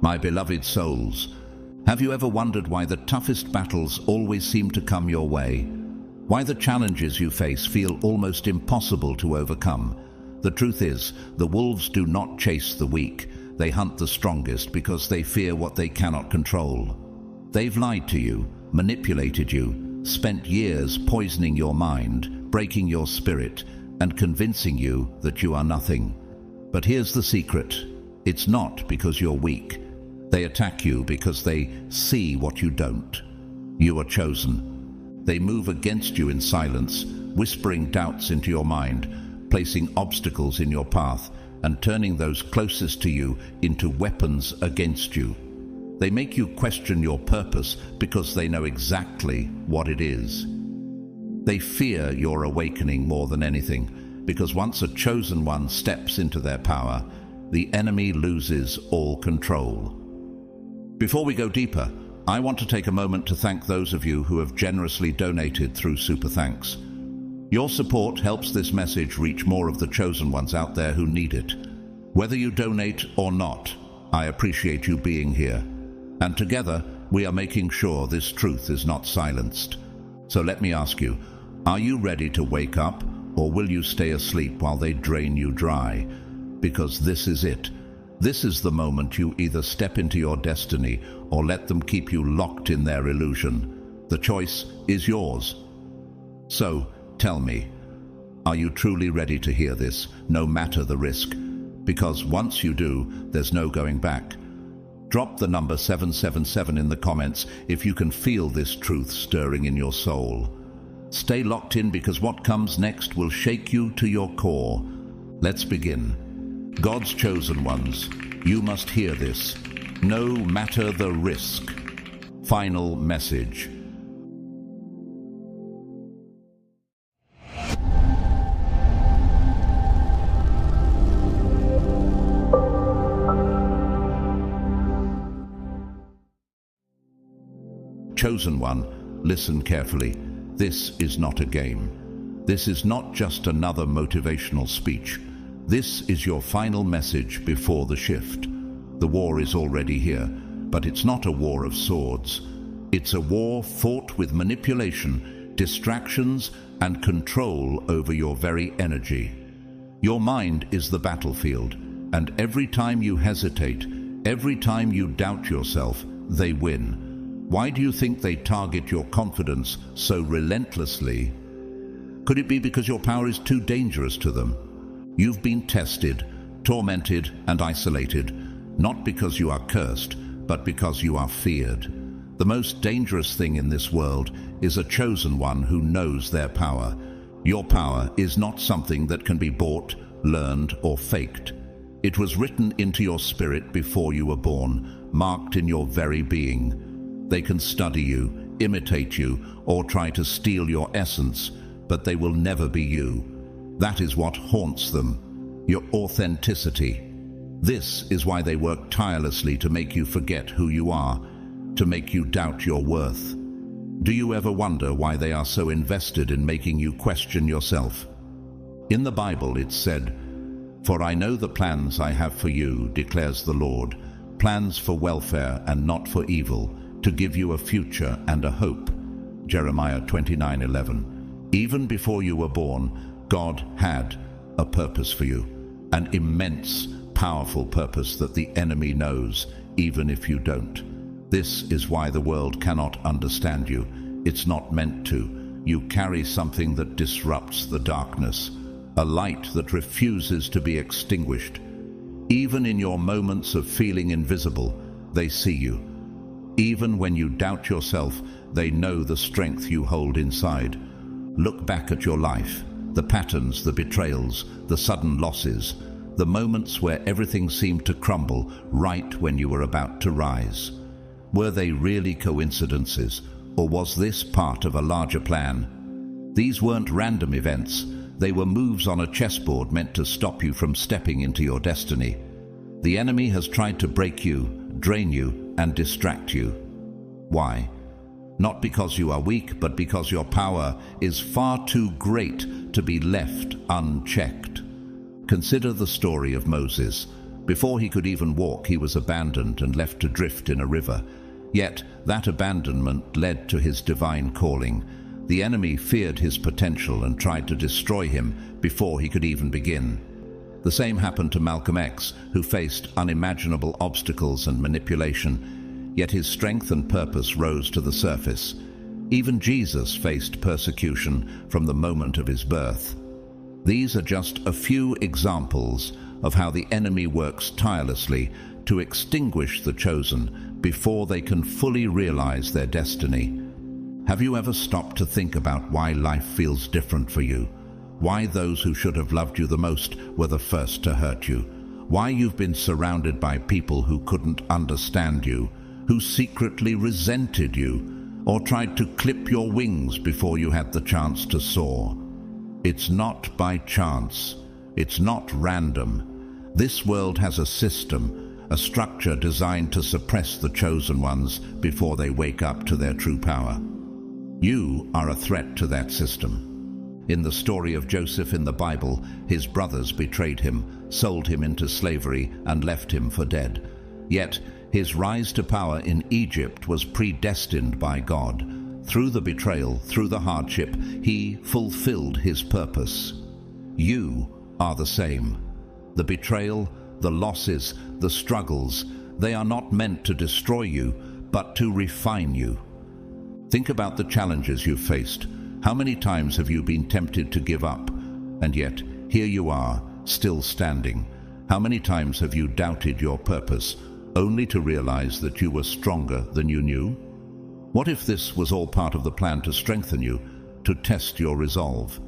My beloved souls, have you ever wondered why the toughest battles always seem to come your way? Why the challenges you face feel almost impossible to overcome? The truth is, the wolves do not chase the weak. They hunt the strongest because they fear what they cannot control. They've lied to you, manipulated you, spent years poisoning your mind, breaking your spirit, and convincing you that you are nothing. But here's the secret. It's not because you're weak. They attack you because they see what you don't. You are chosen. They move against you in silence, whispering doubts into your mind, placing obstacles in your path, and turning those closest to you into weapons against you. They make you question your purpose because they know exactly what it is. They fear your awakening more than anything, because once a chosen one steps into their power, the enemy loses all control. Before we go deeper, I want to take a moment to thank those of you who have generously donated through Super Thanks. Your support helps this message reach more of the chosen ones out there who need it. Whether you donate or not, I appreciate you being here. And together, we are making sure this truth is not silenced. So let me ask you, are you ready to wake up, or will you stay asleep while they drain you dry? Because this is it. This is the moment you either step into your destiny or let them keep you locked in their illusion. The choice is yours. So, tell me, are you truly ready to hear this, no matter the risk? Because once you do, there's no going back. Drop the number 777 in the comments if you can feel this truth stirring in your soul. Stay locked in, because what comes next will shake you to your core. Let's begin. God's chosen ones, you must hear this, no matter the risk. Final message. Chosen one, listen carefully. This is not a game. This is not just another motivational speech. This is your final message before the shift. The war is already here, but it's not a war of swords. It's a war fought with manipulation, distractions, and control over your very energy. Your mind is the battlefield, and every time you hesitate, every time you doubt yourself, they win. Why do you think they target your confidence so relentlessly? Could it be because your power is too dangerous to them? You've been tested, tormented, and isolated, not because you are cursed, but because you are feared. The most dangerous thing in this world is a chosen one who knows their power. Your power is not something that can be bought, learned, or faked. It was written into your spirit before you were born, marked in your very being. They can study you, imitate you, or try to steal your essence, but they will never be you. That is what haunts them, your authenticity. This is why they work tirelessly to make you forget who you are, to make you doubt your worth. Do you ever wonder why they are so invested in making you question yourself? In the Bible it said, "For I know the plans I have for you, declares the Lord, plans for welfare and not for evil, to give you a future and a hope." Jeremiah 29:11. Even before you were born, God had a purpose for you, an immense, powerful purpose that the enemy knows, even if you don't. This is why the world cannot understand you. It's not meant to. You carry something that disrupts the darkness, a light that refuses to be extinguished. Even in your moments of feeling invisible, they see you. Even when you doubt yourself, they know the strength you hold inside. Look back at your life. The patterns, the betrayals, the sudden losses, the moments where everything seemed to crumble right when you were about to rise. Were they really coincidences, or was this part of a larger plan? These weren't random events. They were moves on a chessboard meant to stop you from stepping into your destiny. The enemy has tried to break you, drain you, and distract you. Why? Not because you are weak, but because your power is far too great to be left unchecked. Consider the story of Moses. Before he could even walk, he was abandoned and left to drift in a river. Yet that abandonment led to his divine calling. The enemy feared his potential and tried to destroy him before he could even begin. The same happened to Malcolm X, who faced unimaginable obstacles and manipulation, yet his strength and purpose rose to the surface. Even Jesus faced persecution from the moment of his birth. These are just a few examples of how the enemy works tirelessly to extinguish the chosen before they can fully realize their destiny. Have you ever stopped to think about why life feels different for you? Why those who should have loved you the most were the first to hurt you? Why you've been surrounded by people who couldn't understand you, who secretly resented you, or tried to clip your wings before you had the chance to soar? It's not by chance. It's not random. This world has a system, a structure designed to suppress the chosen ones before they wake up to their true power. You are a threat to that system. In the story of Joseph in the Bible, his brothers betrayed him, sold him into slavery, and left him for dead. Yet, his rise to power in Egypt was predestined by God. Through the betrayal, through the hardship, he fulfilled his purpose. You are the same. The betrayal, the losses, the struggles, they are not meant to destroy you, but to refine you. Think about the challenges you've faced. How many times have you been tempted to give up? And yet, here you are, still standing. How many times have you doubted your purpose, only to realize that you were stronger than you knew? What if this was all part of the plan to strengthen you, to test your resolve?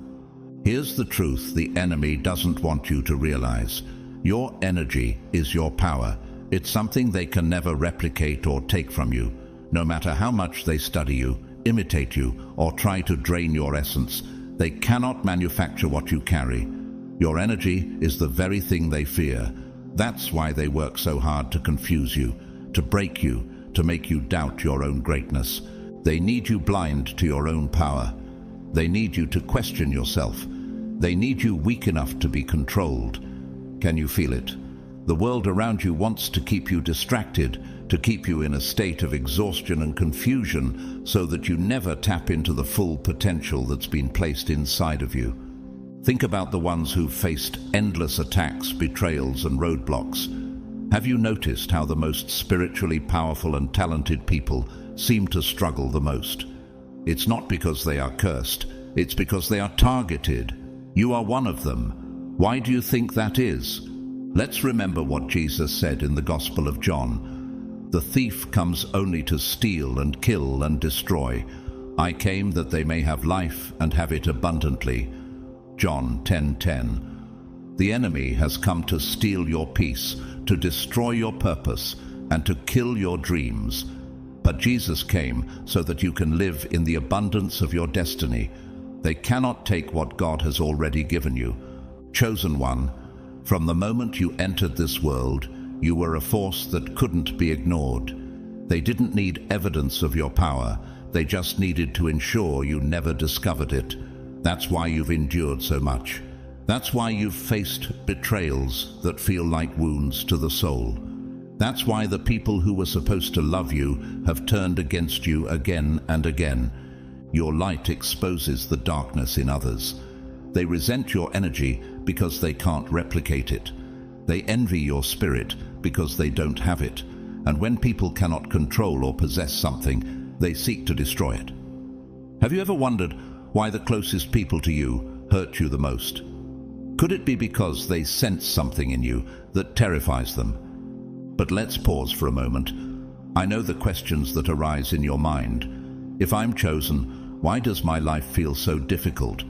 Here's the truth the enemy doesn't want you to realize. Your energy is your power. It's something they can never replicate or take from you. No matter how much they study you, imitate you, or try to drain your essence, they cannot manufacture what you carry. Your energy is the very thing they fear. That's why they work so hard to confuse you, to break you, to make you doubt your own greatness. They need you blind to your own power. They need you to question yourself. They need you weak enough to be controlled. Can you feel it? The world around you wants to keep you distracted, to keep you in a state of exhaustion and confusion so that you never tap into the full potential that's been placed inside of you. Think about the ones who've faced endless attacks, betrayals, and roadblocks. Have you noticed how the most spiritually powerful and talented people seem to struggle the most? It's not because they are cursed, it's because they are targeted. You are one of them. Why do you think that is? Let's remember what Jesus said in the Gospel of John. The thief comes only to steal and kill and destroy. I came that they may have life and have it abundantly. John 10:10. The enemy has come to steal your peace, to destroy your purpose, and to kill your dreams. But Jesus came so that you can live in the abundance of your destiny. They cannot take what God has already given you. Chosen one, from the moment you entered this world, you were a force that couldn't be ignored. They didn't need evidence of your power. They just needed to ensure you never discovered it. That's why you've endured so much. That's why you've faced betrayals that feel like wounds to the soul. That's why the people who were supposed to love you have turned against you again and again. Your light exposes the darkness in others. They resent your energy because they can't replicate it. They envy your spirit because they don't have it. And when people cannot control or possess something, they seek to destroy it. Have you ever wondered why the closest people to you hurt you the most? Could it be because they sense something in you that terrifies them? But let's pause for a moment. I know the questions that arise in your mind. If I'm chosen, why does my life feel so difficult?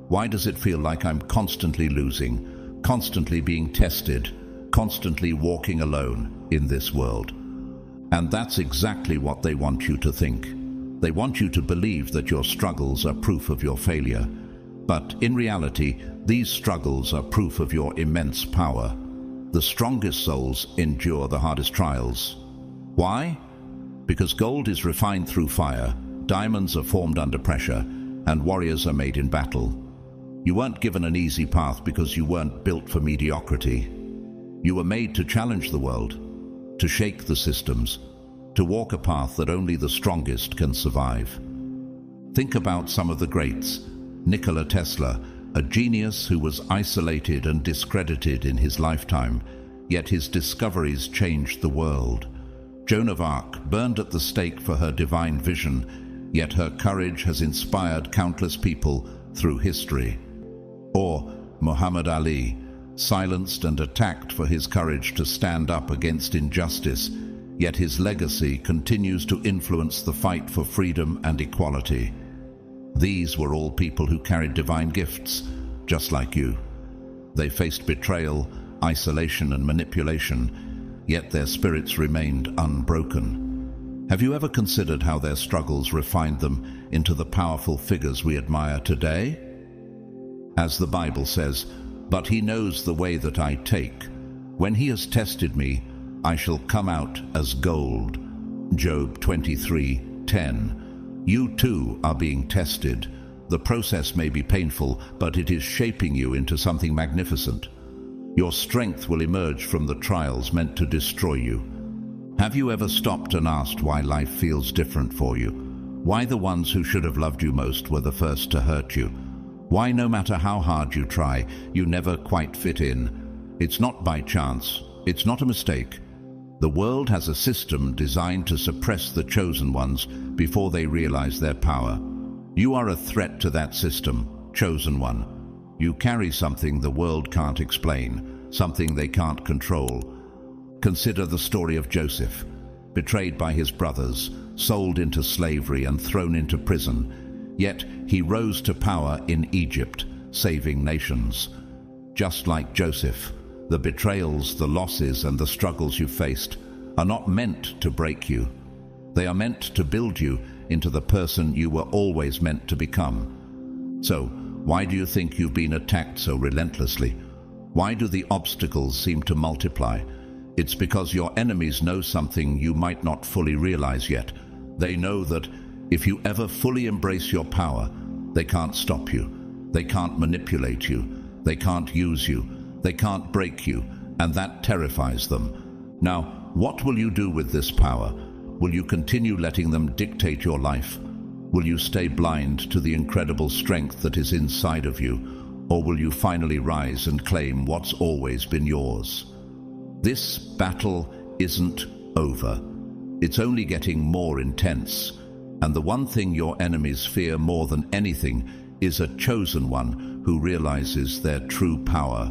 Why does it feel like I'm constantly losing, constantly being tested, constantly walking alone in this world? And that's exactly what they want you to think. They want you to believe that your struggles are proof of your failure. But in reality, these struggles are proof of your immense power. The strongest souls endure the hardest trials. Why? Because gold is refined through fire, diamonds are formed under pressure, and warriors are made in battle. You weren't given an easy path because you weren't built for mediocrity. You were made to challenge the world, to shake the systems, to walk a path that only the strongest can survive. Think about some of the greats. Nikola Tesla, a genius who was isolated and discredited in his lifetime, yet his discoveries changed the world. Joan of Arc, burned at the stake for her divine vision, yet her courage has inspired countless people through history. Or Muhammad Ali, silenced and attacked for his courage to stand up against injustice, yet his legacy continues to influence the fight for freedom and equality. These were all people who carried divine gifts, just like you. They faced betrayal, isolation, and manipulation, yet their spirits remained unbroken. Have you ever considered how their struggles refined them into the powerful figures we admire today? As the Bible says, "But he knows the way that I take. When he has tested me, I shall come out as gold." Job 23:10. You too are being tested. The process may be painful, but it is shaping you into something magnificent. Your strength will emerge from the trials meant to destroy you. Have you ever stopped and asked why life feels different for you? Why the ones who should have loved you most were the first to hurt you? Why, no matter how hard you try, you never quite fit in? It's not by chance. It's not a mistake. The world has a system designed to suppress the chosen ones before they realize their power. You are a threat to that system, chosen one. You carry something the world can't explain, something they can't control. Consider the story of Joseph, betrayed by his brothers, sold into slavery and thrown into prison. Yet he rose to power in Egypt, saving nations. Just like Joseph, the betrayals, the losses, and the struggles you faced are not meant to break you. They are meant to build you into the person you were always meant to become. So, why do you think you've been attacked so relentlessly? Why do the obstacles seem to multiply? It's because your enemies know something you might not fully realize yet. They know that if you ever fully embrace your power, they can't stop you. They can't manipulate you. They can't use you. They can't break you, and that terrifies them. Now, what will you do with this power? Will you continue letting them dictate your life? Will you stay blind to the incredible strength that is inside of you? Or will you finally rise and claim what's always been yours? This battle isn't over. It's only getting more intense. And the one thing your enemies fear more than anything is a chosen one who realizes their true power.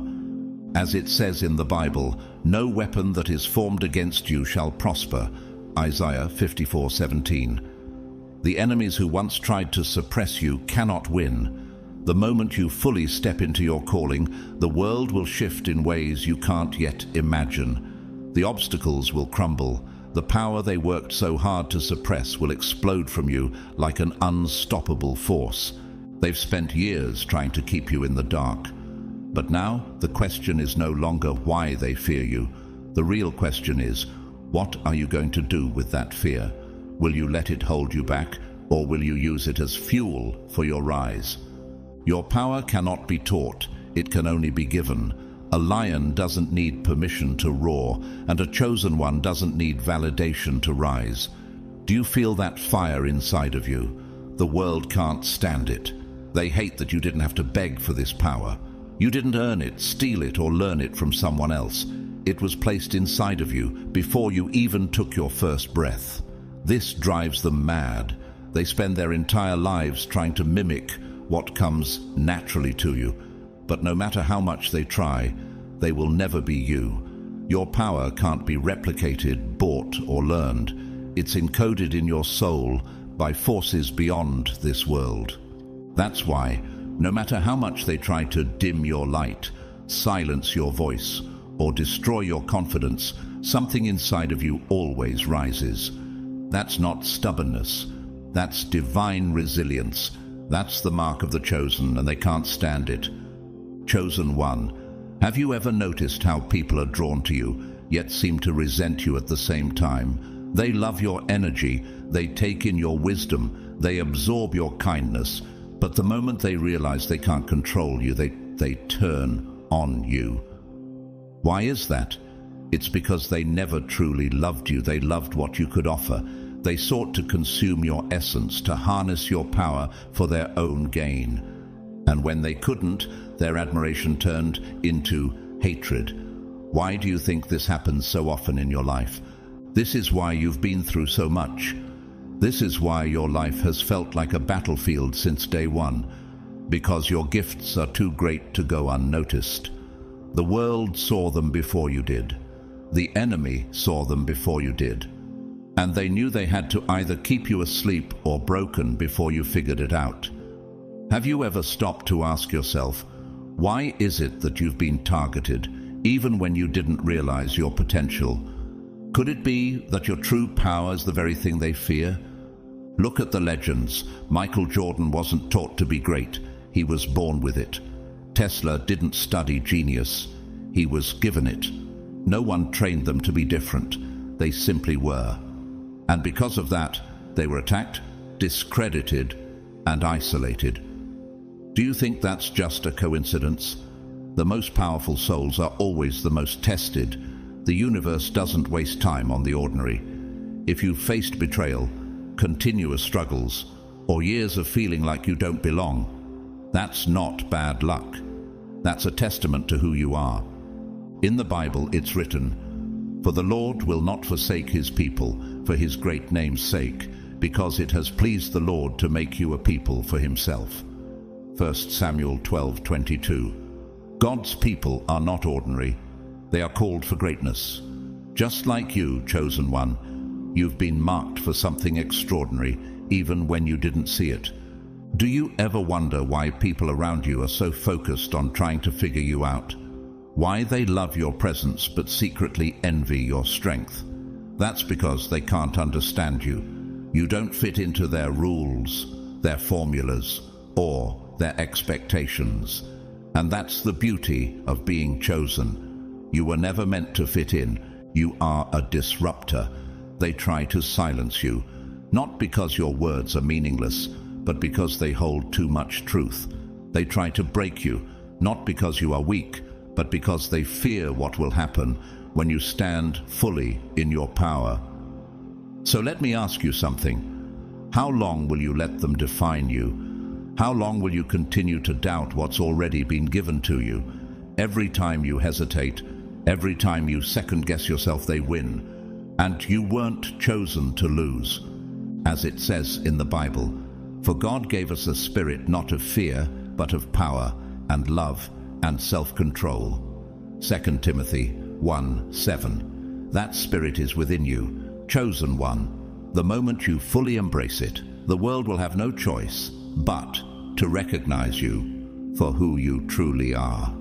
As it says in the Bible, "No weapon that is formed against you shall prosper." Isaiah 54:17. The enemies who once tried to suppress you cannot win. The moment you fully step into your calling, the world will shift in ways you can't yet imagine. The obstacles will crumble. The power they worked so hard to suppress will explode from you like an unstoppable force. They've spent years trying to keep you in the dark. But now, the question is no longer why they fear you. The real question is, what are you going to do with that fear? Will you let it hold you back, or will you use it as fuel for your rise? Your power cannot be taught, it can only be given. A lion doesn't need permission to roar, and a chosen one doesn't need validation to rise. Do you feel that fire inside of you? The world can't stand it. They hate that you didn't have to beg for this power. You didn't earn it, steal it, or learn it from someone else. It was placed inside of you before you even took your first breath. This drives them mad. They spend their entire lives trying to mimic what comes naturally to you. But no matter how much they try, they will never be you. Your power can't be replicated, bought, or learned. It's encoded in your soul by forces beyond this world. That's why, no matter how much they try to dim your light, silence your voice, or destroy your confidence, something inside of you always rises. That's not stubbornness. That's divine resilience. That's the mark of the chosen, and they can't stand it. Chosen one. Have you ever noticed how people are drawn to you, yet seem to resent you at the same time? They love your energy, they take in your wisdom, they absorb your kindness, but the moment they realize they can't control you, they turn on you. Why is that? It's because they never truly loved you. They loved what you could offer. They sought to consume your essence, to harness your power for their own gain. And when they couldn't, their admiration turned into hatred. Why do you think this happens so often in your life? This is why you've been through so much. This is why your life has felt like a battlefield since day one, because your gifts are too great to go unnoticed. The world saw them before you did. The enemy saw them before you did. And they knew they had to either keep you asleep or broken before you figured it out. Have you ever stopped to ask yourself, why is it that you've been targeted, even when you didn't realize your potential? Could it be that your true power is the very thing they fear? Look at the legends. Michael Jordan wasn't taught to be great. He was born with it. Tesla didn't study genius. He was given it. No one trained them to be different. They simply were. And because of that, they were attacked, discredited, and isolated. Do you think that's just a coincidence? The most powerful souls are always the most tested. The universe doesn't waste time on the ordinary. If you've faced betrayal, continuous struggles, or years of feeling like you don't belong, that's not bad luck. That's a testament to who you are. In the Bible, it's written, "For the Lord will not forsake his people for his great name's sake, because it has pleased the Lord to make you a people for himself." 1 Samuel 12:22. God's people are not ordinary. They are called for greatness. Just like you, chosen one, you've been marked for something extraordinary, even when you didn't see it. Do you ever wonder why people around you are so focused on trying to figure you out? Why they love your presence but secretly envy your strength? That's because they can't understand you. You don't fit into their rules, their formulas, or their expectations. And that's the beauty of being chosen. You were never meant to fit in. You are a disruptor. They try to silence you, not because your words are meaningless, but because they hold too much truth. They try to break you, not because you are weak, but because they fear what will happen when you stand fully in your power. So let me ask you something. How long will you let them define you? How long will you continue to doubt what's already been given to you? Every time you hesitate, every time you second-guess yourself, they win. And you weren't chosen to lose. As it says in the Bible, "For God gave us a spirit not of fear, but of power and love and self-control." 2 Timothy 1:7. That spirit is within you, chosen one. The moment you fully embrace it, the world will have no choice but to recognize you for who you truly are.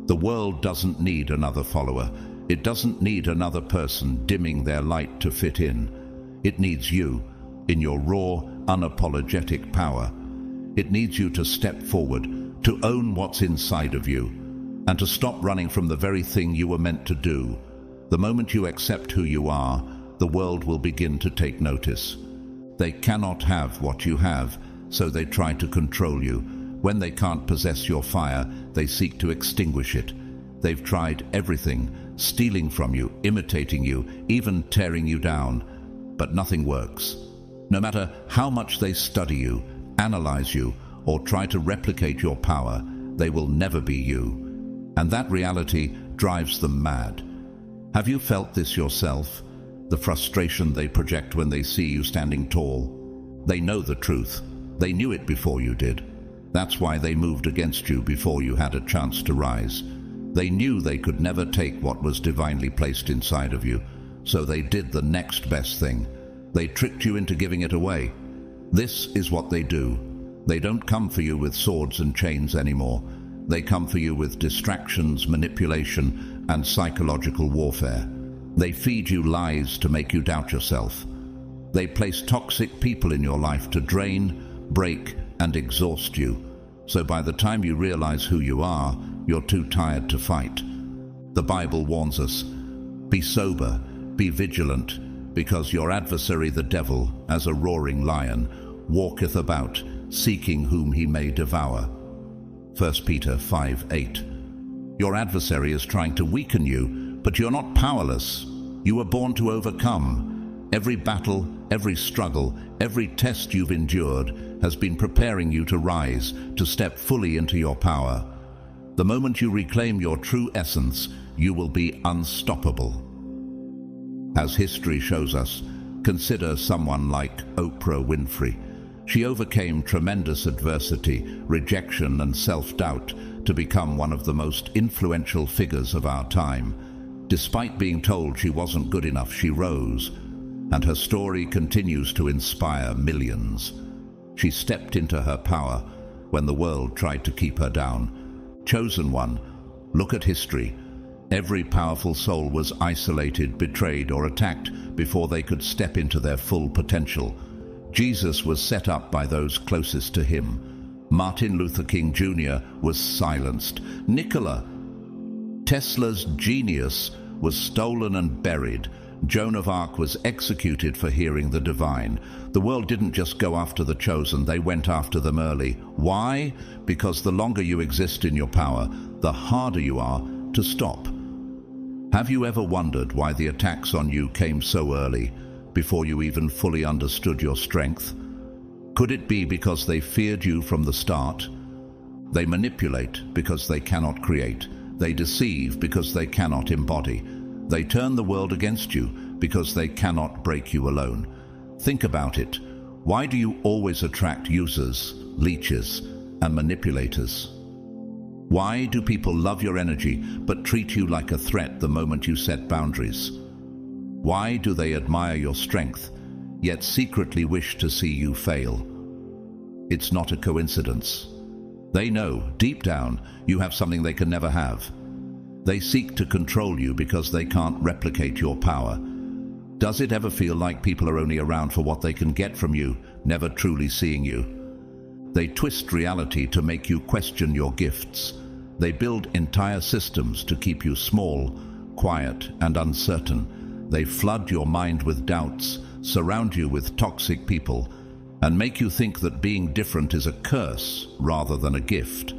The world doesn't need another follower. It doesn't need another person dimming their light to fit in. It needs you in your raw, unapologetic power. It needs you to step forward, to own what's inside of you, and to stop running from the very thing you were meant to do. The moment you accept who you are, the world will begin to take notice. They cannot have what you have, so they try to control you. When they can't possess your fire, they seek to extinguish it. They've tried everything, stealing from you, imitating you, even tearing you down, but nothing works. No matter how much they study you, analyze you, or try to replicate your power, they will never be you. And that reality drives them mad. Have you felt this yourself? The frustration they project when they see you standing tall. They know the truth. They knew it before you did. That's why they moved against you before you had a chance to rise. They knew they could never take what was divinely placed inside of you, so they did the next best thing. They tricked you into giving it away. This is what they do. They don't come for you with swords and chains anymore. They come for you with distractions, manipulation, and psychological warfare. They feed you lies to make you doubt yourself. They place toxic people in your life to drain, break, and exhaust you. So by the time you realize who you are, you're too tired to fight. The Bible warns us, "Be sober, be vigilant, because your adversary the devil, as a roaring lion, walketh about, seeking whom he may devour." 1 Peter 5:8. Your adversary is trying to weaken you, but you're not powerless. You were born to overcome. Every battle, every struggle, every test you've endured has been preparing you to rise, to step fully into your power. The moment you reclaim your true essence, you will be unstoppable. As history shows us, consider someone like Oprah Winfrey. She overcame tremendous adversity, rejection, and self-doubt to become one of the most influential figures of our time. Despite being told she wasn't good enough, she rose, and her story continues to inspire millions. She stepped into her power when the world tried to keep her down. Chosen one. Look at history. Every powerful soul was isolated, betrayed, or attacked before they could step into their full potential. Jesus was set up by those closest to him. Martin Luther King Jr. was silenced. Nikola Tesla's genius was stolen and buried. Joan of Arc was executed for hearing the divine. The world didn't just go after the chosen, they went after them early. Why? Because the longer you exist in your power, the harder you are to stop. Have you ever wondered why the attacks on you came so early, before you even fully understood your strength? Could it be because they feared you from the start? They manipulate because they cannot create. They deceive because they cannot embody. They turn the world against you because they cannot break you alone. Think about it. Why do you always attract users, leeches, and manipulators? Why do people love your energy but treat you like a threat the moment you set boundaries? Why do they admire your strength, yet secretly wish to see you fail? It's not a coincidence. They know, deep down, you have something they can never have. They seek to control you because they can't replicate your power. Does it ever feel like people are only around for what they can get from you, never truly seeing you? They twist reality to make you question your gifts. They build entire systems to keep you small, quiet, and uncertain. They flood your mind with doubts, surround you with toxic people, and make you think that being different is a curse rather than a gift.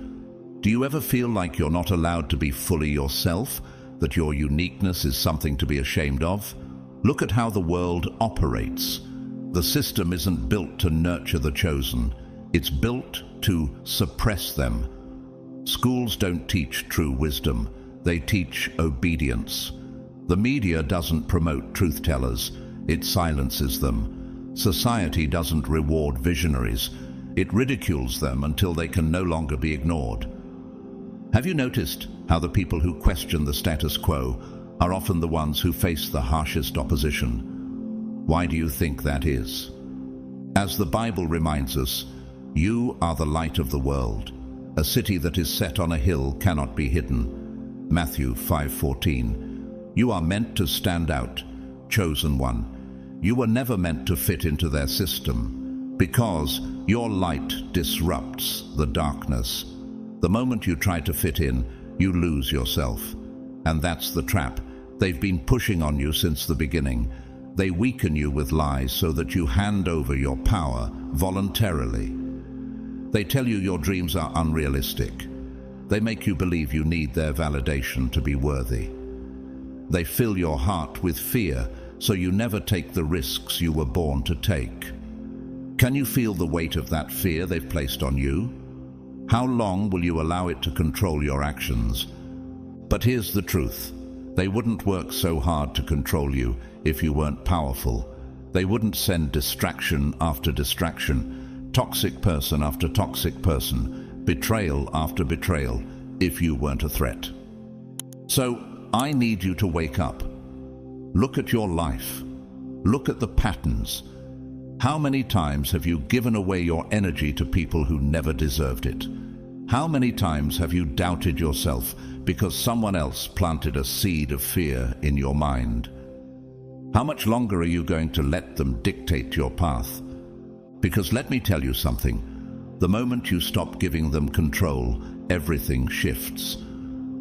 Do you ever feel like you're not allowed to be fully yourself, that your uniqueness is something to be ashamed of? Look at how the world operates. The system isn't built to nurture the chosen. It's built to suppress them. Schools don't teach true wisdom. They teach obedience. The media doesn't promote truth-tellers. It silences them. Society doesn't reward visionaries. It ridicules them until they can no longer be ignored. Have you noticed how the people who question the status quo are often the ones who face the harshest opposition? Why do you think that is? As the Bible reminds us, you are the light of the world. A city that is set on a hill cannot be hidden. Matthew 5:14. You are meant to stand out, chosen one. You were never meant to fit into their system, because your light disrupts the darkness. The moment you try to fit in, you lose yourself. And that's the trap. They've been pushing on you since the beginning. They weaken you with lies so that you hand over your power voluntarily. They tell you your dreams are unrealistic. They make you believe you need their validation to be worthy. They fill your heart with fear so you never take the risks you were born to take. Can you feel the weight of that fear they've placed on you? How long will you allow it to control your actions? But here's the truth. They wouldn't work so hard to control you if you weren't powerful. They wouldn't send distraction after distraction, toxic person after toxic person, betrayal after betrayal, if you weren't a threat. So, I need you to wake up. Look at your life. Look at the patterns. How many times have you given away your energy to people who never deserved it? How many times have you doubted yourself because someone else planted a seed of fear in your mind? How much longer are you going to let them dictate your path? Because let me tell you something. The moment you stop giving them control, everything shifts.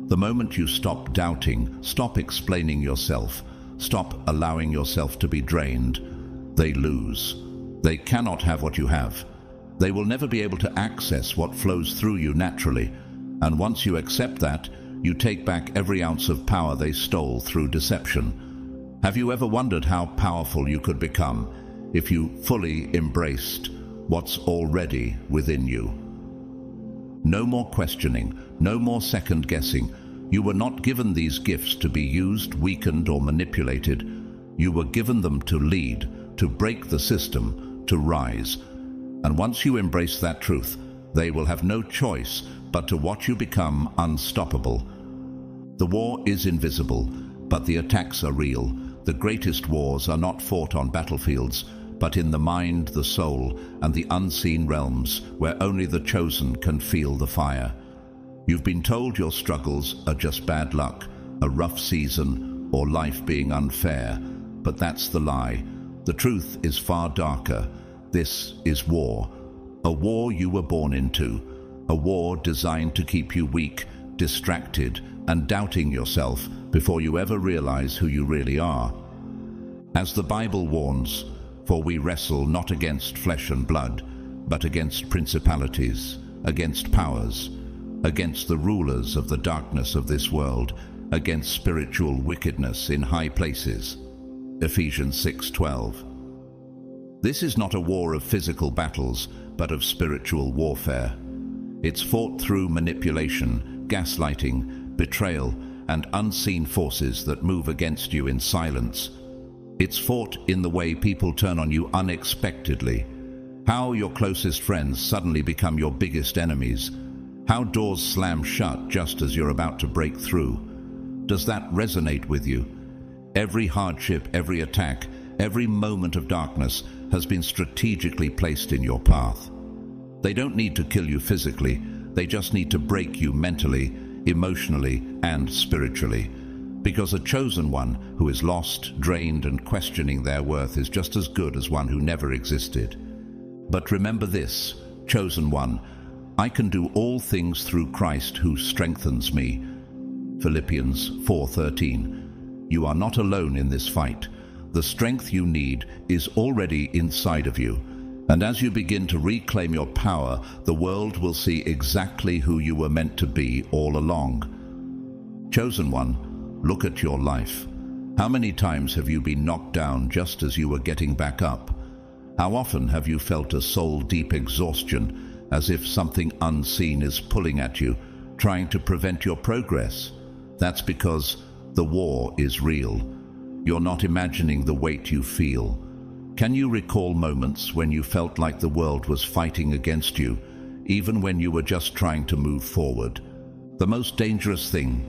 The moment you stop doubting, stop explaining yourself, stop allowing yourself to be drained, they lose. They cannot have what you have. They will never be able to access what flows through you naturally. And once you accept that, You take back every ounce of power they stole through deception. Have you ever wondered how powerful you could become if you fully embraced what's already within you? No more questioning, no more second guessing. You were not given these gifts to be used, weakened, or manipulated. You were given them to lead, to break the system, to rise. And once you embrace that truth, they will have no choice but to watch you become unstoppable. The war is invisible, but the attacks are real. The greatest wars are not fought on battlefields, but in the mind, the soul, and the unseen realms where only the chosen can feel the fire. You've been told your struggles are just bad luck, a rough season, or life being unfair, but that's the lie. The truth is far darker. This is war. A war you were born into. A war designed to keep you weak, distracted, and doubting yourself before you ever realize who you really are. As the Bible warns, for we wrestle not against flesh and blood, but against principalities, against powers, against the rulers of the darkness of this world, against spiritual wickedness in high places. Ephesians 6:12. This is not a war of physical battles, but of spiritual warfare. It's fought through manipulation, gaslighting, betrayal, and unseen forces that move against you in silence. It's fought in the way people turn on you unexpectedly. How your closest friends suddenly become your biggest enemies. How doors slam shut just as you're about to break through. Does that resonate with you? Every hardship, every attack, every moment of darkness has been strategically placed in your path. They don't need to kill you physically, they just need to break you mentally, emotionally, and spiritually. Because a chosen one who is lost, drained, and questioning their worth is just as good as one who never existed. But remember this, chosen one, I can do all things through Christ who strengthens me. Philippians 4:13. You are not alone in this fight. The strength you need is already inside of you. And as you begin to reclaim your power, the world will see exactly who you were meant to be all along. Chosen one, look at your life. How many times have you been knocked down just as you were getting back up? How often have you felt a soul-deep exhaustion, as if something unseen is pulling at you, trying to prevent your progress? That's because the war is real. You're not imagining the weight you feel. Can you recall moments when you felt like the world was fighting against you, even when you were just trying to move forward? The most dangerous thing,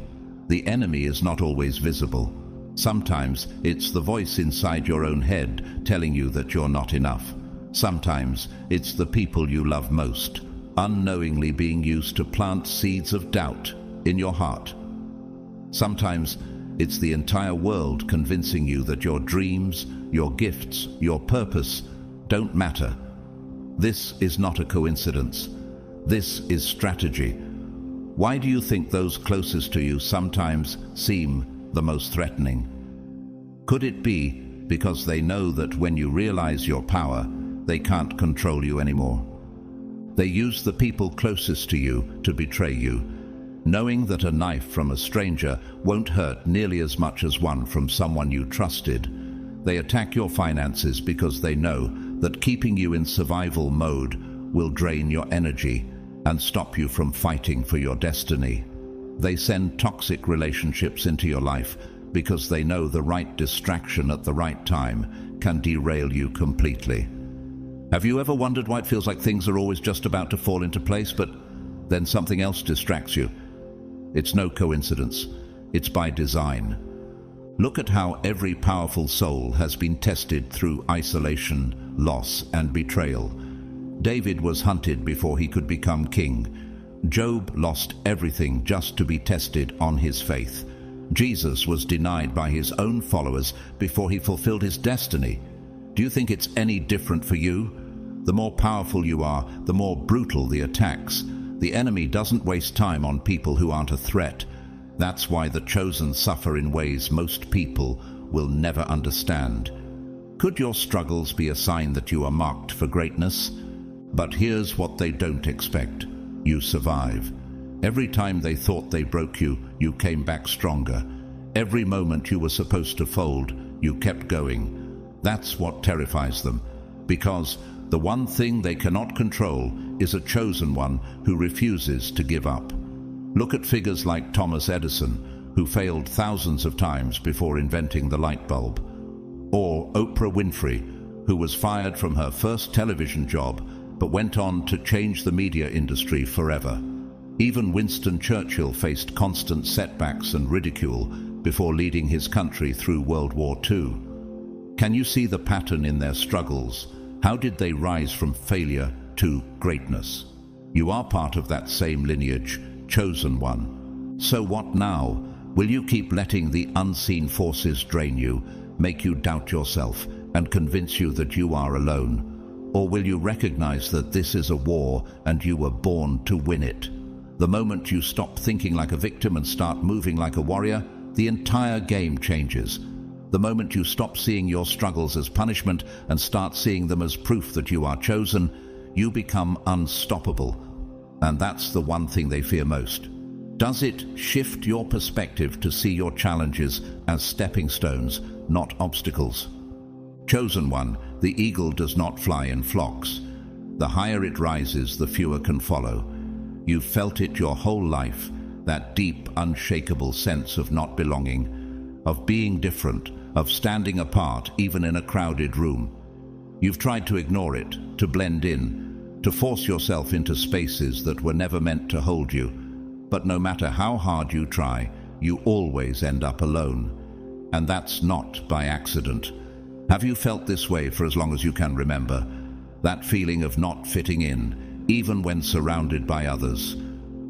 the enemy is not always visible. Sometimes it's the voice inside your own head telling you that you're not enough. Sometimes it's the people you love most, unknowingly being used to plant seeds of doubt in your heart. Sometimes it's the entire world convincing you that your dreams, your gifts, your purpose don't matter. This is not a coincidence. This is strategy. Why do you think those closest to you sometimes seem the most threatening? Could it be because they know that when you realize your power, they can't control you anymore? They use the people closest to you to betray you, knowing that a knife from a stranger won't hurt nearly as much as one from someone you trusted. They attack your finances because they know that keeping you in survival mode will drain your energy and stop you from fighting for your destiny. They send toxic relationships into your life because they know the right distraction at the right time can derail you completely. Have you ever wondered why it feels like things are always just about to fall into place, but then something else distracts you? It's no coincidence. It's by design. Look at how every powerful soul has been tested through isolation, loss, and betrayal. David was hunted before he could become king. Job lost everything just to be tested on his faith. Jesus was denied by his own followers before he fulfilled his destiny. Do you think it's any different for you? The more powerful you are, the more brutal the attacks. The enemy doesn't waste time on people who aren't a threat. That's why the chosen suffer in ways most people will never understand. Could your struggles be a sign that you are marked for greatness? But here's what they don't expect. You survive. Every time they thought they broke you, you came back stronger. Every moment you were supposed to fold, you kept going. That's what terrifies them, because the one thing they cannot control is a chosen one who refuses to give up. Look at figures like Thomas Edison, who failed thousands of times before inventing the light bulb. Or Oprah Winfrey, who was fired from her first television job but went on to change the media industry forever. Even Winston Churchill faced constant setbacks and ridicule before leading his country through World War II. Can you see the pattern in their struggles? How did they rise from failure to greatness? You are part of that same lineage, chosen one. So what now? Will you keep letting the unseen forces drain you, make you doubt yourself, and convince you that you are alone? Or will you recognize that this is a war and you were born to win it? The moment you stop thinking like a victim and start moving like a warrior, the entire game changes. The moment you stop seeing your struggles as punishment and start seeing them as proof that you are chosen, you become unstoppable. And that's the one thing they fear most. Does it shift your perspective to see your challenges as stepping stones, not obstacles? Chosen one, the eagle does not fly in flocks. The higher it rises, the fewer can follow. You've felt it your whole life, that deep, unshakable sense of not belonging, of being different, of standing apart even in a crowded room. You've tried to ignore it, to blend in, to force yourself into spaces that were never meant to hold you. But no matter how hard you try, you always end up alone. And that's not by accident. Have you felt this way for as long as you can remember? That feeling of not fitting in, even when surrounded by others.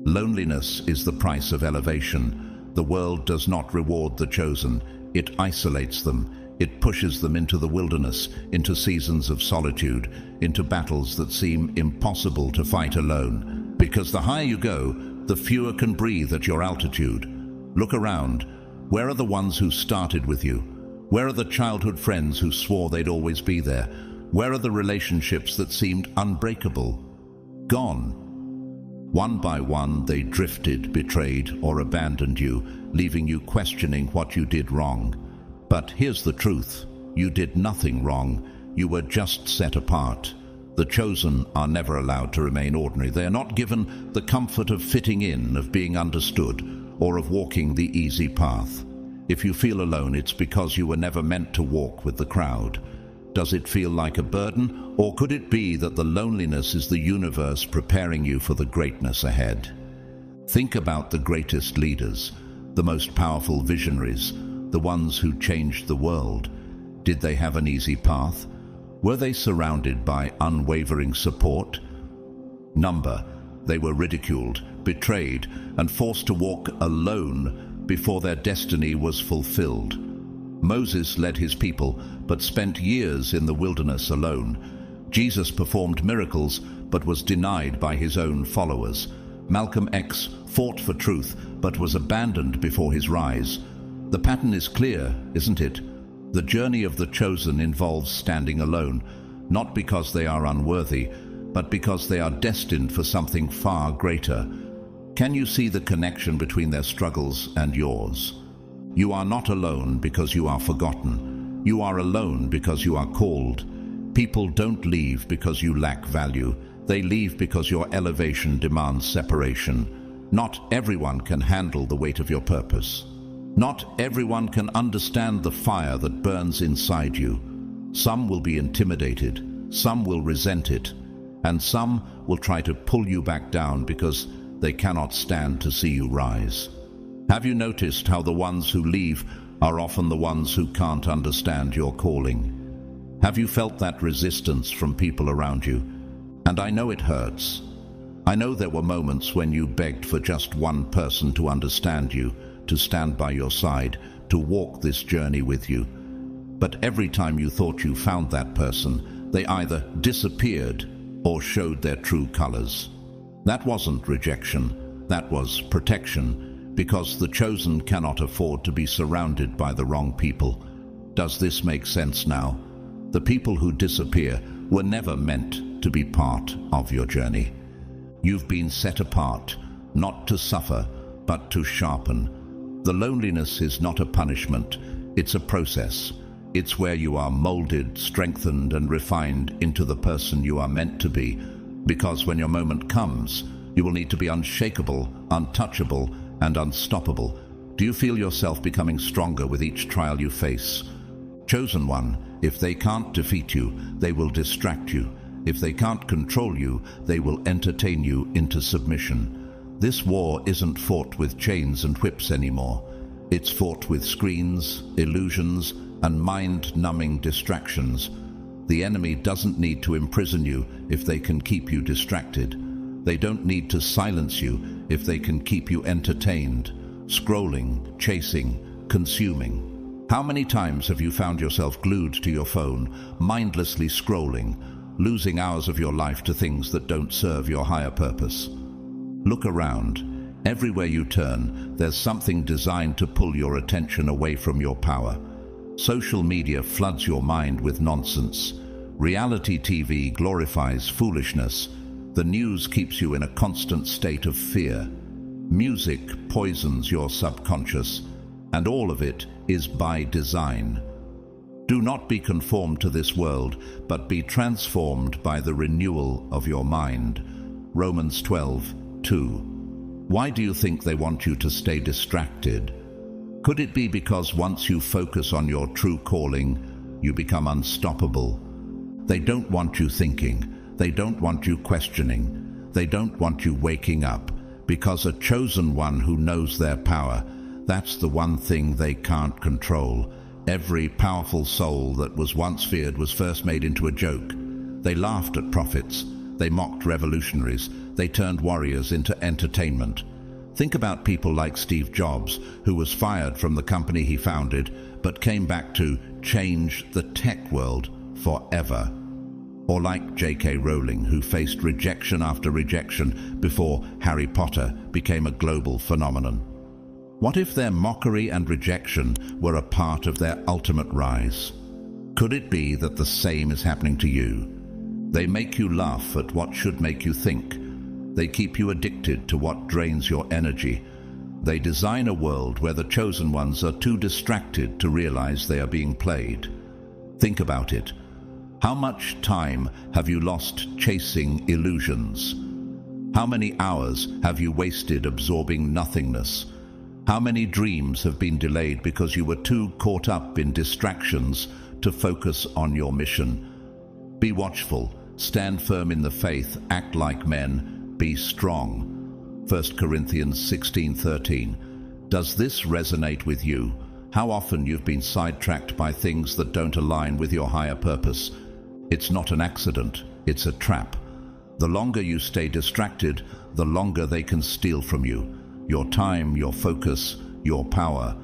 Loneliness is the price of elevation. The world does not reward the chosen. It isolates them. It pushes them into the wilderness, into seasons of solitude, into battles that seem impossible to fight alone. Because the higher you go, the fewer can breathe at your altitude. Look around. Where are the ones who started with you? Where are the childhood friends who swore they'd always be there? Where are the relationships that seemed unbreakable? Gone. One by one, they drifted, betrayed, or abandoned you, leaving you questioning what you did wrong. But here's the truth. You did nothing wrong. You were just set apart. The chosen are never allowed to remain ordinary. They are not given the comfort of fitting in, of being understood, or of walking the easy path. If you feel alone, it's because you were never meant to walk with the crowd. Does it feel like a burden, or could it be that the loneliness is the universe preparing you for the greatness ahead? Think about the greatest leaders, the most powerful visionaries, the ones who changed the world. Did they have an easy path? Were they surrounded by unwavering support? Number, they were ridiculed, betrayed, and forced to walk alone before their destiny was fulfilled. Moses led his people, but spent years in the wilderness alone. Jesus performed miracles, but was denied by his own followers. Malcolm X fought for truth, but was abandoned before his rise. The pattern is clear, isn't it? The journey of the chosen involves standing alone, not because they are unworthy, but because they are destined for something far greater. Can you see the connection between their struggles and yours? You are not alone because you are forgotten. You are alone because you are called. People don't leave because you lack value. They leave because your elevation demands separation. Not everyone can handle the weight of your purpose. Not everyone can understand the fire that burns inside you. Some will be intimidated, some will resent it, and some will try to pull you back down because they cannot stand to see you rise. Have you noticed how the ones who leave are often the ones who can't understand your calling? Have you felt that resistance from people around you? And I know it hurts. I know there were moments when you begged for just one person to understand you, to stand by your side, to walk this journey with you. But every time you thought you found that person, they either disappeared or showed their true colors. That wasn't rejection, that was protection, because the chosen cannot afford to be surrounded by the wrong people. Does this make sense now? The people who disappear were never meant to be part of your journey. You've been set apart, not to suffer, but to sharpen. The loneliness is not a punishment, it's a process. It's where you are molded, strengthened, and refined into the person you are meant to be. Because when your moment comes, you will need to be unshakable, untouchable, and unstoppable. Do you feel yourself becoming stronger with each trial you face? Chosen one, if they can't defeat you, they will distract you. If they can't control you, they will entertain you into submission. This war isn't fought with chains and whips anymore. It's fought with screens, illusions, and mind-numbing distractions. The enemy doesn't need to imprison you if they can keep you distracted. They don't need to silence you if they can keep you entertained, scrolling, chasing, consuming. How many times have you found yourself glued to your phone, mindlessly scrolling, losing hours of your life to things that don't serve your higher purpose? Look around. Everywhere you turn, there's something designed to pull your attention away from your power. Social media floods your mind with nonsense. Reality TV glorifies foolishness. The news keeps you in a constant state of fear. Music poisons your subconscious, and all of it is by design. Do not be conformed to this world, but be transformed by the renewal of your mind. Romans 12:2. Why do you think they want you to stay distracted? Could it be because once you focus on your true calling, you become unstoppable? They don't want you thinking. They don't want you questioning. They don't want you waking up, because a chosen one who knows their power, that's the one thing they can't control. Every powerful soul that was once feared was first made into a joke. They laughed at prophets. They mocked revolutionaries. They turned warriors into entertainment. Think about people like Steve Jobs, who was fired from the company he founded, but came back to change the tech world forever. Or like J.K. Rowling, who faced rejection after rejection before Harry Potter became a global phenomenon. What if their mockery and rejection were a part of their ultimate rise? Could it be that the same is happening to you? They make you laugh at what should make you think. They keep you addicted to what drains your energy. They design a world where the chosen ones are too distracted to realize they are being played. Think about it. How much time have you lost chasing illusions? How many hours have you wasted absorbing nothingness? How many dreams have been delayed because you were too caught up in distractions to focus on your mission? Be watchful, stand firm in the faith, act like men, be strong. 1 Corinthians 16:13. Does this resonate with you? How often you've been sidetracked by things that don't align with your higher purpose? It's not an accident, it's a trap. The longer you stay distracted, the longer they can steal from you. Your time, your focus, your power.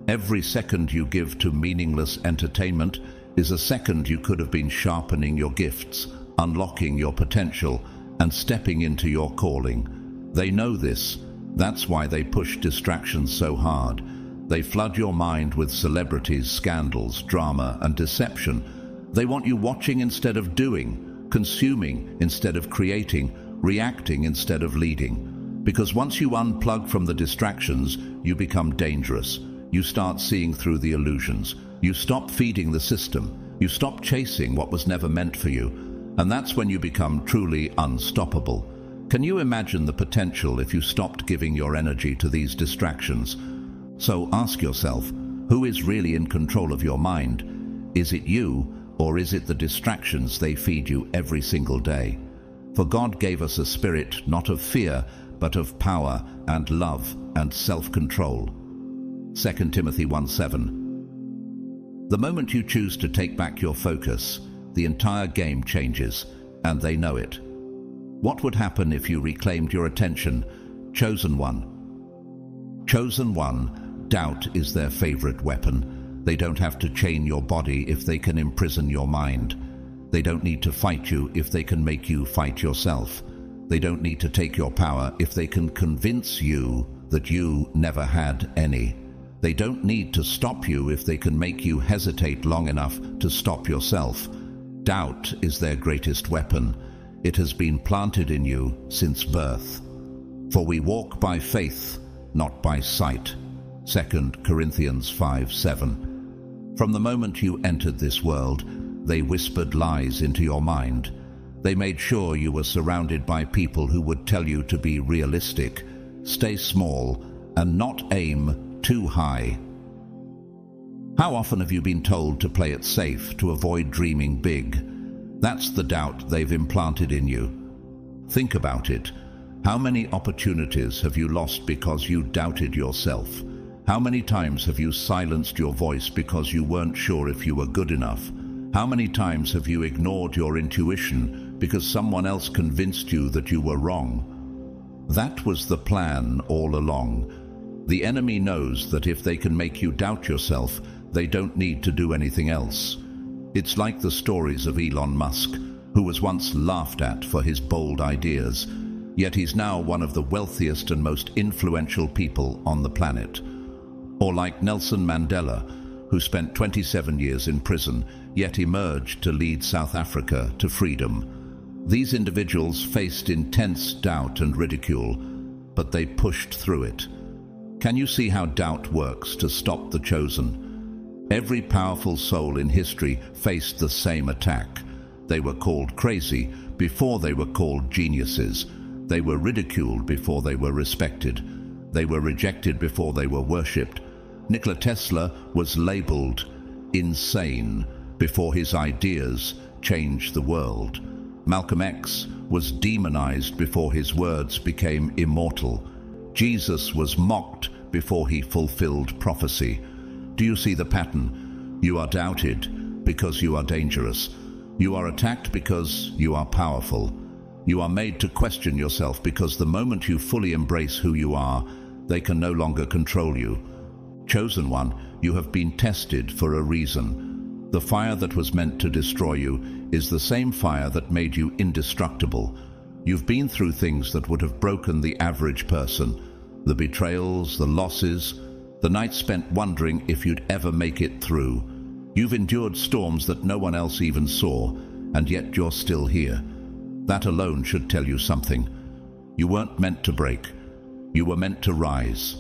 Every second you give to meaningless entertainment is a second you could have been sharpening your gifts, unlocking your potential, and stepping into your calling. They know this. That's why they push distractions so hard. They flood your mind with celebrities, scandals, drama, and deception. They want you watching instead of doing, consuming instead of creating, reacting instead of leading. Because once you unplug from the distractions, you become dangerous. You start seeing through the illusions. You stop feeding the system. You stop chasing what was never meant for you. And that's when you become truly unstoppable. Can you imagine the potential if you stopped giving your energy to these distractions? So ask yourself, who is really in control of your mind? Is it you, or is it the distractions they feed you every single day? For God gave us a spirit not of fear, but of power and love and self-control. 2 Timothy 1:7. The moment you choose to take back your focus, the entire game changes, and they know it. What would happen if you reclaimed your attention? Chosen one. Chosen one, doubt is their favorite weapon. They don't have to chain your body if they can imprison your mind. They don't need to fight you if they can make you fight yourself. They don't need to take your power if they can convince you that you never had any. They don't need to stop you if they can make you hesitate long enough to stop yourself. Doubt is their greatest weapon. It has been planted in you since birth. For we walk by faith, not by sight. 2 Corinthians 5:7. From the moment you entered this world, they whispered lies into your mind. They made sure you were surrounded by people who would tell you to be realistic, stay small, and not aim too high. How often have you been told to play it safe, to avoid dreaming big? That's the doubt they've implanted in you. Think about it. How many opportunities have you lost because you doubted yourself? How many times have you silenced your voice because you weren't sure if you were good enough? How many times have you ignored your intuition because someone else convinced you that you were wrong? That was the plan all along. The enemy knows that if they can make you doubt yourself, they don't need to do anything else. It's like the stories of Elon Musk, who was once laughed at for his bold ideas, yet he's now one of the wealthiest and most influential people on the planet. Or like Nelson Mandela, who spent 27 years in prison, yet emerged to lead South Africa to freedom. These individuals faced intense doubt and ridicule, but they pushed through it. Can you see how doubt works to stop the chosen? Every powerful soul in history faced the same attack. They were called crazy before they were called geniuses. They were ridiculed before they were respected. They were rejected before they were worshipped. Nikola Tesla was labeled insane before his ideas changed the world. Malcolm X was demonized before his words became immortal. Jesus was mocked before he fulfilled prophecy. Do you see the pattern? You are doubted because you are dangerous. You are attacked because you are powerful. You are made to question yourself because the moment you fully embrace who you are, they can no longer control you. Chosen one, you have been tested for a reason. The fire that was meant to destroy you is the same fire that made you indestructible. You've been through things that would have broken the average person. The betrayals, the losses, the nights spent wondering if you'd ever make it through. You've endured storms that no one else even saw, and yet you're still here. That alone should tell you something. You weren't meant to break. You were meant to rise.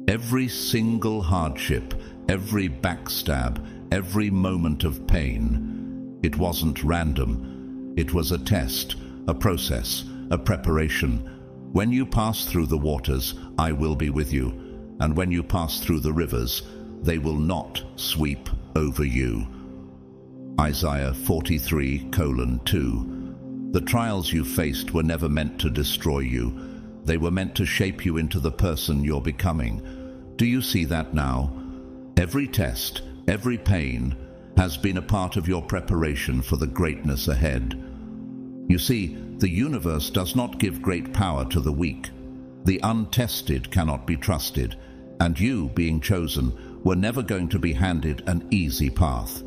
Every single hardship, every backstab, every moment of pain, it wasn't random. It was a test, a process, a preparation. When you pass through the waters, I will be with you. And when you pass through the rivers, they will not sweep over you. Isaiah 43:2. The trials you faced were never meant to destroy you. They were meant to shape you into the person you're becoming. Do you see that now? Every test, every pain, has been a part of your preparation for the greatness ahead. You see, the universe does not give great power to the weak. The untested cannot be trusted, and you, being chosen, were never going to be handed an easy path.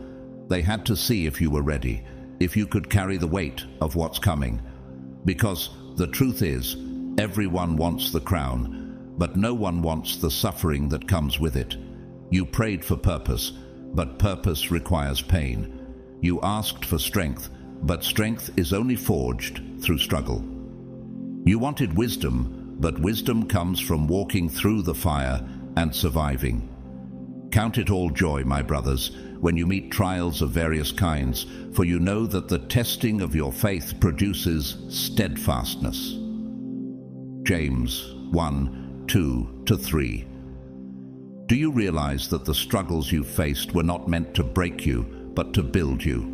They had to see if you were ready, if you could carry the weight of what's coming. Because the truth is, everyone wants the crown, but no one wants the suffering that comes with it. You prayed for purpose, but purpose requires pain. You asked for strength, but strength is only forged through struggle. You wanted wisdom, but wisdom comes from walking through the fire and surviving. Count it all joy, my brothers, when you meet trials of various kinds, for you know that the testing of your faith produces steadfastness. James 1:2-3. Do you realize that the struggles you faced were not meant to break you, but to build you?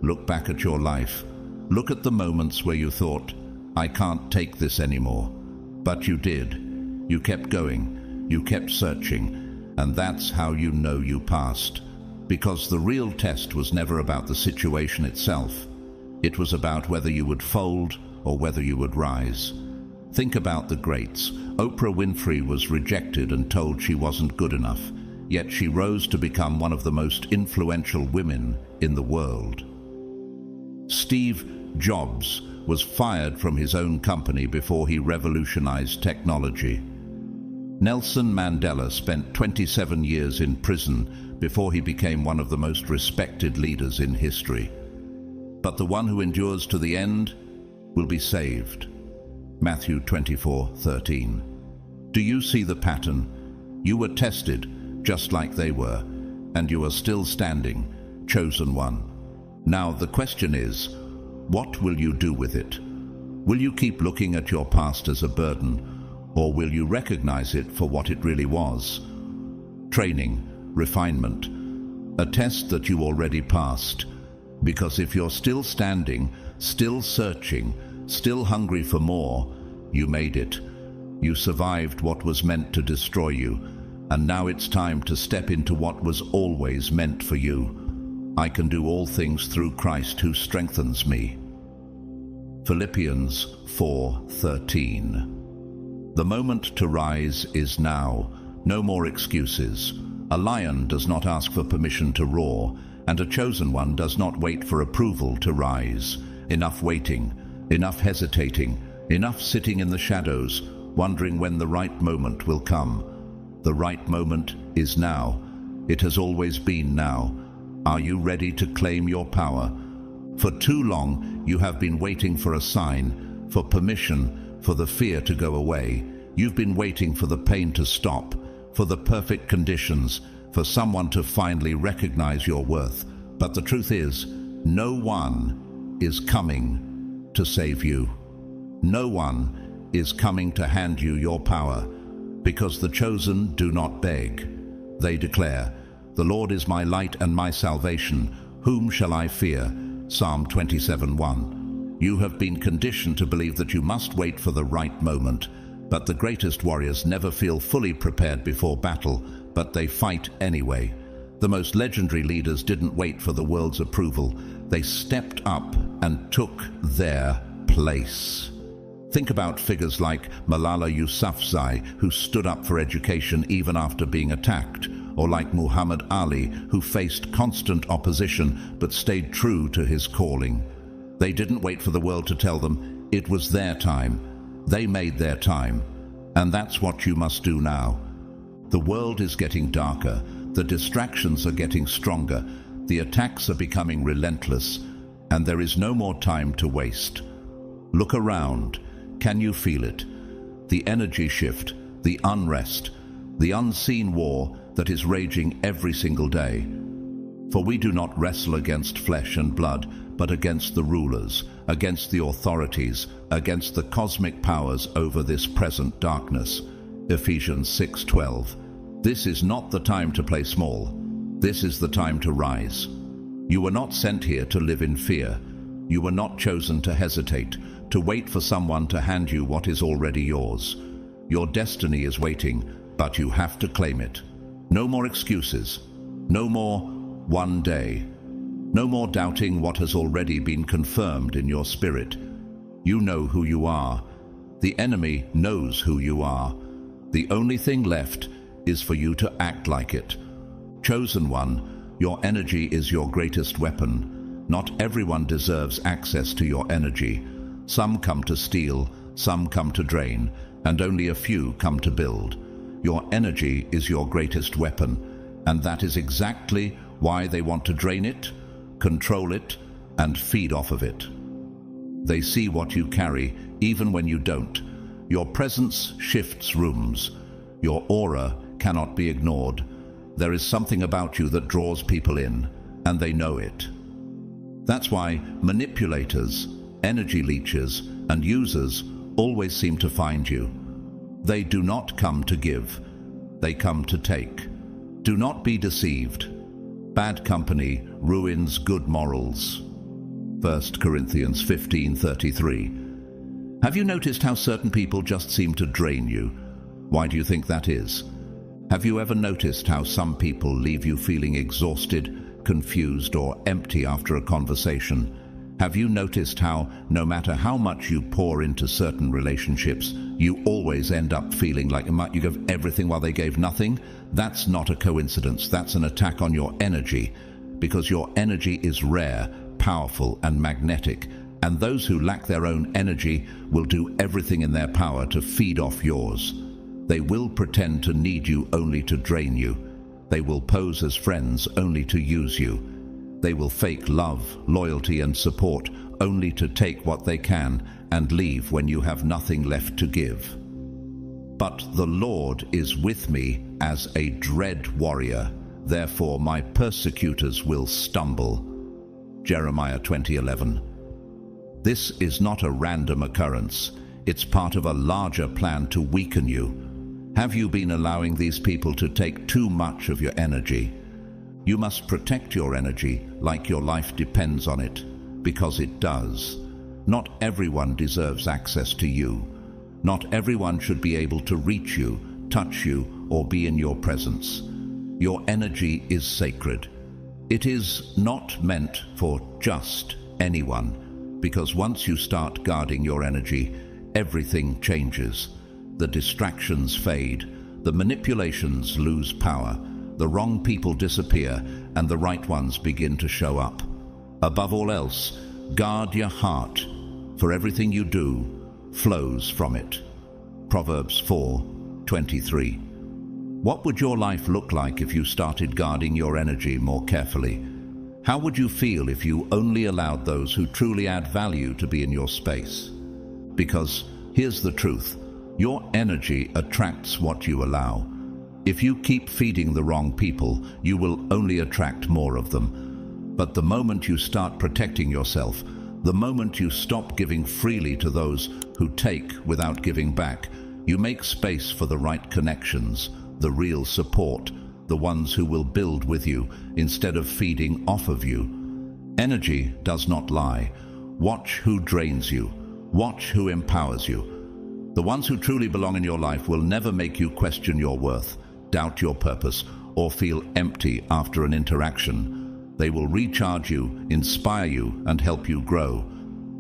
Look back at your life. Look at the moments where you thought, I can't take this anymore. But you did. You kept going. You kept searching. And that's how you know you passed. Because the real test was never about the situation itself. It was about whether you would fold or whether you would rise. Think about the greats. Oprah Winfrey was rejected and told she wasn't good enough, yet she rose to become one of the most influential women in the world. Steve Jobs was fired from his own company before he revolutionized technology. Nelson Mandela spent 27 years in prison before he became one of the most respected leaders in history. But the one who endures to the end will be saved. Matthew 24:13. Do you see the pattern? You were tested, just like they were, and you are still standing, chosen one. Now the question is, what will you do with it? Will you keep looking at your past as a burden, or will you recognize it for what it really was? Training, refinement, a test that you already passed. Because if you're still standing, still searching, still hungry for more, you made it. You survived what was meant to destroy you, and now it's time to step into what was always meant for you. I can do all things through Christ who strengthens me. Philippians 4:13. The moment to rise is now. No more excuses. A lion does not ask for permission to roar, and a chosen one does not wait for approval to rise. Enough waiting, enough hesitating, enough sitting in the shadows, wondering when the right moment will come. The right moment is now. It has always been now. Are you ready to claim your power? For too long, you have been waiting for a sign, for permission, for the fear to go away. You've been waiting for the pain to stop, for the perfect conditions, for someone to finally recognize your worth. But the truth is, no one is coming to save you. No one is coming to hand you your power, because the chosen do not beg. They declare, "The Lord is my light and my salvation. Whom shall I fear?" Psalm 27:1. You have been conditioned to believe that you must wait for the right moment, but the greatest warriors never feel fully prepared before battle, but they fight anyway. The most legendary leaders didn't wait for the world's approval. They stepped up and took their place. Think about figures like Malala Yousafzai, who stood up for education even after being attacked, or like Muhammad Ali, who faced constant opposition but stayed true to his calling. They didn't wait for the world to tell them it was their time. They made their time, and that's what you must do now. The world is getting darker, the distractions are getting stronger, the attacks are becoming relentless, and there is no more time to waste. Look around. Can you feel it? The energy shift, the unrest, the unseen war that is raging every single day. For we do not wrestle against flesh and blood, but against the rulers, against the authorities, against the cosmic powers over this present darkness. Ephesians 6:12. This is not the time to play small. This is the time to rise. You were not sent here to live in fear. You were not chosen to hesitate, to wait for someone to hand you what is already yours. Your destiny is waiting, but you have to claim it. No more excuses. No more one day. No more doubting what has already been confirmed in your spirit. You know who you are. The enemy knows who you are. The only thing left is for you to act like it. Chosen one, your energy is your greatest weapon. Not everyone deserves access to your energy. Some come to steal, some come to drain, and only a few come to build. Your energy is your greatest weapon, and that is exactly why they want to drain it, control it, and feed off of it. They see what you carry, even when you don't. Your presence shifts rooms. Your aura cannot be ignored. There is something about you that draws people in, and they know it. That's why manipulators, energy leechers, and users always seem to find you. They do not come to give. They come to take. Do not be deceived. Bad company ruins good morals. 1 Corinthians 15:33. Have you noticed how certain people just seem to drain you? Why do you think that is? Have you ever noticed how some people leave you feeling exhausted, confused, or empty after a conversation? Have you noticed how, no matter how much you pour into certain relationships, you always end up feeling like you give everything while they gave nothing? That's not a coincidence. That's an attack on your energy, because your energy is rare, powerful, and magnetic, and those who lack their own energy will do everything in their power to feed off yours. They will pretend to need you only to drain you. They will pose as friends only to use you. They will fake love, loyalty, and support only to take what they can and leave when you have nothing left to give. But the Lord is with me as a dread warrior, therefore my persecutors will stumble. Jeremiah 20:11. This is not a random occurrence. It's part of a larger plan to weaken you. Have you been allowing these people to take too much of your energy? You must protect your energy like your life depends on it, because it does. Not everyone deserves access to you. Not everyone should be able to reach you, touch you, or be in your presence. Your energy is sacred. It is not meant for just anyone, because once you start guarding your energy, everything changes. The distractions fade, the manipulations lose power, the wrong people disappear, and the right ones begin to show up. Above all else, guard your heart, for everything you do flows from it. Proverbs 4:23. What would your life look like if you started guarding your energy more carefully? How would you feel if you only allowed those who truly add value to be in your space? Because here's the truth. Your energy attracts what you allow. If you keep feeding the wrong people, you will only attract more of them. But the moment you start protecting yourself, the moment you stop giving freely to those who take without giving back, you make space for the right connections, the real support, the ones who will build with you instead of feeding off of you. Energy does not lie. Watch who drains you. Watch who empowers you. The ones who truly belong in your life will never make you question your worth, doubt your purpose, or feel empty after an interaction. They will recharge you, inspire you, and help you grow.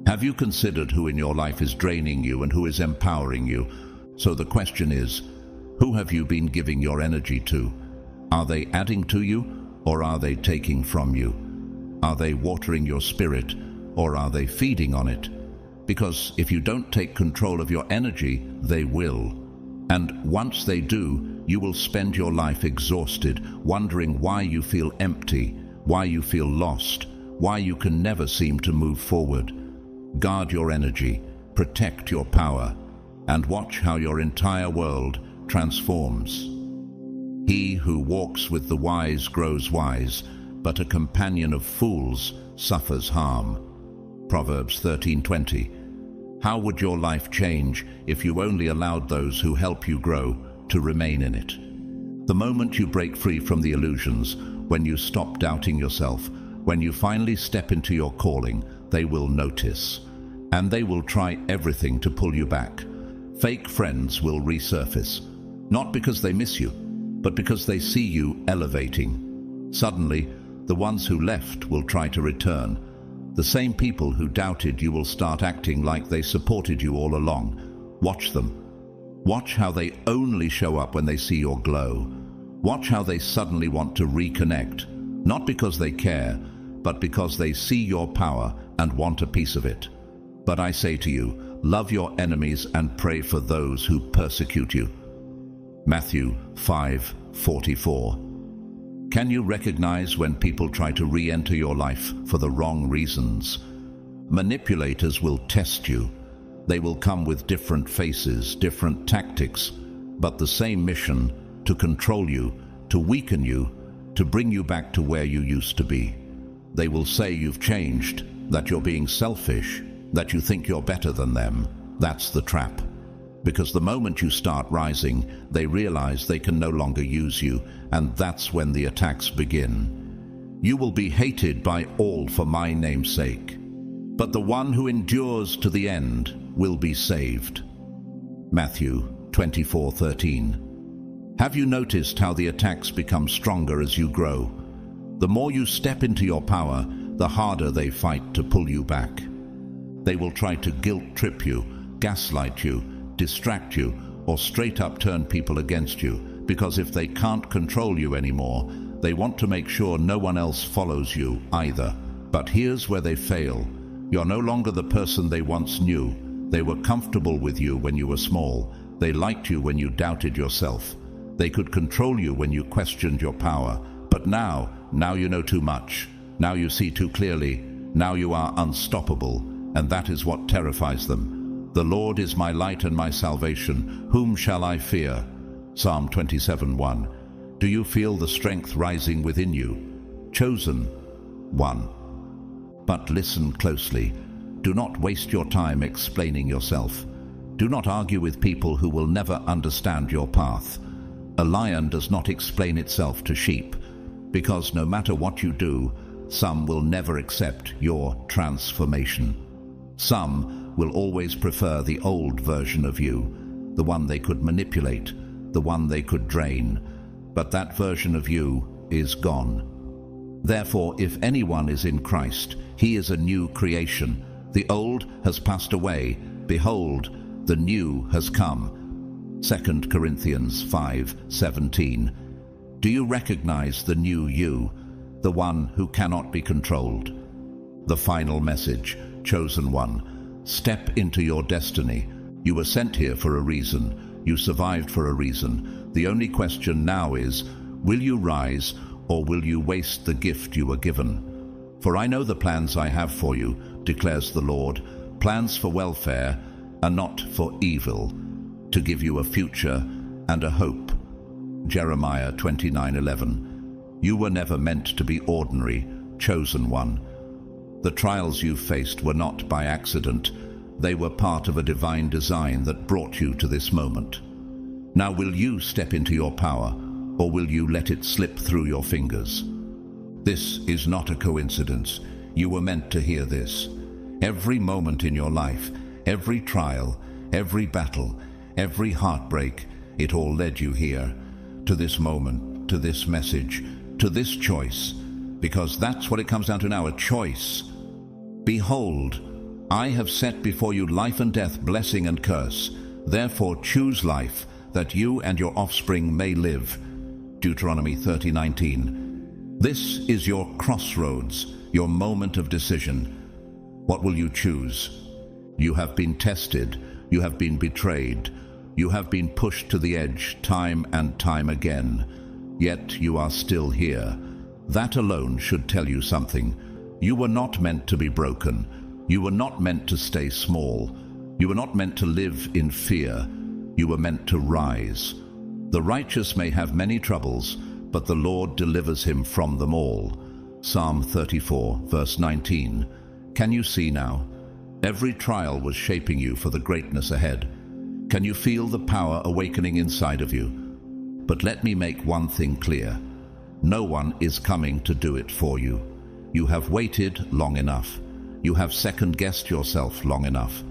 Have you considered who in your life is draining you and who is empowering you? So the question is, who have you been giving your energy to? Are they adding to you, or are they taking from you? Are they watering your spirit, or are they feeding on it? Because if you don't take control of your energy, they will. And once they do, you will spend your life exhausted, wondering why you feel empty, why you feel lost, why you can never seem to move forward. Guard your energy, protect your power, and watch how your entire world transforms. He who walks with the wise grows wise, but a companion of fools suffers harm. Proverbs 13:20. How would your life change if you only allowed those who help you grow to remain in it? The moment you break free from the illusions, when you stop doubting yourself, when you finally step into your calling, they will notice. And they will try everything to pull you back. Fake friends will resurface, not because they miss you, but because they see you elevating. Suddenly, the ones who left will try to return. The same people who doubted you will start acting like they supported you all along. Watch them. Watch how they only show up when they see your glow. Watch how they suddenly want to reconnect, not because they care, but because they see your power and want a piece of it. But I say to you, love your enemies and pray for those who persecute you. Matthew 5:44. Can you recognize when people try to re-enter your life for the wrong reasons? Manipulators will test you. They will come with different faces, different tactics, but the same mission: to control you, to weaken you, to bring you back to where you used to be. They will say you've changed, that you're being selfish, that you think you're better than them. That's the trap. Because the moment you start rising, they realize they can no longer use you, and that's when the attacks begin. You will be hated by all for my name's sake, but the one who endures to the end will be saved. Matthew 24:13. Have you noticed how the attacks become stronger as you grow? The more you step into your power, the harder they fight to pull you back. They will try to guilt-trip you, gaslight you, distract you, or straight up turn people against you, because if they can't control you anymore, they want to make sure no one else follows you either. But here's where they fail. You're no longer the person they once knew. They were comfortable with you when you were small. They liked you when you doubted yourself. They could control you when you questioned your power. But now you know too much. Now you see too clearly. Now you are unstoppable, and that is what terrifies them. The Lord is my light and my salvation. Whom shall I fear? Psalm 27:1. Do you feel the strength rising within you? Chosen one. But listen closely. Do not waste your time explaining yourself. Do not argue with people who will never understand your path. A lion does not explain itself to sheep, because no matter what you do, some will never accept your transformation. Some will always prefer the old version of you, the one they could manipulate, the one they could drain. But that version of you is gone. Therefore, if anyone is in Christ, he is a new creation. The old has passed away. Behold, the new has come. 2 Corinthians 5:17. Do you recognize the new you, the one who cannot be controlled? The final message, chosen one. Step into your destiny. You were sent here for a reason. You survived for a reason. The only question now is, will you rise or will you waste the gift you were given? For I know the plans I have for you, declares the Lord, plans for welfare and not for evil, to give you a future and a hope. Jeremiah 29:11. You were never meant to be ordinary, chosen one. The trials you faced were not by accident. They were part of a divine design that brought you to this moment. Now will you step into your power, or will you let it slip through your fingers? This is not a coincidence. You were meant to hear this. Every moment in your life, every trial, every battle, every heartbreak, it all led you here, to this moment, to this message, to this choice, because that's what it comes down to now, a choice. Behold, I have set before you life and death, blessing and curse. Therefore choose life, that you and your offspring may live. Deuteronomy 30:19. This is your crossroads, your moment of decision. What will you choose? You have been tested, you have been betrayed, you have been pushed to the edge time and time again, yet you are still here. That alone should tell you something. You were not meant to be broken. You were not meant to stay small. You were not meant to live in fear. You were meant to rise. The righteous may have many troubles, but the Lord delivers him from them all. Psalm 34, verse 19. Can you see now? Every trial was shaping you for the greatness ahead. Can you feel the power awakening inside of you? But let me make one thing clear. No one is coming to do it for you. You have waited long enough. You have second-guessed yourself long enough.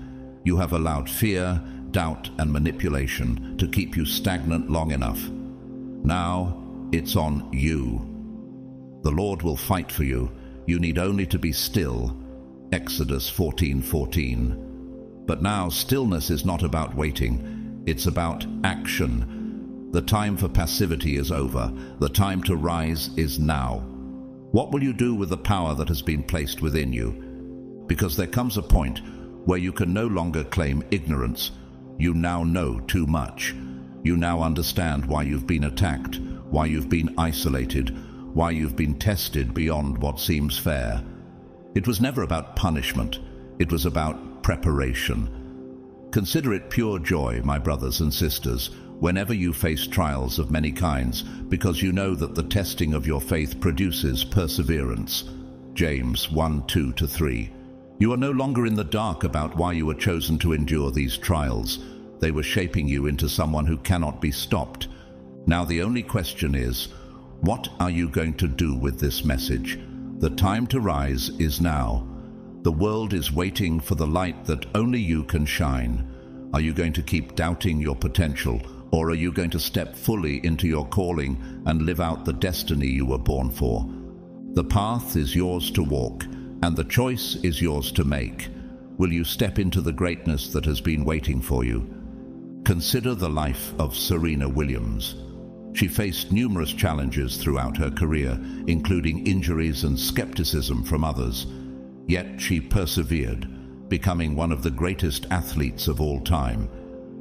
You have allowed fear, doubt, and manipulation to keep you stagnant long enough. Now it's on you. The Lord will fight for you. You need only to be still. Exodus 14:14. But now stillness is not about waiting. It's about action. The time for passivity is over. The time to rise is now. What will you do with the power that has been placed within you? Because there comes a point where you can no longer claim ignorance. You now know too much. You now understand why you've been attacked, why you've been isolated, why you've been tested beyond what seems fair. It was never about punishment. It was about preparation. Consider it pure joy, my brothers and sisters, whenever you face trials of many kinds, because you know that the testing of your faith produces perseverance. James 1:2-3. You are no longer in the dark about why you were chosen to endure these trials. They were shaping you into someone who cannot be stopped. Now the only question is, what are you going to do with this message? The time to rise is now. The world is waiting for the light that only you can shine. Are you going to keep doubting your potential, or are you going to step fully into your calling and live out the destiny you were born for? The path is yours to walk, and the choice is yours to make. Will you step into the greatness that has been waiting for you? Consider the life of Serena Williams. She faced numerous challenges throughout her career, including injuries and skepticism from others. Yet she persevered, becoming one of the greatest athletes of all time.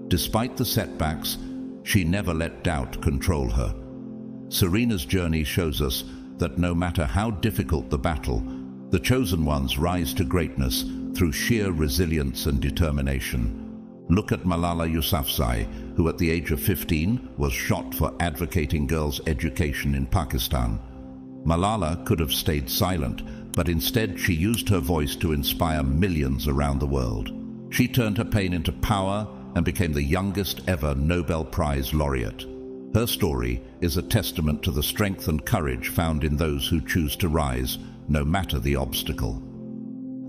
Despite the setbacks, she never let doubt control her. Serena's journey shows us that no matter how difficult the battle, the chosen ones rise to greatness through sheer resilience and determination. Look at Malala Yousafzai, who at the age of 15 was shot for advocating girls' education in Pakistan. Malala could have stayed silent, but instead she used her voice to inspire millions around the world. She turned her pain into power and became the youngest ever Nobel Prize laureate. Her story is a testament to the strength and courage found in those who choose to rise, no matter the obstacle.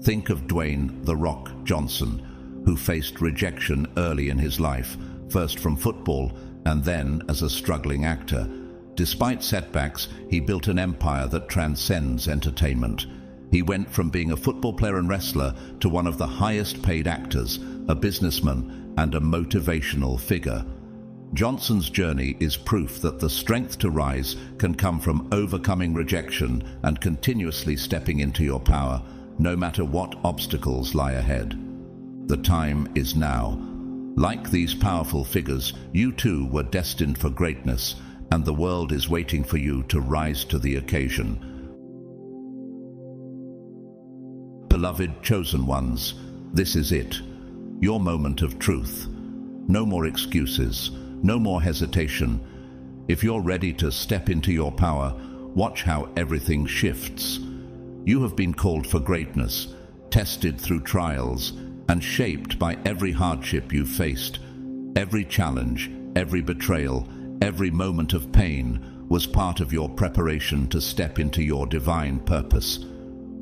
Think of Dwayne "The Rock" Johnson, who faced rejection early in his life, first from football and then as a struggling actor. Despite setbacks, he built an empire that transcends entertainment. He went from being a football player and wrestler to one of the highest paid actors, a businessman, and a motivational figure. Johnson's journey is proof that the strength to rise can come from overcoming rejection and continuously stepping into your power, no matter what obstacles lie ahead. The time is now. Like these powerful figures, you too were destined for greatness, and the world is waiting for you to rise to the occasion. Beloved chosen ones, this is it, your moment of truth. No more excuses, no more hesitation. If you're ready to step into your power, watch how everything shifts. You have been called for greatness, tested through trials, and shaped by every hardship you've faced. Every challenge, every betrayal, every moment of pain was part of your preparation to step into your divine purpose.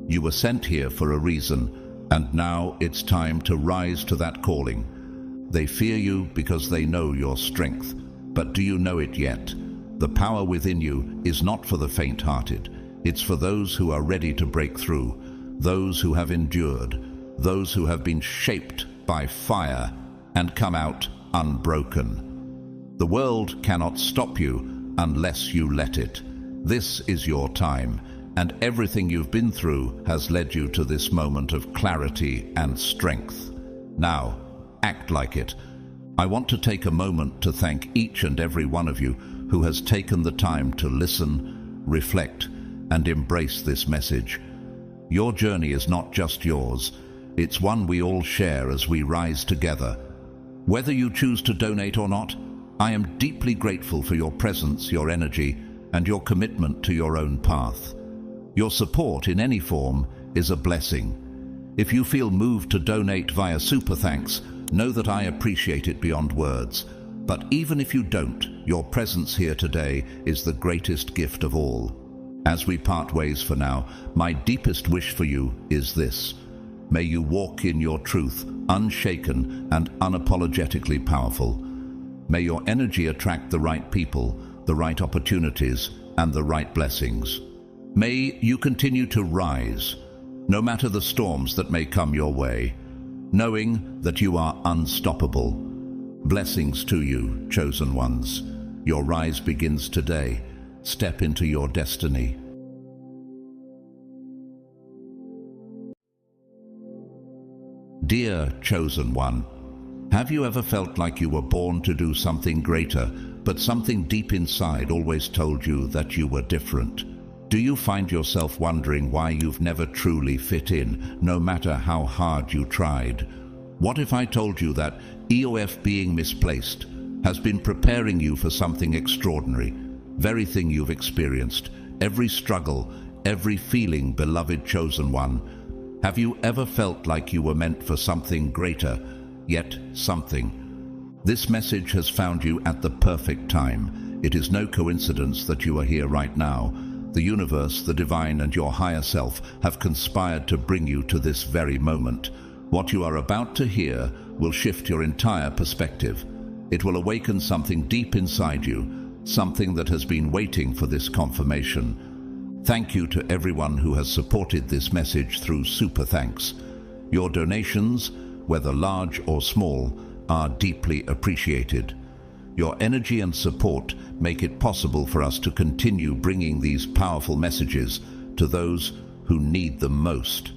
You were sent here for a reason, and now it's time to rise to that calling. They fear you because they know your strength, but do you know it yet? The power within you is not for the faint-hearted. It's for those who are ready to break through, those who have endured, those who have been shaped by fire and come out unbroken. The world cannot stop you unless you let it. This is your time, and everything you've been through has led you to this moment of clarity and strength. Now, act like it. I want to take a moment to thank each and every one of you who has taken the time to listen, reflect, and embrace this message. Your journey is not just yours, it's one we all share as we rise together. Whether you choose to donate or not, I am deeply grateful for your presence, your energy, and your commitment to your own path. Your support in any form is a blessing. If you feel moved to donate via Super Thanks, know that I appreciate it beyond words. But even if you don't, your presence here today is the greatest gift of all. As we part ways for now, my deepest wish for you is this. May you walk in your truth, unshaken and unapologetically powerful. May your energy attract the right people, the right opportunities, and the right blessings. May you continue to rise, no matter the storms that may come your way, knowing that you are unstoppable. Blessings to you, chosen ones. Your rise begins today. Step into your destiny. Dear chosen one, have you ever felt like you were born to do something greater, but something deep inside always told you that you were different? Do you find yourself wondering why you've never truly fit in, no matter how hard you tried? What if I told you that EOF being misplaced has been preparing you for something extraordinary? Very thing you've experienced, every struggle, every feeling, beloved chosen one. Have you ever felt like you were meant for something greater, yet something? This message has found you at the perfect time. It is no coincidence that you are here right now. The universe, the divine, and your higher self have conspired to bring you to this very moment. What you are about to hear will shift your entire perspective. It will awaken something deep inside you, something that has been waiting for this confirmation. Thank you to everyone who has supported this message through Super Thanks. Your donations, whether large or small, are deeply appreciated. Your energy and support make it possible for us to continue bringing these powerful messages to those who need them most.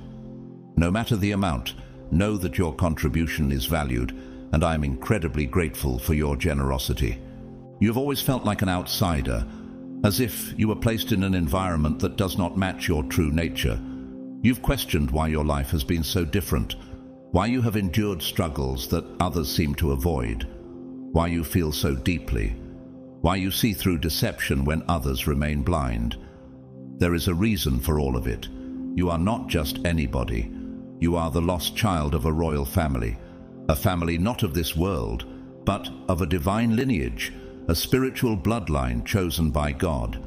No matter the amount, know that your contribution is valued, and I am incredibly grateful for your generosity. You've always felt like an outsider, as if you were placed in an environment that does not match your true nature. You've questioned why your life has been so different, why you have endured struggles that others seem to avoid. why you feel so deeply, why you see through deception when others remain blind. There is a reason for all of it. You are not just anybody. You are the lost child of a royal family, a family not of this world, but of a divine lineage, a spiritual bloodline chosen by God.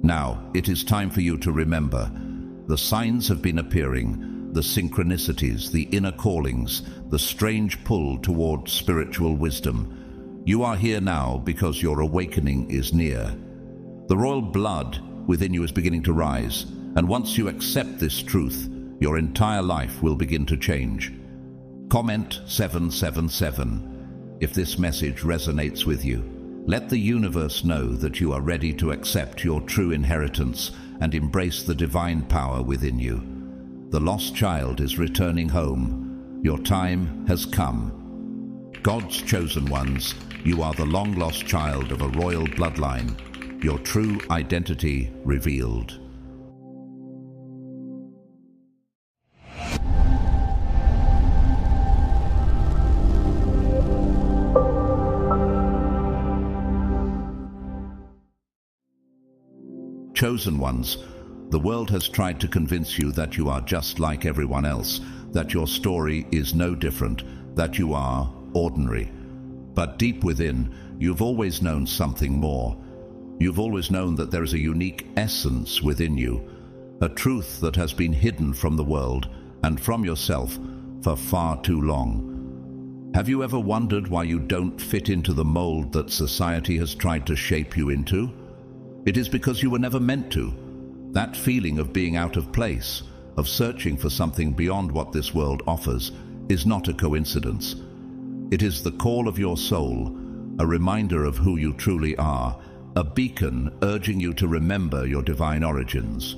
Now, it is time for you to remember. The signs have been appearing, the synchronicities, the inner callings, the strange pull toward spiritual wisdom. You are here now because your awakening is near. The royal blood within you is beginning to rise, and once you accept this truth, your entire life will begin to change. Comment 777 if this message resonates with you. Let the universe know that you are ready to accept your true inheritance and embrace the divine power within you. The lost child is returning home. Your time has come. God's chosen ones, you are the long-lost child of a royal bloodline, your true identity revealed. Chosen ones, the world has tried to convince you that you are just like everyone else, that your story is no different, that you are ordinary. But deep within, you've always known something more. You've always known that there is a unique essence within you, a truth that has been hidden from the world and from yourself for far too long. Have you ever wondered why you don't fit into the mold that society has tried to shape you into? It is because you were never meant to. That feeling of being out of place, of searching for something beyond what this world offers, is not a coincidence. It is the call of your soul, a reminder of who you truly are, a beacon urging you to remember your divine origins.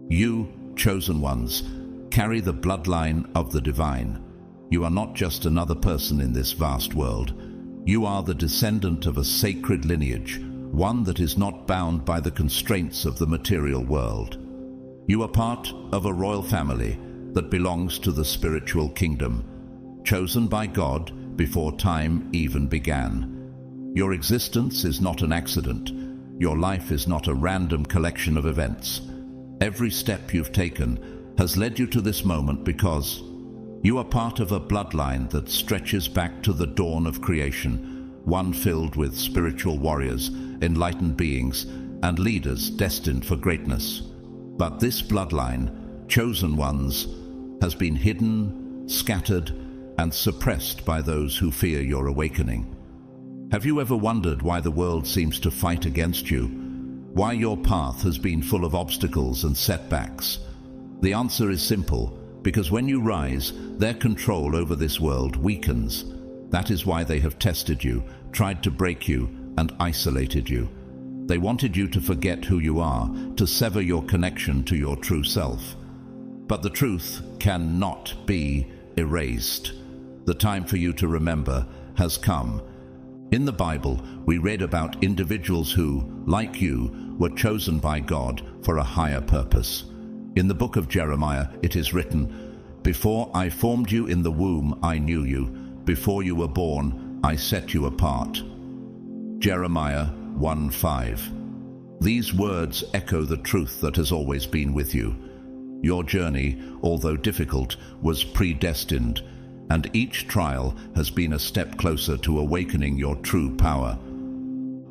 You, chosen ones, carry the bloodline of the divine. You are not just another person in this vast world. You are the descendant of a sacred lineage, one that is not bound by the constraints of the material world. You are part of a royal family that belongs to the spiritual kingdom, chosen by God before time even began. Your existence is not an accident. Your life is not a random collection of events. Every step you've taken has led you to this moment because you are part of a bloodline that stretches back to the dawn of creation, one filled with spiritual warriors, enlightened beings, and leaders destined for greatness. But this bloodline, chosen ones, has been hidden, scattered, and suppressed by those who fear your awakening. Have you ever wondered why the world seems to fight against you? Why your path has been full of obstacles and setbacks? The answer is simple, because when you rise, their control over this world weakens. That is why they have tested you, tried to break you, and isolated you. They wanted you to forget who you are, to sever your connection to your true self. But the truth cannot be erased. The time for you to remember has come. In the Bible, we read about individuals who, like you, were chosen by God for a higher purpose. In the book of Jeremiah, it is written, "Before I formed you in the womb, I knew you. Before you were born, I set you apart." Jeremiah 1:5. These words echo the truth that has always been with you. Your journey, although difficult, was predestined, and each trial has been a step closer to awakening your true power.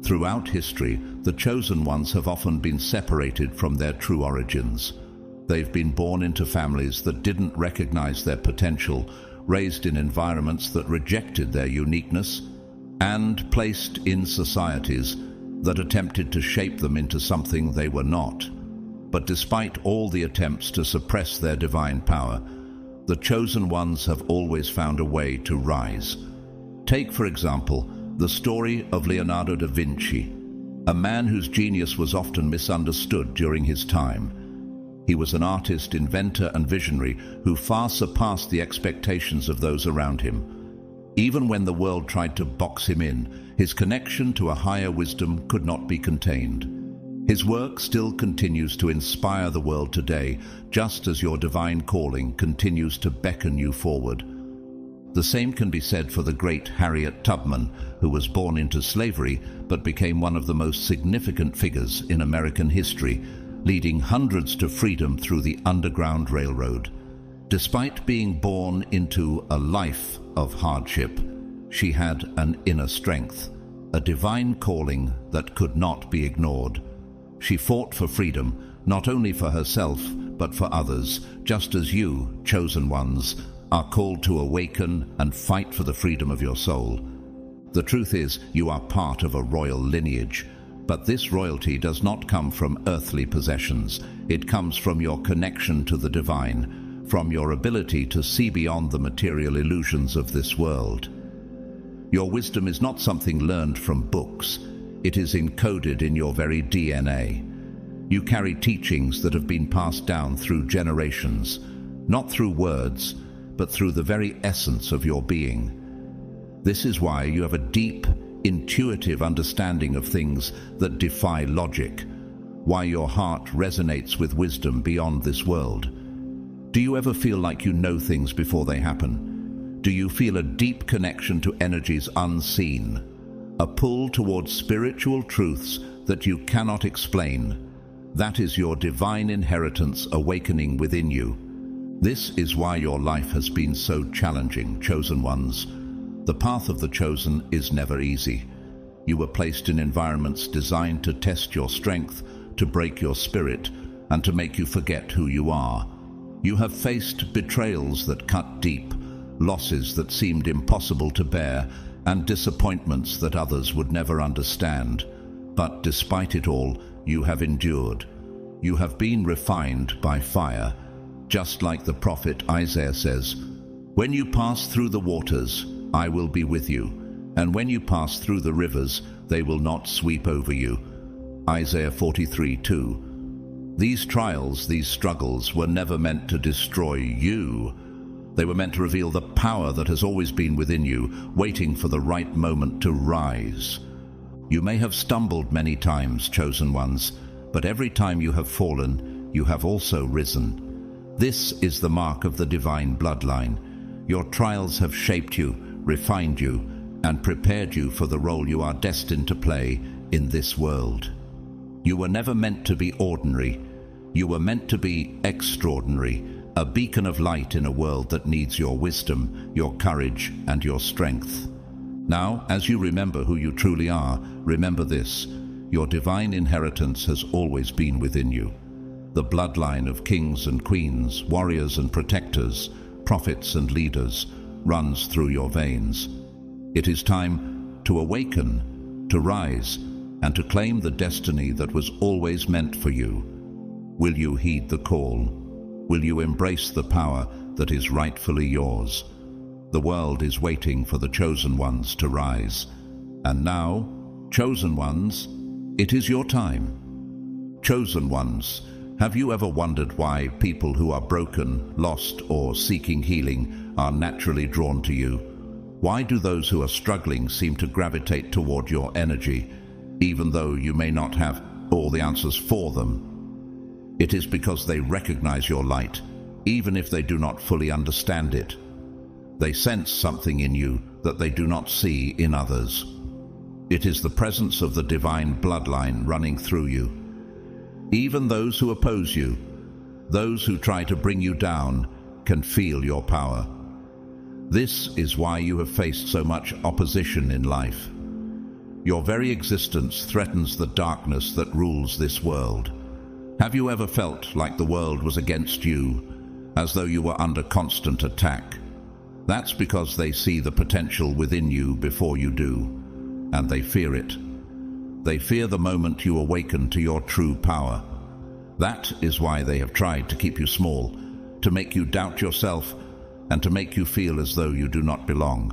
Throughout history, the chosen ones have often been separated from their true origins. They've been born into families that didn't recognize their potential, raised in environments that rejected their uniqueness, and placed in societies that attempted to shape them into something they were not. But despite all the attempts to suppress their divine power, the chosen ones have always found a way to rise. Take, for example, the story of Leonardo da Vinci, a man whose genius was often misunderstood during his time. He was an artist, inventor, and visionary who far surpassed the expectations of those around him. Even when the world tried to box him in, his connection to a higher wisdom could not be contained. His work still continues to inspire the world today, just as your divine calling continues to beckon you forward. The same can be said for the great Harriet Tubman, who was born into slavery but became one of the most significant figures in American history, leading hundreds to freedom through the Underground Railroad. Despite being born into a life of hardship, she had an inner strength, a divine calling that could not be ignored. She fought for freedom, not only for herself, but for others, just as you, chosen ones, are called to awaken and fight for the freedom of your soul. The truth is, you are part of a royal lineage, but this royalty does not come from earthly possessions. It comes from your connection to the divine, from your ability to see beyond the material illusions of this world. Your wisdom is not something learned from books. It is encoded in your very DNA. You carry teachings that have been passed down through generations, not through words, but through the very essence of your being. This is why you have a deep, intuitive understanding of things that defy logic, why your heart resonates with wisdom beyond this world. Do you ever feel like you know things before they happen? Do you feel a deep connection to energies unseen, a pull towards spiritual truths that you cannot explain? That is your divine inheritance awakening within you. This is why your life has been so challenging, chosen ones. The path of the chosen is never easy. You were placed in environments designed to test your strength, to break your spirit, and to make you forget who you are. You have faced betrayals that cut deep, losses that seemed impossible to bear, and disappointments that others would never understand. But despite it all, you have endured. You have been refined by fire. Just like the prophet Isaiah says, "When you pass through the waters, I will be with you, and when you pass through the rivers, they will not sweep over you." Isaiah 43:2. These trials, these struggles, were never meant to destroy you. They were meant to reveal the power that has always been within you, waiting for the right moment to rise. You may have stumbled many times, chosen ones, but every time you have fallen, you have also risen. This is the mark of the divine bloodline. Your trials have shaped you, refined you, and prepared you for the role you are destined to play in this world. You were never meant to be ordinary. You were meant to be extraordinary, a beacon of light in a world that needs your wisdom, your courage, and your strength. Now, as you remember who you truly are, remember this: your divine inheritance has always been within you. The bloodline of kings and queens, warriors and protectors, prophets and leaders runs through your veins. It is time to awaken, to rise, and to claim the destiny that was always meant for you. Will you heed the call? Will you embrace the power that is rightfully yours? The world is waiting for the chosen ones to rise. And now, chosen ones, it is your time. Chosen ones, have you ever wondered why people who are broken, lost, or seeking healing are naturally drawn to you? Why do those who are struggling seem to gravitate toward your energy, even though you may not have all the answers for them? It is because they recognize your light, even if they do not fully understand it. They sense something in you that they do not see in others. It is the presence of the divine bloodline running through you. Even those who oppose you, those who try to bring you down, can feel your power. This is why you have faced so much opposition in life. Your very existence threatens the darkness that rules this world. Have you ever felt like the world was against you, as though you were under constant attack? That's because they see the potential within you before you do, and they fear it. They fear the moment you awaken to your true power. That is why they have tried to keep you small, to make you doubt yourself, and to make you feel as though you do not belong.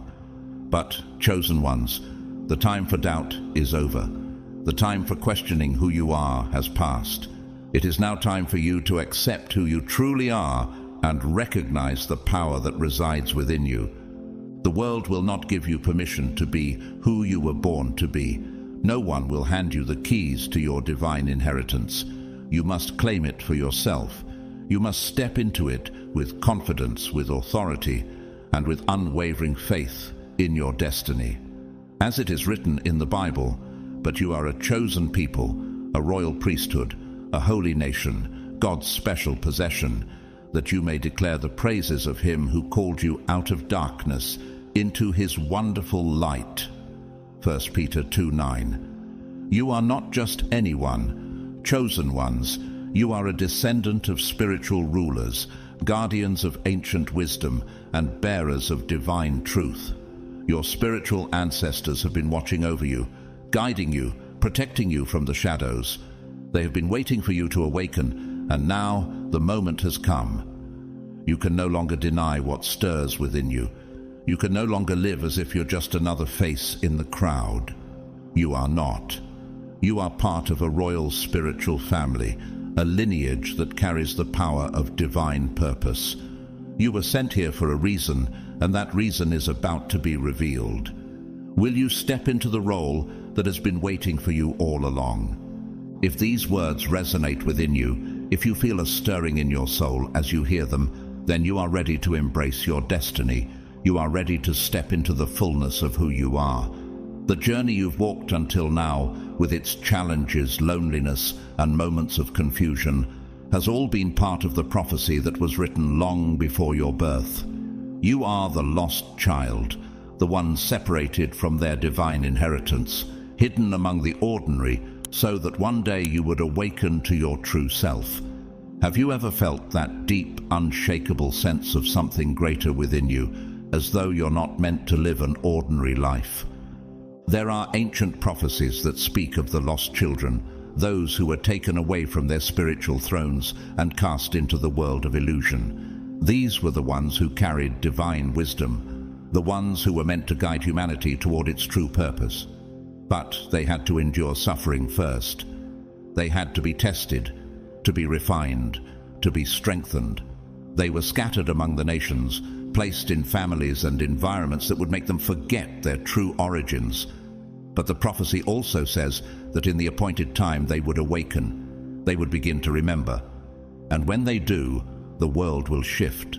But, chosen ones, the time for doubt is over. The time for questioning who you are has passed. It is now time for you to accept who you truly are and recognize the power that resides within you. The world will not give you permission to be who you were born to be. No one will hand you the keys to your divine inheritance. You must claim it for yourself. You must step into it with confidence, with authority, and with unwavering faith in your destiny. As it is written in the Bible, "But you are a chosen people, a royal priesthood, a holy nation, God's special possession, that you may declare the praises of him who called you out of darkness into his wonderful light." 1 Peter 2:9. You are not just anyone, chosen ones. You are a descendant of spiritual rulers, guardians of ancient wisdom, and bearers of divine truth. Your spiritual ancestors have been watching over you, guiding you, protecting you from the shadows. They have been waiting for you to awaken, and now the moment has come. You can no longer deny what stirs within you. You can no longer live as if you're just another face in the crowd. You are not. You are part of a royal spiritual family, a lineage that carries the power of divine purpose. You were sent here for a reason, and that reason is about to be revealed. Will you step into the role that has been waiting for you all along? If these words resonate within you, if you feel a stirring in your soul as you hear them, then you are ready to embrace your destiny. You are ready to step into the fullness of who you are. The journey you've walked until now, with its challenges, loneliness, and moments of confusion, has all been part of the prophecy that was written long before your birth. You are the lost child, the one separated from their divine inheritance, hidden among the ordinary, so that one day you would awaken to your true self. Have you ever felt that deep, unshakable sense of something greater within you, as though you're not meant to live an ordinary life? There are ancient prophecies that speak of the lost children, those who were taken away from their spiritual thrones and cast into the world of illusion. These were the ones who carried divine wisdom, the ones who were meant to guide humanity toward its true purpose. But they had to endure suffering first. They had to be tested, to be refined, to be strengthened. They were scattered among the nations, placed in families and environments that would make them forget their true origins. But the prophecy also says that in the appointed time they would awaken, they would begin to remember. And when they do, the world will shift.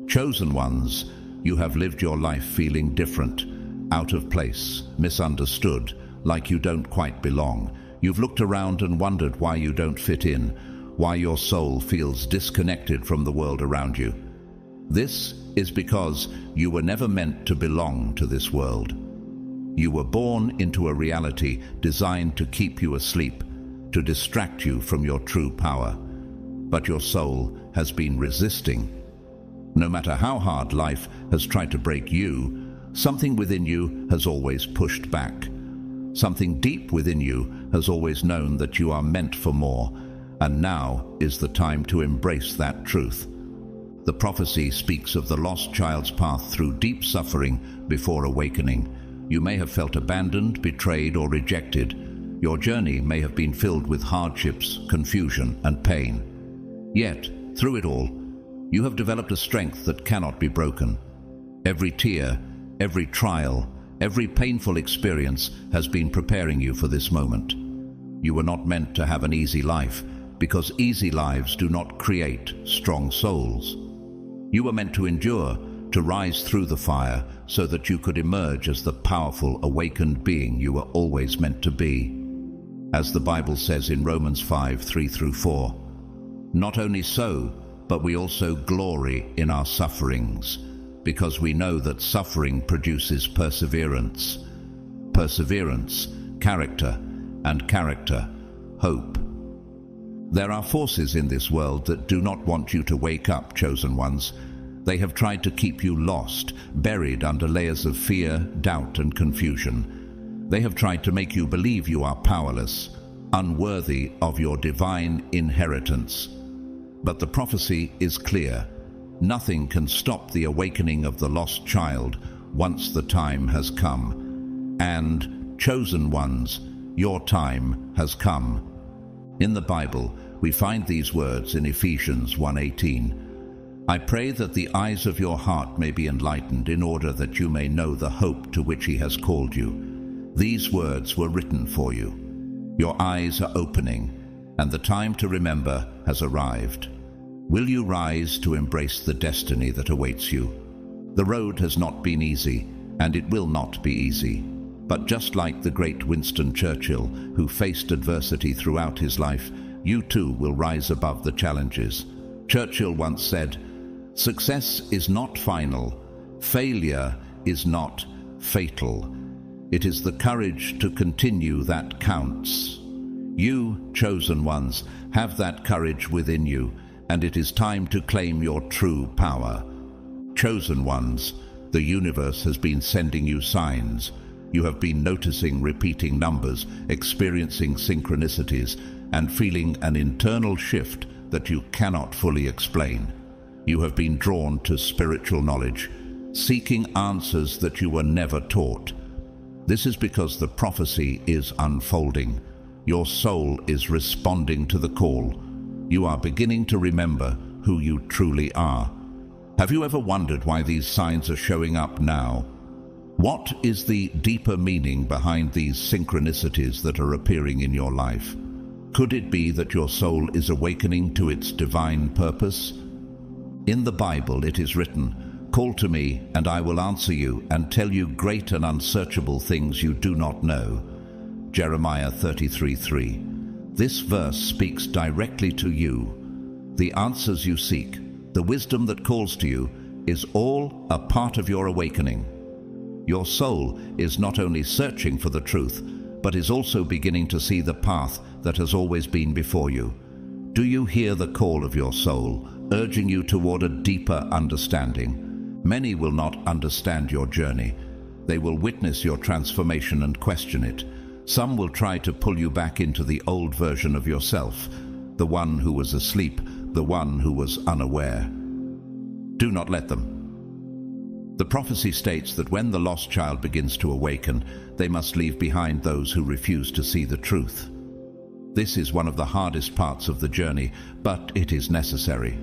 Chosen ones, you have lived your life feeling different, out of place, misunderstood, like you don't quite belong. You've looked around and wondered why you don't fit in, why your soul feels disconnected from the world around you. This is because you were never meant to belong to this world. You were born into a reality designed to keep you asleep, to distract you from your true power. But your soul has been resisting. No matter how hard life has tried to break you, something within you has always pushed back. Something deep within you has always known that you are meant for more, and now is the time to embrace that truth. The prophecy speaks of the lost child's path through deep suffering before awakening. You may have felt abandoned, betrayed, or rejected. Your journey may have been filled with hardships, confusion, and pain. Yet, through it all, you have developed a strength that cannot be broken. Every tear, every trial, every painful experience has been preparing you for this moment. You were not meant to have an easy life, because easy lives do not create strong souls. You were meant to endure, to rise through the fire, so that you could emerge as the powerful, awakened being you were always meant to be. As the Bible says in Romans 5:3-4, "Not only so, but we also glory in our sufferings, because we know that suffering produces perseverance. Perseverance, character, and character, hope." There are forces in this world that do not want you to wake up, chosen ones. They have tried to keep you lost, buried under layers of fear, doubt, and confusion. They have tried to make you believe you are powerless, unworthy of your divine inheritance. But the prophecy is clear. Nothing can stop the awakening of the lost child once the time has come. And, chosen ones, your time has come. In the Bible, we find these words in Ephesians 1:18. "I pray that the eyes of your heart may be enlightened in order that you may know the hope to which he has called you." These words were written for you. Your eyes are opening, and the time to remember has arrived. Will you rise to embrace the destiny that awaits you? The road has not been easy, and it will not be easy. But just like the great Winston Churchill, who faced adversity throughout his life, you too will rise above the challenges. Churchill once said, "Success is not final. Failure is not fatal. It is the courage to continue that counts." You, chosen ones, have that courage within you, and it is time to claim your true power. Chosen ones, the universe has been sending you signs. You have been noticing repeating numbers, experiencing synchronicities, and feeling an internal shift that you cannot fully explain. You have been drawn to spiritual knowledge, seeking answers that you were never taught. This is because the prophecy is unfolding. Your soul is responding to the call. You are beginning to remember who you truly are. Have you ever wondered why these signs are showing up now? What is the deeper meaning behind these synchronicities that are appearing in your life? Could it be that your soul is awakening to its divine purpose? In the Bible it is written, "Call to me, and I will answer you, and tell you great and unsearchable things you do not know." Jeremiah 33:3. This verse speaks directly to you. The answers you seek, the wisdom that calls to you, is all a part of your awakening. Your soul is not only searching for the truth, but is also beginning to see the path that has always been before you. Do you hear the call of your soul, urging you toward a deeper understanding? Many will not understand your journey. They will witness your transformation and question it. Some will try to pull you back into the old version of yourself, the one who was asleep, the one who was unaware. Do not let them. The prophecy states that when the lost child begins to awaken, they must leave behind those who refuse to see the truth. This is one of the hardest parts of the journey, but it is necessary.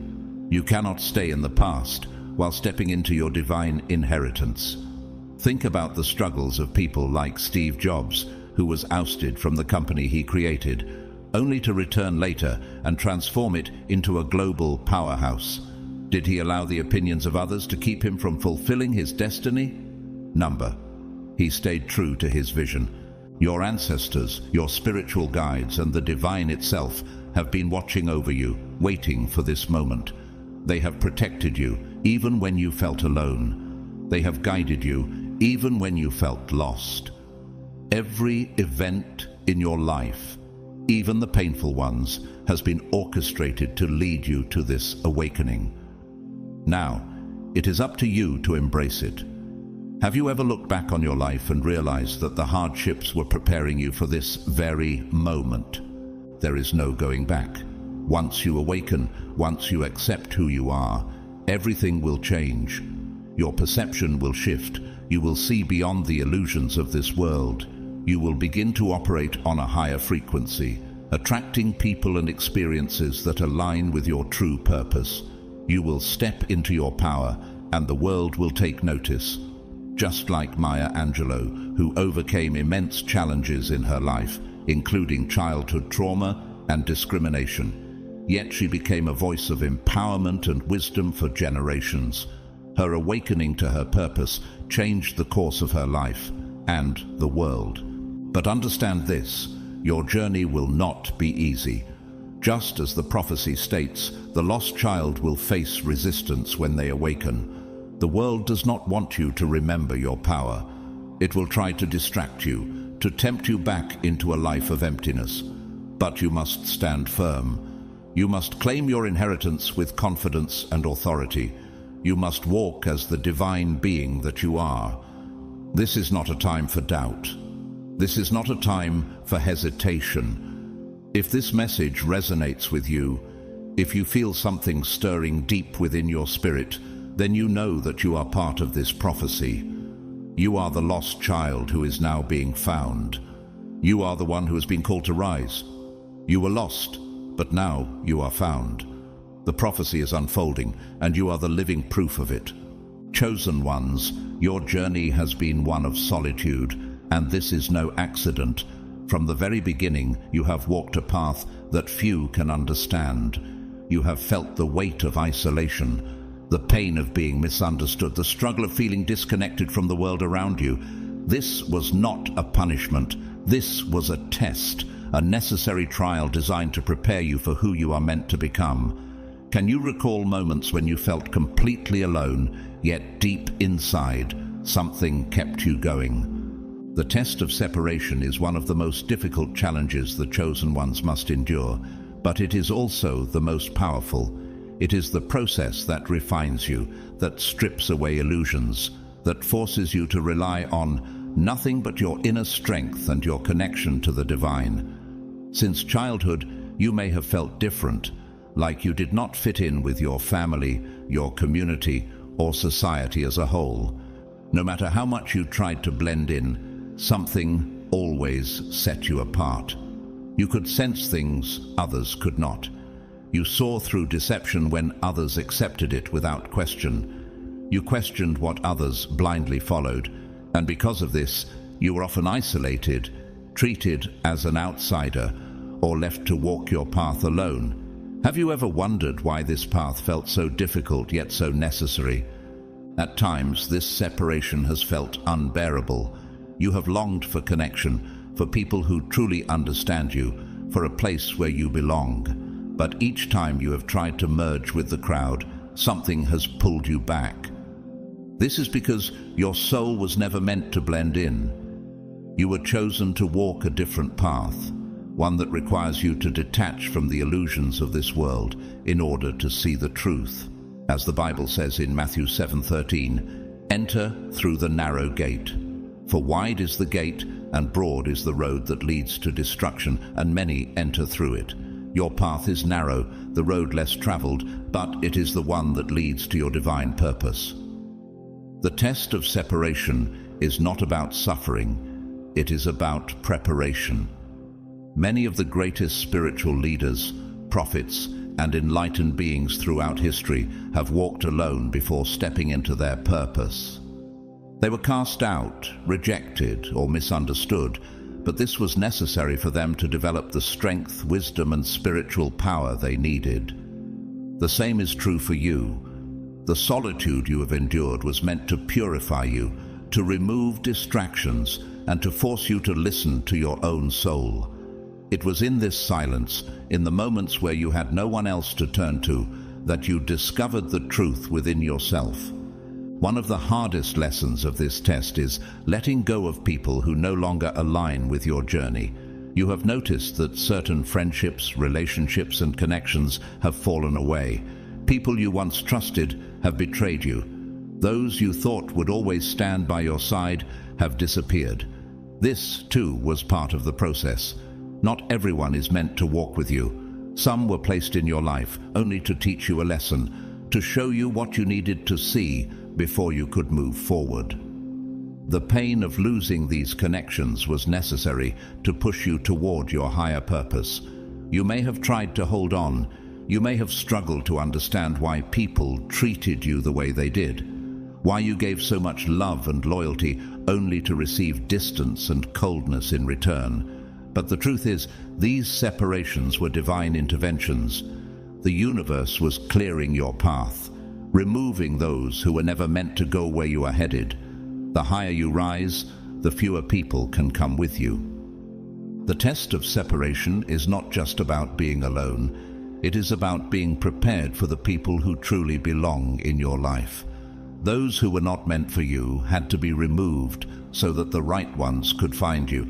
You cannot stay in the past while stepping into your divine inheritance. Think about the struggles of people like Steve Jobs, who was ousted from the company he created, only to return later and transform it into a global powerhouse. Did he allow the opinions of others to keep him from fulfilling his destiny? Number. He stayed true to his vision. Your ancestors, your spiritual guides, and the divine itself have been watching over you, waiting for this moment. They have protected you, even when you felt alone. They have guided you, even when you felt lost. Every event in your life, even the painful ones, has been orchestrated to lead you to this awakening. Now, it is up to you to embrace it. Have you ever looked back on your life and realized that the hardships were preparing you for this very moment? There is no going back. Once you awaken, once you accept who you are, everything will change. Your perception will shift. You will see beyond the illusions of this world. You will begin to operate on a higher frequency, attracting people and experiences that align with your true purpose. You will step into your power, and the world will take notice. Just like Maya Angelou, who overcame immense challenges in her life, including childhood trauma and discrimination. Yet she became a voice of empowerment and wisdom for generations. Her awakening to her purpose changed the course of her life and the world. But understand this, your journey will not be easy. Just as the prophecy states, the lost child will face resistance when they awaken. The world does not want you to remember your power. It will try to distract you, to tempt you back into a life of emptiness. But you must stand firm. You must claim your inheritance with confidence and authority. You must walk as the divine being that you are. This is not a time for doubt. This is not a time for hesitation. If this message resonates with you, if you feel something stirring deep within your spirit, then you know that you are part of this prophecy. You are the lost child who is now being found. You are the one who has been called to rise. You were lost, but now you are found. The prophecy is unfolding, and you are the living proof of it. Chosen ones, your journey has been one of solitude, and this is no accident. From the very beginning, you have walked a path that few can understand. You have felt the weight of isolation, The pain of being misunderstood, the struggle of feeling disconnected from the world around you. This was not a punishment. This was a test, a necessary trial designed to prepare you for who you are meant to become. Can you recall moments when you felt completely alone, yet deep inside, something kept you going? The test of separation is one of the most difficult challenges the chosen ones must endure, but it is also the most powerful. It is the process that refines you, that strips away illusions, that forces you to rely on nothing but your inner strength and your connection to the divine. Since childhood, you may have felt different, like you did not fit in with your family, your community, or society as a whole. No matter how much you tried to blend in, something always set you apart. You could sense things others could not. You saw through deception when others accepted it without question. You questioned what others blindly followed, and because of this, you were often isolated, treated as an outsider, or left to walk your path alone. Have you ever wondered why this path felt so difficult yet so necessary? At times, this separation has felt unbearable. You have longed for connection, for people who truly understand you, for a place where you belong. But each time you have tried to merge with the crowd, something has pulled you back. This is because your soul was never meant to blend in. You were chosen to walk a different path, one that requires you to detach from the illusions of this world in order to see the truth. As the Bible says in Matthew 7:13, "Enter through the narrow gate. For wide is the gate, and broad is the road that leads to destruction, and many enter through it. Your path is narrow, the road less traveled, but it is the one that leads to your divine purpose." The test of separation is not about suffering, it is about preparation. Many of the greatest spiritual leaders, prophets, and enlightened beings throughout history have walked alone before stepping into their purpose. They were cast out, rejected, or misunderstood, but this was necessary for them to develop the strength, wisdom, and spiritual power they needed. The same is true for you. The solitude you have endured was meant to purify you, to remove distractions, and to force you to listen to your own soul. It was in this silence, in the moments where you had no one else to turn to, that you discovered the truth within yourself. One of the hardest lessons of this test is letting go of people who no longer align with your journey. You have noticed that certain friendships, relationships, and connections have fallen away. People you once trusted have betrayed you. Those you thought would always stand by your side have disappeared. This, too, was part of the process. Not everyone is meant to walk with you. Some were placed in your life only to teach you a lesson, to show you what you needed to see before you could move forward. The pain of losing these connections was necessary to push you toward your higher purpose. You may have tried to hold on. You may have struggled to understand why people treated you the way they did, why you gave so much love and loyalty only to receive distance and coldness in return. But the truth is, these separations were divine interventions. The universe was clearing your path, removing those who were never meant to go where you are headed. The higher you rise, the fewer people can come with you. The test of separation is not just about being alone. It is about being prepared for the people who truly belong in your life. Those who were not meant for you had to be removed so that the right ones could find you.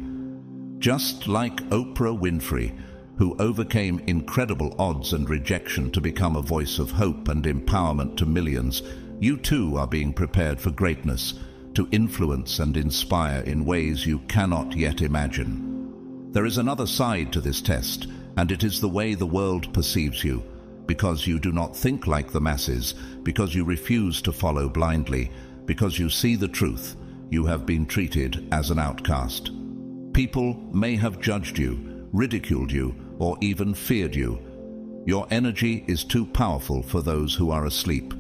Just like Oprah Winfrey, who overcame incredible odds and rejection to become a voice of hope and empowerment to millions, you too are being prepared for greatness, to influence and inspire in ways you cannot yet imagine. There is another side to this test, and it is the way the world perceives you. Because you do not think like the masses, because you refuse to follow blindly, because you see the truth, you have been treated as an outcast. People may have judged you, ridiculed you, or even feared you. Your energy is too powerful for those who are asleep.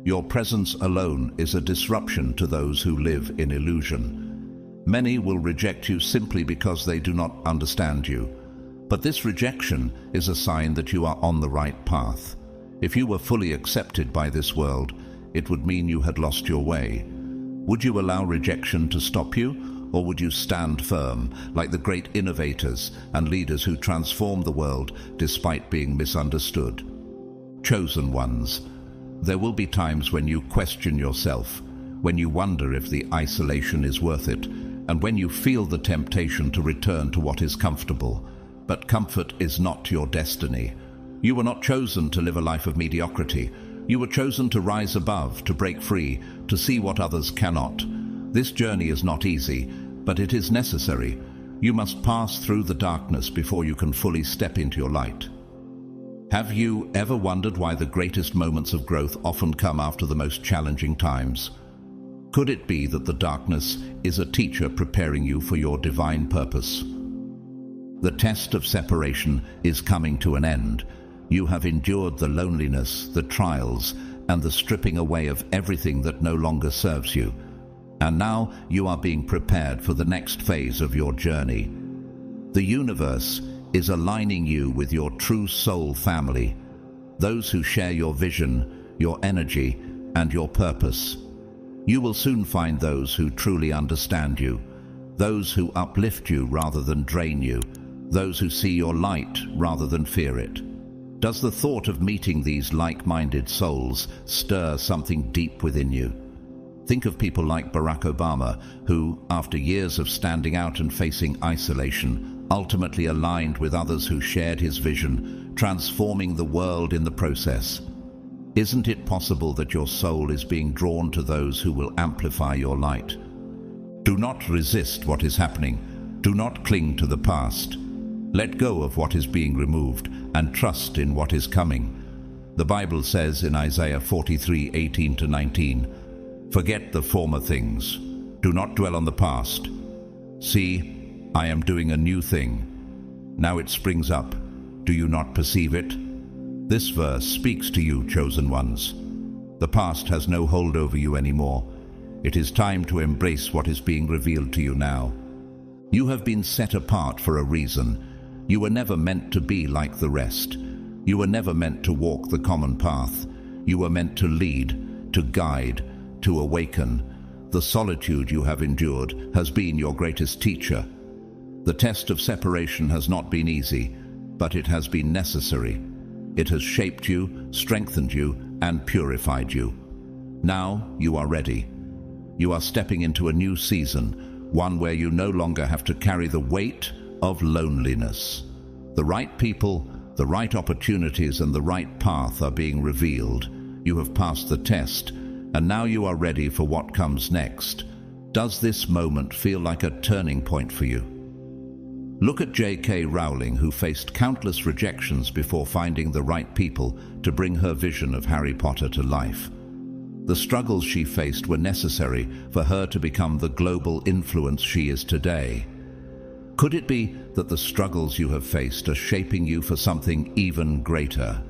Your presence alone is a disruption to those who live in illusion. Many will reject you simply because they do not understand you. But this rejection is a sign that you are on the right path. If you were fully accepted by this world, It would mean you had lost your way. Would you allow rejection to stop you, or would you stand firm, like the great innovators and leaders who transform the world despite being misunderstood? Chosen ones, there will be times when you question yourself, when you wonder if the isolation is worth it, and when you feel the temptation to return to what is comfortable. But comfort is not your destiny. You were not chosen to live a life of mediocrity. You were chosen to rise above, to break free, to see what others cannot. This journey is not easy, but it is necessary. You must pass through the darkness before you can fully step into your light. Have you ever wondered why the greatest moments of growth often come after the most challenging times? Could it be that the darkness is a teacher preparing you for your divine purpose? The test of separation is coming to an end. You have endured the loneliness, the trials, and the stripping away of everything that no longer serves you. And now you are being prepared for the next phase of your journey. The universe is aligning you with your true soul family, those who share your vision, your energy, and your purpose. You will soon find those who truly understand you, those who uplift you rather than drain you, those who see your light rather than fear it. Does the thought of meeting these like-minded souls stir something deep within you? Think of people like Barack Obama, who, after years of standing out and facing isolation, ultimately aligned with others who shared his vision, transforming the world in the process. Isn't it possible that your soul is being drawn to those who will amplify your light? Do not resist what is happening. Do not cling to the past. Let go of what is being removed and trust in what is coming. The Bible says in Isaiah 43:18-19, "Forget the former things. Do not dwell on the past. See, I am doing a new thing. Now it springs up. Do you not perceive it?" This verse speaks to you, chosen ones. The past has no hold over you anymore. It is time to embrace what is being revealed to you now. You have been set apart for a reason. You were never meant to be like the rest. You were never meant to walk the common path. You were meant to lead, to guide, to awaken. The solitude you have endured has been your greatest teacher. The test of separation has not been easy, but it has been necessary. It has shaped you, strengthened you, and purified you. Now you are ready. You are stepping into a new season, one where you no longer have to carry the weight of loneliness. The right people, the right opportunities, and the right path are being revealed. You have passed the test, and now you are ready for what comes next. Does this moment feel like a turning point for you? Look at J.K. Rowling, who faced countless rejections before finding the right people to bring her vision of Harry Potter to life. The struggles she faced were necessary for her to become the global influence she is today. Could it be that the struggles you have faced are shaping you for something even greater?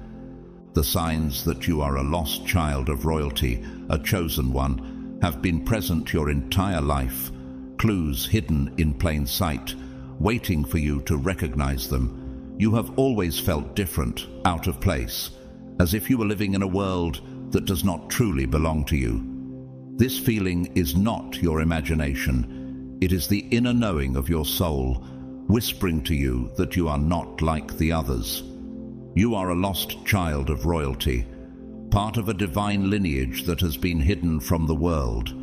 The signs that you are a lost child of royalty, a chosen one, have been present your entire life, clues hidden in plain sight, waiting for you to recognize them. You have always felt different, out of place, as if you were living in a world that does not truly belong to you. This feeling is not your imagination. It is the inner knowing of your soul, whispering to you that you are not like the others. You are a lost child of royalty, part of a divine lineage that has been hidden from the world.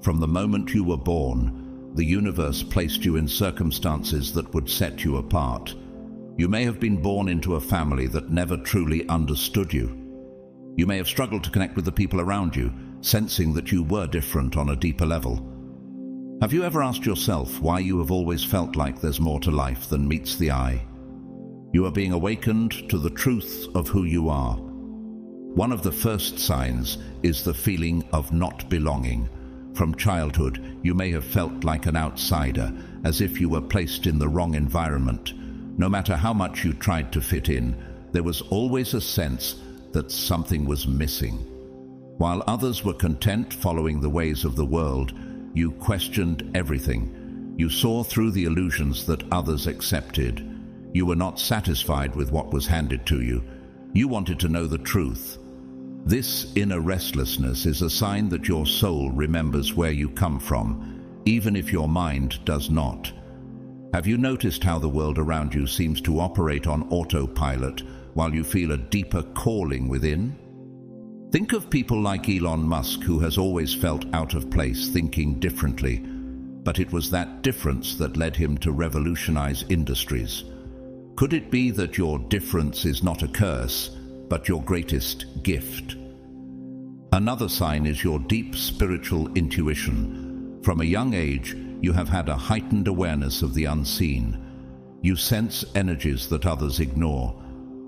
From the moment you were born, the universe placed you in circumstances that would set you apart. You may have been born into a family that never truly understood you. You may have struggled to connect with the people around you, sensing that you were different on a deeper level. Have you ever asked yourself why you have always felt like there's more to life than meets the eye? You are being awakened to the truth of who you are. One of the first signs is the feeling of not belonging. From childhood, you may have felt like an outsider, as if you were placed in the wrong environment. No matter how much you tried to fit in, there was always a sense that something was missing. While others were content following the ways of the world, you questioned everything. You saw through the illusions that others accepted. You were not satisfied with what was handed to you. You wanted to know the truth. This inner restlessness is a sign that your soul remembers where you come from, even if your mind does not. Have you noticed how the world around you seems to operate on autopilot while you feel a deeper calling within? Think of people like Elon Musk, who has always felt out of place, thinking differently, but it was that difference that led him to revolutionize industries. Could it be that your difference is not a curse, but your greatest gift? Another sign is your deep spiritual intuition. From a young age, you have had a heightened awareness of the unseen. You sense energies that others ignore.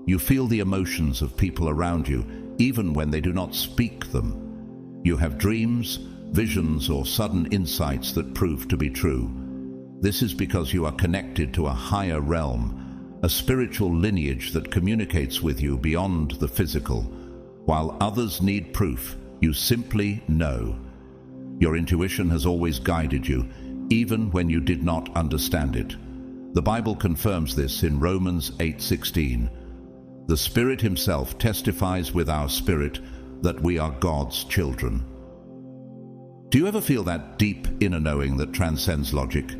You feel the emotions of people around you, even when they do not speak them. You have dreams, visions, or sudden insights that prove to be true. This is because you are connected to a higher realm, a spiritual lineage that communicates with you beyond the physical. While others need proof, you simply know. Your intuition has always guided you, even when you did not understand it. The Bible confirms this in Romans 8:16. The Spirit Himself testifies with our spirit that we are God's children. Do you ever feel that deep inner knowing that transcends logic?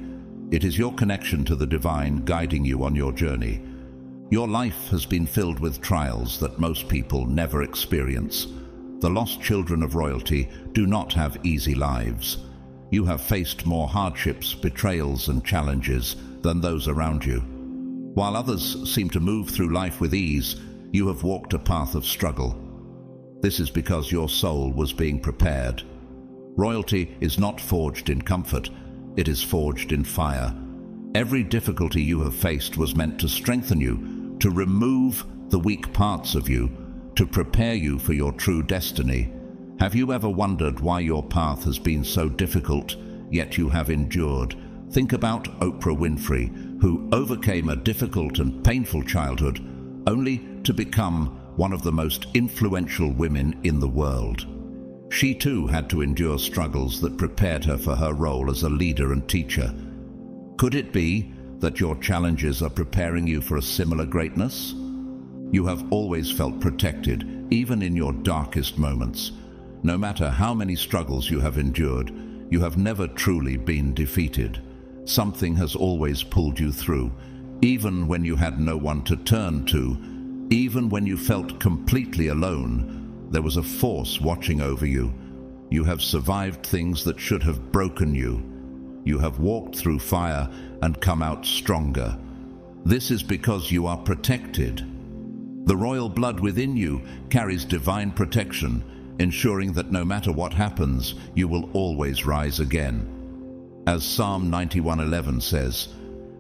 It is your connection to the divine guiding you on your journey. Your life has been filled with trials that most people never experience. The lost children of royalty do not have easy lives. You have faced more hardships, betrayals, and challenges than those around you. While others seem to move through life with ease, you have walked a path of struggle. This is because your soul was being prepared. Royalty is not forged in comfort, it is forged in fire. Every difficulty you have faced was meant to strengthen you, to remove the weak parts of you, to prepare you for your true destiny. Have you ever wondered why your path has been so difficult, yet you have endured? Think about Oprah Winfrey, who overcame a difficult and painful childhood, only to become one of the most influential women in the world. She too had to endure struggles that prepared her for her role as a leader and teacher. Could it be that your challenges are preparing you for a similar greatness? You have always felt protected, even in your darkest moments. No matter how many struggles you have endured, you have never truly been defeated. Something has always pulled you through, even when you had no one to turn to, even when you felt completely alone. There was a force watching over you. You have survived things that should have broken you. You have walked through fire and come out stronger. This is because you are protected. The royal blood within you carries divine protection, ensuring that no matter what happens, you will always rise again. As Psalm 91:11 says,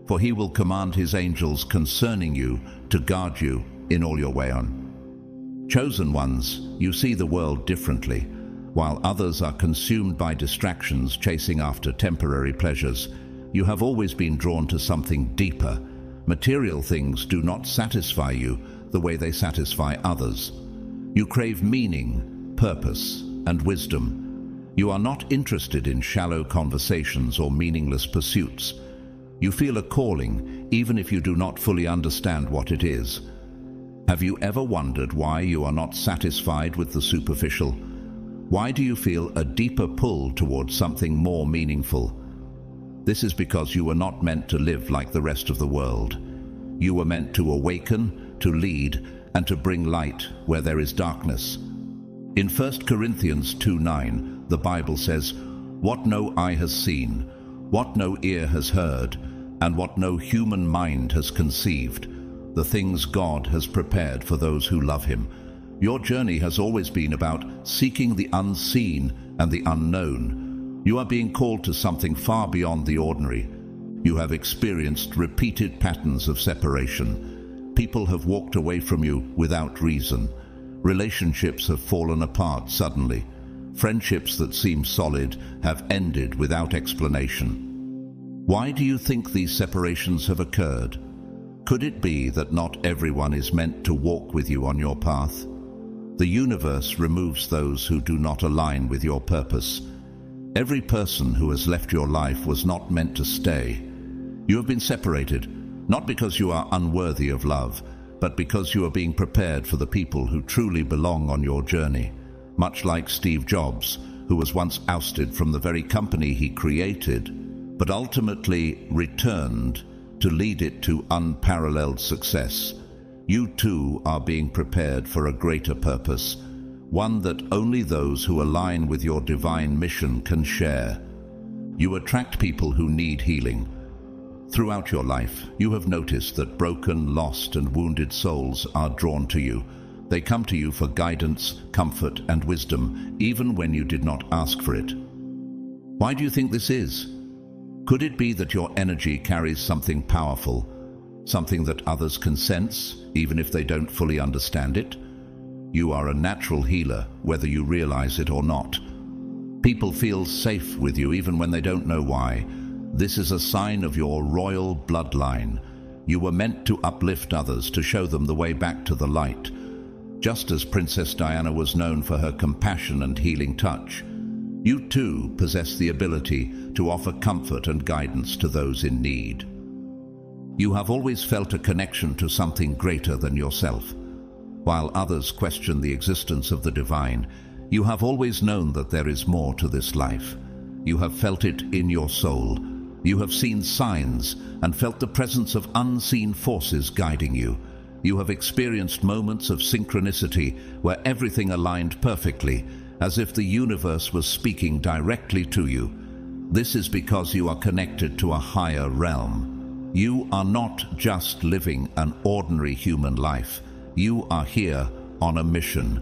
"For he will command his angels concerning you to guard you in all your way on." Chosen ones, you see the world differently. While others are consumed by distractions, chasing after temporary pleasures, you have always been drawn to something deeper. Material things do not satisfy you the way they satisfy others. You crave meaning, purpose, and wisdom. You are not interested in shallow conversations or meaningless pursuits. You feel a calling, even if you do not fully understand what it is. Have you ever wondered why you are not satisfied with the superficial? Why do you feel a deeper pull towards something more meaningful? This is because you were not meant to live like the rest of the world. You were meant to awaken, to lead, and to bring light where there is darkness. In 1 Corinthians 2:9, the Bible says, "What no eye has seen, what no ear has heard, and what no human mind has conceived, the things God has prepared for those who love Him." Your journey has always been about seeking the unseen and the unknown. You are being called to something far beyond the ordinary. You have experienced repeated patterns of separation. People have walked away from you without reason. Relationships have fallen apart suddenly. Friendships that seemed solid have ended without explanation. Why do you think these separations have occurred? Could it be that not everyone is meant to walk with you on your path? The universe removes those who do not align with your purpose. Every person who has left your life was not meant to stay. You have been separated, not because you are unworthy of love, but because you are being prepared for the people who truly belong on your journey. Much like Steve Jobs, who was once ousted from the very company he created, but ultimately returned to lead it to unparalleled success. You too are being prepared for a greater purpose, one that only those who align with your divine mission can share. You attract people who need healing. Throughout your life, you have noticed that broken, lost, and wounded souls are drawn to you. They come to you for guidance, comfort, and wisdom, even when you did not ask for it. Why do you think this is? Could it be that your energy carries something powerful, something that others can sense, even if they don't fully understand it? You are a natural healer, whether you realize it or not. People feel safe with you even when they don't know why. This is a sign of your royal bloodline. You were meant to uplift others, to show them the way back to the light. Just as Princess Diana was known for her compassion and healing touch, you too possess the ability to offer comfort and guidance to those in need. You have always felt a connection to something greater than yourself. While others question the existence of the divine, you have always known that there is more to this life. You have felt it in your soul. You have seen signs and felt the presence of unseen forces guiding you. You have experienced moments of synchronicity where everything aligned perfectly, as if the universe was speaking directly to you. This is because you are connected to a higher realm. You are not just living an ordinary human life. You are here on a mission.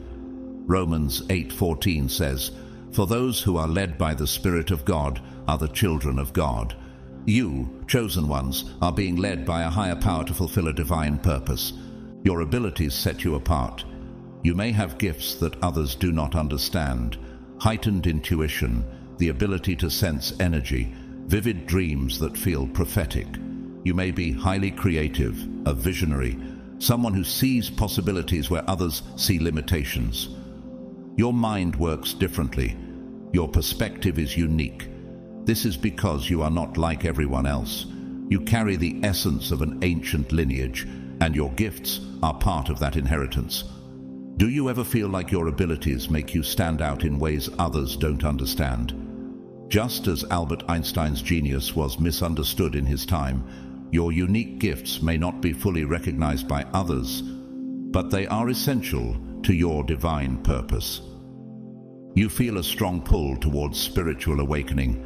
Romans 8:14 says, "For those who are led by the Spirit of God are the children of God." You, chosen ones, are being led by a higher power to fulfill a divine purpose. Your abilities set you apart. You may have gifts that others do not understand: heightened intuition, the ability to sense energy, vivid dreams that feel prophetic. You may be highly creative, a visionary, someone who sees possibilities where others see limitations. Your mind works differently. Your perspective is unique. This is because you are not like everyone else. You carry the essence of an ancient lineage, and your gifts are part of that inheritance. Do you ever feel like your abilities make you stand out in ways others don't understand? Just as Albert Einstein's genius was misunderstood in his time, your unique gifts may not be fully recognized by others, but they are essential to your divine purpose. You feel a strong pull towards spiritual awakening.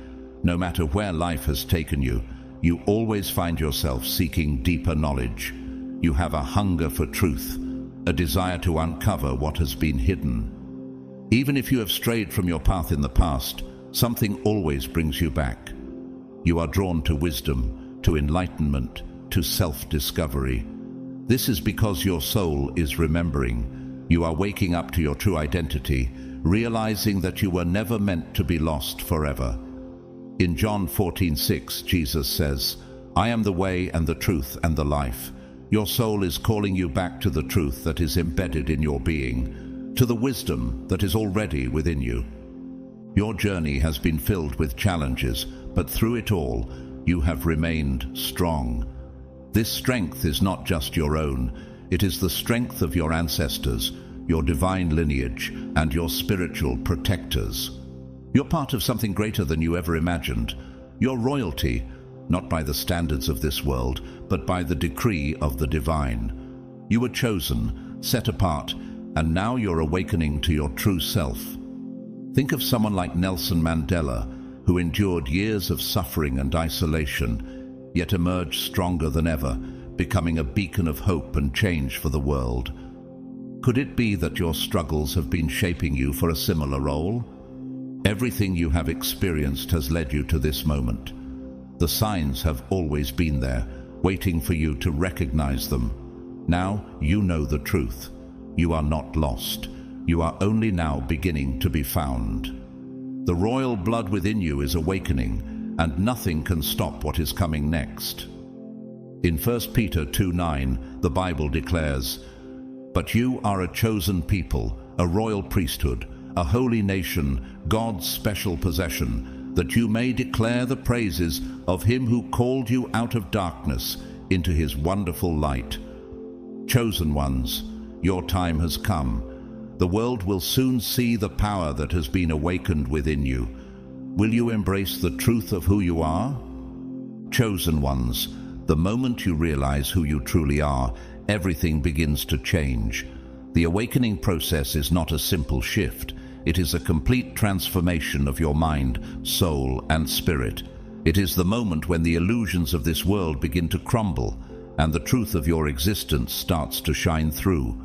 No matter where life has taken you, you always find yourself seeking deeper knowledge. You have a hunger for truth, a desire to uncover what has been hidden. Even if you have strayed from your path in the past, something always brings you back. You are drawn to wisdom, to enlightenment, to self-discovery. This is because your soul is remembering. You are waking up to your true identity, realizing that you were never meant to be lost forever. In John 14:6, Jesus says, "I am the way and the truth and the life." Your soul is calling you back to the truth that is embedded in your being, to the wisdom that is already within you. Your journey has been filled with challenges, but through it all, you have remained strong. This strength is not just your own. It is the strength of your ancestors, your divine lineage, and your spiritual protectors. You're part of something greater than you ever imagined. You're royalty, not by the standards of this world, but by the decree of the divine. You were chosen, set apart, and now you're awakening to your true self. Think of someone like Nelson Mandela, who endured years of suffering and isolation, yet emerged stronger than ever, becoming a beacon of hope and change for the world. Could it be that your struggles have been shaping you for a similar role? Everything you have experienced has led you to this moment. The signs have always been there, waiting for you to recognize them. Now you know the truth. You are not lost. You are only now beginning to be found. The royal blood within you is awakening, and nothing can stop what is coming next. In 1 Peter 2:9, the Bible declares, "But you are a chosen people, a royal priesthood, a holy nation, God's special possession, that you may declare the praises of him who called you out of darkness into his wonderful light." Chosen ones, your time has come. The world will soon see the power that has been awakened within you. Will you embrace the truth of who you are? Chosen ones, the moment you realize who you truly are, everything begins to change. The awakening process is not a simple shift. It is a complete transformation of your mind, soul, and spirit. It is the moment when the illusions of this world begin to crumble and the truth of your existence starts to shine through.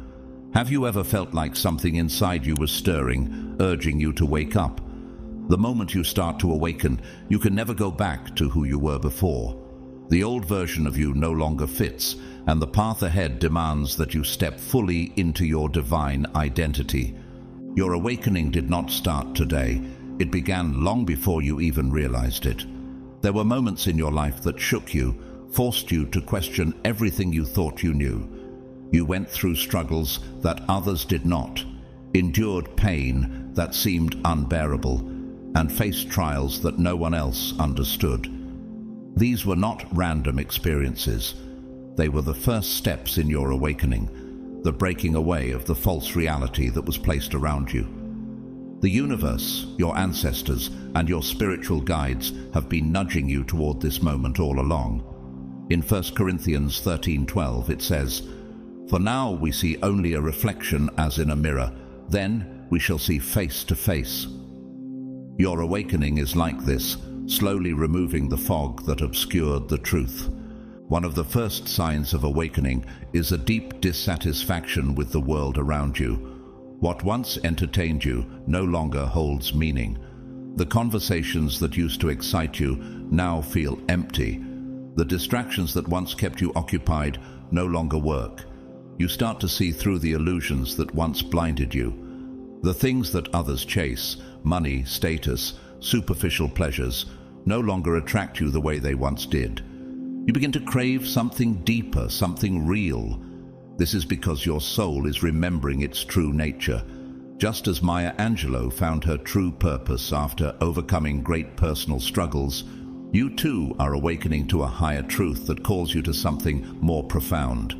Have you ever felt like something inside you was stirring, urging you to wake up? The moment you start to awaken, you can never go back to who you were before. The old version of you no longer fits, and the path ahead demands that you step fully into your divine identity. Your awakening did not start today. It began long before you even realized it. There were moments in your life that shook you, forced you to question everything you thought you knew. You went through struggles that others did not, endured pain that seemed unbearable, and faced trials that no one else understood. These were not random experiences. They were the first steps in your awakening, the breaking away of the false reality that was placed around you. The universe, your ancestors, and your spiritual guides have been nudging you toward this moment all along. In 1 Corinthians 13:12 it says, "For now we see only a reflection as in a mirror, then we shall see face to face." Your awakening is like this, slowly removing the fog that obscured the truth. One of the first signs of awakening is a deep dissatisfaction with the world around you. What once entertained you no longer holds meaning. The conversations that used to excite you now feel empty. The distractions that once kept you occupied no longer work. You start to see through the illusions that once blinded you. The things that others chase, money, status, superficial pleasures, no longer attract you the way they once did. You begin to crave something deeper, something real. This is because your soul is remembering its true nature. Just as Maya Angelou found her true purpose after overcoming great personal struggles, you too are awakening to a higher truth that calls you to something more profound.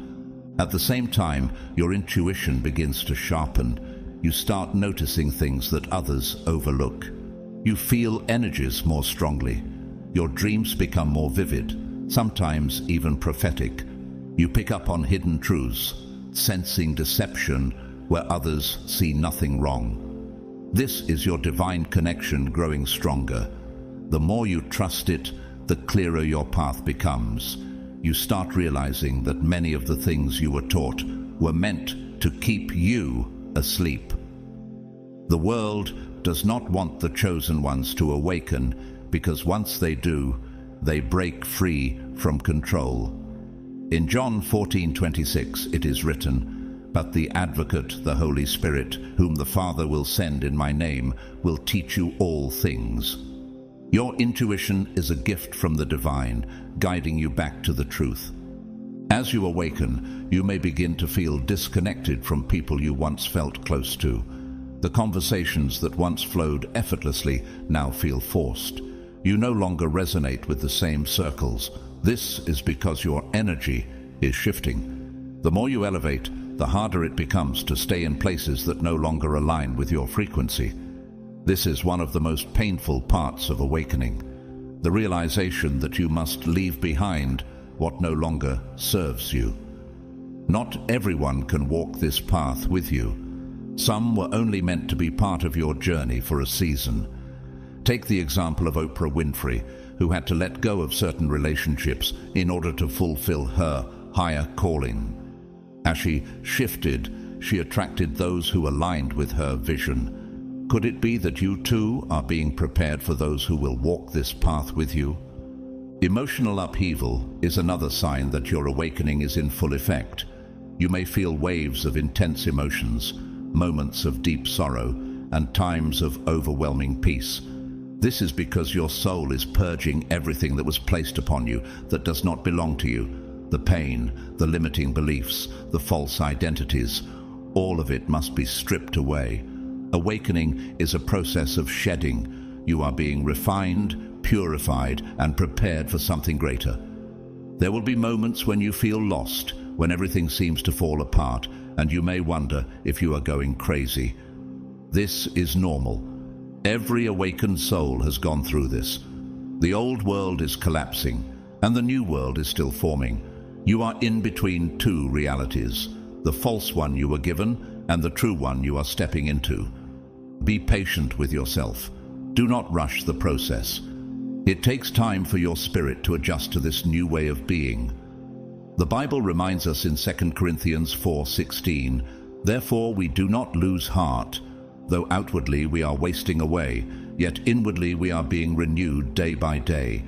At the same time, your intuition begins to sharpen. You start noticing things that others overlook. You feel energies more strongly. Your dreams become more vivid, sometimes even prophetic. You pick up on hidden truths, sensing deception where others see nothing wrong. This is your divine connection growing stronger. The more you trust it, the clearer your path becomes. You start realizing that many of the things you were taught were meant to keep you asleep. The world does not want the chosen ones to awaken, because once they do, they break free from control. In John 14:26 it is written, "But the Advocate, the Holy Spirit, whom the Father will send in my name, will teach you all things." Your intuition is a gift from the divine, guiding you back to the truth. As you awaken, you may begin to feel disconnected from people you once felt close to. The conversations that once flowed effortlessly now feel forced. You no longer resonate with the same circles. This is because your energy is shifting. The more you elevate, the harder it becomes to stay in places that no longer align with your frequency. This is one of the most painful parts of awakening, the realization that you must leave behind what no longer serves you. Not everyone can walk this path with you. Some were only meant to be part of your journey for a season. Take the example of Oprah Winfrey, who had to let go of certain relationships in order to fulfill her higher calling. As she shifted, she attracted those who aligned with her vision. Could it be that you too are being prepared for those who will walk this path with you? Emotional upheaval is another sign that your awakening is in full effect. You may feel waves of intense emotions, moments of deep sorrow, and times of overwhelming peace. This is because your soul is purging everything that was placed upon you that does not belong to you. The pain, the limiting beliefs, the false identities, all of it must be stripped away. Awakening is a process of shedding. You are being refined, purified, and prepared for something greater. There will be moments when you feel lost, when everything seems to fall apart and you may wonder if you are going crazy. This is normal. Every awakened soul has gone through this. The old world is collapsing and the new world is still forming. You are in between two realities, the false one you were given and the true one you are stepping into. Be patient with yourself. Do not rush the process. It takes time for your spirit to adjust to this new way of being. The Bible reminds us in 2 Corinthians 4:16, "Therefore we do not lose heart. Though outwardly we are wasting away, yet inwardly we are being renewed day by day."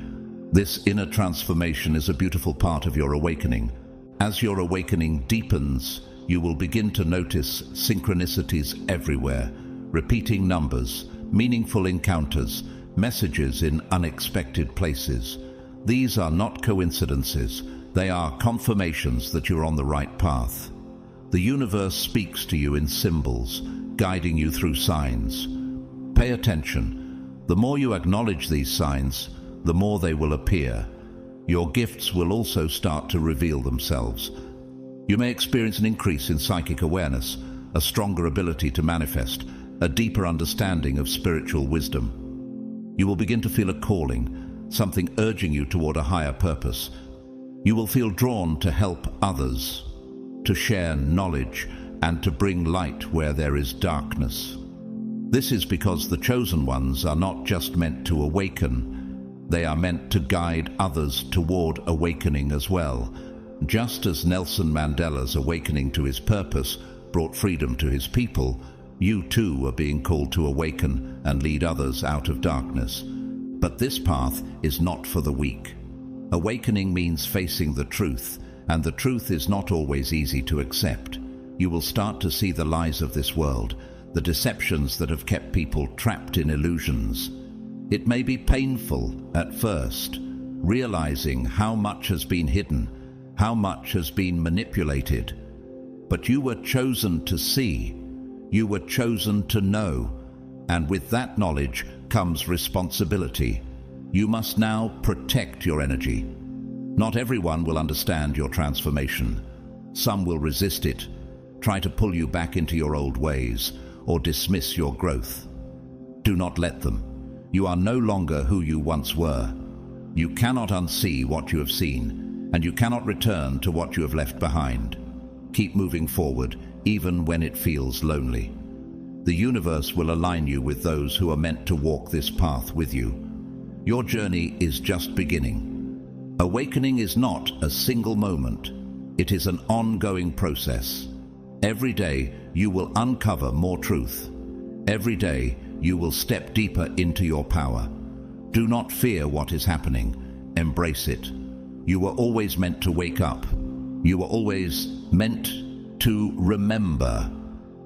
This inner transformation is a beautiful part of your awakening. As your awakening deepens, you will begin to notice synchronicities everywhere, repeating numbers, meaningful encounters, messages in unexpected places. These are not coincidences. They are confirmations that you're on the right path. The universe speaks to you in symbols, guiding you through signs. Pay attention. The more you acknowledge these signs, the more they will appear. Your gifts will also start to reveal themselves. You may experience an increase in psychic awareness, a stronger ability to manifest, a deeper understanding of spiritual wisdom. You will begin to feel a calling, something urging you toward a higher purpose. You will feel drawn to help others, to share knowledge, and to bring light where there is darkness. This is because the chosen ones are not just meant to awaken, they are meant to guide others toward awakening as well. Just as Nelson Mandela's awakening to his purpose brought freedom to his people, you too are being called to awaken and lead others out of darkness. But this path is not for the weak. Awakening means facing the truth, and the truth is not always easy to accept. You will start to see the lies of this world, the deceptions that have kept people trapped in illusions. It may be painful at first, realizing how much has been hidden, how much has been manipulated. But you were chosen to see, you were chosen to know, and with that knowledge comes responsibility. You must now protect your energy. Not everyone will understand your transformation. Some will resist it, try to pull you back into your old ways, or dismiss your growth. Do not let them. You are no longer who you once were. You cannot unsee what you have seen, and you cannot return to what you have left behind. Keep moving forward, even when it feels lonely. The universe will align you with those who are meant to walk this path with you. Your journey is just beginning. Awakening is not a single moment. It is an ongoing process. Every day you will uncover more truth. Every day you will step deeper into your power. Do not fear what is happening. Embrace it. You were always meant to wake up. You were always meant to remember.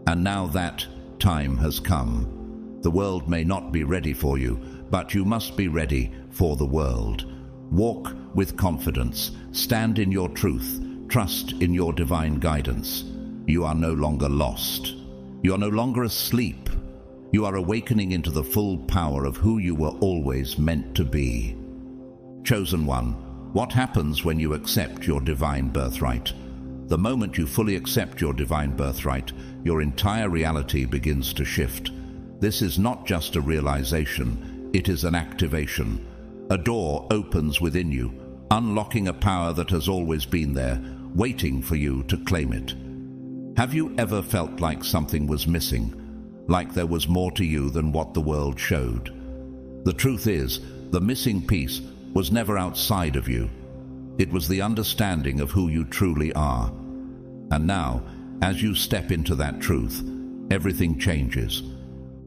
And now that time has come. The world may not be ready for you, but you must be ready for the world. Walk with confidence. Stand in your truth. Trust in your divine guidance. You are no longer lost. You are no longer asleep. You are awakening into the full power of who you were always meant to be. Chosen one, what happens when you accept your divine birthright? The moment you fully accept your divine birthright, your entire reality begins to shift. This is not just a realization, it is an activation. A door opens within you, unlocking a power that has always been there, waiting for you to claim it. Have you ever felt like something was missing? Like there was more to you than what the world showed? The truth is, the missing piece was never outside of you. It was the understanding of who you truly are. And now, as you step into that truth, everything changes.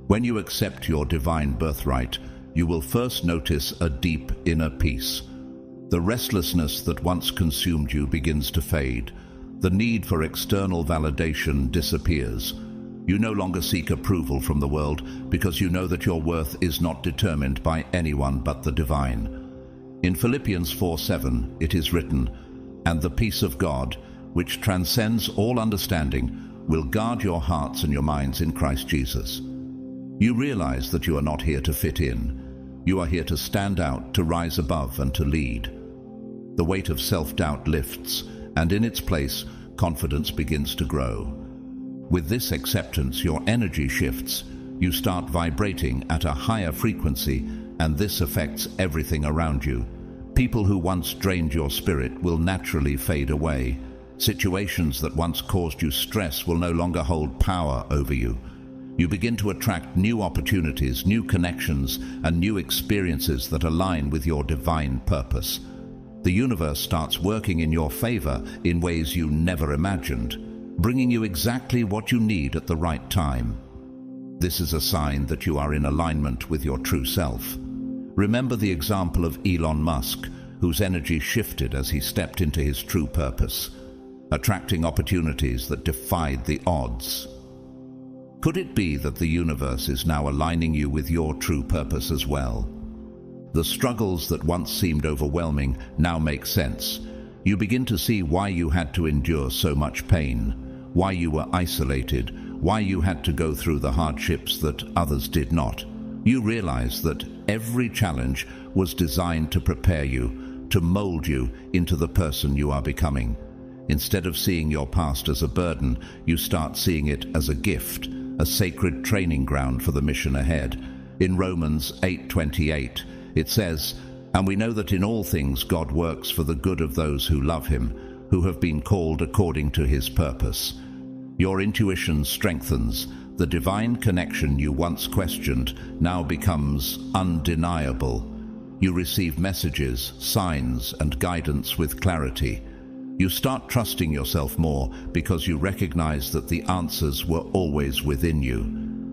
When you accept your divine birthright, you will first notice a deep inner peace. The restlessness that once consumed you begins to fade. The need for external validation disappears. You no longer seek approval from the world because you know that your worth is not determined by anyone but the divine. In Philippians 4:7 it is written, "And the peace of God, which transcends all understanding, will guard your hearts and your minds in Christ Jesus." You realize that you are not here to fit in. You are here to stand out, to rise above, and to lead. The weight of self-doubt lifts, and in its place, confidence begins to grow. With this acceptance, your energy shifts. You start vibrating at a higher frequency, and this affects everything around you. People who once drained your spirit will naturally fade away. Situations that once caused you stress will no longer hold power over you. You begin to attract new opportunities, new connections, and new experiences that align with your divine purpose. The universe starts working in your favor in ways you never imagined, bringing you exactly what you need at the right time. This is a sign that you are in alignment with your true self. Remember the example of Elon Musk, whose energy shifted as he stepped into his true purpose, attracting opportunities that defied the odds. Could it be that the universe is now aligning you with your true purpose as well? The struggles that once seemed overwhelming now make sense. You begin to see why you had to endure so much pain, why you were isolated, why you had to go through the hardships that others did not. You realize that every challenge was designed to prepare you, to mold you into the person you are becoming. Instead of seeing your past as a burden, you start seeing it as a gift, a sacred training ground for the mission ahead. In Romans 8:28, it says, "And we know that in all things God works for the good of those who love him, who have been called according to his purpose." Your intuition strengthens. The divine connection you once questioned now becomes undeniable. You receive messages, signs, and guidance with clarity. You start trusting yourself more because you recognize that the answers were always within you.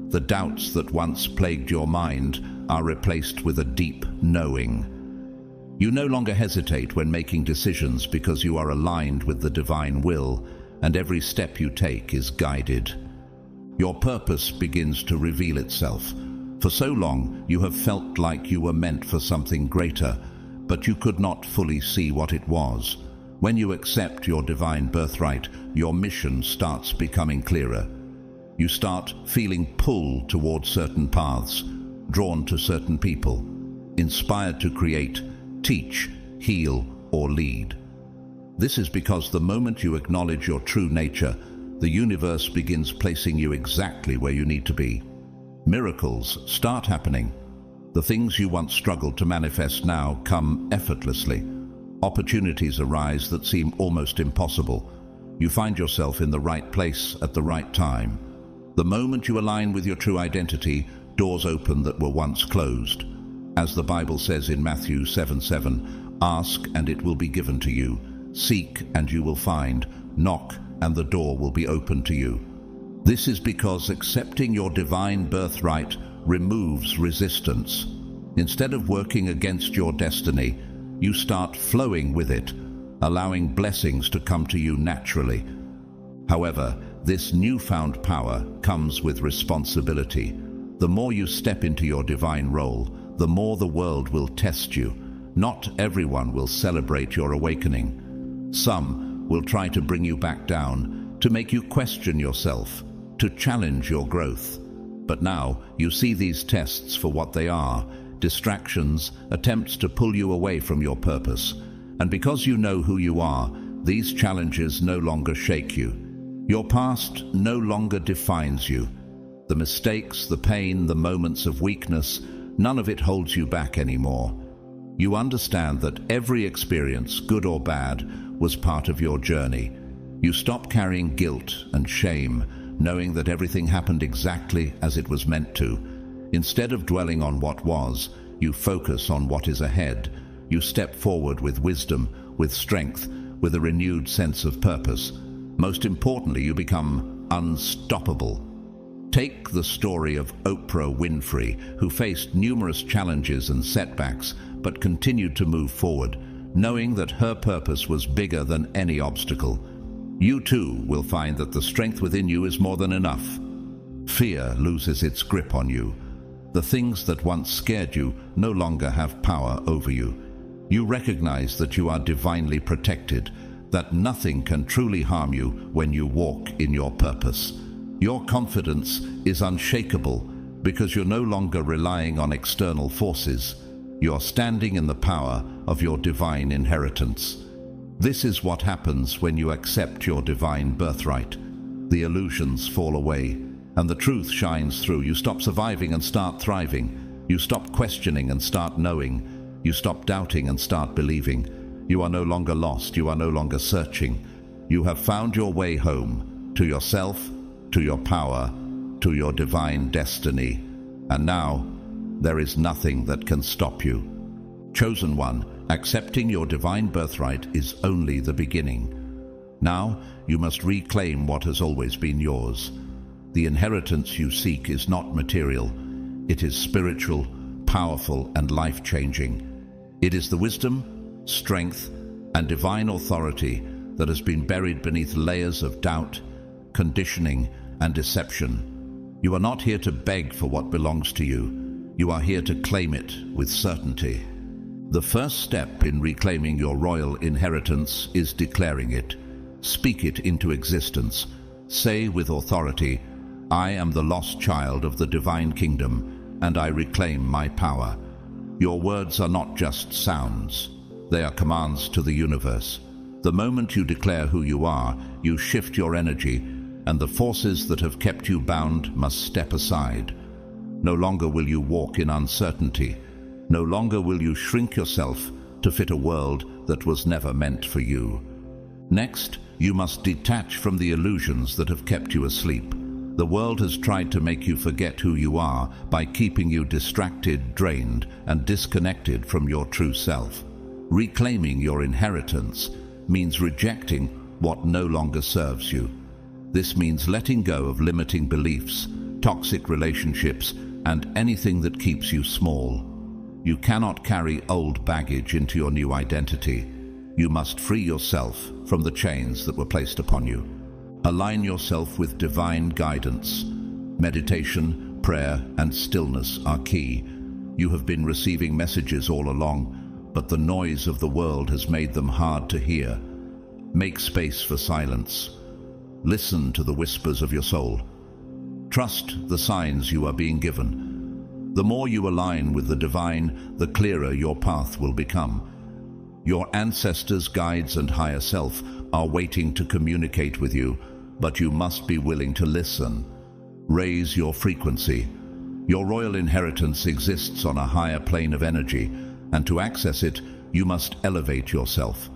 The doubts that once plagued your mind are replaced with a deep knowing. You no longer hesitate when making decisions because you are aligned with the divine will, and every step you take is guided. Your purpose begins to reveal itself. For so long, you have felt like you were meant for something greater, but you could not fully see what it was. When you accept your divine birthright, your mission starts becoming clearer. You start feeling pulled toward certain paths, drawn to certain people, inspired to create, teach, heal, or lead. This is because the moment you acknowledge your true nature, the universe begins placing you exactly where you need to be. Miracles start happening. The things you once struggled to manifest now come effortlessly. Opportunities arise that seem almost impossible. You find yourself in the right place at the right time. The moment you align with your true identity, doors open that were once closed. As the Bible says in Matthew 7:7, "Ask and it will be given to you. Seek and you will find. Knock and the door will be opened to you." This is because accepting your divine birthright removes resistance. Instead of working against your destiny, you start flowing with it, allowing blessings to come to you naturally. However, this newfound power comes with responsibility. The more you step into your divine role, the more the world will test you. Not everyone will celebrate your awakening. Some will try to bring you back down, to make you question yourself, to challenge your growth. But now you see these tests for what they are: distractions, attempts to pull you away from your purpose. And because you know who you are, these challenges no longer shake you. Your past no longer defines you. The mistakes, the pain, the moments of weakness, none of it holds you back anymore. You understand that every experience, good or bad, was part of your journey. You stop carrying guilt and shame, knowing that everything happened exactly as it was meant to. Instead of dwelling on what was, you focus on what is ahead. You step forward with wisdom, with strength, with a renewed sense of purpose. Most importantly, you become unstoppable. Take the story of Oprah Winfrey, who faced numerous challenges and setbacks, but continued to move forward, knowing that her purpose was bigger than any obstacle. You too will find that the strength within you is more than enough. Fear loses its grip on you. The things that once scared you no longer have power over you. You recognize that you are divinely protected, that nothing can truly harm you when you walk in your purpose. Your confidence is unshakable because you're no longer relying on external forces. You're standing in the power of your divine inheritance. This is what happens when you accept your divine birthright. The illusions fall away, and the truth shines through. You stop surviving and start thriving. You stop questioning and start knowing. You stop doubting and start believing. You are no longer lost. You are no longer searching. You have found your way home, to yourself, to your power, to your divine destiny. And now, there is nothing that can stop you. Chosen one, accepting your divine birthright is only the beginning. Now, you must reclaim what has always been yours. The inheritance you seek is not material. It is spiritual, powerful, and life-changing. It is the wisdom, strength, and divine authority that has been buried beneath layers of doubt, conditioning, and deception. You are not here to beg for what belongs to you. You are here to claim it with certainty. The first step in reclaiming your royal inheritance is declaring it. Speak it into existence. Say with authority, "I am the lost child of the divine kingdom, and I reclaim my power." Your words are not just sounds. They are commands to the universe. The moment you declare who you are, you shift your energy, and the forces that have kept you bound must step aside. No longer will you walk in uncertainty. No longer will you shrink yourself to fit a world that was never meant for you. Next, you must detach from the illusions that have kept you asleep. The world has tried to make you forget who you are by keeping you distracted, drained, and disconnected from your true self. Reclaiming your inheritance means rejecting what no longer serves you. This means letting go of limiting beliefs, toxic relationships, and anything that keeps you small. You cannot carry old baggage into your new identity. You must free yourself from the chains that were placed upon you. Align yourself with divine guidance. Meditation, prayer, and stillness are key. You have been receiving messages all along, but the noise of the world has made them hard to hear. Make space for silence. Listen to the whispers of your soul. Trust the signs you are being given. The more you align with the divine, the clearer your path will become. Your ancestors, guides, and higher self are waiting to communicate with you, but you must be willing to listen. Raise your frequency. Your royal inheritance exists on a higher plane of energy, and to access it, you must elevate yourself.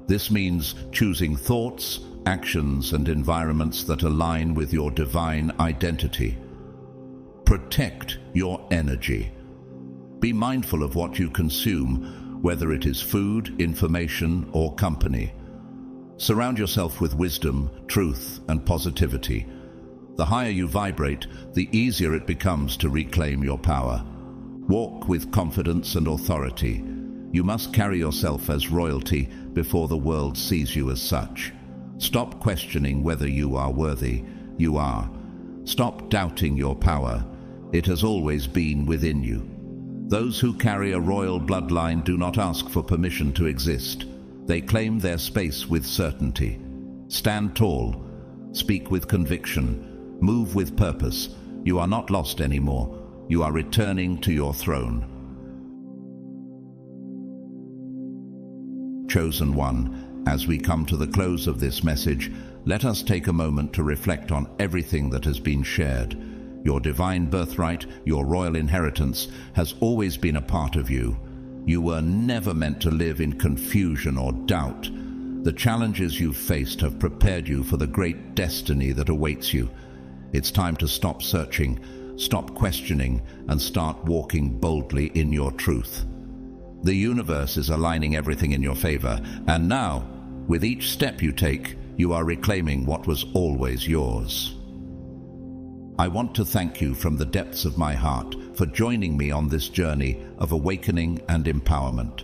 This means choosing thoughts, actions, and environments that align with your divine identity. Protect your energy. Be mindful of what you consume, whether it is food, information, or company. Surround yourself with wisdom, truth, and positivity. The higher you vibrate, the easier it becomes to reclaim your power. Walk with confidence and authority. You must carry yourself as royalty before the world sees you as such. Stop questioning whether you are worthy. You are. Stop doubting your power. It has always been within you. Those who carry a royal bloodline do not ask for permission to exist. They claim their space with certainty. Stand tall. Speak with conviction. Move with purpose. You are not lost anymore. You are returning to your throne. Chosen one, as we come to the close of this message, let us take a moment to reflect on everything that has been shared. Your divine birthright, your royal inheritance, has always been a part of you. You were never meant to live in confusion or doubt. The challenges you've faced have prepared you for the great destiny that awaits you. It's time to stop searching, stop questioning, and start walking boldly in your truth. The universe is aligning everything in your favor, and now, with each step you take, you are reclaiming what was always yours. I want to thank you from the depths of my heart for joining me on this journey of awakening and empowerment.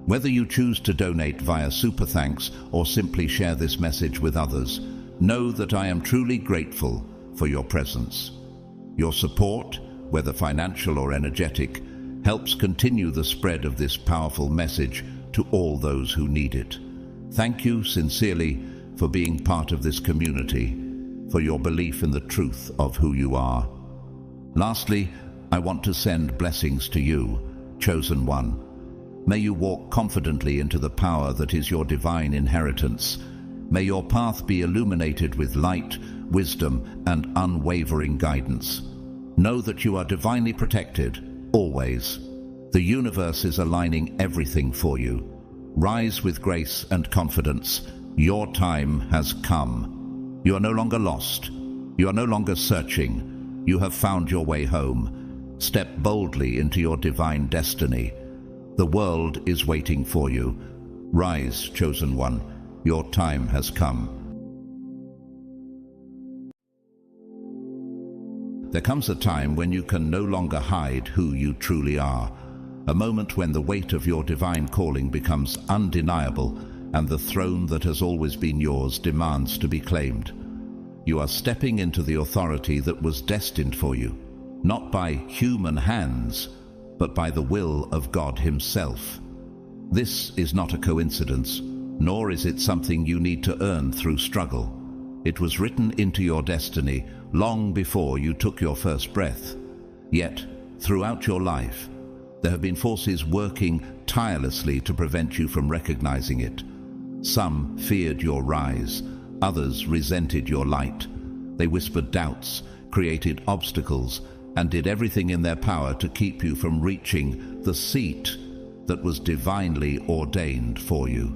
Whether you choose to donate via Super Thanks or simply share this message with others, know that I am truly grateful for your presence. Your support, whether financial or energetic, helps continue the spread of this powerful message to all those who need it. Thank you sincerely for being part of this community, for your belief in the truth of who you are. Lastly, I want to send blessings to you, chosen one. May you walk confidently into the power that is your divine inheritance. May your path be illuminated with light, wisdom, and unwavering guidance. Know that you are divinely protected, always. The universe is aligning everything for you. Rise with grace and confidence. Your time has come. You are no longer lost. You are no longer searching. You have found your way home. Step boldly into your divine destiny. The world is waiting for you. Rise, chosen one. Your time has come. There comes a time when you can no longer hide who you truly are. A moment when the weight of your divine calling becomes undeniable and the throne that has always been yours demands to be claimed. You are stepping into the authority that was destined for you, not by human hands, but by the will of God Himself. This is not a coincidence, nor is it something you need to earn through struggle. It was written into your destiny long before you took your first breath. Yet, throughout your life, there have been forces working tirelessly to prevent you from recognizing it. Some feared your rise, others resented your light. They whispered doubts, created obstacles, and did everything in their power to keep you from reaching the seat that was divinely ordained for you.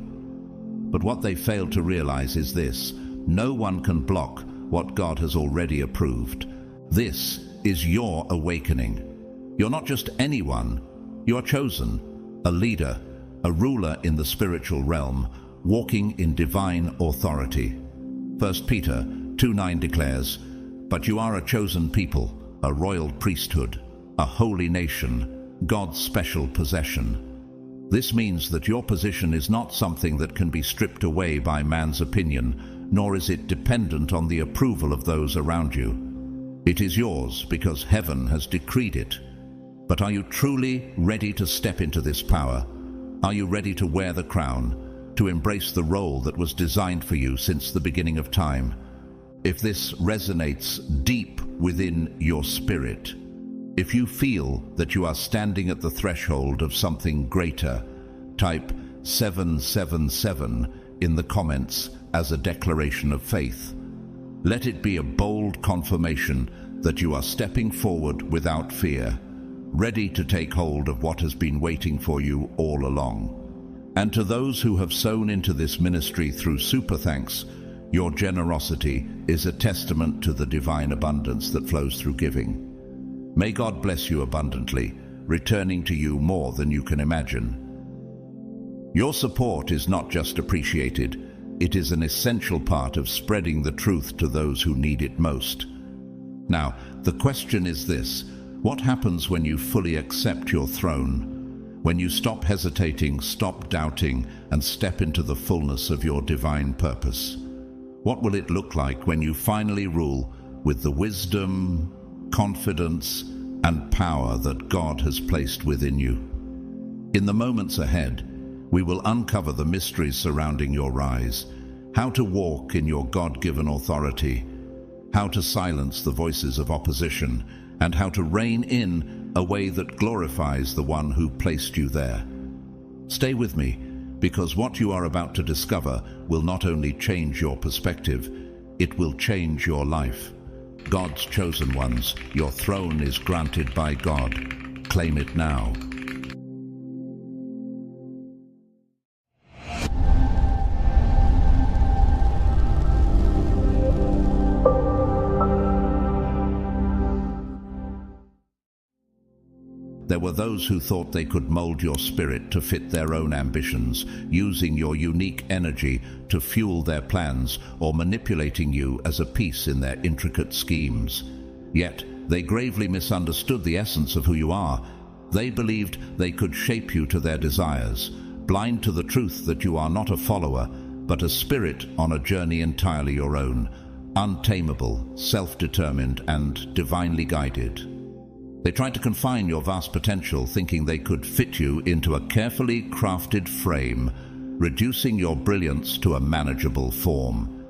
But what they failed to realize is this: no one can block what God has already approved. This is your awakening. You're not just anyone. You are chosen, a leader, a ruler in the spiritual realm, walking in divine authority. 1 Peter 2:9 declares, "But you are a chosen people, a royal priesthood, a holy nation, God's special possession." This means that your position is not something that can be stripped away by man's opinion, nor is it dependent on the approval of those around you. It is yours because heaven has decreed it. But are you truly ready to step into this power? Are you ready to wear the crown, to embrace the role that was designed for you since the beginning of time? If this resonates deep within your spirit, if you feel that you are standing at the threshold of something greater, type 777 in the comments as a declaration of faith. Let it be a bold confirmation that you are stepping forward without fear, ready to take hold of what has been waiting for you all along. And to those who have sown into this ministry through super thanks, your generosity is a testament to the divine abundance that flows through giving. May God bless you abundantly, returning to you more than you can imagine. Your support is not just appreciated, it is an essential part of spreading the truth to those who need it most. Now, the question is this: what happens when you fully accept your throne? When you stop hesitating, stop doubting, and step into the fullness of your divine purpose? What will it look like when you finally rule with the wisdom, confidence, and power that God has placed within you? In the moments ahead, we will uncover the mysteries surrounding your rise, how to walk in your God-given authority, how to silence the voices of opposition, and how to reign in a way that glorifies the one who placed you there. Stay with me, because what you are about to discover will not only change your perspective, it will change your life. God's chosen ones, your throne is granted by God. Claim it now. There were those who thought they could mold your spirit to fit their own ambitions, using your unique energy to fuel their plans or manipulating you as a piece in their intricate schemes. Yet, they gravely misunderstood the essence of who you are. They believed they could shape you to their desires, blind to the truth that you are not a follower, but a spirit on a journey entirely your own, untamable, self-determined, and divinely guided. They tried to confine your vast potential, thinking they could fit you into a carefully crafted frame, reducing your brilliance to a manageable form.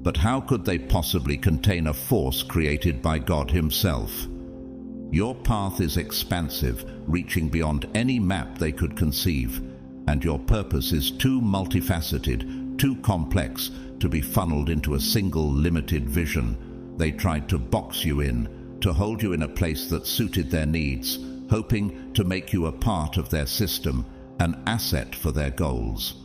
But how could they possibly contain a force created by God Himself? Your path is expansive, reaching beyond any map they could conceive, and your purpose is too multifaceted, too complex to be funneled into a single limited vision. They tried to box you in, to hold you in a place that suited their needs, hoping to make you a part of their system, an asset for their goals.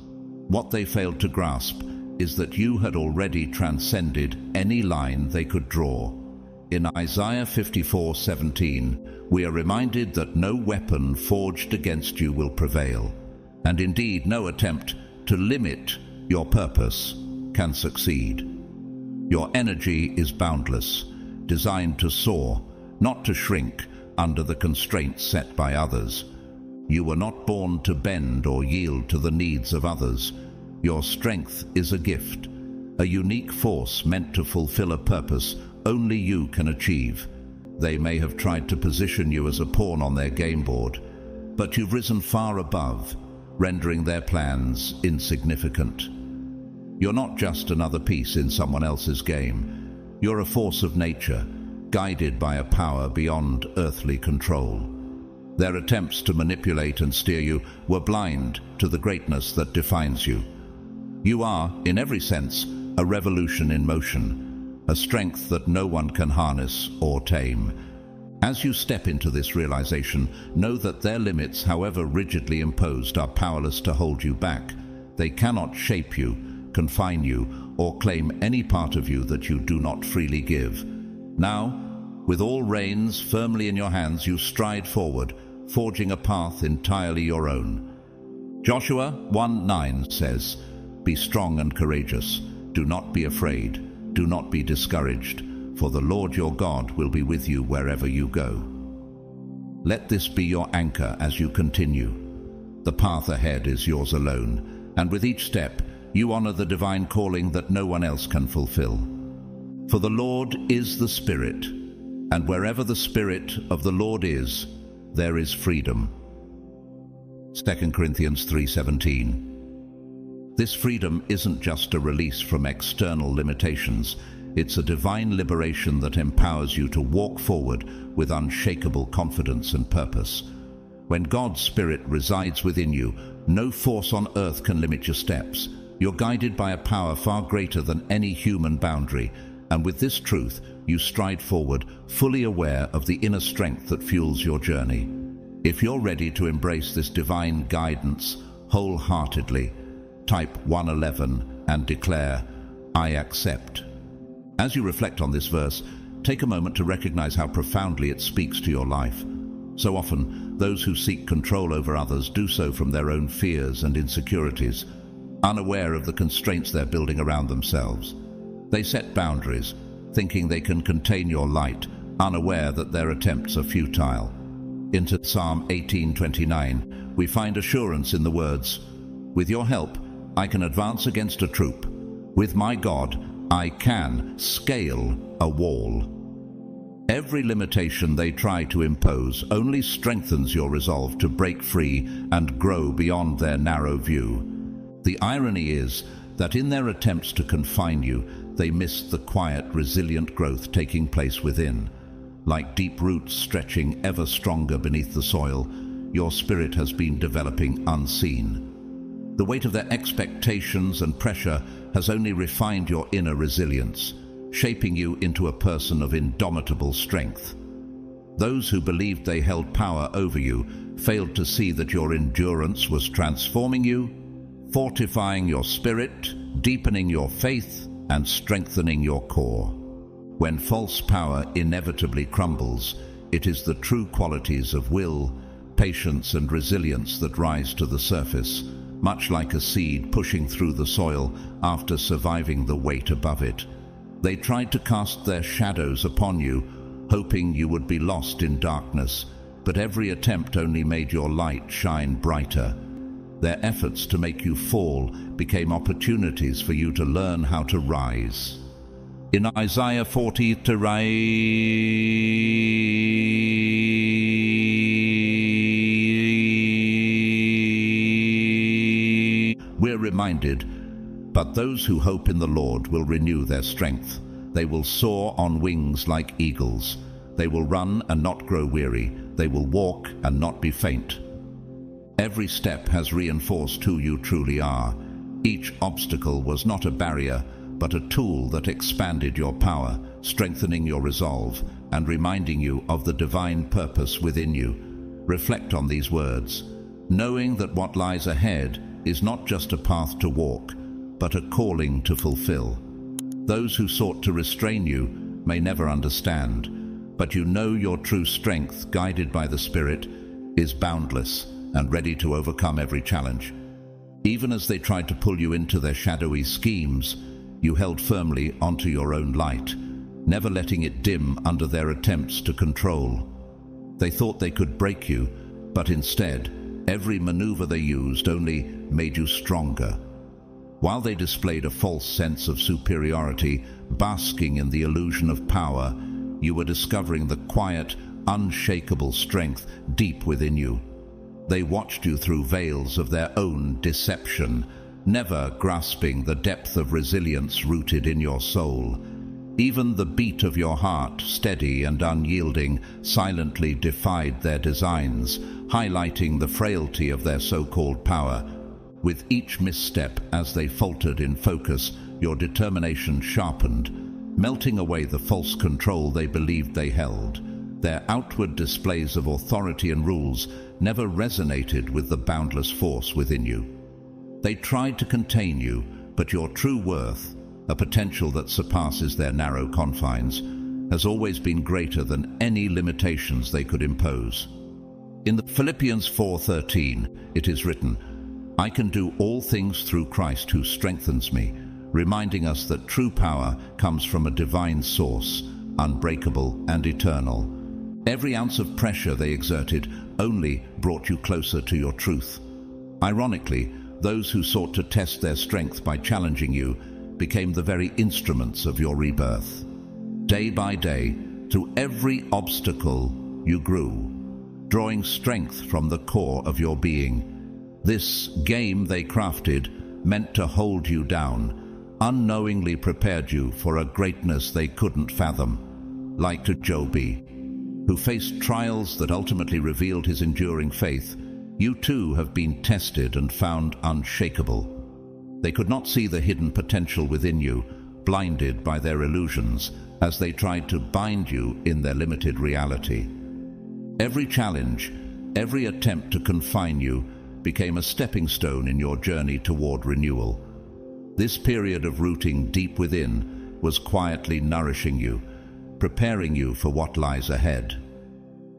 What they failed to grasp is that you had already transcended any line they could draw. In Isaiah 54:17, we are reminded that no weapon forged against you will prevail, and indeed no attempt to limit your purpose can succeed. Your energy is boundless, designed to soar, not to shrink under the constraints set by others. You were not born to bend or yield to the needs of others. Your strength is a gift, a unique force meant to fulfill a purpose only you can achieve. They may have tried to position you as a pawn on their game board, but you've risen far above, rendering their plans insignificant. You're not just another piece in someone else's game. You're a force of nature, guided by a power beyond earthly control. Their attempts to manipulate and steer you were blind to the greatness that defines you. You are, in every sense, a revolution in motion, a strength that no one can harness or tame. As you step into this realization, know that their limits, however rigidly imposed, are powerless to hold you back. They cannot shape you, confine you, or claim any part of you that you do not freely give. Now, with all reins firmly in your hands, you stride forward, forging a path entirely your own. Joshua 1:9 says, "Be strong and courageous. Do not be afraid. Do not be discouraged, for the Lord your God will be with you wherever you go." Let this be your anchor as you continue. The path ahead is yours alone, and with each step, you honor the divine calling that no one else can fulfill. For the Lord is the Spirit, and wherever the Spirit of the Lord is, there is freedom. 2 Corinthians 3:17. This freedom isn't just a release from external limitations. It's a divine liberation that empowers you to walk forward with unshakable confidence and purpose. When God's Spirit resides within you, no force on earth can limit your steps. You're guided by a power far greater than any human boundary, and with this truth, you stride forward, fully aware of the inner strength that fuels your journey. If you're ready to embrace this divine guidance wholeheartedly, type 111 and declare, "I accept." As you reflect on this verse, take a moment to recognize how profoundly it speaks to your life. So often, those who seek control over others do so from their own fears and insecurities, unaware of the constraints they're building around themselves. They set boundaries, thinking they can contain your light, unaware that their attempts are futile. In Psalm 18:29, we find assurance in the words, "With your help, I can advance against a troop. With my God, I can scale a wall." Every limitation they try to impose only strengthens your resolve to break free and grow beyond their narrow view. The irony is that in their attempts to confine you, they miss the quiet, resilient growth taking place within. Like deep roots stretching ever stronger beneath the soil, your spirit has been developing unseen. The weight of their expectations and pressure has only refined your inner resilience, shaping you into a person of indomitable strength. Those who believed they held power over you failed to see that your endurance was transforming you, fortifying your spirit, deepening your faith, and strengthening your core. When false power inevitably crumbles, it is the true qualities of will, patience, and resilience that rise to the surface, much like a seed pushing through the soil after surviving the weight above it. They tried to cast their shadows upon you, hoping you would be lost in darkness, but every attempt only made your light shine brighter. Their efforts to make you fall became opportunities for you to learn how to rise. In Isaiah 40, to we're reminded, "But those who hope in the Lord will renew their strength. They will soar on wings like eagles. They will run and not grow weary. They will walk and not be faint. Every step has reinforced who you truly are. Each obstacle was not a barrier, but a tool that expanded your power, strengthening your resolve, and reminding you of the divine purpose within you. Reflect on these words, knowing that what lies ahead is not just a path to walk, but a calling to fulfill. Those who sought to restrain you may never understand, but you know your true strength, guided by the Spirit, is boundless and ready to overcome every challenge. Even as they tried to pull you into their shadowy schemes, you held firmly onto your own light, never letting it dim under their attempts to control. They thought they could break you, but instead, every maneuver they used only made you stronger. While they displayed a false sense of superiority, basking in the illusion of power, you were discovering the quiet, unshakable strength deep within you. They watched you through veils of their own deception, never grasping the depth of resilience rooted in your soul. Even the beat of your heart, steady and unyielding, silently defied their designs, highlighting the frailty of their so-called power. With each misstep as they faltered in focus, your determination sharpened, melting away the false control they believed they held. Their outward displays of authority and rules never resonated with the boundless force within you. They tried to contain you, but your true worth, a potential that surpasses their narrow confines, has always been greater than any limitations they could impose. In the Philippians 4:13, it is written, "I can do all things through Christ who strengthens me," reminding us that true power comes from a divine source, unbreakable and eternal. Every ounce of pressure they exerted only brought you closer to your truth. Ironically, those who sought to test their strength by challenging you became the very instruments of your rebirth. Day by day, through every obstacle, you grew, drawing strength from the core of your being. This game they crafted, meant to hold you down, unknowingly prepared you for a greatness they couldn't fathom. Like to Job, who faced trials that ultimately revealed his enduring faith, you too have been tested and found unshakable. They could not see the hidden potential within you, blinded by their illusions, as they tried to bind you in their limited reality. Every challenge, every attempt to confine you, became a stepping stone in your journey toward renewal. This period of rooting deep within was quietly nourishing you, preparing you for what lies ahead.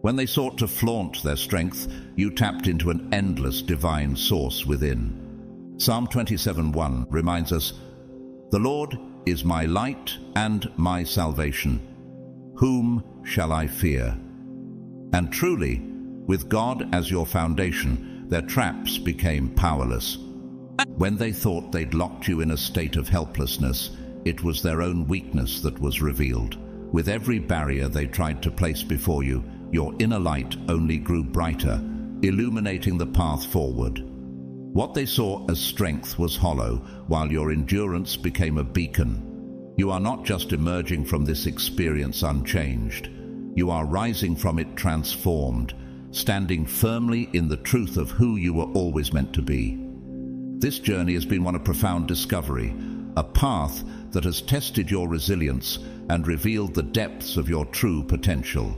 When they sought to flaunt their strength, you tapped into an endless divine source within. Psalm 27:1 reminds us, "The Lord is my light and my salvation. Whom shall I fear?" And truly, with God as your foundation, their traps became powerless. When they thought they'd locked you in a state of helplessness, it was their own weakness that was revealed. With every barrier they tried to place before you, your inner light only grew brighter, illuminating the path forward. What they saw as strength was hollow, while your endurance became a beacon. You are not just emerging from this experience unchanged. You are rising from it transformed, standing firmly in the truth of who you were always meant to be. This journey has been one of profound discovery, a path that has tested your resilience and revealed the depths of your true potential.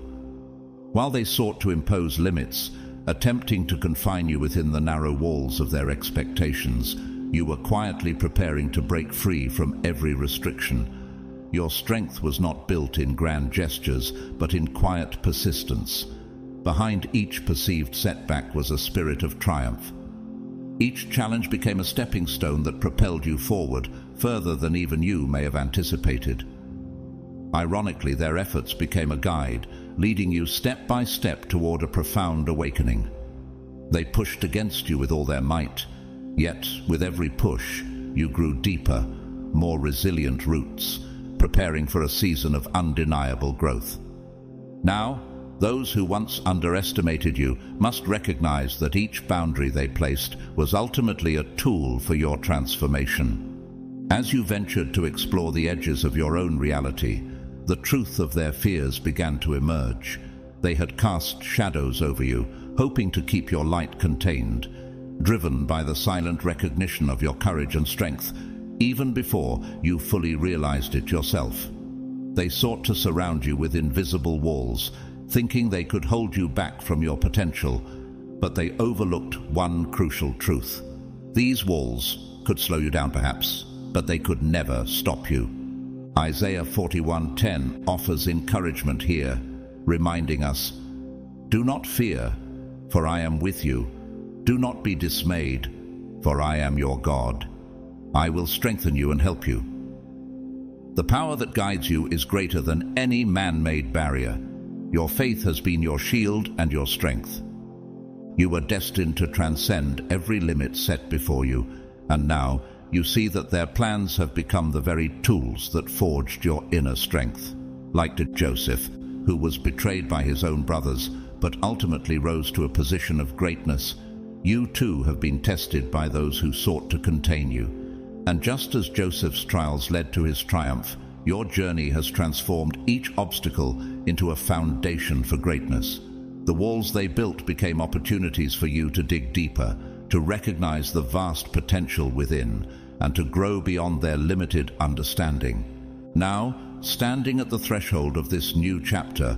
While they sought to impose limits, attempting to confine you within the narrow walls of their expectations, you were quietly preparing to break free from every restriction. Your strength was not built in grand gestures, but in quiet persistence. Behind each perceived setback was a spirit of triumph. Each challenge became a stepping stone that propelled you forward, further than even you may have anticipated. Ironically, their efforts became a guide, leading you step by step toward a profound awakening. They pushed against you with all their might, yet with every push, you grew deeper, more resilient roots, preparing for a season of undeniable growth. Now, those who once underestimated you must recognize that each boundary they placed was ultimately a tool for your transformation. As you ventured to explore the edges of your own reality, the truth of their fears began to emerge. They had cast shadows over you, hoping to keep your light contained, driven by the silent recognition of your courage and strength, even before you fully realized it yourself. They sought to surround you with invisible walls, thinking they could hold you back from your potential, but they overlooked one crucial truth. These walls could slow you down perhaps, but they could never stop you. Isaiah 41:10 offers encouragement here, reminding us, "Do not fear, for I am with you. Do not be dismayed, for I am your God. I will strengthen you and help you." The power that guides you is greater than any man-made barrier. Your faith has been your shield and your strength. You were destined to transcend every limit set before you, and now you see that their plans have become the very tools that forged your inner strength. Like to Joseph, who was betrayed by his own brothers, but ultimately rose to a position of greatness, you too have been tested by those who sought to contain you. And just as Joseph's trials led to his triumph, your journey has transformed each obstacle into a foundation for greatness. The walls they built became opportunities for you to dig deeper, to recognize the vast potential within, and to grow beyond their limited understanding. Now, standing at the threshold of this new chapter,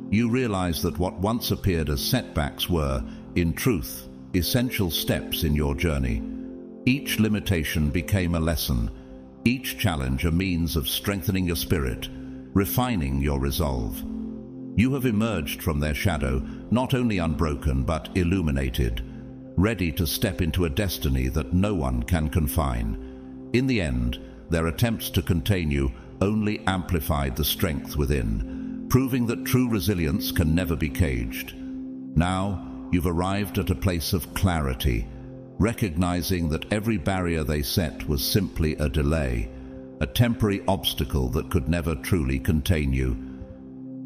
you realize that what once appeared as setbacks were, in truth, essential steps in your journey. Each limitation became a lesson, each challenge a means of strengthening your spirit, refining your resolve. You have emerged from their shadow, not only unbroken but illuminated, ready to step into a destiny that no one can confine. In the end, their attempts to contain you only amplified the strength within, proving that true resilience can never be caged. Now, you've arrived at a place of clarity, recognizing that every barrier they set was simply a delay, a temporary obstacle that could never truly contain you.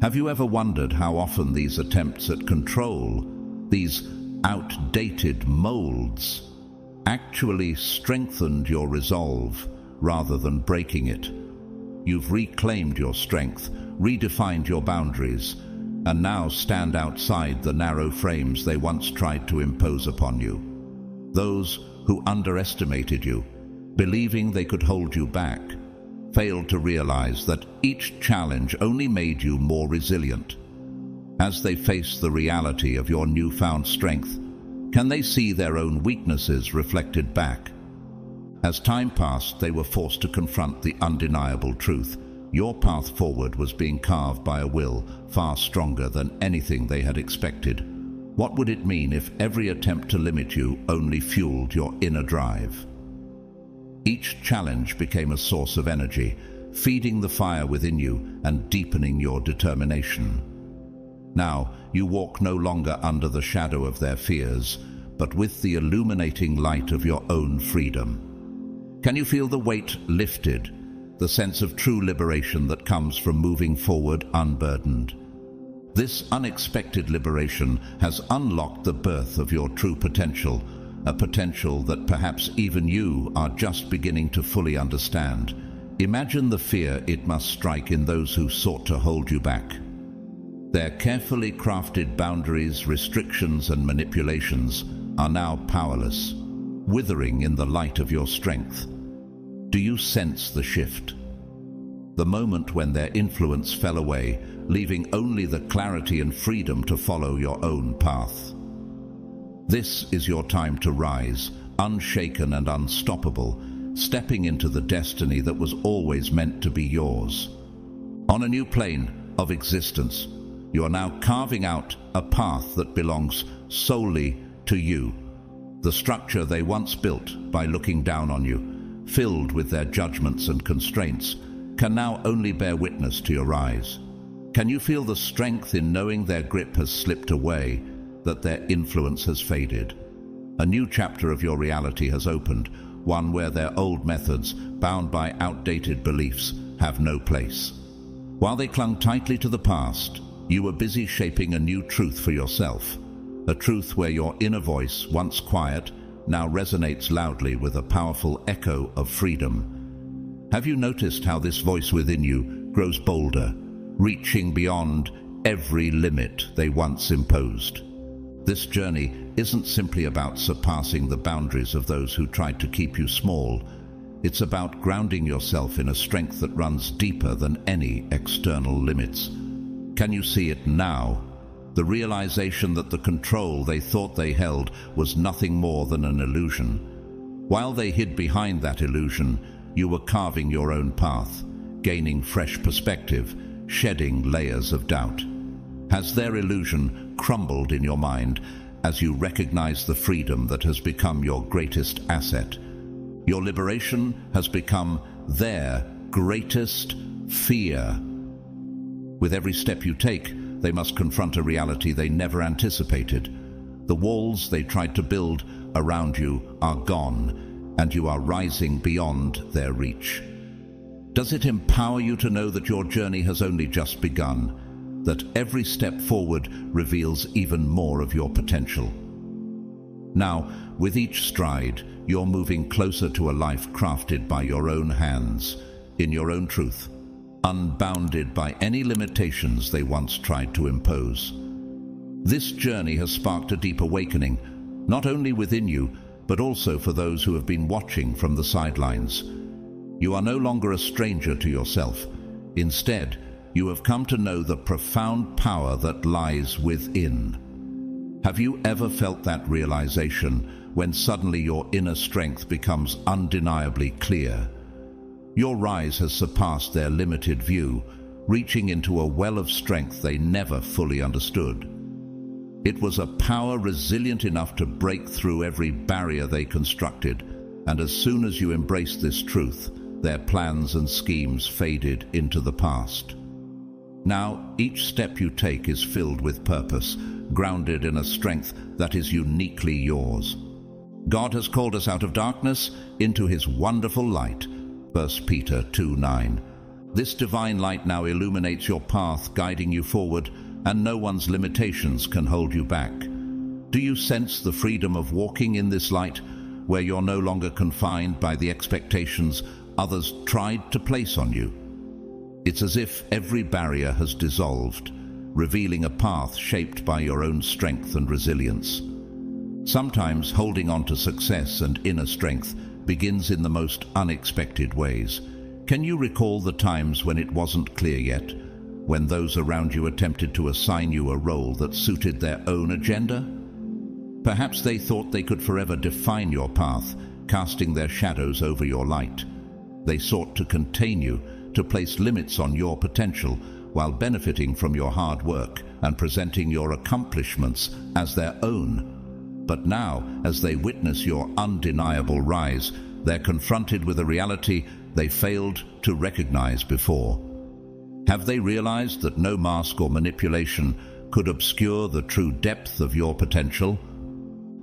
Have you ever wondered how often these attempts at control, these outdated molds, actually strengthened your resolve rather than breaking it? You've reclaimed your strength, redefined your boundaries, and now stand outside the narrow frames they once tried to impose upon you. Those who underestimated you, believing they could hold you back, failed to realize that each challenge only made you more resilient. As they face the reality of your newfound strength, can they see their own weaknesses reflected back? As time passed, they were forced to confront the undeniable truth. Your path forward was being carved by a will far stronger than anything they had expected. What would it mean if every attempt to limit you only fueled your inner drive? Each challenge became a source of energy, feeding the fire within you and deepening your determination. Now, you walk no longer under the shadow of their fears, but with the illuminating light of your own freedom. Can you feel the weight lifted, the sense of true liberation that comes from moving forward unburdened? This unexpected liberation has unlocked the birth of your true potential, a potential that perhaps even you are just beginning to fully understand. Imagine the fear it must strike in those who sought to hold you back. Their carefully crafted boundaries, restrictions, and manipulations are now powerless, withering in the light of your strength. Do you sense the shift? The moment when their influence fell away, leaving only the clarity and freedom to follow your own path. This is your time to rise, unshaken and unstoppable, stepping into the destiny that was always meant to be yours. On a new plane of existence, you are now carving out a path that belongs solely to you. The structure they once built by looking down on you, filled with their judgments and constraints, can now only bear witness to your rise. Can you feel the strength in knowing their grip has slipped away, that their influence has faded? A new chapter of your reality has opened, one where their old methods, bound by outdated beliefs, have no place. While they clung tightly to the past, you were busy shaping a new truth for yourself, a truth where your inner voice, once quiet, now resonates loudly with a powerful echo of freedom. Have you noticed how this voice within you grows bolder, reaching beyond every limit they once imposed. This journey isn't simply about surpassing the boundaries of those who tried to keep you small. It's about grounding yourself in a strength that runs deeper than any external limits. Can you see it now? The realization that the control they thought they held was nothing more than an illusion. While they hid behind that illusion, you were carving your own path, gaining fresh perspective, shedding layers of doubt. Has their illusion crumbled in your mind as you recognize the freedom that has become your greatest asset? Your liberation has become their greatest fear. With every step you take, they must confront a reality they never anticipated. The walls they tried to build around you are gone, and you are rising beyond their reach. Does it empower you to know that your journey has only just begun, that every step forward reveals even more of your potential? Now, with each stride, you're moving closer to a life crafted by your own hands, in your own truth, unbounded by any limitations they once tried to impose. This journey has sparked a deep awakening, not only within you, but also for those who have been watching from the sidelines. You are no longer a stranger to yourself. Instead, you have come to know the profound power that lies within. Have you ever felt that realization when suddenly your inner strength becomes undeniably clear? Your rise has surpassed their limited view, reaching into a well of strength they never fully understood. It was a power resilient enough to break through every barrier they constructed, and as soon as you embraced this truth, their plans and schemes faded into the past. Now, each step you take is filled with purpose, grounded in a strength that is uniquely yours. God has called us out of darkness into His wonderful light. 1 Peter 2:9. This divine light now illuminates your path, guiding you forward, and no one's limitations can hold you back. Do you sense the freedom of walking in this light, where you're no longer confined by the expectations others tried to place on you? It's as if every barrier has dissolved, revealing a path shaped by your own strength and resilience. Sometimes holding on to success and inner strength begins in the most unexpected ways. Can you recall the times when it wasn't clear yet, when those around you attempted to assign you a role that suited their own agenda? Perhaps they thought they could forever define your path, casting their shadows over your light. They sought to contain you, to place limits on your potential, while benefiting from your hard work and presenting your accomplishments as their own. But now, as they witness your undeniable rise, they're confronted with a reality they failed to recognize before. Have they realized that no mask or manipulation could obscure the true depth of your potential?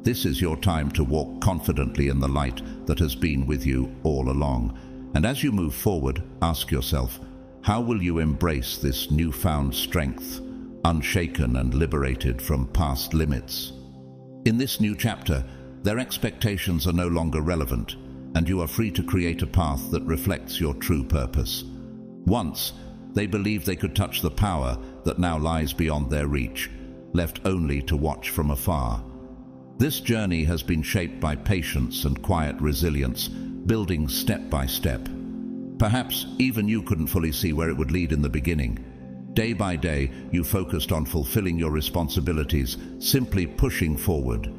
This is your time to walk confidently in the light that has been with you all along. And as you move forward, ask yourself, how will you embrace this newfound strength, unshaken and liberated from past limits? In this new chapter, their expectations are no longer relevant, and you are free to create a path that reflects your true purpose. Once, they believed they could touch the power that now lies beyond their reach, left only to watch from afar. This journey has been shaped by patience and quiet resilience, building step by step. Perhaps even you couldn't fully see where it would lead in the beginning. Day by day, you focused on fulfilling your responsibilities, simply pushing forward.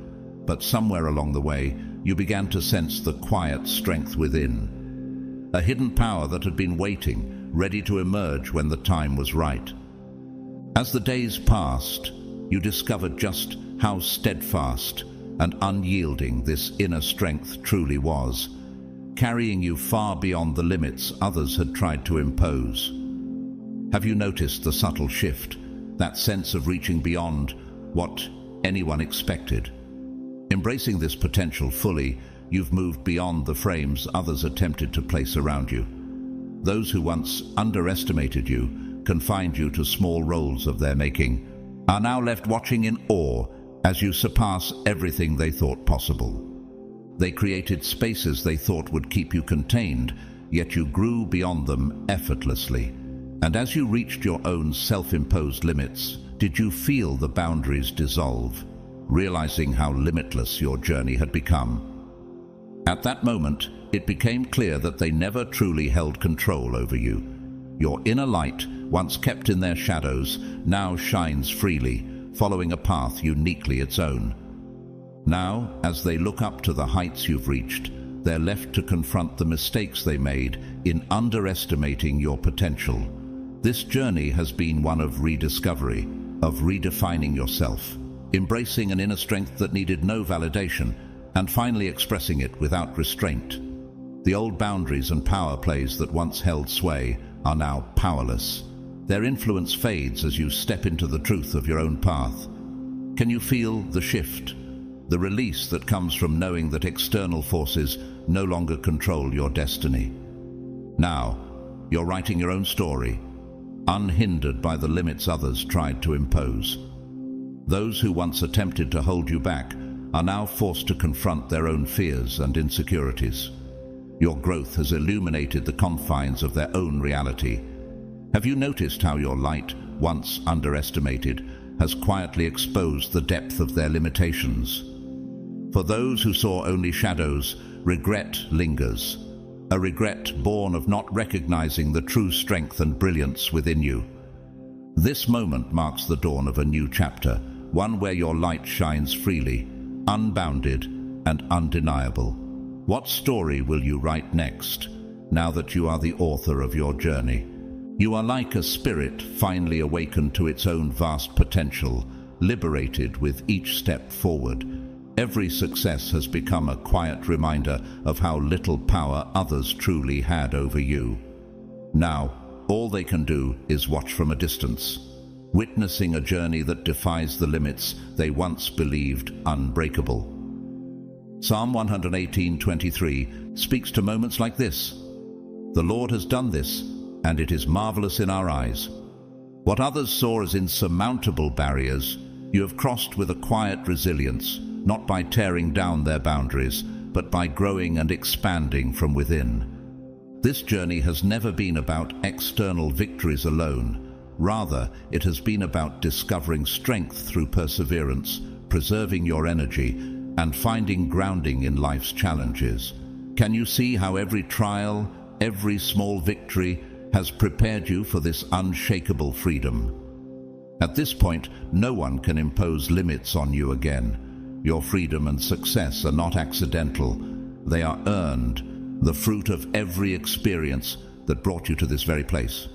But somewhere along the way, you began to sense the quiet strength within. A hidden power that had been waiting, ready to emerge when the time was right. As the days passed, you discovered just how steadfast and unyielding this inner strength truly was, carrying you far beyond the limits others had tried to impose. Have you noticed the subtle shift, that sense of reaching beyond what anyone expected? Embracing this potential fully, you've moved beyond the frames others attempted to place around you. Those who once underestimated you, confined you to small roles of their making, are now left watching in awe as you surpass everything they thought possible. They created spaces they thought would keep you contained, yet you grew beyond them effortlessly. And as you reached your own self-imposed limits, did you feel the boundaries dissolve, realizing how limitless your journey had become? At that moment, it became clear that they never truly held control over you. Your inner light, once kept in their shadows, now shines freely, following a path uniquely its own. Now, as they look up to the heights you've reached, they're left to confront the mistakes they made in underestimating your potential. This journey has been one of rediscovery, of redefining yourself, embracing an inner strength that needed no validation, and finally expressing it without restraint. The old boundaries and power plays that once held sway are now powerless. Their influence fades as you step into the truth of your own path. Can you feel the shift? The release that comes from knowing that external forces no longer control your destiny. Now, you're writing your own story, unhindered by the limits others tried to impose. Those who once attempted to hold you back are now forced to confront their own fears and insecurities. Your growth has illuminated the confines of their own reality. Have you noticed how your light, once underestimated, has quietly exposed the depth of their limitations? For those who saw only shadows, regret lingers, a regret born of not recognizing the true strength and brilliance within you. This moment marks the dawn of a new chapter, one where your light shines freely, unbounded and undeniable. What story will you write next, now that you are the author of your journey? You are like a spirit finally awakened to its own vast potential, liberated with each step forward. Every success has become a quiet reminder of how little power others truly had over you. Now, all they can do is watch from a distance, witnessing a journey that defies the limits they once believed unbreakable. Psalm 118:23 speaks to moments like this. The Lord has done this, and it is marvelous in our eyes. What others saw as insurmountable barriers, you have crossed with a quiet resilience, not by tearing down their boundaries, but by growing and expanding from within. This journey has never been about external victories alone. Rather, it has been about discovering strength through perseverance, preserving your energy, and finding grounding in life's challenges. Can you see how every trial, every small victory has prepared you for this unshakable freedom? At this point, no one can impose limits on you again. Your freedom and success are not accidental. They are earned, the fruit of every experience that brought you to this very place.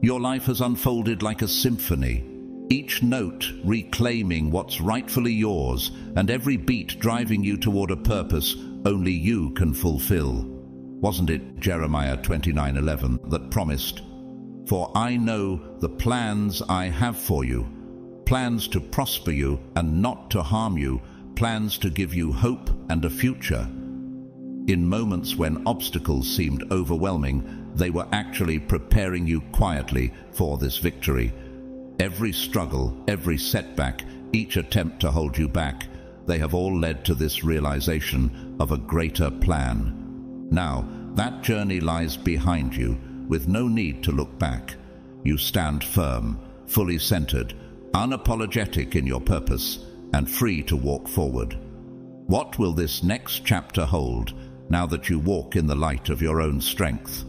Your life has unfolded like a symphony, each note reclaiming what's rightfully yours, and every beat driving you toward a purpose only you can fulfill. Wasn't it Jeremiah 29:11 that promised, "For I know the plans I have for you, plans to prosper you and not to harm you, plans to give you hope and a future"? In moments when obstacles seemed overwhelming, they were actually preparing you quietly for this victory. Every struggle, every setback, each attempt to hold you back, they have all led to this realization of a greater plan. Now, that journey lies behind you, with no need to look back. You stand firm, fully centered, unapologetic in your purpose, and free to walk forward. What will this next chapter hold, now that you walk in the light of your own strength?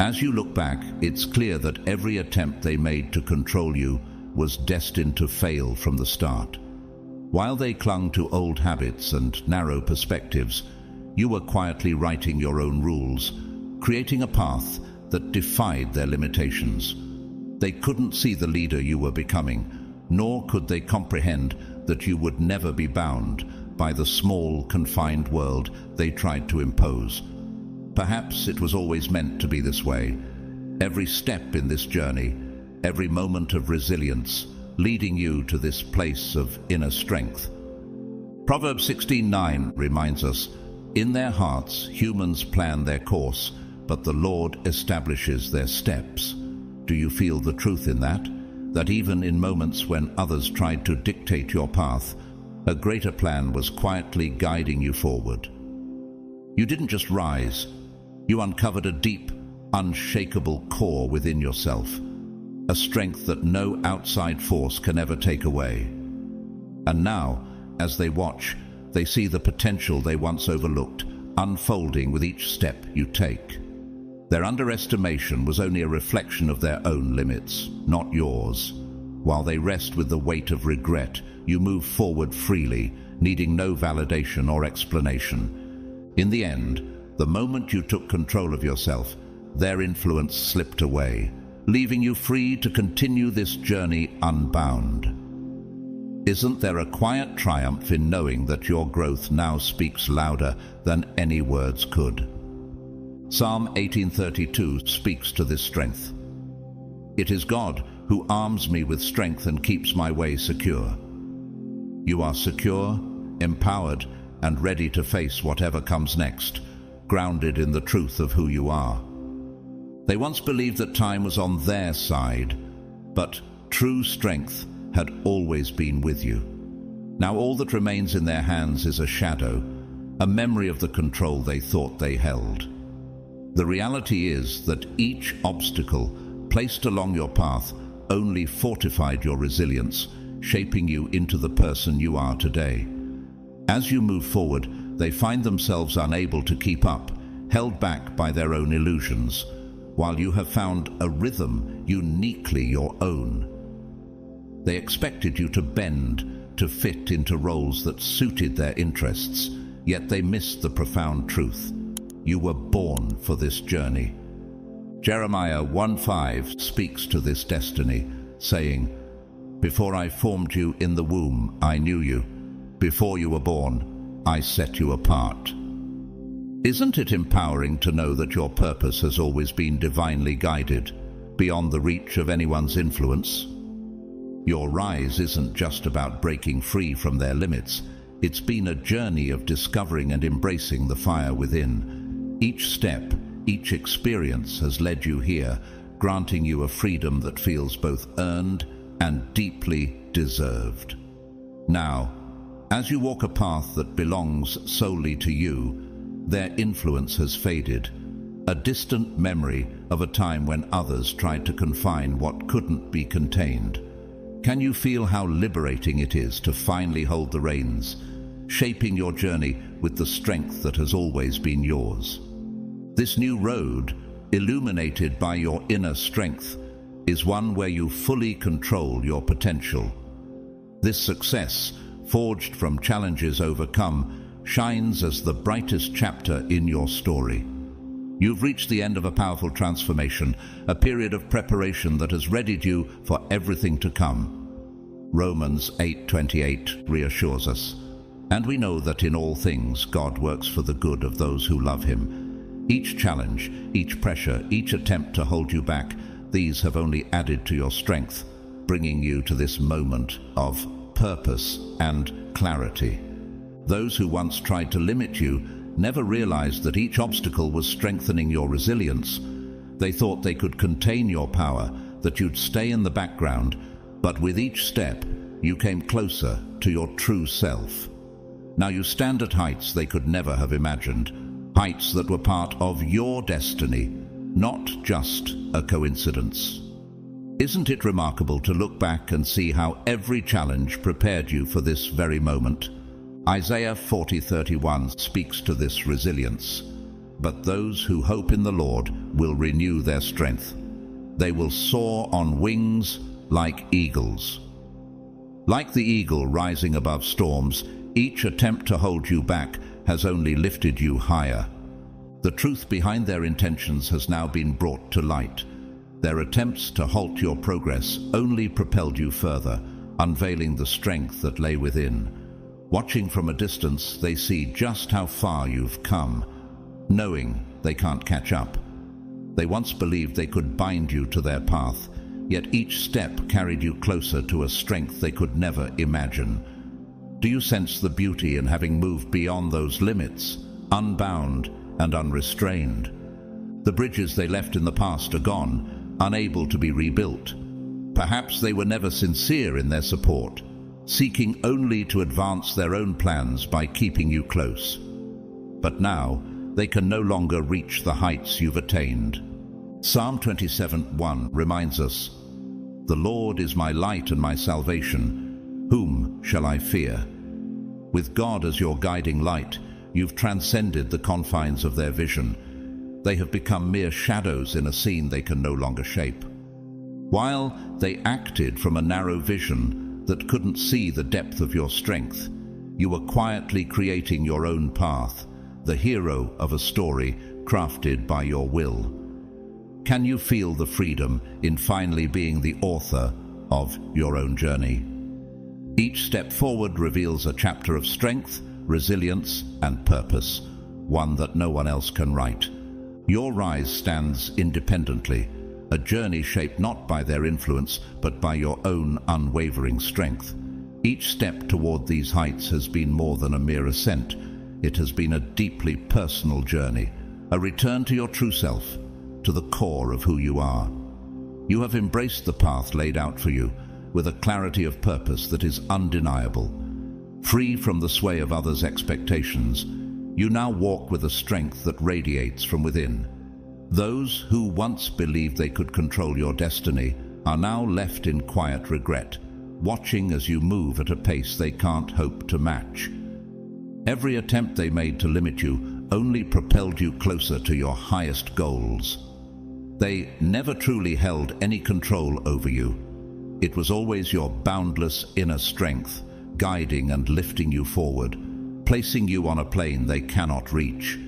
As you look back, it's clear that every attempt they made to control you was destined to fail from the start. While they clung to old habits and narrow perspectives, you were quietly writing your own rules, creating a path that defied their limitations. They couldn't see the leader you were becoming, nor could they comprehend that you would never be bound by the small, confined world they tried to impose. Perhaps it was always meant to be this way. Every step in this journey, every moment of resilience, leading you to this place of inner strength. Proverbs 16:9 reminds us, "In their hearts humans plan their course, but the Lord establishes their steps." Do you feel the truth in that? That even in moments when others tried to dictate your path, a greater plan was quietly guiding you forward. You didn't just rise. You uncovered a deep, unshakable core within yourself, a strength that no outside force can ever take away. And now, as they watch, they see the potential they once overlooked unfolding with each step you take. Their underestimation was only a reflection of their own limits, not yours. While they rest with the weight of regret, you move forward freely, needing no validation or explanation. In the end, the moment you took control of yourself, their influence slipped away, leaving you free to continue this journey unbound. Isn't there a quiet triumph in knowing that your growth now speaks louder than any words could? Psalm 18:32 speaks to this strength. It is God who arms me with strength and keeps my way secure. You are secure, empowered, and ready to face whatever comes next, grounded in the truth of who you are. They once believed that time was on their side, but true strength had always been with you. Now all that remains in their hands is a shadow, a memory of the control they thought they held. The reality is that each obstacle placed along your path only fortified your resilience, shaping you into the person you are today. As you move forward, they find themselves unable to keep up, held back by their own illusions, while you have found a rhythm uniquely your own. They expected you to bend, to fit into roles that suited their interests, yet they missed the profound truth. You were born for this journey. Jeremiah 1:5 speaks to this destiny, saying, "Before I formed you in the womb, I knew you. Before you were born, I set you apart." Isn't it empowering to know that your purpose has always been divinely guided, beyond the reach of anyone's influence? Your rise isn't just about breaking free from their limits. It's been a journey of discovering and embracing the fire within. Each step, each experience has led you here, granting you a freedom that feels both earned and deeply deserved. Now, as you walk a path that belongs solely to you, their influence has faded, a distant memory of a time when others tried to confine what couldn't be contained. Can you feel how liberating it is to finally hold the reins, shaping your journey with the strength that has always been yours? This new road, illuminated by your inner strength, is one where you fully control your potential. This success, forged from challenges overcome, shines as the brightest chapter in your story. You've reached the end of a powerful transformation, a period of preparation that has readied you for everything to come. Romans 8:28 reassures us, "And we know that in all things God works for the good of those who love him." Each challenge, each pressure, each attempt to hold you back, these have only added to your strength, bringing you to this moment of purpose and clarity. Those who once tried to limit you never realized that each obstacle was strengthening your resilience. They thought they could contain your power, that you'd stay in the background, but with each step, you came closer to your true self. Now you stand at heights they could never have imagined, heights that were part of your destiny, not just a coincidence. Isn't it remarkable to look back and see how every challenge prepared you for this very moment? Isaiah 40:31 speaks to this resilience. "But those who hope in the Lord will renew their strength. They will soar on wings like eagles." Like the eagle rising above storms, each attempt to hold you back has only lifted you higher. The truth behind their intentions has now been brought to light. Their attempts to halt your progress only propelled you further, unveiling the strength that lay within. Watching from a distance, they see just how far you've come, knowing they can't catch up. They once believed they could bind you to their path, yet each step carried you closer to a strength they could never imagine. Do you sense the beauty in having moved beyond those limits, unbound and unrestrained? The bridges they left in the past are gone, unable to be rebuilt. Perhaps they were never sincere in their support, seeking only to advance their own plans by keeping you close. But now, they can no longer reach the heights you've attained. Psalm 27:1 reminds us, "The Lord is my light and my salvation. Whom shall I fear?" With God as your guiding light, you've transcended the confines of their vision. They have become mere shadows in a scene they can no longer shape. While they acted from a narrow vision that couldn't see the depth of your strength, you were quietly creating your own path, the hero of a story crafted by your will. Can you feel the freedom in finally being the author of your own journey? Each step forward reveals a chapter of strength, resilience, and purpose, one that no one else can write. Your rise stands independently, a journey shaped not by their influence, but by your own unwavering strength. Each step toward these heights has been more than a mere ascent. It has been a deeply personal journey, a return to your true self, to the core of who you are. You have embraced the path laid out for you, with a clarity of purpose that is undeniable. Free from the sway of others' expectations, you now walk with a strength that radiates from within. Those who once believed they could control your destiny are now left in quiet regret, watching as you move at a pace they can't hope to match. Every attempt they made to limit you only propelled you closer to your highest goals. They never truly held any control over you. It was always your boundless inner strength, guiding and lifting you forward, placing you on a plane they cannot reach.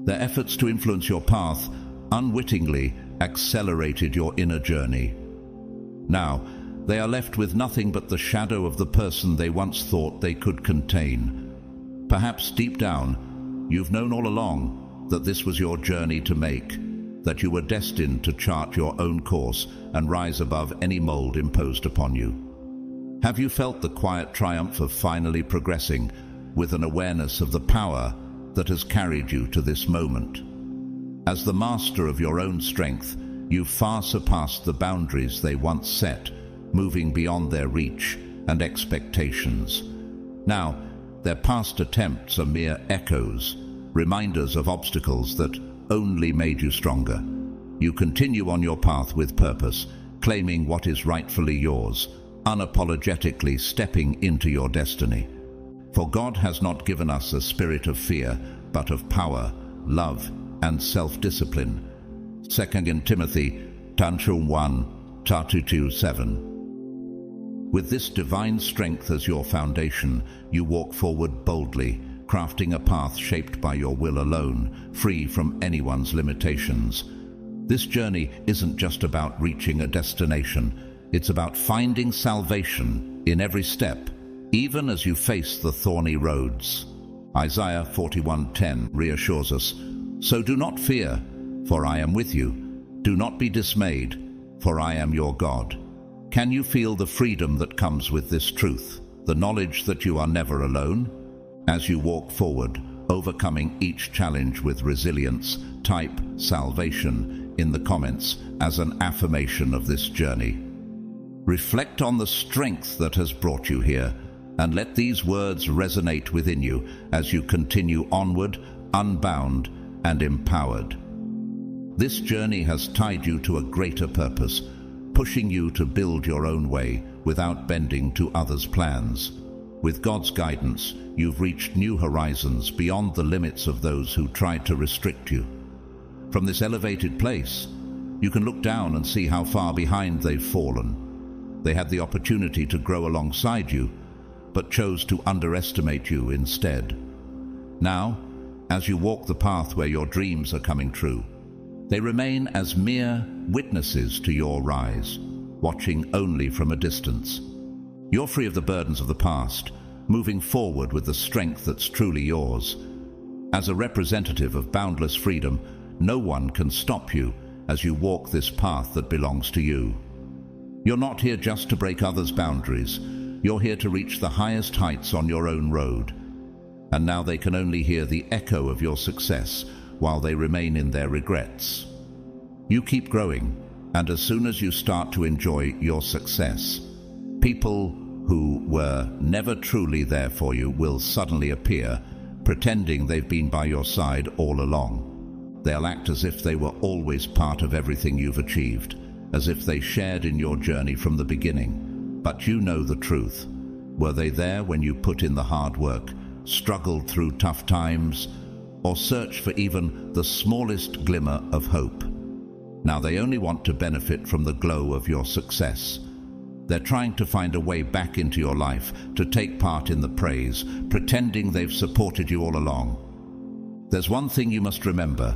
Their efforts to influence your path unwittingly accelerated your inner journey. Now, they are left with nothing but the shadow of the person they once thought they could contain. Perhaps deep down, you've known all along that this was your journey to make, that you were destined to chart your own course and rise above any mold imposed upon you. Have you felt the quiet triumph of finally progressing, with an awareness of the power that has carried you to this moment? As the master of your own strength, you've far surpassed the boundaries they once set, moving beyond their reach and expectations. Now, their past attempts are mere echoes, reminders of obstacles that only made you stronger. You continue on your path with purpose, claiming what is rightfully yours, unapologetically stepping into your destiny. For God has not given us a spirit of fear, but of power, love, and self-discipline. 2 Timothy 1:7. With this divine strength as your foundation, you walk forward boldly, crafting a path shaped by your will alone, free from anyone's limitations. This journey isn't just about reaching a destination. It's about finding salvation in every step, even as you face the thorny roads. Isaiah 41:10 reassures us, "So do not fear, for I am with you. Do not be dismayed, for I am your God." Can you feel the freedom that comes with this truth, the knowledge that you are never alone? As you walk forward, overcoming each challenge with resilience, type "salvation" in the comments as an affirmation of this journey. Reflect on the strength that has brought you here, and let these words resonate within you as you continue onward, unbound and empowered. This journey has tied you to a greater purpose, pushing you to build your own way without bending to others' plans. With God's guidance, you've reached new horizons beyond the limits of those who tried to restrict you. From this elevated place, you can look down and see how far behind they've fallen. They had the opportunity to grow alongside you, but chose to underestimate you instead. Now, as you walk the path where your dreams are coming true, they remain as mere witnesses to your rise, watching only from a distance. You're free of the burdens of the past, moving forward with the strength that's truly yours. As a representative of boundless freedom, no one can stop you as you walk this path that belongs to you. You're not here just to break others' boundaries. You're here to reach the highest heights on your own road. And now they can only hear the echo of your success while they remain in their regrets. You keep growing, and as soon as you start to enjoy your success, people who were never truly there for you will suddenly appear, pretending they've been by your side all along. They'll act as if they were always part of everything you've achieved, as if they shared in your journey from the beginning. But you know the truth. Were they there when you put in the hard work, struggled through tough times, or searched for even the smallest glimmer of hope? Now they only want to benefit from the glow of your success. They're trying to find a way back into your life, to take part in the praise, pretending they've supported you all along. There's one thing you must remember.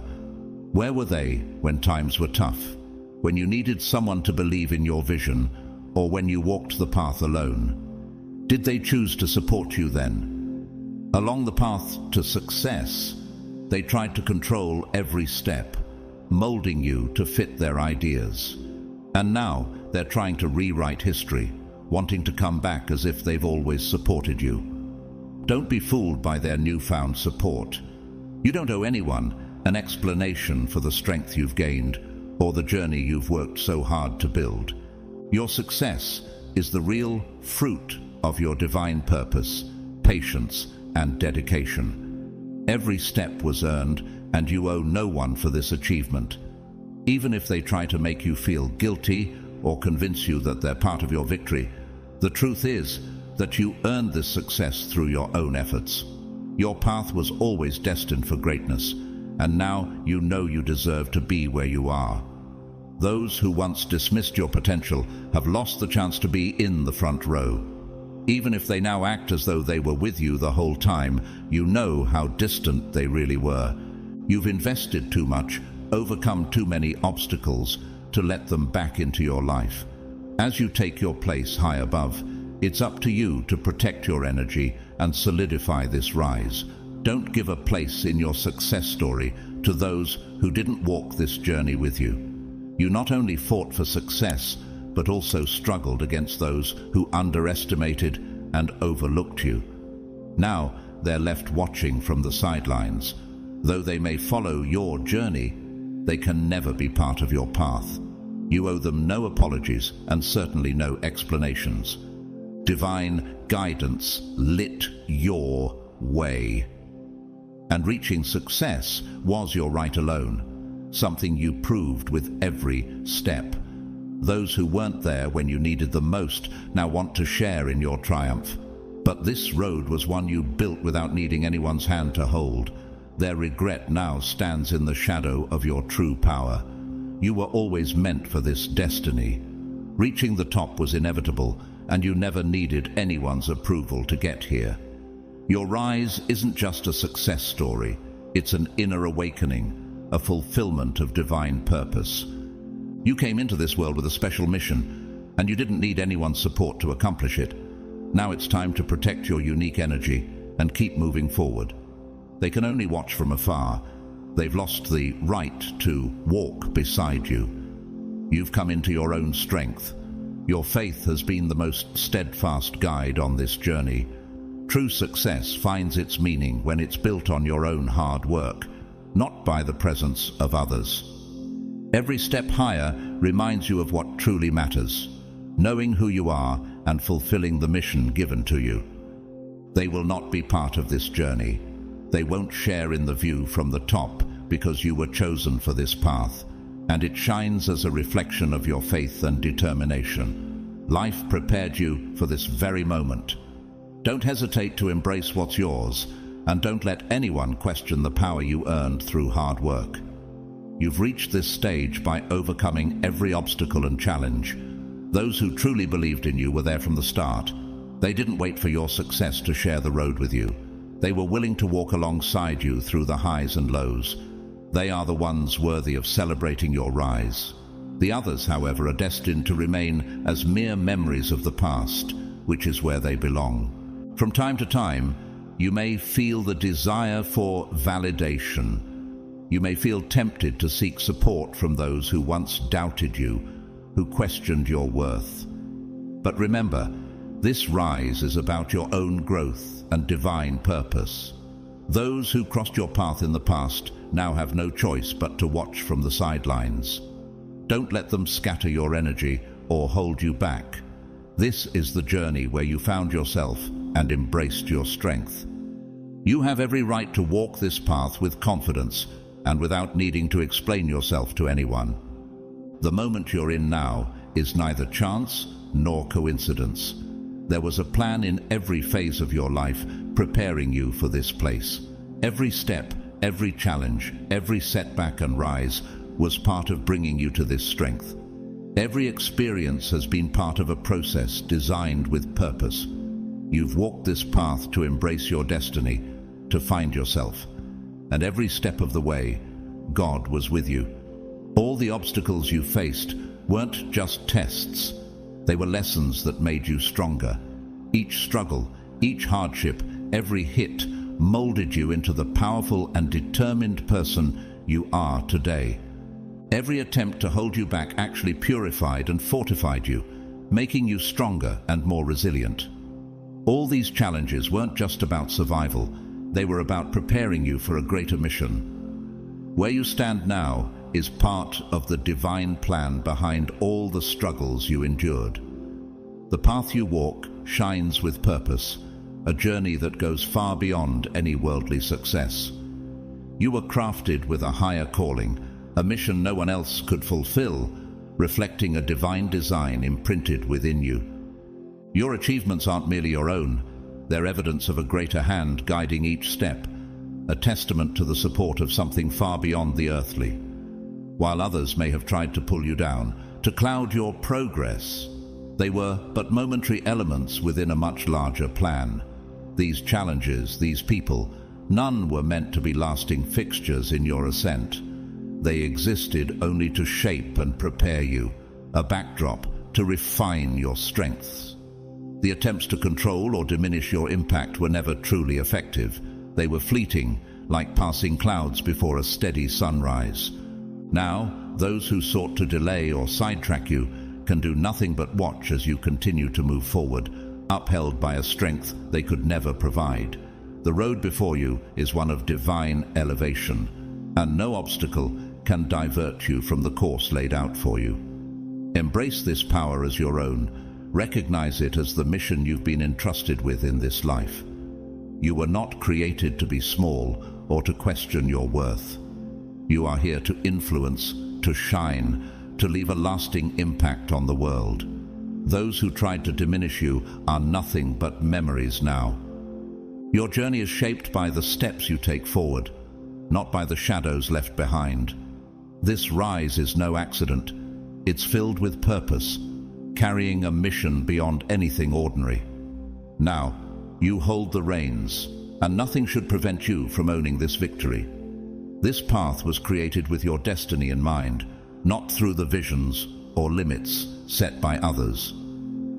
Where were they when times were tough? When you needed someone to believe in your vision, or when you walked the path alone? Did they choose to support you then? Along the path to success, they tried to control every step, molding you to fit their ideas. And now they're trying to rewrite history, wanting to come back as if they've always supported you. Don't be fooled by their newfound support. You don't owe anyone an explanation for the strength you've gained or the journey you've worked so hard to build. Your success is the real fruit of your divine purpose, patience, and dedication. Every step was earned, and you owe no one for this achievement. Even if they try to make you feel guilty or convince you that they're part of your victory, the truth is that you earned this success through your own efforts. Your path was always destined for greatness, and now you know you deserve to be where you are. Those who once dismissed your potential have lost the chance to be in the front row. Even if they now act as though they were with you the whole time, you know how distant they really were. You've invested too much, overcome too many obstacles to let them back into your life. As you take your place high above, it's up to you to protect your energy and solidify this rise. Don't give a place in your success story to those who didn't walk this journey with you. You not only fought for success, but also struggled against those who underestimated and overlooked you. Now they're left watching from the sidelines. Though they may follow your journey, they can never be part of your path. You owe them no apologies and certainly no explanations. Divine guidance lit your way. And reaching success was your right alone, something you proved with every step. Those who weren't there when you needed them most now want to share in your triumph. But this road was one you built without needing anyone's hand to hold. Their regret now stands in the shadow of your true power. You were always meant for this destiny. Reaching the top was inevitable, and you never needed anyone's approval to get here. Your rise isn't just a success story. It's an inner awakening, a fulfillment of divine purpose. You came into this world with a special mission, and you didn't need anyone's support to accomplish it. Now it's time to protect your unique energy and keep moving forward. They can only watch from afar. They've lost the right to walk beside you. You've come into your own strength. Your faith has been the most steadfast guide on this journey. True success finds its meaning when it's built on your own hard work, not by the presence of others. Every step higher reminds you of what truly matters, knowing who you are and fulfilling the mission given to you. They will not be part of this journey. They won't share in the view from the top because you were chosen for this path, and it shines as a reflection of your faith and determination. Life prepared you for this very moment. Don't hesitate to embrace what's yours, and don't let anyone question the power you earned through hard work. You've reached this stage by overcoming every obstacle and challenge. Those who truly believed in you were there from the start. They didn't wait for your success to share the road with you. They were willing to walk alongside you through the highs and lows. They are the ones worthy of celebrating your rise. The others, however, are destined to remain as mere memories of the past, which is where they belong. From time to time, you may feel the desire for validation. You may feel tempted to seek support from those who once doubted you, who questioned your worth. But remember, this rise is about your own growth and divine purpose. Those who crossed your path in the past now have no choice but to watch from the sidelines. Don't let them scatter your energy or hold you back. This is the journey where you found yourself and embraced your strength. You have every right to walk this path with confidence and without needing to explain yourself to anyone. The moment you're in now is neither chance nor coincidence. There was a plan in every phase of your life preparing you for this place. Every step, every challenge, every setback and rise was part of bringing you to this strength. Every experience has been part of a process designed with purpose. You've walked this path to embrace your destiny, to find yourself. And every step of the way, God was with you. All the obstacles you faced weren't just tests. They were lessons that made you stronger. Each struggle, each hardship, every hit molded you into the powerful and determined person you are today. Every attempt to hold you back actually purified and fortified you, making you stronger and more resilient. All these challenges weren't just about survival, they were about preparing you for a greater mission. Where you stand now is part of the divine plan behind all the struggles you endured. The path you walk shines with purpose, a journey that goes far beyond any worldly success. You were crafted with a higher calling, a mission no one else could fulfill, reflecting a divine design imprinted within you. Your achievements aren't merely your own, they're evidence of a greater hand guiding each step, a testament to the support of something far beyond the earthly. While others may have tried to pull you down, to cloud your progress, they were but momentary elements within a much larger plan. These challenges, these people, none were meant to be lasting fixtures in your ascent. They existed only to shape and prepare you, a backdrop to refine your strengths. The attempts to control or diminish your impact were never truly effective. They were fleeting, like passing clouds before a steady sunrise. Now, those who sought to delay or sidetrack you can do nothing but watch as you continue to move forward, upheld by a strength they could never provide. The road before you is one of divine elevation, and no obstacle can divert you from the course laid out for you. Embrace this power as your own. Recognize it as the mission you've been entrusted with in this life. You were not created to be small or to question your worth. You are here to influence, to shine, to leave a lasting impact on the world. Those who tried to diminish you are nothing but memories now. Your journey is shaped by the steps you take forward, not by the shadows left behind. This rise is no accident. It's filled with purpose, carrying a mission beyond anything ordinary. Now, you hold the reins, and nothing should prevent you from owning this victory. This path was created with your destiny in mind, not through the visions or limits set by others.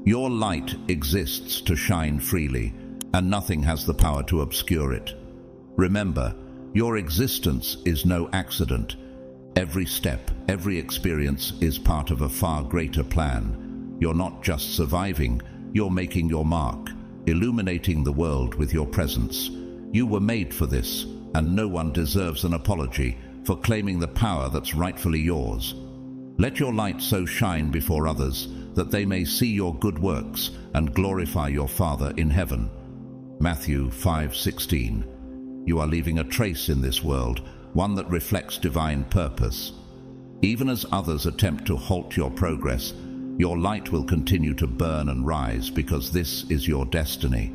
Your light exists to shine freely, and nothing has the power to obscure it. Remember, your existence is no accident. Every step, every experience is part of a far greater plan. You're not just surviving, you're making your mark, illuminating the world with your presence. You were made for this, and no one deserves an apology for claiming the power that's rightfully yours. Let your light so shine before others that they may see your good works and glorify your Father in heaven. Matthew 5:16. You are leaving a trace in this world, one that reflects divine purpose. Even as others attempt to halt your progress, your light will continue to burn and rise because this is your destiny.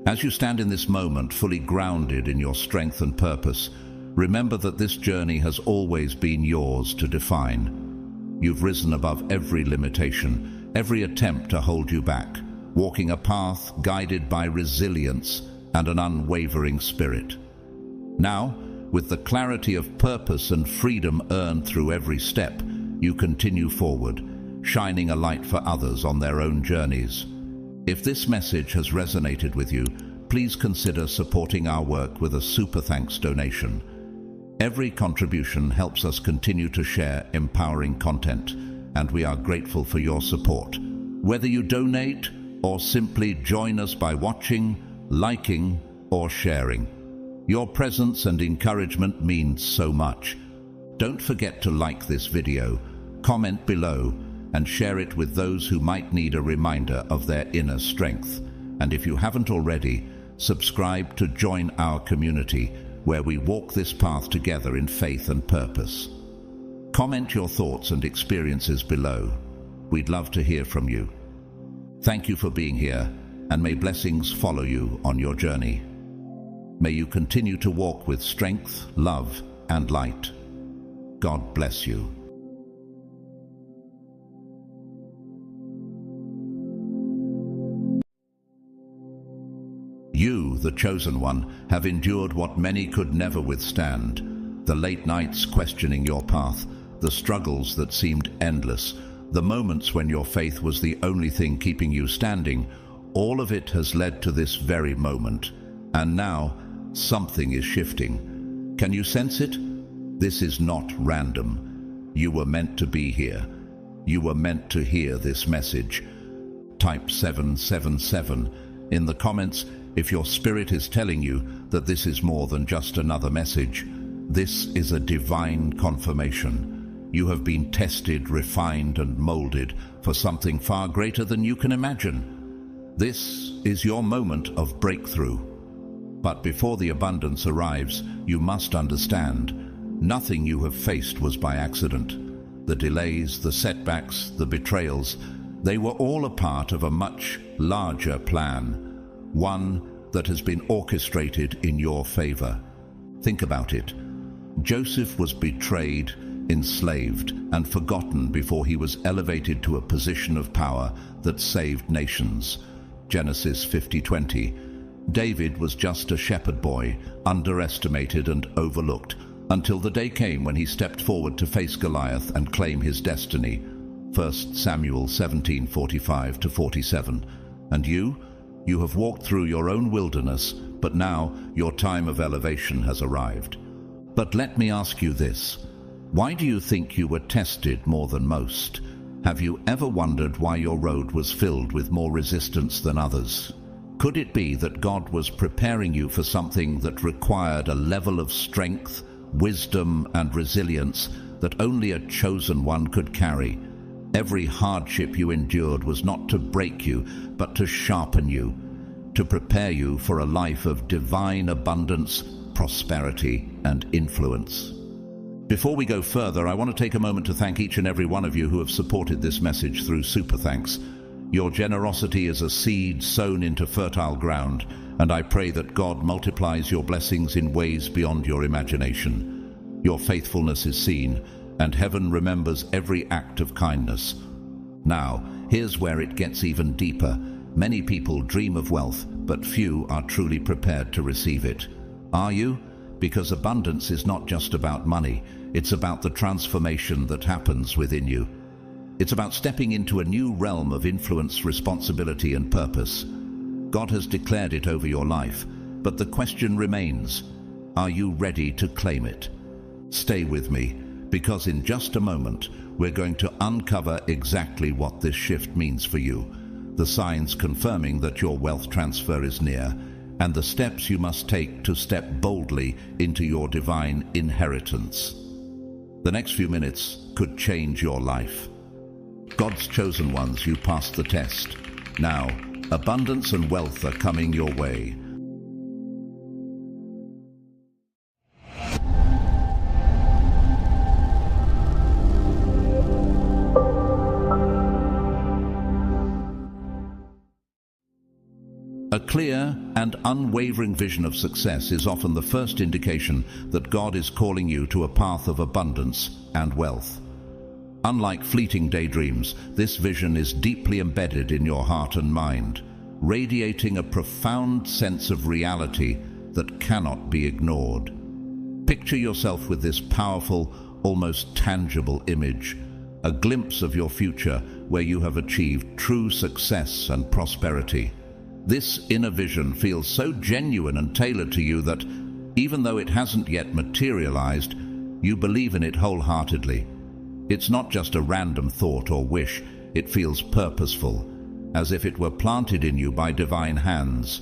As you stand in this moment, fully grounded in your strength and purpose, remember that this journey has always been yours to define. You've risen above every limitation, every attempt to hold you back, walking a path guided by resilience and an unwavering spirit. Now, with the clarity of purpose and freedom earned through every step, you continue forward, shining a light for others on their own journeys. If this message has resonated with you, please consider supporting our work with a super thanks donation. Every contribution helps us continue to share empowering content, and we are grateful for your support. Whether you donate or simply join us by watching, liking, or sharing, your presence and encouragement means so much. Don't forget to like this video, comment below, and share it with those who might need a reminder of their inner strength. And if you haven't already, subscribe to join our community, where we walk this path together in faith and purpose. Comment your thoughts and experiences below. We'd love to hear from you. Thank you for being here, and may blessings follow you on your journey. May you continue to walk with strength, love, and light. God bless you. You, the chosen one, have endured what many could never withstand. The late nights questioning your path, the struggles that seemed endless, the moments when your faith was the only thing keeping you standing, all of it has led to this very moment. And now, something is shifting. Can you sense it? This is not random. You were meant to be here. You were meant to hear this message. Type 777 in the comments if your spirit is telling you that this is more than just another message. This is a divine confirmation. You have been tested, refined, and molded for something far greater than you can imagine. This is your moment of breakthrough. But before the abundance arrives, you must understand, nothing you have faced was by accident. The delays, the setbacks, the betrayals, they were all a part of a much larger plan. One that has been orchestrated in your favor. Think about it. Joseph was betrayed, enslaved, and forgotten before he was elevated to a position of power that saved nations. Genesis 50:20. David was just a shepherd boy, underestimated and overlooked, until the day came when he stepped forward to face Goliath and claim his destiny. 1 Samuel 17:45-47. And you have walked through your own wilderness, but now your time of elevation has arrived. But let me ask you this. Why do you think you were tested more than most? Have you ever wondered why your road was filled with more resistance than others? Could it be that God was preparing you for something that required a level of strength, wisdom, and resilience that only a chosen one could carry? Every hardship you endured was not to break you, but to sharpen you, to prepare you for a life of divine abundance, prosperity, and influence. Before we go further, I want to take a moment to thank each and every one of you who have supported this message through Super Thanks. Your generosity is a seed sown into fertile ground, and I pray that God multiplies your blessings in ways beyond your imagination. Your faithfulness is seen, and heaven remembers every act of kindness. Now, here's where it gets even deeper. Many people dream of wealth, but few are truly prepared to receive it. Are you? Because abundance is not just about money. It's about the transformation that happens within you. It's about stepping into a new realm of influence, responsibility, and purpose. God has declared it over your life, but the question remains, are you ready to claim it? Stay with me, because in just a moment, we're going to uncover exactly what this shift means for you, the signs confirming that your wealth transfer is near, and the steps you must take to step boldly into your divine inheritance. The next few minutes could change your life. God's chosen ones, you passed the test. Now, abundance and wealth are coming your way. A clear and unwavering vision of success is often the first indication that God is calling you to a path of abundance and wealth. Unlike fleeting daydreams, this vision is deeply embedded in your heart and mind, radiating a profound sense of reality that cannot be ignored. Picture yourself with this powerful, almost tangible image, a glimpse of your future where you have achieved true success and prosperity. This inner vision feels so genuine and tailored to you that, even though it hasn't yet materialized, you believe in it wholeheartedly. It's not just a random thought or wish, it feels purposeful, as if it were planted in you by divine hands.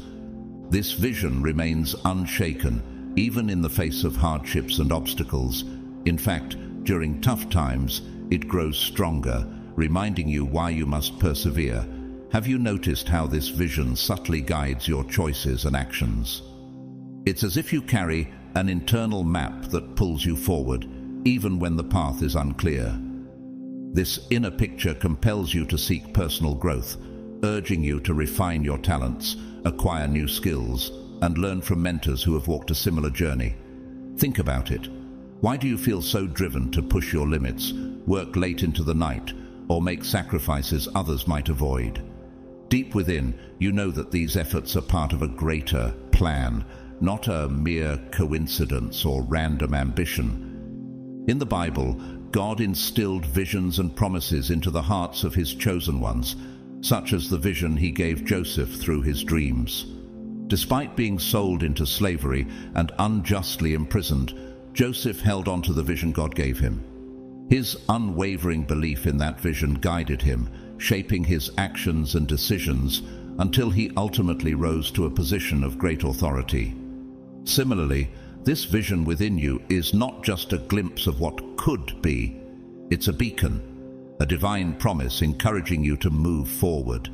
This vision remains unshaken, even in the face of hardships and obstacles. In fact, during tough times, it grows stronger, reminding you why you must persevere. Have you noticed how this vision subtly guides your choices and actions? It's as if you carry an internal map that pulls you forward, even when the path is unclear. This inner picture compels you to seek personal growth, urging you to refine your talents, acquire new skills, and learn from mentors who have walked a similar journey. Think about it. Why do you feel so driven to push your limits, work late into the night, or make sacrifices others might avoid? Deep within, you know that these efforts are part of a greater plan, not a mere coincidence or random ambition. In the Bible, God instilled visions and promises into the hearts of his chosen ones, such as the vision he gave Joseph through his dreams. Despite being sold into slavery and unjustly imprisoned, Joseph held on to the vision God gave him. His unwavering belief in that vision guided him, shaping his actions and decisions until he ultimately rose to a position of great authority. Similarly, this vision within you is not just a glimpse of what could be, it's a beacon, a divine promise encouraging you to move forward.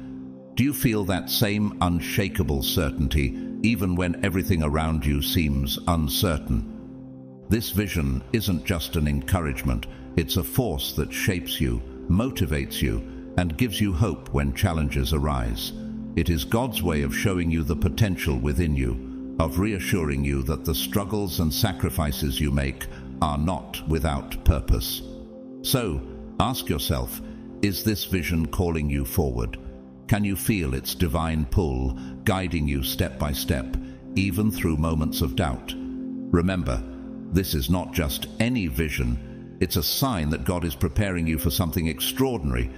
Do you feel that same unshakable certainty even when everything around you seems uncertain? This vision isn't just an encouragement, it's a force that shapes you, motivates you, and gives you hope when challenges arise. It is God's way of showing you the potential within you, of reassuring you that the struggles and sacrifices you make are not without purpose. So, ask yourself, is this vision calling you forward? Can you feel its divine pull, guiding you step by step, even through moments of doubt? Remember, this is not just any vision, it's a sign that God is preparing you for something extraordinary.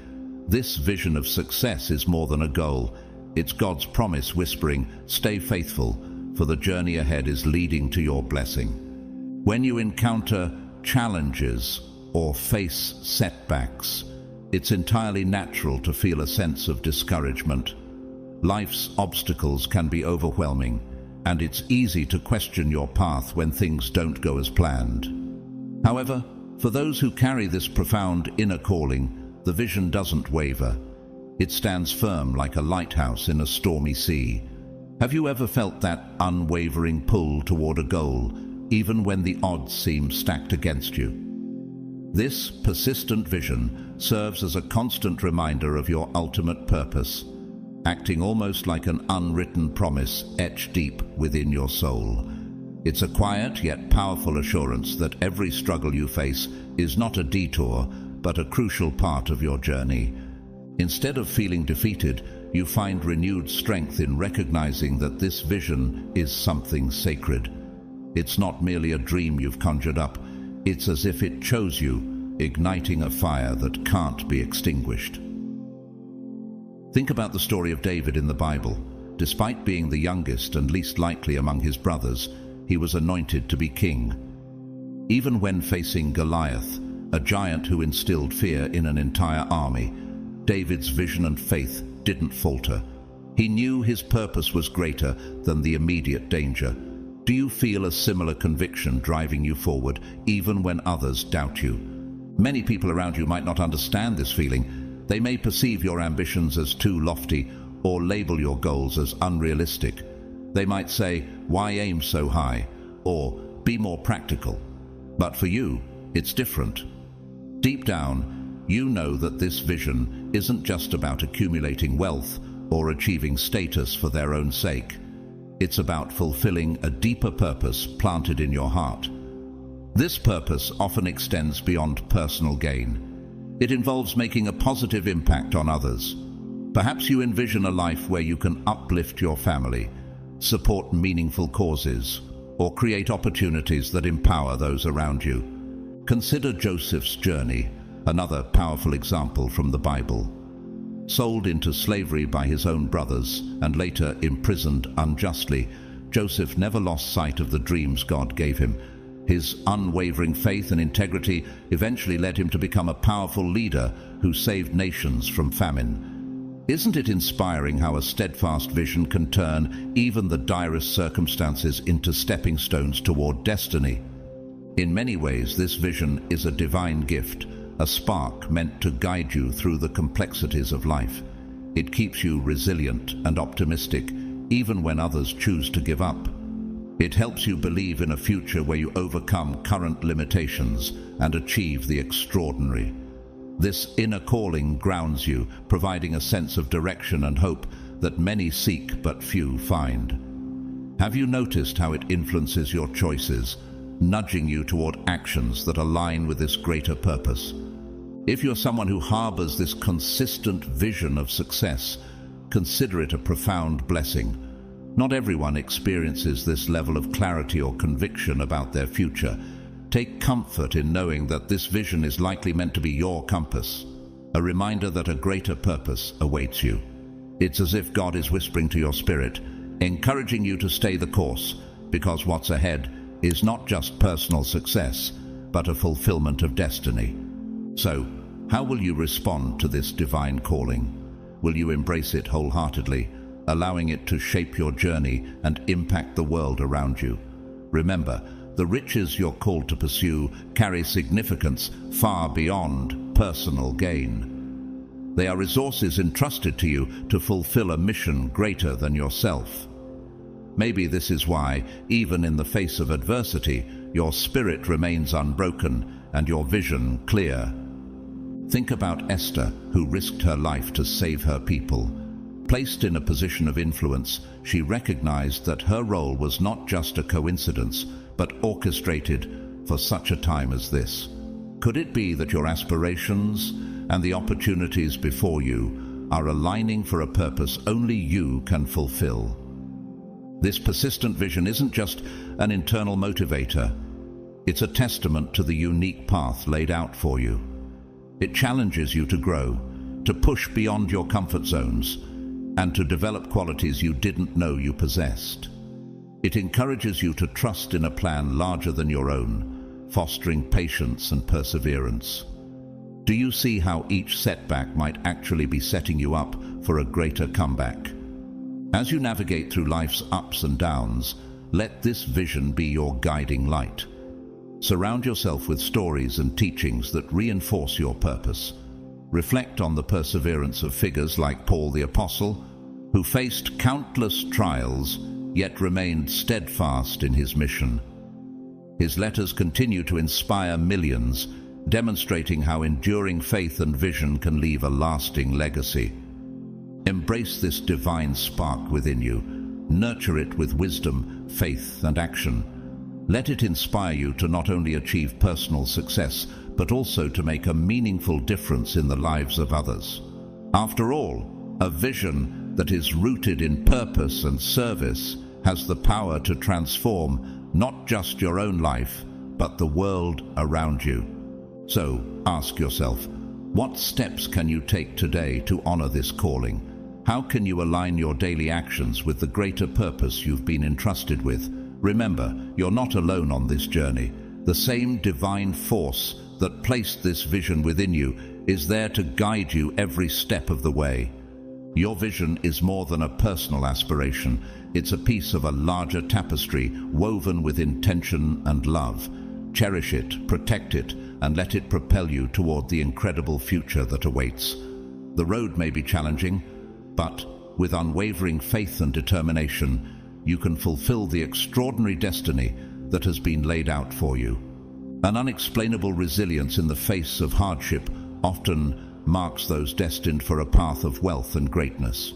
This vision of success is more than a goal. It's God's promise whispering, "Stay faithful, for the journey ahead is leading to your blessing." When you encounter challenges or face setbacks, it's entirely natural to feel a sense of discouragement. Life's obstacles can be overwhelming, and it's easy to question your path when things don't go as planned. However, for those who carry this profound inner calling, the vision doesn't waver. It stands firm like a lighthouse in a stormy sea. Have you ever felt that unwavering pull toward a goal, even when the odds seem stacked against you? This persistent vision serves as a constant reminder of your ultimate purpose, acting almost like an unwritten promise etched deep within your soul. It's a quiet yet powerful assurance that every struggle you face is not a detour, but a crucial part of your journey. Instead of feeling defeated, you find renewed strength in recognizing that this vision is something sacred. It's not merely a dream you've conjured up, it's as if it chose you, igniting a fire that can't be extinguished. Think about the story of David in the Bible. Despite being the youngest and least likely among his brothers, he was anointed to be king. Even when facing Goliath, a giant who instilled fear in an entire army, David's vision and faith didn't falter. He knew his purpose was greater than the immediate danger. Do you feel a similar conviction driving you forward, even when others doubt you? Many people around you might not understand this feeling. They may perceive your ambitions as too lofty or label your goals as unrealistic. They might say, "Why aim so high?" or "Be more practical." But for you, it's different. Deep down, you know that this vision isn't just about accumulating wealth or achieving status for their own sake. It's about fulfilling a deeper purpose planted in your heart. This purpose often extends beyond personal gain. It involves making a positive impact on others. Perhaps you envision a life where you can uplift your family, support meaningful causes, or create opportunities that empower those around you. Consider Joseph's journey, another powerful example from the Bible. Sold into slavery by his own brothers and later imprisoned unjustly, Joseph never lost sight of the dreams God gave him. His unwavering faith and integrity eventually led him to become a powerful leader who saved nations from famine. Isn't it inspiring how a steadfast vision can turn even the direst circumstances into stepping stones toward destiny? In many ways, this vision is a divine gift, a spark meant to guide you through the complexities of life. It keeps you resilient and optimistic, even when others choose to give up. It helps you believe in a future where you overcome current limitations and achieve the extraordinary. This inner calling grounds you, providing a sense of direction and hope that many seek but few find. Have you noticed how it influences your choices, nudging you toward actions that align with this greater purpose? If you're someone who harbors this consistent vision of success, consider it a profound blessing. Not everyone experiences this level of clarity or conviction about their future. Take comfort in knowing that this vision is likely meant to be your compass, a reminder that a greater purpose awaits you. It's as if God is whispering to your spirit, encouraging you to stay the course, because what's ahead is not just personal success, but a fulfillment of destiny. So, how will you respond to this divine calling? Will you embrace it wholeheartedly, allowing it to shape your journey and impact the world around you? Remember, the riches you're called to pursue carry significance far beyond personal gain. They are resources entrusted to you to fulfill a mission greater than yourself. Maybe this is why, even in the face of adversity, your spirit remains unbroken and your vision clear. Think about Esther, who risked her life to save her people. Placed in a position of influence, she recognized that her role was not just a coincidence, but orchestrated for such a time as this. Could it be that your aspirations and the opportunities before you are aligning for a purpose only you can fulfill? This persistent vision isn't just an internal motivator. It's a testament to the unique path laid out for you. It challenges you to grow, to push beyond your comfort zones, and to develop qualities you didn't know you possessed. It encourages you to trust in a plan larger than your own, fostering patience and perseverance. Do you see how each setback might actually be setting you up for a greater comeback? As you navigate through life's ups and downs, let this vision be your guiding light. Surround yourself with stories and teachings that reinforce your purpose. Reflect on the perseverance of figures like Paul the Apostle, who faced countless trials yet remained steadfast in his mission. His letters continue to inspire millions, demonstrating how enduring faith and vision can leave a lasting legacy. Embrace this divine spark within you. Nurture it with wisdom, faith, and action. Let it inspire you to not only achieve personal success, but also to make a meaningful difference in the lives of others. After all, a vision that is rooted in purpose and service has the power to transform not just your own life, but the world around you. So, ask yourself, what steps can you take today to honor this calling? How can you align your daily actions with the greater purpose you've been entrusted with? Remember, you're not alone on this journey. The same divine force that placed this vision within you is there to guide you every step of the way. Your vision is more than a personal aspiration. It's a piece of a larger tapestry woven with intention and love. Cherish it, protect it, and let it propel you toward the incredible future that awaits. The road may be challenging, but with unwavering faith and determination, you can fulfill the extraordinary destiny that has been laid out for you. An unexplainable resilience in the face of hardship often marks those destined for a path of wealth and greatness.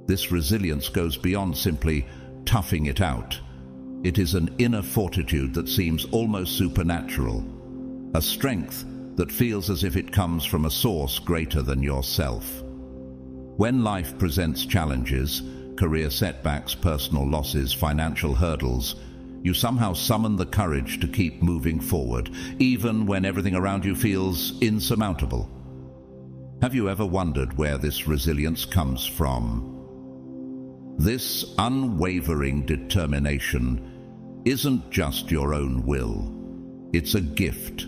This resilience goes beyond simply toughing it out. It is an inner fortitude that seems almost supernatural, a strength that feels as if it comes from a source greater than yourself. When life presents challenges, career setbacks, personal losses, financial hurdles, you somehow summon the courage to keep moving forward, even when everything around you feels insurmountable. Have you ever wondered where this resilience comes from? This unwavering determination isn't just your own will. It's a gift,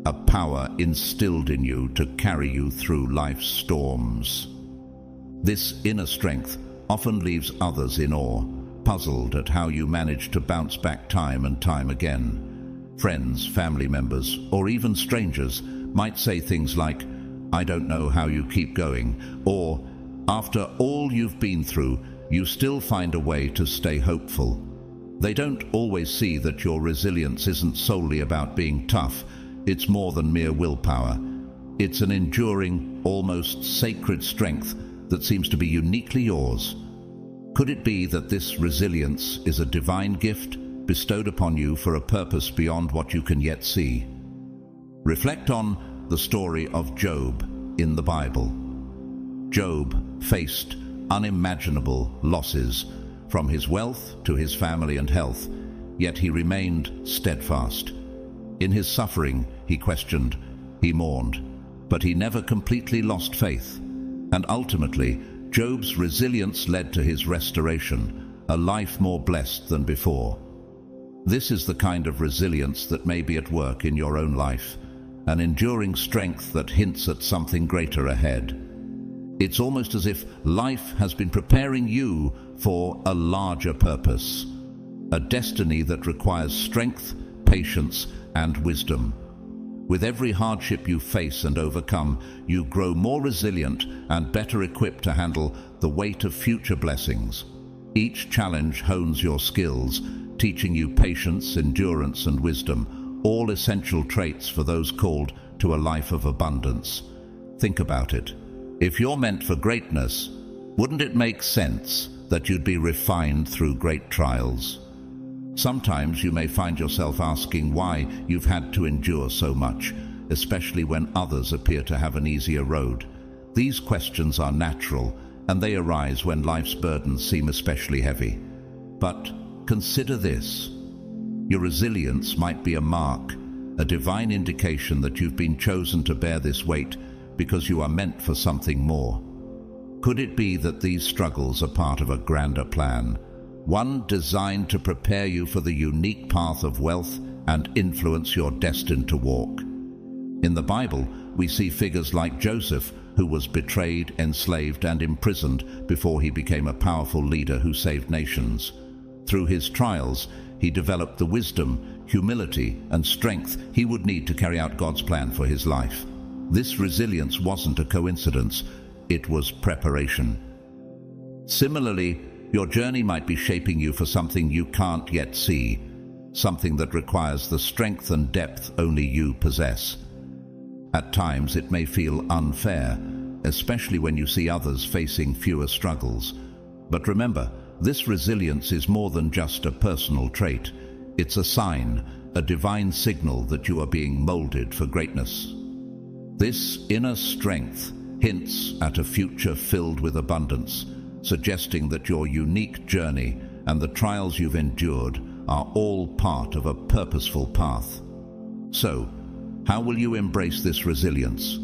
a power instilled in you to carry you through life's storms. This inner strength often leaves others in awe, puzzled at how you manage to bounce back time and time again. Friends, family members, or even strangers might say things like, "I don't know how you keep going," or, "After all you've been through, you still find a way to stay hopeful." They don't always see that your resilience isn't solely about being tough. It's more than mere willpower. It's an enduring, almost sacred strength that seems to be uniquely yours. Could it be that this resilience is a divine gift bestowed upon you for a purpose beyond what you can yet see? Reflect on the story of Job in the Bible. Job faced unimaginable losses, from his wealth to his family and health, yet he remained steadfast. In his suffering, he questioned, he mourned, but he never completely lost faith. And ultimately, Job's resilience led to his restoration, a life more blessed than before. This is the kind of resilience that may be at work in your own life, an enduring strength that hints at something greater ahead. It's almost as if life has been preparing you for a larger purpose, a destiny that requires strength, patience, and wisdom. With every hardship you face and overcome, you grow more resilient and better equipped to handle the weight of future blessings. Each challenge hones your skills, teaching you patience, endurance, and wisdom, all essential traits for those called to a life of abundance. Think about it. If you're meant for greatness, wouldn't it make sense that you'd be refined through great trials? Sometimes you may find yourself asking why you've had to endure so much, especially when others appear to have an easier road. These questions are natural, and they arise when life's burdens seem especially heavy. But consider this. Your resilience might be a mark, a divine indication that you've been chosen to bear this weight because you are meant for something more. Could it be that these struggles are part of a grander plan, one designed to prepare you for the unique path of wealth and influence you're destined to walk? In the Bible, we see figures like Joseph, who was betrayed, enslaved, and imprisoned before he became a powerful leader who saved nations. Through his trials, he developed the wisdom, humility, and strength he would need to carry out God's plan for his life. This resilience wasn't a coincidence, it was preparation. Similarly, your journey might be shaping you for something you can't yet see, something that requires the strength and depth only you possess. At times it may feel unfair, especially when you see others facing fewer struggles. But remember, this resilience is more than just a personal trait. It's a sign, a divine signal that you are being molded for greatness. This inner strength hints at a future filled with abundance, suggesting that your unique journey and the trials you've endured are all part of a purposeful path. So, how will you embrace this resilience?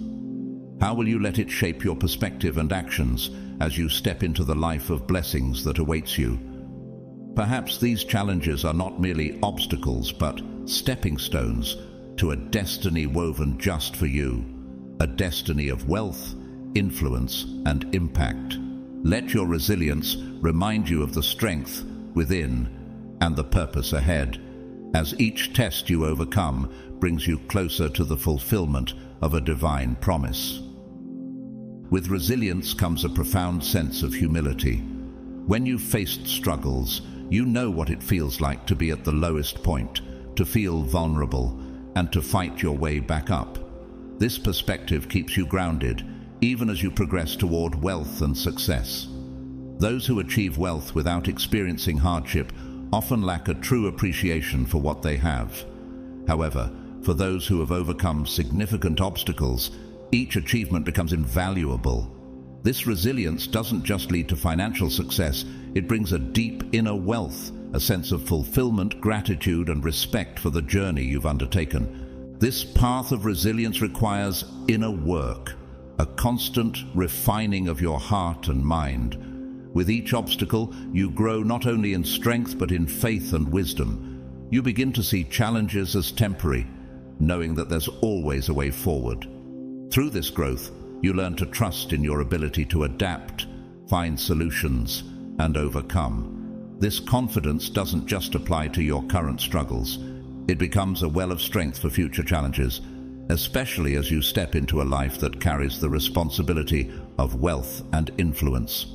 How will you let it shape your perspective and actions as you step into the life of blessings that awaits you? Perhaps these challenges are not merely obstacles, but stepping stones to a destiny woven just for you, a destiny of wealth, influence, and impact. Let your resilience remind you of the strength within and the purpose ahead, as each test you overcome brings you closer to the fulfillment of a divine promise. With resilience comes a profound sense of humility. When you've faced struggles, you know what it feels like to be at the lowest point, to feel vulnerable, and to fight your way back up. This perspective keeps you grounded, even as you progress toward wealth and success. Those who achieve wealth without experiencing hardship often lack a true appreciation for what they have. However, for those who have overcome significant obstacles, each achievement becomes invaluable. This resilience doesn't just lead to financial success, it brings a deep inner wealth, a sense of fulfillment, gratitude, and respect for the journey you've undertaken. This path of resilience requires inner work, a constant refining of your heart and mind. With each obstacle, you grow not only in strength but in faith and wisdom. You begin to see challenges as temporary, knowing that there's always a way forward. Through this growth, you learn to trust in your ability to adapt, find solutions, and overcome. This confidence doesn't just apply to your current struggles. It becomes a well of strength for future challenges, especially as you step into a life that carries the responsibility of wealth and influence.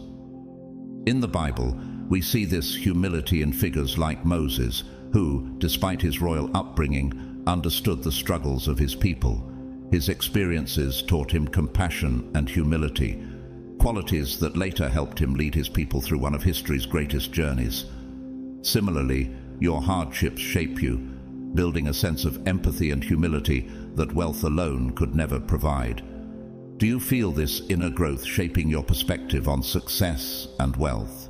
In the Bible, We see this humility in figures like Moses, who, despite his royal upbringing, understood the struggles of his people. His experiences taught him compassion and humility, qualities that later helped him lead his people through one of history's greatest journeys. Similarly, your hardships shape you, building a sense of empathy and humility that wealth alone could never provide. Do you feel this inner growth shaping your perspective on success and wealth?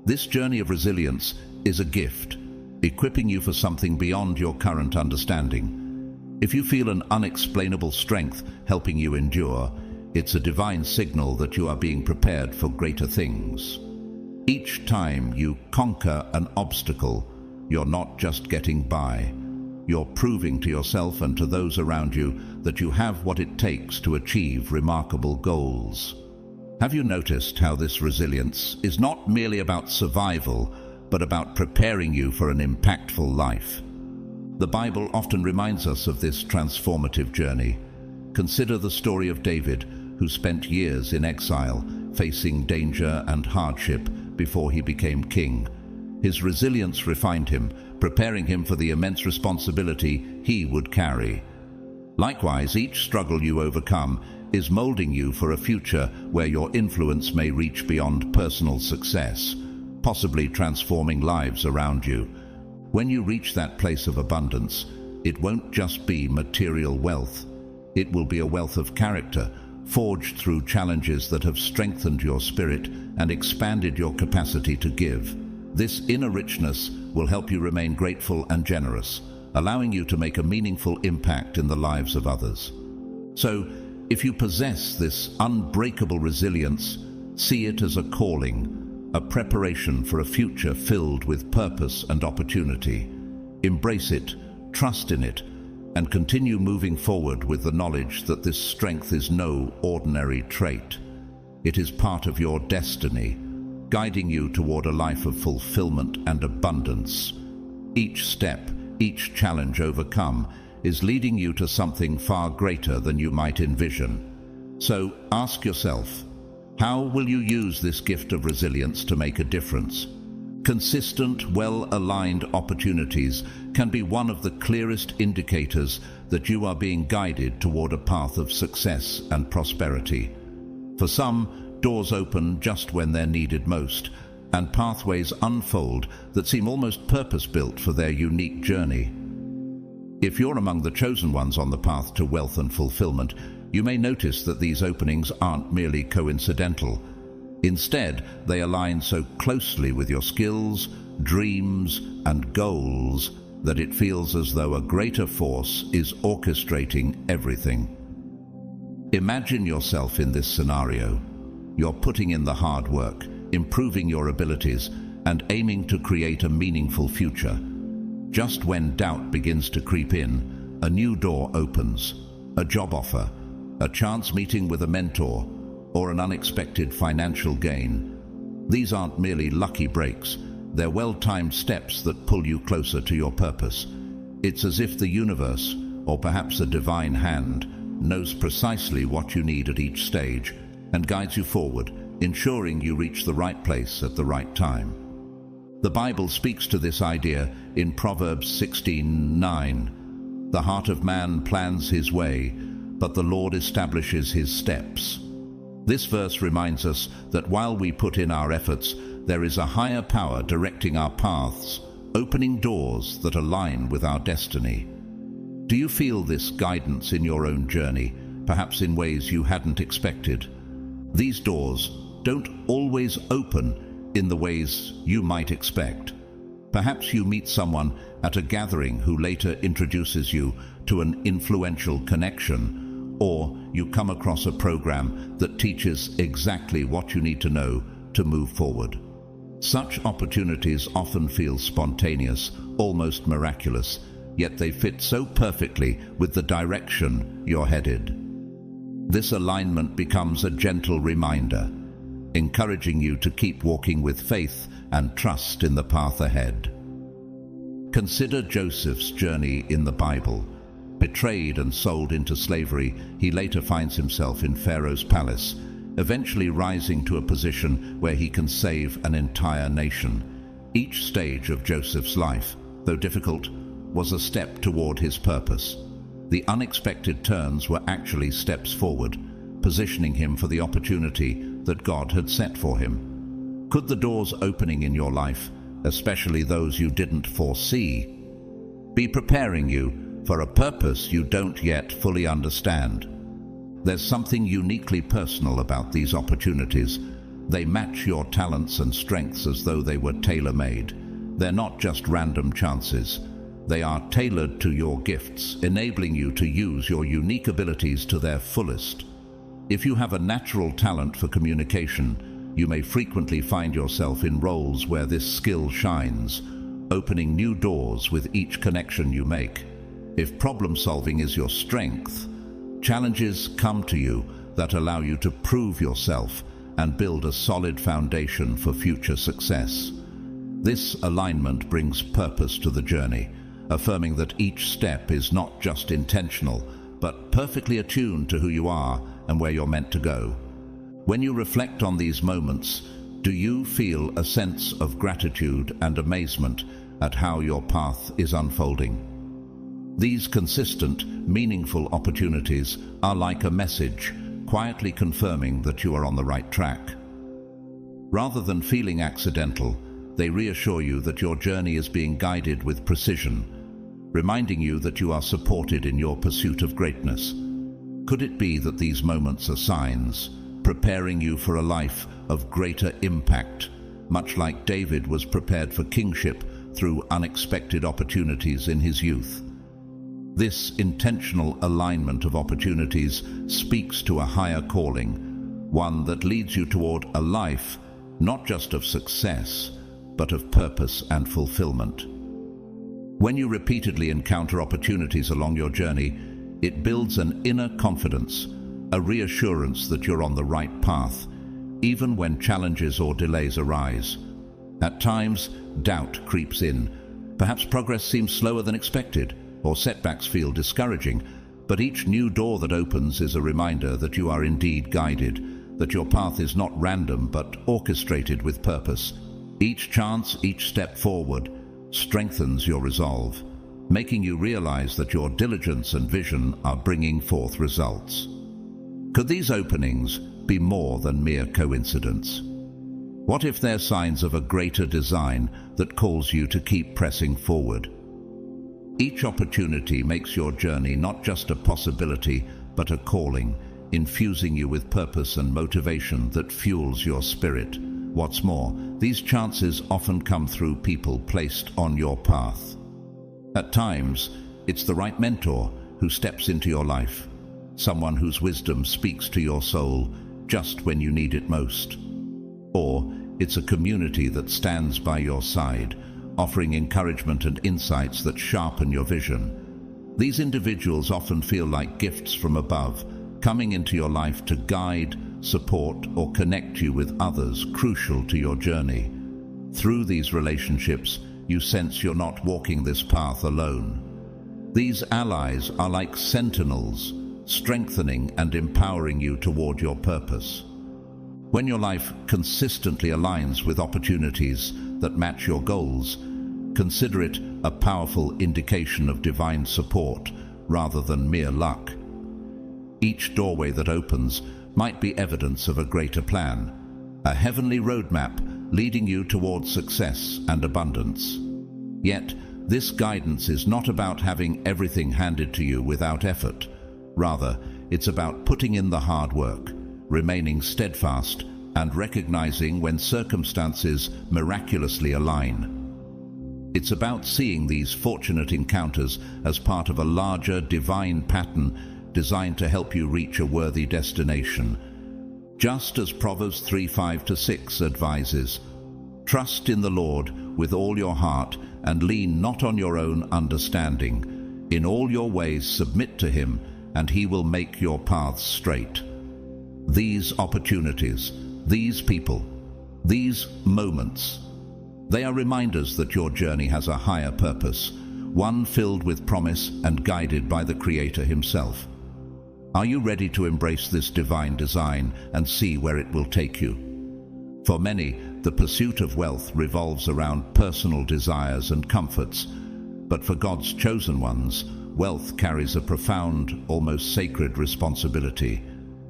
This journey of resilience is a gift, equipping you for something beyond your current understanding. If you feel an unexplainable strength helping you endure, it's a divine signal that you are being prepared for greater things. Each time you conquer an obstacle, you're not just getting by. You're proving to yourself and to those around you that you have what it takes to achieve remarkable goals. Have you noticed how this resilience is not merely about survival, but about preparing you for an impactful life? The Bible often reminds us of this transformative journey. Consider the story of David, who spent years in exile, facing danger and hardship before he became king. His resilience refined him, preparing him for the immense responsibility he would carry. Likewise, each struggle you overcome is molding you for a future where your influence may reach beyond personal success, possibly transforming lives around you. When you reach that place of abundance, it won't just be material wealth. It will be a wealth of character, forged through challenges that have strengthened your spirit and expanded your capacity to give. This inner richness will help you remain grateful and generous, allowing you to make a meaningful impact in the lives of others. So, if you possess this unbreakable resilience, see it as a calling, a preparation for a future filled with purpose and opportunity. Embrace it, trust in it, and continue moving forward with the knowledge that this strength is no ordinary trait. It is part of your destiny, guiding you toward a life of fulfillment and abundance. Each step, each challenge overcome, is leading you to something far greater than you might envision. So ask yourself, how will you use this gift of resilience to make a difference? Consistent, well-aligned opportunities can be one of the clearest indicators that you are being guided toward a path of success and prosperity. For some, doors open just when they're needed most, and pathways unfold that seem almost purpose-built for their unique journey. If you're among the chosen ones on the path to wealth and fulfillment, you may notice that these openings aren't merely coincidental. Instead, they align so closely with your skills, dreams, and goals that it feels as though a greater force is orchestrating everything. Imagine yourself in this scenario. You're putting in the hard work, improving your abilities, and aiming to create a meaningful future. Just when doubt begins to creep in, a new door opens. A job offer, a chance meeting with a mentor, or an unexpected financial gain. These aren't merely lucky breaks, they're well-timed steps that pull you closer to your purpose. It's as if the universe, or perhaps a divine hand, knows precisely what you need at each stage and guides you forward, ensuring you reach the right place at the right time. The Bible speaks to this idea in Proverbs 16:9. The heart of man plans his way, but the Lord establishes his steps. This verse reminds us that while we put in our efforts, there is a higher power directing our paths, opening doors that align with our destiny. Do you feel this guidance in your own journey, perhaps in ways you hadn't expected? These doors don't always open in the ways you might expect. Perhaps you meet someone at a gathering who later introduces you to an influential connection, or you come across a program that teaches exactly what you need to know to move forward. Such opportunities often feel spontaneous, almost miraculous, yet they fit so perfectly with the direction you're headed. This alignment becomes a gentle reminder, encouraging you to keep walking with faith and trust in the path ahead. Consider Joseph's journey in the Bible. Betrayed and sold into slavery, he later finds himself in Pharaoh's palace. eventually rising to a position where he can save an entire nation. Each stage of Joseph's life, though difficult, was a step toward his purpose. The unexpected turns were actually steps forward, positioning him for the opportunity that God had set for him. Could the doors opening in your life, especially those you didn't foresee, be preparing you for a purpose you don't yet fully understand? There's something uniquely personal about these opportunities. They match your talents and strengths as though they were tailor-made. They're not just random chances. They are tailored to your gifts, enabling you to use your unique abilities to their fullest. If you have a natural talent for communication, you may frequently find yourself in roles where this skill shines, opening new doors with each connection you make. If problem-solving is your strength, challenges come to you that allow you to prove yourself and build a solid foundation for future success. This alignment brings purpose to the journey, affirming that each step is not just intentional, but perfectly attuned to who you are and where you're meant to go. When you reflect on these moments, do you feel a sense of gratitude and amazement at how your path is unfolding? These consistent, meaningful opportunities are like a message, quietly confirming that you are on the right track. Rather than feeling accidental, they reassure you that your journey is being guided with precision, reminding you that you are supported in your pursuit of greatness. Could it be that these moments are signs, preparing you for a life of greater impact, much like David was prepared for kingship through unexpected opportunities in his youth? This intentional alignment of opportunities speaks to a higher calling, one that leads you toward a life not just of success, but of purpose and fulfillment. When you repeatedly encounter opportunities along your journey, it builds an inner confidence, a reassurance that you're on the right path, even when challenges or delays arise. At times, doubt creeps in. Perhaps progress seems slower than expected, or setbacks feel discouraging, but each new door that opens is a reminder that you are indeed guided, that your path is not random but orchestrated with purpose. Each chance, each step forward, strengthens your resolve, making you realize that your diligence and vision are bringing forth results. Could these openings be more than mere coincidence? What if they're signs of a greater design that calls you to keep pressing forward? Each opportunity makes your journey not just a possibility, but a calling, infusing you with purpose and motivation that fuels your spirit. What's more, these chances often come through people placed on your path. At times, it's the right mentor who steps into your life, someone whose wisdom speaks to your soul just when you need it most. Or it's a community that stands by your side, offering encouragement and insights that sharpen your vision. These individuals often feel like gifts from above, coming into your life to guide, support, or connect you with others crucial to your journey. Through these relationships, you sense you're not walking this path alone. These allies are like sentinels, strengthening and empowering you toward your purpose. When your life consistently aligns with opportunities that match your goals, consider it a powerful indication of divine support rather than mere luck. Each doorway that opens might be evidence of a greater plan, a heavenly roadmap leading you towards success and abundance. Yet, this guidance is not about having everything handed to you without effort. Rather, it's about putting in the hard work, remaining steadfast, and recognizing when circumstances miraculously align. It's about seeing these fortunate encounters as part of a larger divine pattern designed to help you reach a worthy destination. Just as Proverbs 3:5-6 advises, "Trust in the Lord with all your heart and lean not on your own understanding. In all your ways submit to him, and he will make your paths straight." These opportunities, these people, these moments, they are reminders that your journey has a higher purpose, one filled with promise and guided by the Creator himself. Are you ready to embrace this divine design and see where it will take you? For many, the pursuit of wealth revolves around personal desires and comforts, but for God's chosen ones, wealth carries a profound, almost sacred responsibility.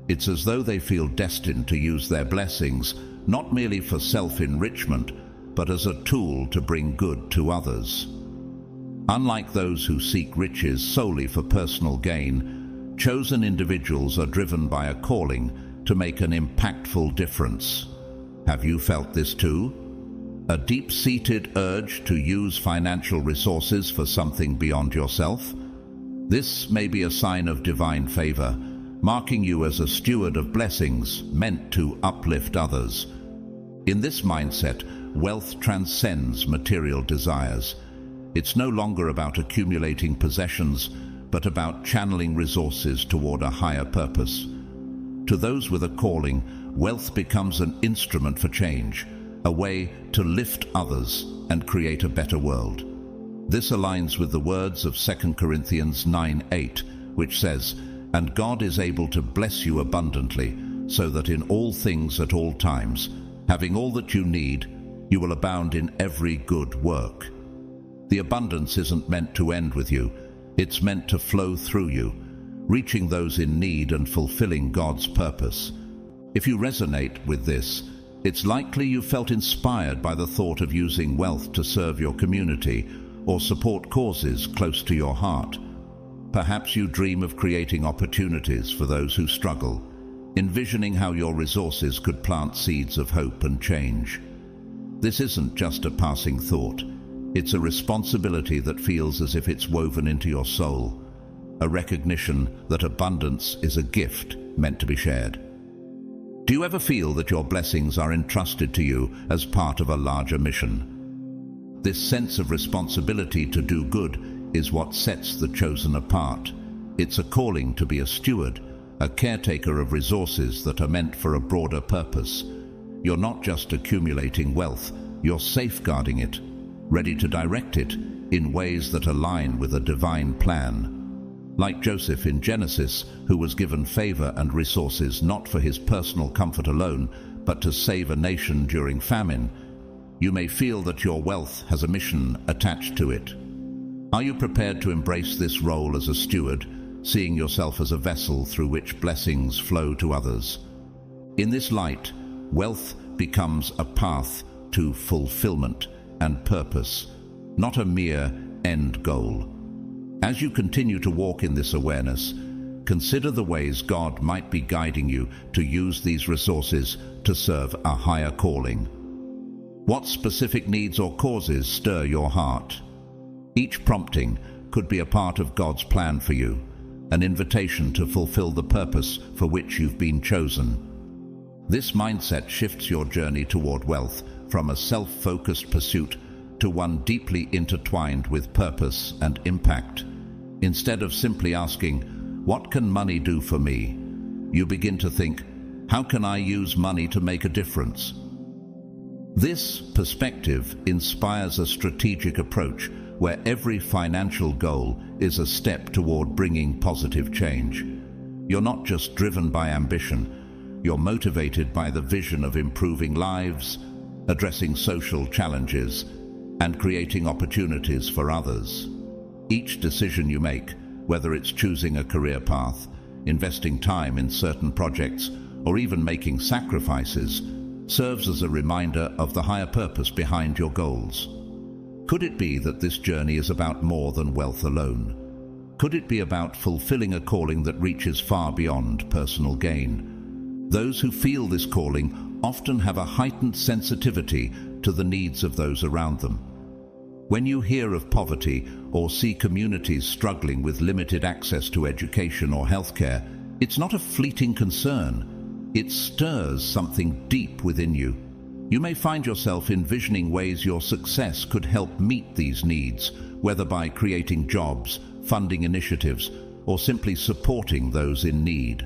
It's as though they feel destined to use their blessings not merely for self-enrichment, but as a tool to bring good to others. Unlike those who seek riches solely for personal gain, chosen individuals are driven by a calling to make an impactful difference. Have you felt this too? A deep-seated urge to use financial resources for something beyond yourself? This may be a sign of divine favor, marking you as a steward of blessings meant to uplift others. In this mindset, wealth transcends material desires. It's no longer about accumulating possessions, but about channeling resources toward a higher purpose. To those with a calling, wealth becomes an instrument for change, a way to lift others and create a better world. This aligns with the words of 2 Corinthians 9:8, which says, "And God is able to bless you abundantly, so that in all things at all times, having all that you need, you will abound in every good work." The abundance isn't meant to end with you, it's meant to flow through you, reaching those in need and fulfilling God's purpose. If you resonate with this, it's likely you felt inspired by the thought of using wealth to serve your community or support causes close to your heart. Perhaps you dream of creating opportunities for those who struggle, envisioning how your resources could plant seeds of hope and change. This isn't just a passing thought. It's a responsibility that feels as if it's woven into your soul, a recognition that abundance is a gift meant to be shared. Do you ever feel that your blessings are entrusted to you as part of a larger mission? This sense of responsibility to do good is what sets the chosen apart. It's a calling to be a steward, a caretaker of resources that are meant for a broader purpose. You're not just accumulating wealth, you're safeguarding it, ready to direct it in ways that align with a divine plan. Like Joseph in Genesis, who was given favor and resources not for his personal comfort alone, but to save a nation during famine, you may feel that your wealth has a mission attached to it. Are you prepared to embrace this role as a steward, seeing yourself as a vessel through which blessings flow to others? In this light, wealth becomes a path to fulfillment and purpose, not a mere end goal. As you continue to walk in this awareness, consider the ways God might be guiding you to use these resources to serve a higher calling. What specific needs or causes stir your heart? Each prompting could be a part of God's plan for you, an invitation to fulfill the purpose for which you've been chosen. This mindset shifts your journey toward wealth from a self-focused pursuit to one deeply intertwined with purpose and impact. Instead of simply asking, "What can money do for me?" you begin to think, "How can I use money to make a difference?" This perspective inspires a strategic approach where every financial goal is a step toward bringing positive change. You're not just driven by ambition, you're motivated by the vision of improving lives, addressing social challenges, and creating opportunities for others. Each decision you make, whether it's choosing a career path, investing time in certain projects, or even making sacrifices, serves as a reminder of the higher purpose behind your goals. Could it be that this journey is about more than wealth alone? Could it be about fulfilling a calling that reaches far beyond personal gain? Those who feel this calling often have a heightened sensitivity to the needs of those around them. When you hear of poverty or see communities struggling with limited access to education or healthcare, it's not a fleeting concern. It stirs something deep within you. You may find yourself envisioning ways your success could help meet these needs, whether by creating jobs, funding initiatives, or simply supporting those in need.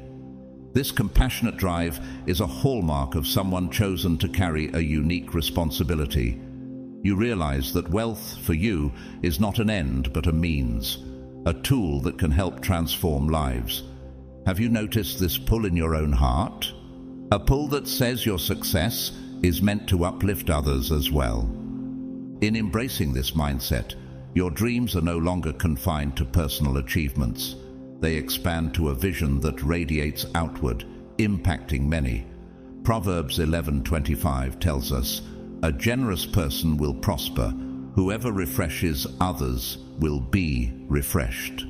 This compassionate drive is a hallmark of someone chosen to carry a unique responsibility. You realize that wealth, for you, is not an end but a means, a tool that can help transform lives. Have you noticed this pull in your own heart? A pull that says your success is meant to uplift others as well. In embracing this mindset, your dreams are no longer confined to personal achievements. They expand to a vision that radiates outward, impacting many. Proverbs 11:25 tells us, "A generous person will prosper. Whoever refreshes others will be refreshed."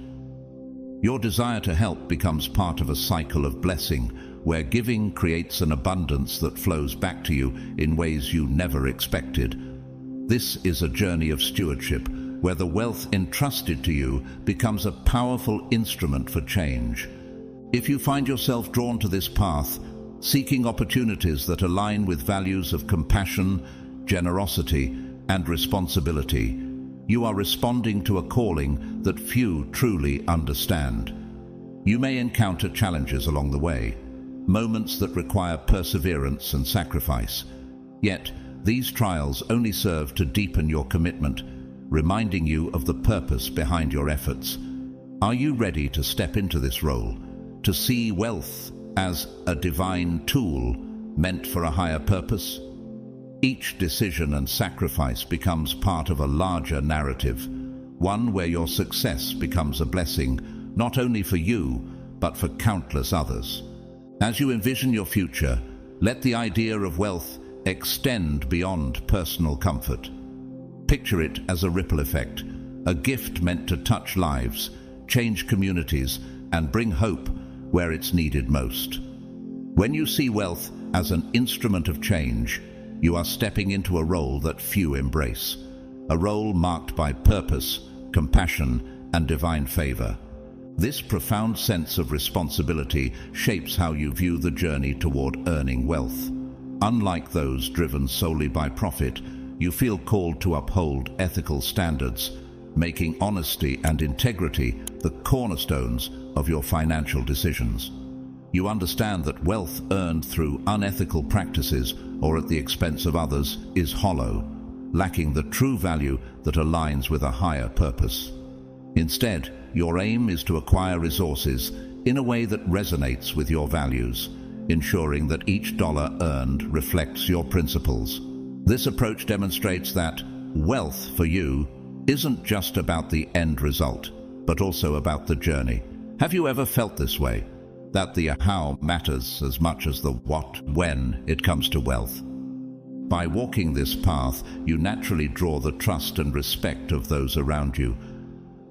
Your desire to help becomes part of a cycle of blessing, where giving creates an abundance that flows back to you in ways you never expected. This is a journey of stewardship, where the wealth entrusted to you becomes a powerful instrument for change. If you find yourself drawn to this path, seeking opportunities that align with values of compassion, generosity, and responsibility, you are responding to a calling that few truly understand. You may encounter challenges along the way, moments that require perseverance and sacrifice. Yet, these trials only serve to deepen your commitment, reminding you of the purpose behind your efforts. Are you ready to step into this role, to see wealth as a divine tool meant for a higher purpose? Each decision and sacrifice becomes part of a larger narrative, one where your success becomes a blessing, not only for you, but for countless others. As you envision your future, let the idea of wealth extend beyond personal comfort. Picture it as a ripple effect, a gift meant to touch lives, change communities, and bring hope where it's needed most. When you see wealth as an instrument of change, you are stepping into a role that few embrace, a role marked by purpose, compassion, and divine favor. This profound sense of responsibility shapes how you view the journey toward earning wealth. Unlike those driven solely by profit, you feel called to uphold ethical standards, making honesty and integrity the cornerstones of your financial decisions. You understand that wealth earned through unethical practices or at the expense of others is hollow, lacking the true value that aligns with a higher purpose. Instead, your aim is to acquire resources in a way that resonates with your values, ensuring that each dollar earned reflects your principles. This approach demonstrates that wealth for you isn't just about the end result, but also about the journey. Have you ever felt this way? That the how matters as much as the what, when it comes to wealth? By walking this path, you naturally draw the trust and respect of those around you.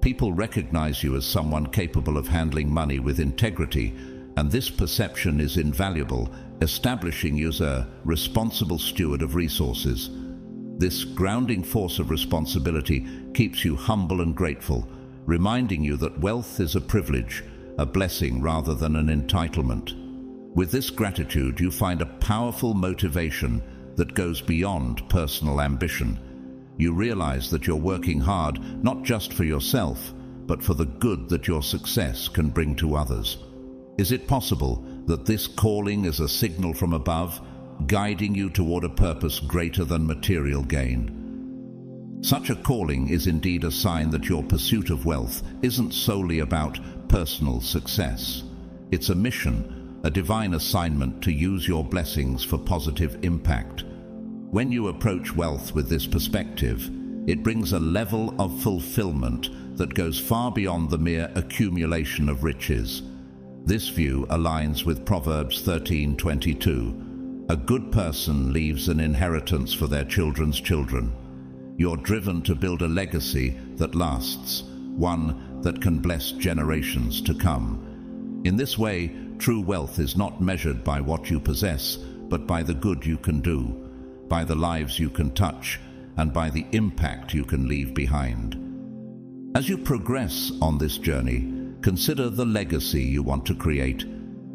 People recognize you as someone capable of handling money with integrity, and this perception is invaluable, establishing you as a responsible steward of resources. This grounding force of responsibility keeps you humble and grateful, reminding you that wealth is a privilege, a blessing rather than an entitlement. With this gratitude, you find a powerful motivation that goes beyond personal ambition. You realize that you're working hard not just for yourself, but for the good that your success can bring to others. Is it possible that this calling is a signal from above, guiding you toward a purpose greater than material gain? Such a calling is indeed a sign that your pursuit of wealth isn't solely about personal success. It's a mission, a divine assignment to use your blessings for positive impact. When you approach wealth with this perspective, it brings a level of fulfillment that goes far beyond the mere accumulation of riches. This view aligns with Proverbs 13:22. A good person leaves an inheritance for their children's children. You're driven to build a legacy that lasts, one that can bless generations to come. In this way, true wealth is not measured by what you possess, but by the good you can do, by the lives you can touch, and by the impact you can leave behind. As you progress on this journey, consider the legacy you want to create.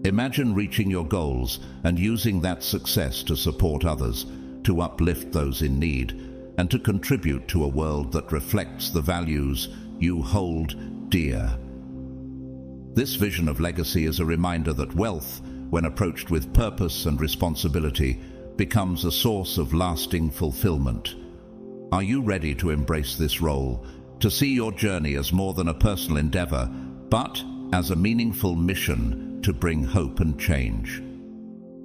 Imagine reaching your goals and using that success to support others, to uplift those in need, and to contribute to a world that reflects the values you hold dear. This vision of legacy is a reminder that wealth, when approached with purpose and responsibility, becomes a source of lasting fulfillment. Are you ready to embrace this role, to see your journey as more than a personal endeavor, but as a meaningful mission to bring hope and change.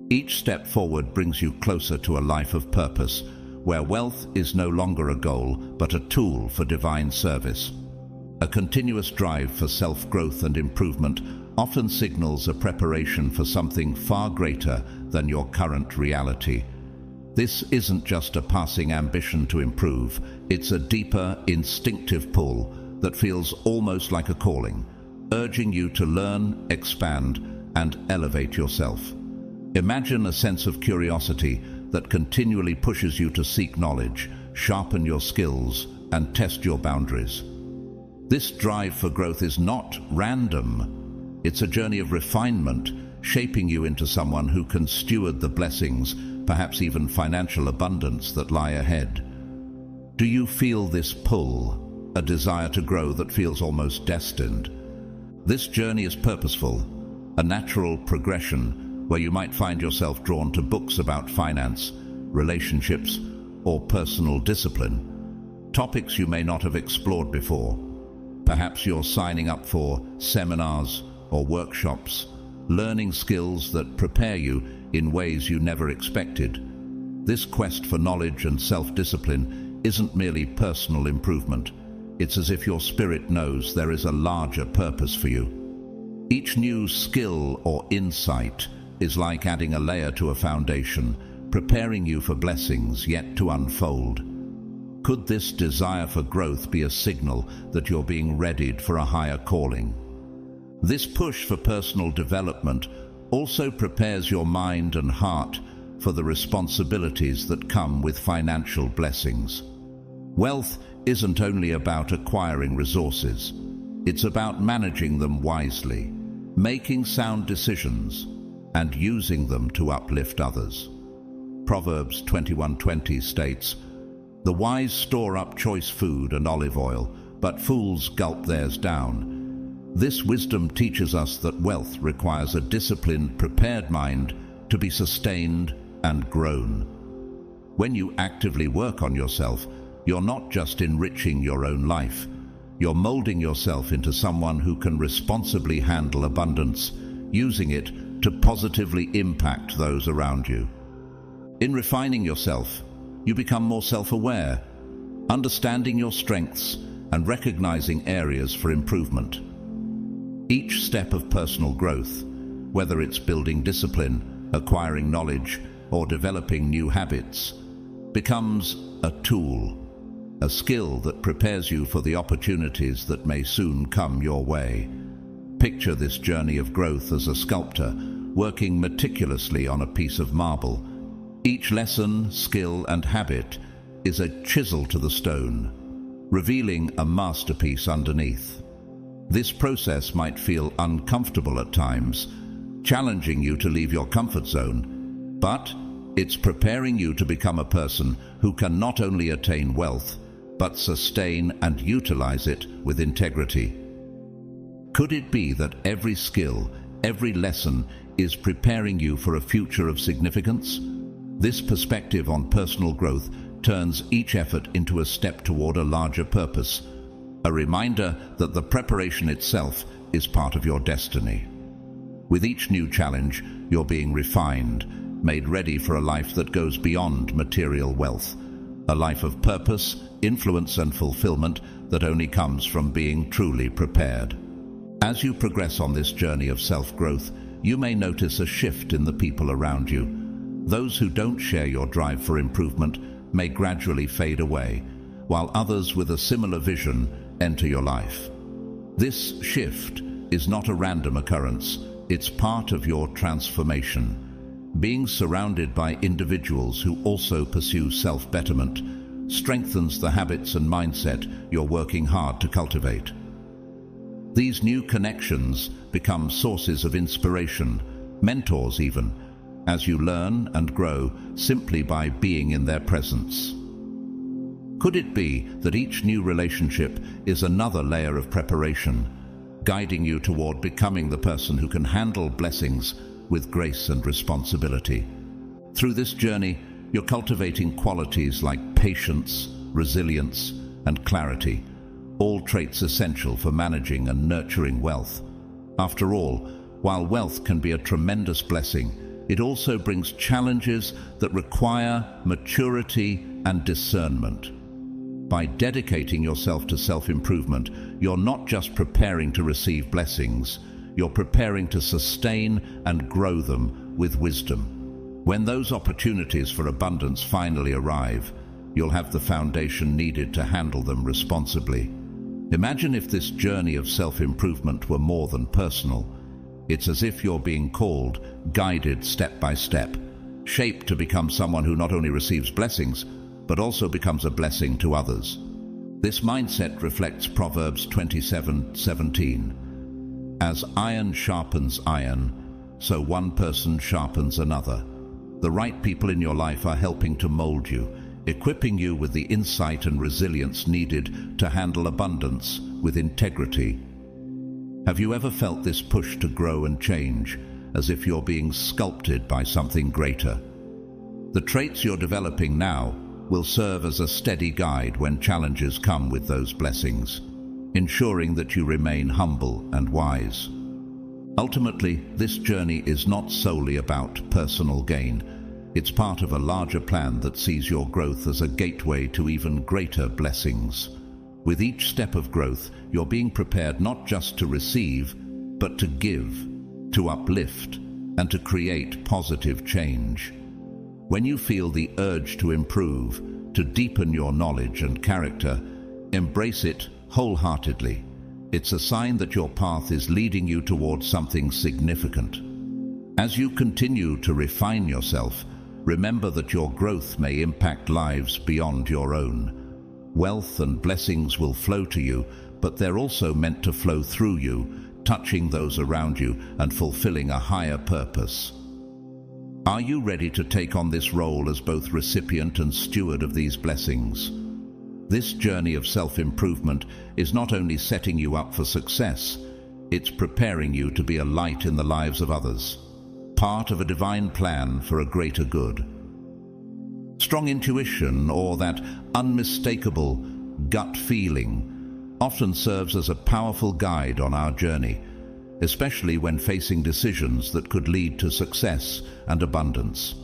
Each step forward brings you closer to a life of purpose, where wealth is no longer a goal, but a tool for divine service. A continuous drive for self-growth and improvement often signals a preparation for something far greater than your current reality. This isn't just a passing ambition to improve, it's a deeper, instinctive pull that feels almost like a calling, urging you to learn, expand, and elevate yourself. Imagine a sense of curiosity that continually pushes you to seek knowledge, sharpen your skills, and test your boundaries. This drive for growth is not random. It's a journey of refinement, shaping you into someone who can steward the blessings, perhaps even financial abundance that lie ahead. Do you feel this pull, a desire to grow that feels almost destined? This journey is purposeful, a natural progression where you might find yourself drawn to books about finance, relationships, or personal discipline, topics you may not have explored before. Perhaps you're signing up for seminars or workshops, learning skills that prepare you in ways you never expected. This quest for knowledge and self-discipline isn't merely personal improvement. It's as if your spirit knows there is a larger purpose for you. Each new skill or insight is like adding a layer to a foundation, preparing you for blessings yet to unfold. Could this desire for growth be a signal that you're being readied for a higher calling? This push for personal development also prepares your mind and heart for the responsibilities that come with financial blessings. Wealth isn't only about acquiring resources. It's about managing them wisely, making sound decisions, and using them to uplift others. Proverbs 21:20 states, "The wise store up choice food and olive oil, but fools gulp theirs down." This wisdom teaches us that wealth requires a disciplined, prepared mind to be sustained and grown. When you actively work on yourself, you're not just enriching your own life, you're molding yourself into someone who can responsibly handle abundance, using it to positively impact those around you. In refining yourself, you become more self-aware, understanding your strengths and recognizing areas for improvement. Each step of personal growth, whether it's building discipline, acquiring knowledge, or developing new habits, becomes a tool, a skill that prepares you for the opportunities that may soon come your way. Picture this journey of growth as a sculptor working meticulously on a piece of marble. Each lesson, skill, and habit is a chisel to the stone, revealing a masterpiece underneath. This process might feel uncomfortable at times, challenging you to leave your comfort zone, but it's preparing you to become a person who can not only attain wealth, but sustain and utilize it with integrity. Could it be that every skill, every lesson is preparing you for a future of significance? This perspective on personal growth turns each effort into a step toward a larger purpose, a reminder that the preparation itself is part of your destiny. With each new challenge, you're being refined, made ready for a life that goes beyond material wealth, a life of purpose, influence, and fulfillment that only comes from being truly prepared. As you progress on this journey of self-growth, you may notice a shift in the people around you. Those who don't share your drive for improvement may gradually fade away, while others with a similar vision enter your life. This shift is not a random occurrence, it's part of your transformation. Being surrounded by individuals who also pursue self-betterment strengthens the habits and mindset you're working hard to cultivate. These new connections become sources of inspiration, mentors even, as you learn and grow simply by being in their presence. Could it be that each new relationship is another layer of preparation, guiding you toward becoming the person who can handle blessings with grace and responsibility? Through this journey, you're cultivating qualities like patience, resilience, and clarity, all traits essential for managing and nurturing wealth. After all, While wealth can be a tremendous blessing, it also brings challenges that require maturity and discernment. By dedicating yourself to self-improvement, you're not just preparing to receive blessings, you're preparing to sustain and grow them with wisdom. When those opportunities for abundance finally arrive, you'll have the foundation needed to handle them responsibly. Imagine if this journey of self-improvement were more than personal. It's as if you're being called, guided step by step, shaped to become someone who not only receives blessings, but also becomes a blessing to others. This mindset reflects Proverbs 27:17. As iron sharpens iron, so one person sharpens another. The right people in your life are helping to mold you, equipping you with the insight and resilience needed to handle abundance with integrity. Have you ever felt this push to grow and change, as if you're being sculpted by something greater? The traits you're developing now will serve as a steady guide when challenges come with those blessings, ensuring that you remain humble and wise. Ultimately, this journey is not solely about personal gain. It's part of a larger plan that sees your growth as a gateway to even greater blessings. With each step of growth, you're being prepared not just to receive, but to give, to uplift, and to create positive change. When you feel the urge to improve, to deepen your knowledge and character, embrace it wholeheartedly. It's a sign that your path is leading you towards something significant. As you continue to refine yourself, remember that your growth may impact lives beyond your own. Wealth and blessings will flow to you, but they're also meant to flow through you, touching those around you and fulfilling a higher purpose. Are you ready to take on this role as both recipient and steward of these blessings? This journey of self-improvement is not only setting you up for success, it's preparing you to be a light in the lives of others, part of a divine plan for a greater good. Strong intuition, or that unmistakable gut feeling, often serves as a powerful guide on our journey, especially when facing decisions that could lead to success and abundance.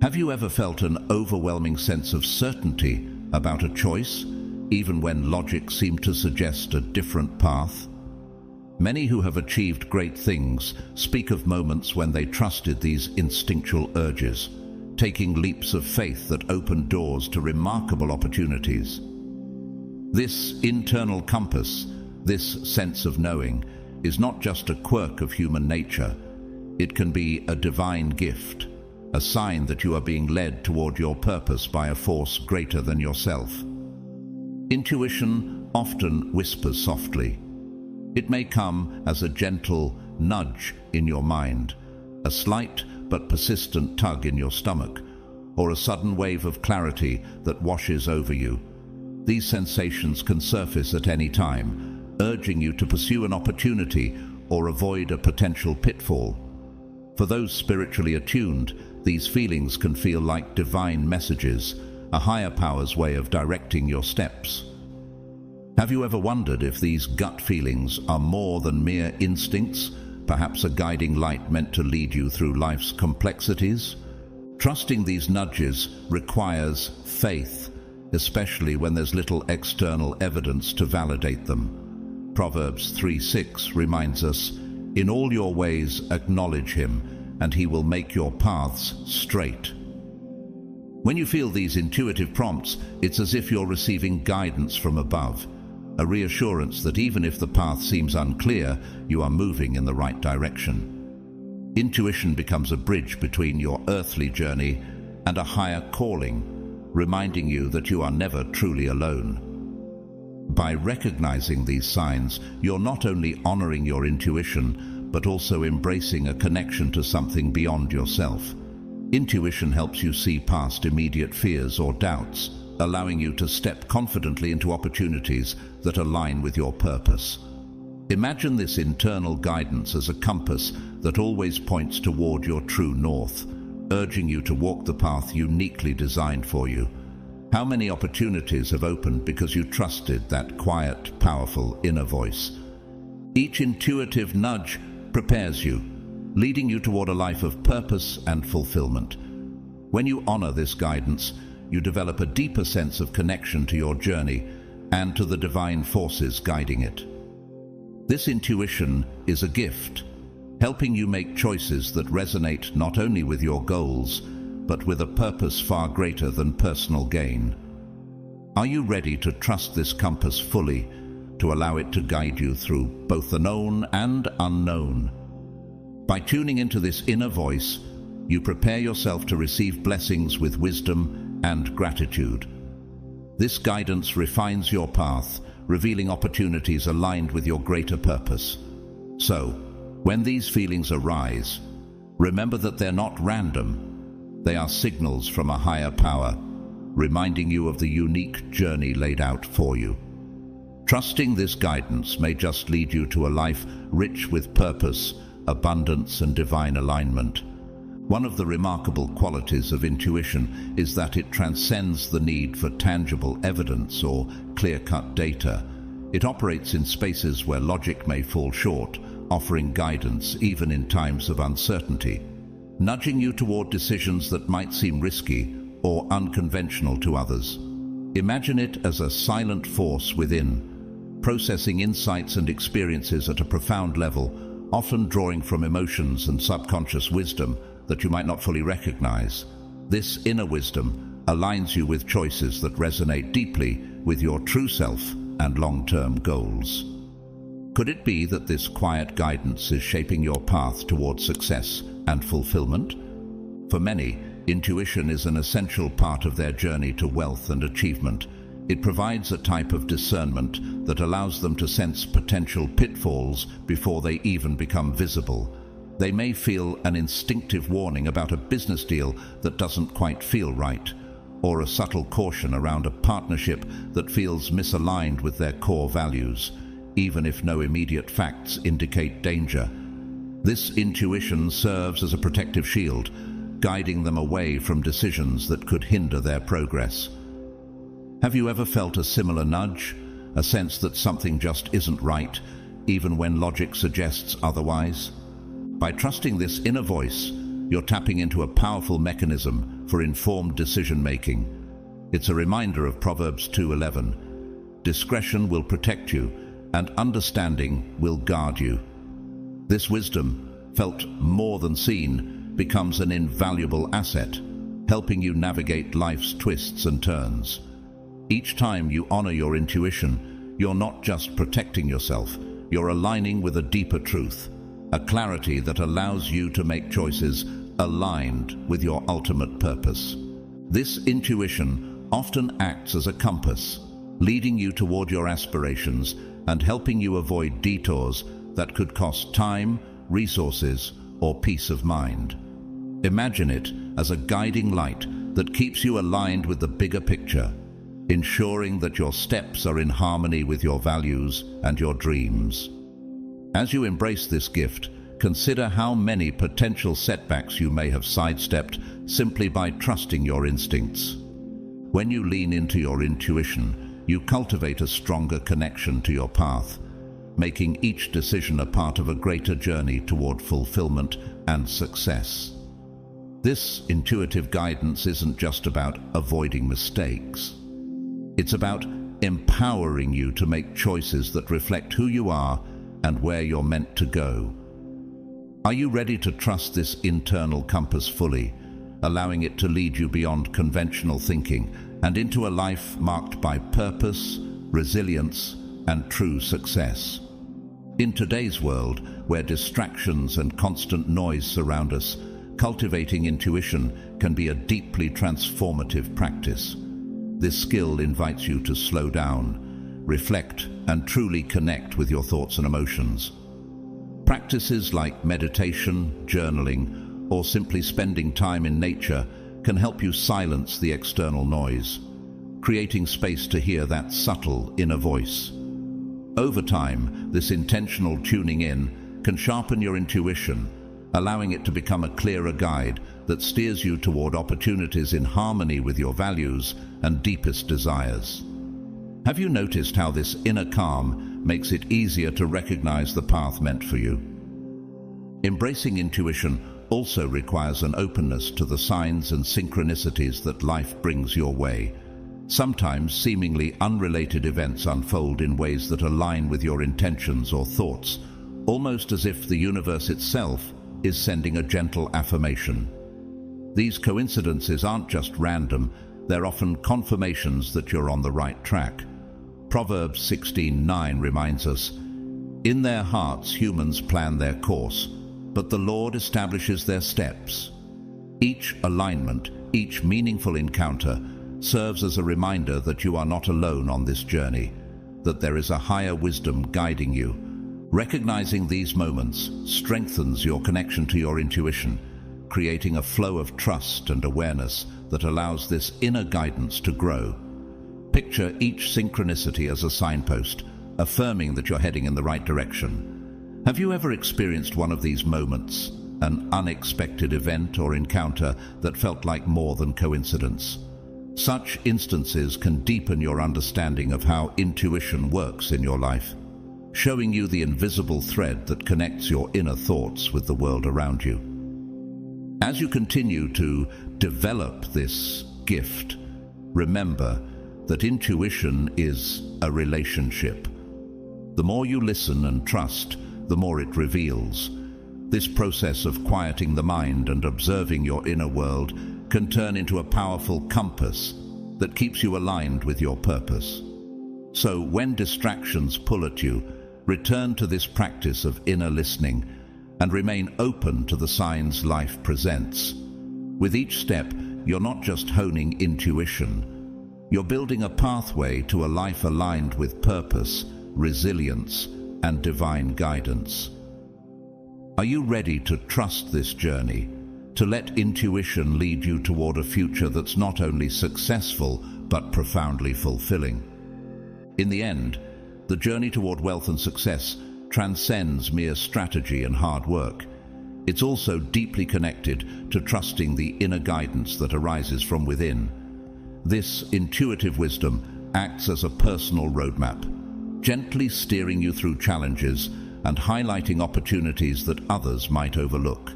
Have you ever felt an overwhelming sense of certainty about a choice, even when logic seemed to suggest a different path? Many who have achieved great things speak of moments when they trusted these instinctual urges, taking leaps of faith that opened doors to remarkable opportunities. This internal compass, this sense of knowing, is not just a quirk of human nature. It can be a divine gift, a sign that you are being led toward your purpose by a force greater than yourself. Intuition often whispers softly. It may come as a gentle nudge in your mind, a slight but persistent tug in your stomach, or a sudden wave of clarity that washes over you. These sensations can surface at any time, urging you to pursue an opportunity or avoid a potential pitfall. For those spiritually attuned, these feelings can feel like divine messages, a higher power's way of directing your steps. Have you ever wondered if these gut feelings are more than mere instincts, perhaps a guiding light meant to lead you through life's complexities? Trusting these nudges requires faith, especially when there's little external evidence to validate them. Proverbs 3:6 reminds us, "In all your ways acknowledge him, and he will make your paths straight." When you feel these intuitive prompts, it's as if you're receiving guidance from above, a reassurance that even if the path seems unclear, you are moving in the right direction. Intuition becomes a bridge between your earthly journey and a higher calling, reminding you that you are never truly alone. By recognizing these signs, you're not only honoring your intuition, but also embracing a connection to something beyond yourself. Intuition helps you see past immediate fears or doubts, allowing you to step confidently into opportunities that align with your purpose. Imagine this internal guidance as a compass that always points toward your true north, urging you to walk the path uniquely designed for you. How many opportunities have opened because you trusted that quiet, powerful inner voice? Each intuitive nudge prepares you, leading you toward a life of purpose and fulfillment. When you honor this guidance, you develop a deeper sense of connection to your journey and to the divine forces guiding it. This intuition is a gift, helping you make choices that resonate not only with your goals, but with a purpose far greater than personal gain. Are you ready to trust this compass fully, to allow it to guide you through both the known and unknown? By tuning into this inner voice, you prepare yourself to receive blessings with wisdom and gratitude. This guidance refines your path, revealing opportunities aligned with your greater purpose. So, when these feelings arise, remember that they're not random. They are signals from a higher power, reminding you of the unique journey laid out for you. Trusting this guidance may just lead you to a life rich with purpose, abundance, and divine alignment. One of the remarkable qualities of intuition is that it transcends the need for tangible evidence or clear-cut data. It operates in spaces where logic may fall short, offering guidance even in times of uncertainty, nudging you toward decisions that might seem risky or unconventional to others. Imagine it as a silent force within, processing insights and experiences at a profound level, often drawing from emotions and subconscious wisdom that you might not fully recognize. This inner wisdom aligns you with choices that resonate deeply with your true self and long-term goals. Could it be that this quiet guidance is shaping your path towards success and fulfillment? For many, intuition is an essential part of their journey to wealth and achievement. It provides a type of discernment that allows them to sense potential pitfalls before they even become visible. They may feel an instinctive warning about a business deal that doesn't quite feel right, or a subtle caution around a partnership that feels misaligned with their core values, even if no immediate facts indicate danger. This intuition serves as a protective shield, guiding them away from decisions that could hinder their progress. Have you ever felt a similar nudge, a sense that something just isn't right, even when logic suggests otherwise? By trusting this inner voice, you're tapping into a powerful mechanism for informed decision-making. It's a reminder of Proverbs 2:11. Discretion will protect you, and understanding will guard you. This wisdom, felt more than seen, becomes an invaluable asset, helping you navigate life's twists and turns. Each time you honor your intuition, you're not just protecting yourself, you're aligning with a deeper truth, a clarity that allows you to make choices aligned with your ultimate purpose. This intuition often acts as a compass, leading you toward your aspirations and helping you avoid detours that could cost time, resources, or peace of mind. Imagine it as a guiding light that keeps you aligned with the bigger picture, ensuring that your steps are in harmony with your values and your dreams. As you embrace this gift, consider how many potential setbacks you may have sidestepped simply by trusting your instincts. When you lean into your intuition, you cultivate a stronger connection to your path, making each decision a part of a greater journey toward fulfillment and success. This intuitive guidance isn't just about avoiding mistakes. It's about empowering you to make choices that reflect who you are and where you're meant to go. Are you ready to trust this internal compass fully, allowing it to lead you beyond conventional thinking and into a life marked by purpose, resilience, and true success? In today's world, where distractions and constant noise surround us, cultivating intuition can be a deeply transformative practice. This skill invites you to slow down, reflect, and truly connect with your thoughts and emotions. Practices like meditation, journaling, or simply spending time in nature can help you silence the external noise, creating space to hear that subtle inner voice. Over time, this intentional tuning in can sharpen your intuition, allowing it to become a clearer guide that steers you toward opportunities in harmony with your values and deepest desires. Have you noticed how this inner calm makes it easier to recognize the path meant for you? Embracing intuition also requires an openness to the signs and synchronicities that life brings your way. Sometimes seemingly unrelated events unfold in ways that align with your intentions or thoughts, almost as if the universe itself is sending a gentle affirmation. These coincidences aren't just random, they're often confirmations that you're on the right track. Proverbs 16:9 reminds us, "In their hearts humans plan their course, but the Lord establishes their steps." Each alignment, each meaningful encounter serves as a reminder that you are not alone on this journey, that there is a higher wisdom guiding you. Recognizing these moments strengthens your connection to your intuition, creating a flow of trust and awareness that allows this inner guidance to grow. Picture each synchronicity as a signpost, affirming that you're heading in the right direction. Have you ever experienced one of these moments, an unexpected event or encounter that felt like more than coincidence? Such instances can deepen your understanding of how intuition works in your life, showing you the invisible thread that connects your inner thoughts with the world around you. As you continue to develop this gift, remember that intuition is a relationship. The more you listen and trust, the more it reveals. This process of quieting the mind and observing your inner world can turn into a powerful compass that keeps you aligned with your purpose. So when distractions pull at you, return to this practice of inner listening and remain open to the signs life presents. With each step, you're not just honing intuition, you're building a pathway to a life aligned with purpose, resilience, and divine guidance. Are you ready to trust this journey, to let intuition lead you toward a future that's not only successful, but profoundly fulfilling? In the end, the journey toward wealth and success transcends mere strategy and hard work. It's also deeply connected to trusting the inner guidance that arises from within. This intuitive wisdom acts as a personal roadmap, gently steering you through challenges and highlighting opportunities that others might overlook.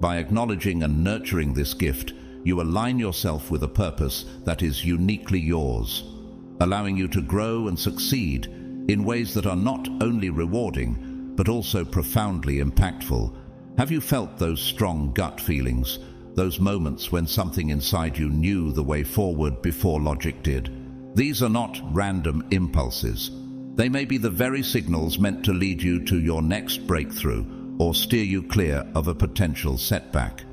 By acknowledging and nurturing this gift, you align yourself with a purpose that is uniquely yours, allowing you to grow and succeed in ways that are not only rewarding, but also profoundly impactful. Have you felt those strong gut feelings, those moments when something inside you knew the way forward before logic did? These are not random impulses. They may be the very signals meant to lead you to your next breakthrough or steer you clear of a potential setback.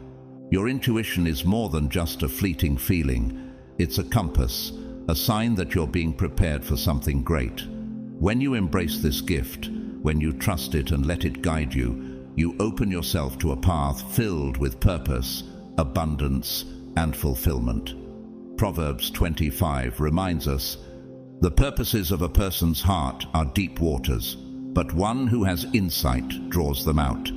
Your intuition is more than just a fleeting feeling. It's a compass, a sign that you're being prepared for something great. When you embrace this gift, when you trust it and let it guide you, you open yourself to a path filled with purpose, abundance, and fulfillment. Proverbs 25 reminds us, "The purposes of a person's heart are deep waters, but one who has insight draws them out."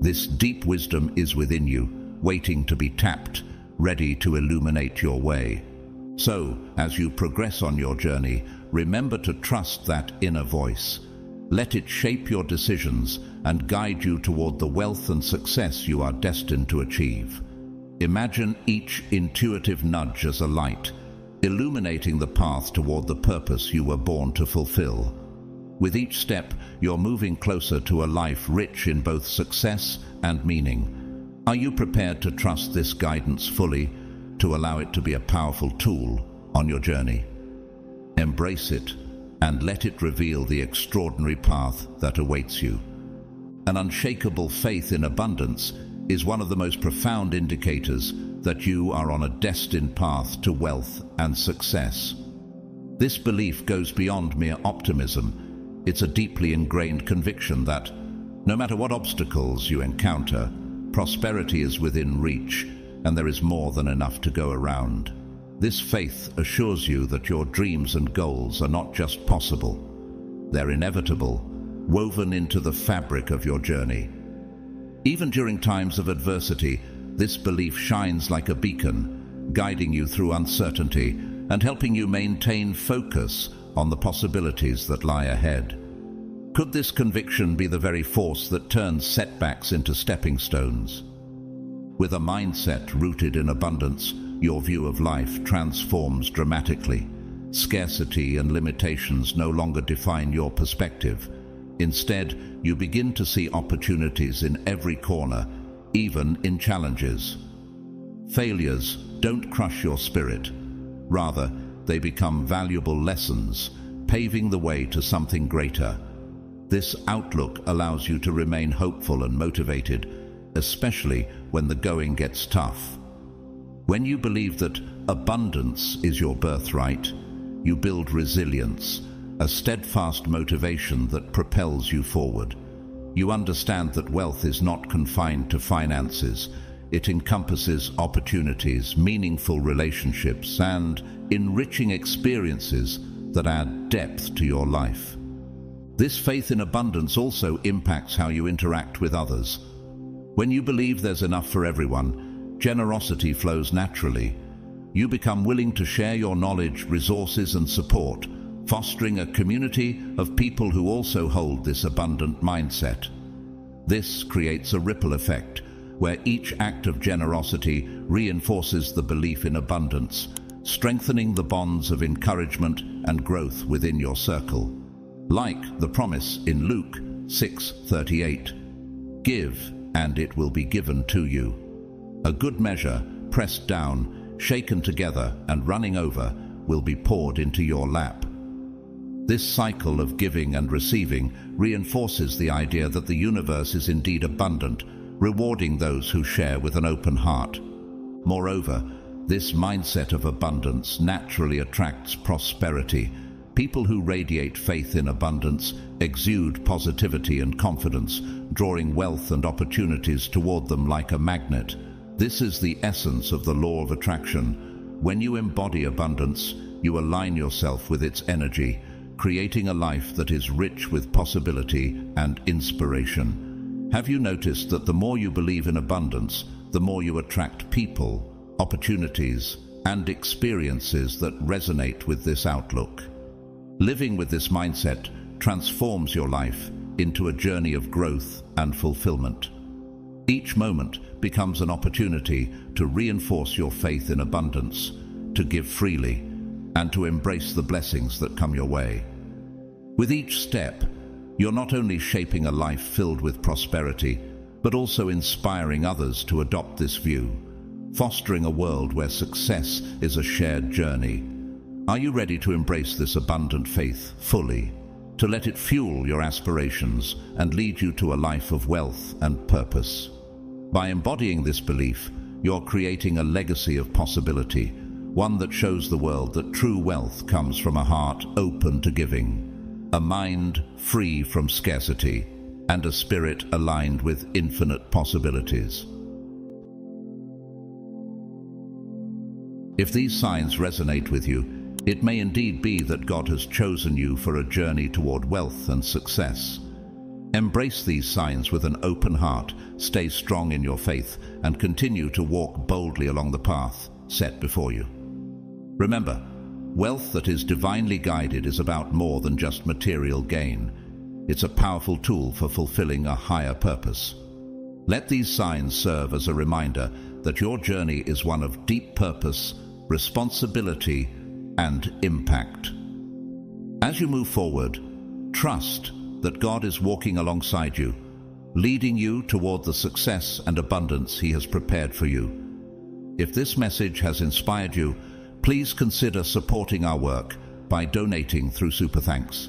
This deep wisdom is within you, waiting to be tapped, ready to illuminate your way. So, as you progress on your journey, remember to trust that inner voice. Let it shape your decisions and guide you toward the wealth and success you are destined to achieve. Imagine each intuitive nudge as a light, illuminating the path toward the purpose you were born to fulfill. With each step, you're moving closer to a life rich in both success and meaning. Are you prepared to trust this guidance fully, to allow it to be a powerful tool on your journey? Embrace it and let it reveal the extraordinary path that awaits you. An unshakable faith in abundance is one of the most profound indicators that you are on a destined path to wealth and success. This belief goes beyond mere optimism. It's a deeply ingrained conviction that, no matter what obstacles you encounter, prosperity is within reach and there is more than enough to go around. This faith assures you that your dreams and goals are not just possible, they're inevitable, woven into the fabric of your journey. Even during times of adversity, this belief shines like a beacon, guiding you through uncertainty and helping you maintain focus on the possibilities that lie ahead. Could this conviction be the very force that turns setbacks into stepping stones? With a mindset rooted in abundance, your view of life transforms dramatically. Scarcity and limitations no longer define your perspective. Instead, you begin to see opportunities in every corner, even in challenges. Failures don't crush your spirit. Rather, they become valuable lessons, paving the way to something greater. This outlook allows you to remain hopeful and motivated, especially when the going gets tough. When you believe that abundance is your birthright, you build resilience, a steadfast motivation that propels you forward. You understand that wealth is not confined to finances. It encompasses opportunities, meaningful relationships, and enriching experiences that add depth to your life. This faith in abundance also impacts how you interact with others. When you believe there's enough for everyone, generosity flows naturally. You become willing to share your knowledge, resources, and support, fostering a community of people who also hold this abundant mindset. This creates a ripple effect, where each act of generosity reinforces the belief in abundance, strengthening the bonds of encouragement and growth within your circle. Like the promise in Luke 6:38, "Give, and it will be given to you. A good measure, pressed down, shaken together, and running over, will be poured into your lap." This cycle of giving and receiving reinforces the idea that the universe is indeed abundant, rewarding those who share with an open heart. Moreover, this mindset of abundance naturally attracts prosperity. People who radiate faith in abundance exude positivity and confidence, drawing wealth and opportunities toward them like a magnet. This is the essence of the law of attraction. When you embody abundance, you align yourself with its energy, creating a life that is rich with possibility and inspiration. Have you noticed that the more you believe in abundance, the more you attract people, opportunities, and experiences that resonate with this outlook? Living with this mindset transforms your life into a journey of growth and fulfillment. Each moment becomes an opportunity to reinforce your faith in abundance, to give freely, and to embrace the blessings that come your way. With each step, you're not only shaping a life filled with prosperity, but also inspiring others to adopt this view, fostering a world where success is a shared journey. Are you ready to embrace this abundant faith fully, to let it fuel your aspirations and lead you to a life of wealth and purpose? By embodying this belief, you're creating a legacy of possibility, one that shows the world that true wealth comes from a heart open to giving, a mind free from scarcity, and a spirit aligned with infinite possibilities. If these signs resonate with you, it may indeed be that God has chosen you for a journey toward wealth and success. Embrace these signs with an open heart, stay strong in your faith, and continue to walk boldly along the path set before you. Remember, wealth that is divinely guided is about more than just material gain. It's a powerful tool for fulfilling a higher purpose. Let these signs serve as a reminder that your journey is one of deep purpose, responsibility, and impact. As you move forward, trust that God is walking alongside you, leading you toward the success and abundance He has prepared for you. If this message has inspired you, please consider supporting our work by donating through Super Thanks.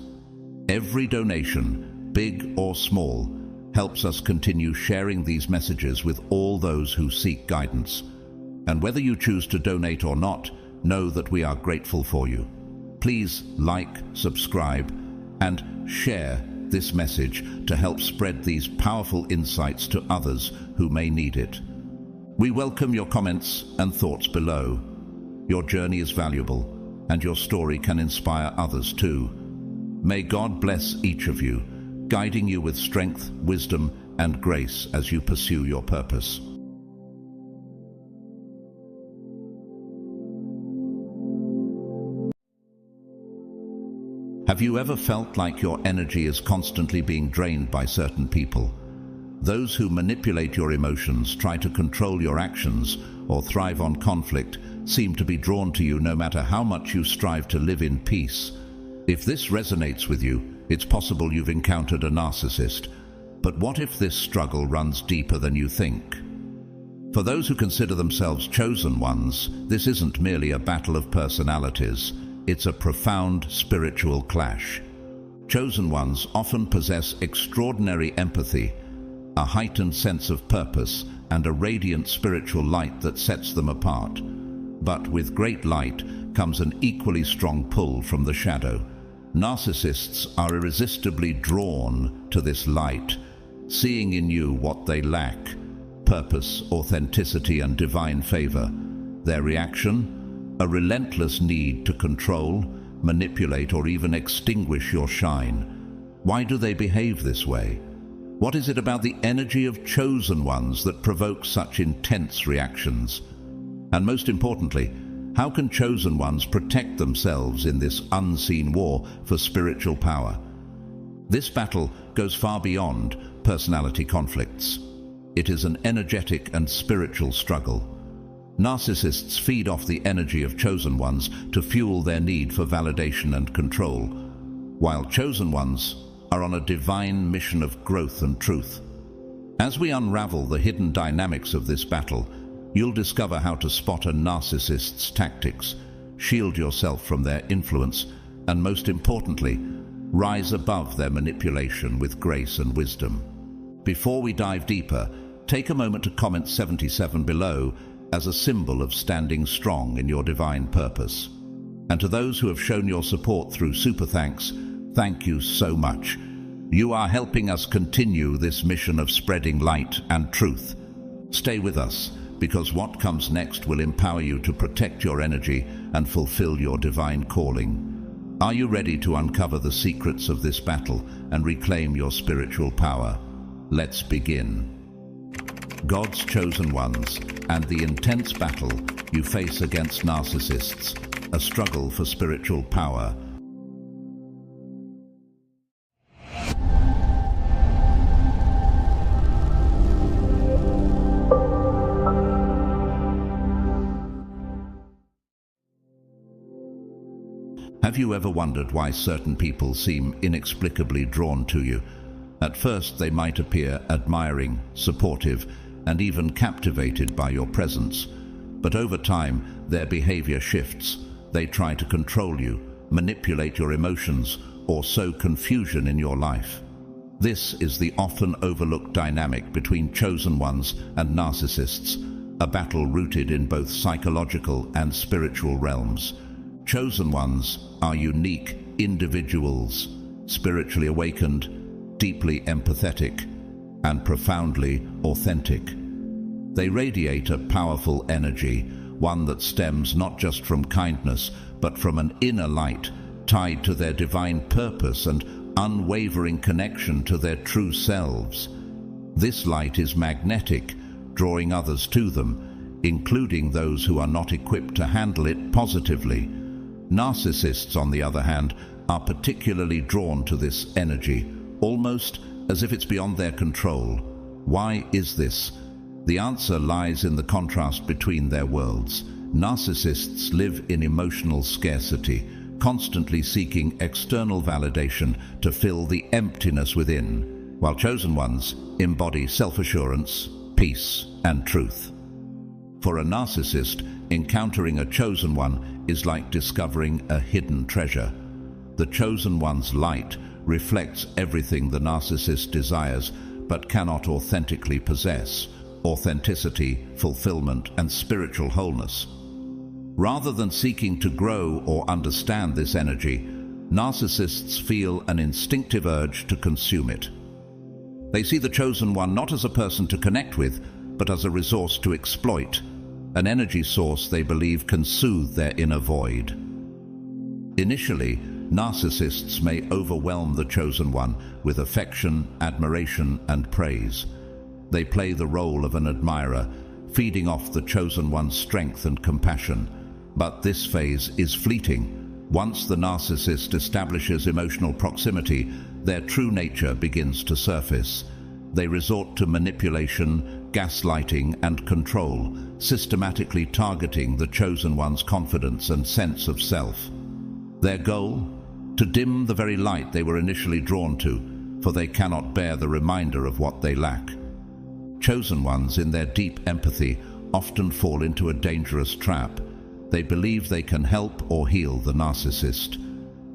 Every donation, big or small, helps us continue sharing these messages with all those who seek guidance. And whether you choose to donate or not, know that we are grateful for you. Please like, subscribe, and share this message to help spread these powerful insights to others who may need it. We welcome your comments and thoughts below. Your journey is valuable, and your story can inspire others too. May God bless each of you, guiding you with strength, wisdom, and grace as you pursue your purpose. Have you ever felt like your energy is constantly being drained by certain people? Those who manipulate your emotions, try to control your actions, or thrive on conflict seem to be drawn to you no matter how much you strive to live in peace. If this resonates with you, it's possible you've encountered a narcissist. But what if this struggle runs deeper than you think? For those who consider themselves chosen ones, this isn't merely a battle of personalities. It's a profound spiritual clash. Chosen ones often possess extraordinary empathy, a heightened sense of purpose, and a radiant spiritual light that sets them apart. But with great light comes an equally strong pull from the shadow. Narcissists are irresistibly drawn to this light, seeing in you what they lack: purpose, authenticity, and divine favor. Their reaction? A relentless need to control, manipulate, or even extinguish your shine. Why do they behave this way? What is it about the energy of chosen ones that provokes such intense reactions? And most importantly, how can chosen ones protect themselves in this unseen war for spiritual power? This battle goes far beyond personality conflicts. It is an energetic and spiritual struggle. Narcissists feed off the energy of chosen ones to fuel their need for validation and control, while chosen ones are on a divine mission of growth and truth. As we unravel the hidden dynamics of this battle, you'll discover how to spot a narcissist's tactics, shield yourself from their influence, and most importantly, rise above their manipulation with grace and wisdom. Before we dive deeper, take a moment to comment 77 below as a symbol of standing strong in your divine purpose. And to those who have shown your support through super thanks, thank you so much. You are helping us continue this mission of spreading light and truth. Stay with us, because what comes next will empower you to protect your energy and fulfill your divine calling. Are you ready to uncover the secrets of this battle and reclaim your spiritual power? Let's begin. God's chosen ones and the intense battle you face against narcissists, a struggle for spiritual power. Have you ever wondered why certain people seem inexplicably drawn to you? At first, they might appear admiring, supportive, and even captivated by your presence. But over time, their behavior shifts. They try to control you, manipulate your emotions, or sow confusion in your life. This is the often overlooked dynamic between chosen ones and narcissists, a battle rooted in both psychological and spiritual realms. Chosen ones are unique individuals, spiritually awakened, deeply empathetic, and profoundly authentic. They radiate a powerful energy, one that stems not just from kindness, but from an inner light tied to their divine purpose and unwavering connection to their true selves. This light is magnetic, drawing others to them, including those who are not equipped to handle it positively. Narcissists, on the other hand, are particularly drawn to this energy, almost as if it's beyond their control. Why is this? The answer lies in the contrast between their worlds. Narcissists live in emotional scarcity, constantly seeking external validation to fill the emptiness within, while chosen ones embody self-assurance, peace, and truth. For a narcissist, encountering a chosen one is like discovering a hidden treasure. The chosen one's light reflects everything the narcissist desires but cannot authentically possess: authenticity, fulfillment, and spiritual wholeness. Rather than seeking to grow or understand this energy, narcissists feel an instinctive urge to consume it. They see the chosen one not as a person to connect with, but as a resource to exploit, an energy source they believe can soothe their inner void. Initially, narcissists may overwhelm the chosen one with affection, admiration, and praise. They play the role of an admirer, feeding off the chosen one's strength and compassion. But this phase is fleeting. Once the narcissist establishes emotional proximity, their true nature begins to surface. They resort to manipulation, gaslighting, and control, systematically targeting the chosen one's confidence and sense of self. Their goal? To dim the very light they were initially drawn to, for they cannot bear the reminder of what they lack. Chosen ones, in their deep empathy, often fall into a dangerous trap. They believe they can help or heal the narcissist.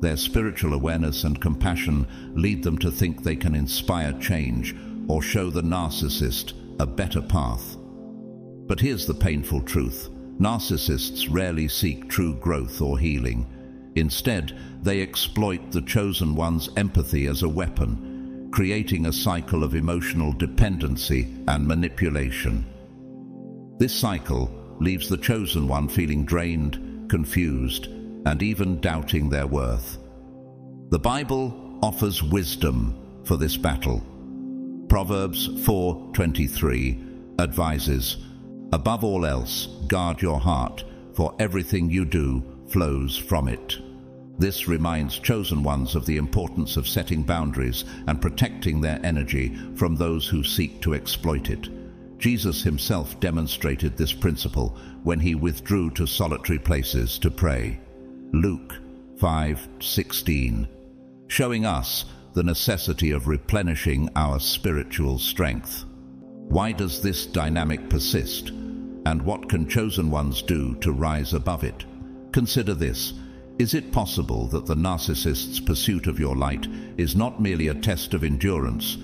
Their spiritual awareness and compassion lead them to think they can inspire change or show the narcissist a better path. But here's the painful truth. Narcissists rarely seek true growth or healing. Instead, they exploit the chosen one's empathy as a weapon, creating a cycle of emotional dependency and manipulation. This cycle leaves the chosen one feeling drained, confused, and even doubting their worth. The Bible offers wisdom for this battle. Proverbs 4:23 advises, "Above all else, guard your heart, for everything you do flows from it." This reminds chosen ones of the importance of setting boundaries and protecting their energy from those who seek to exploit it. Jesus himself demonstrated this principle when he withdrew to solitary places to pray. Luke 5:16, showing us the necessity of replenishing our spiritual strength. Why does this dynamic persist? And what can chosen ones do to rise above it? Consider this. Is it possible that the narcissist's pursuit of your light is not merely a test of endurance,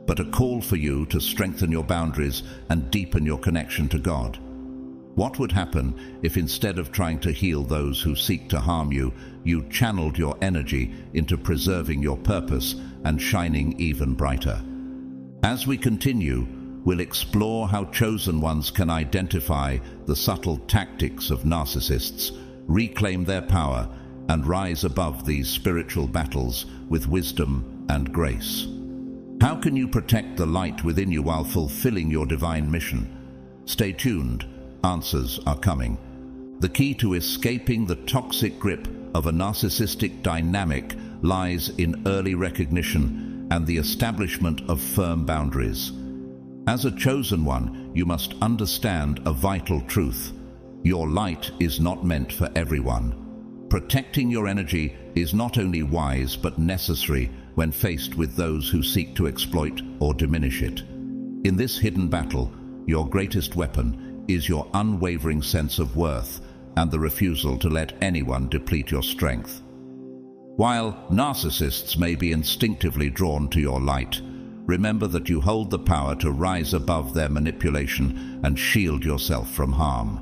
but a call for you to strengthen your boundaries and deepen your connection to God? What would happen if, instead of trying to heal those who seek to harm you, you channeled your energy into preserving your purpose and shining even brighter? As we continue, we'll explore how chosen ones can identify the subtle tactics of narcissists, reclaim their power, and rise above these spiritual battles with wisdom and grace. How can you protect the light within you while fulfilling your divine mission? Stay tuned. Answers are coming. The key to escaping the toxic grip of a narcissistic dynamic lies in early recognition and the establishment of firm boundaries. As a chosen one, you must understand a vital truth. Your light is not meant for everyone. Protecting your energy is not only wise but necessary when faced with those who seek to exploit or diminish it. In this hidden battle, your greatest weapon is your unwavering sense of worth and the refusal to let anyone deplete your strength. While narcissists may be instinctively drawn to your light, remember that you hold the power to rise above their manipulation and shield yourself from harm.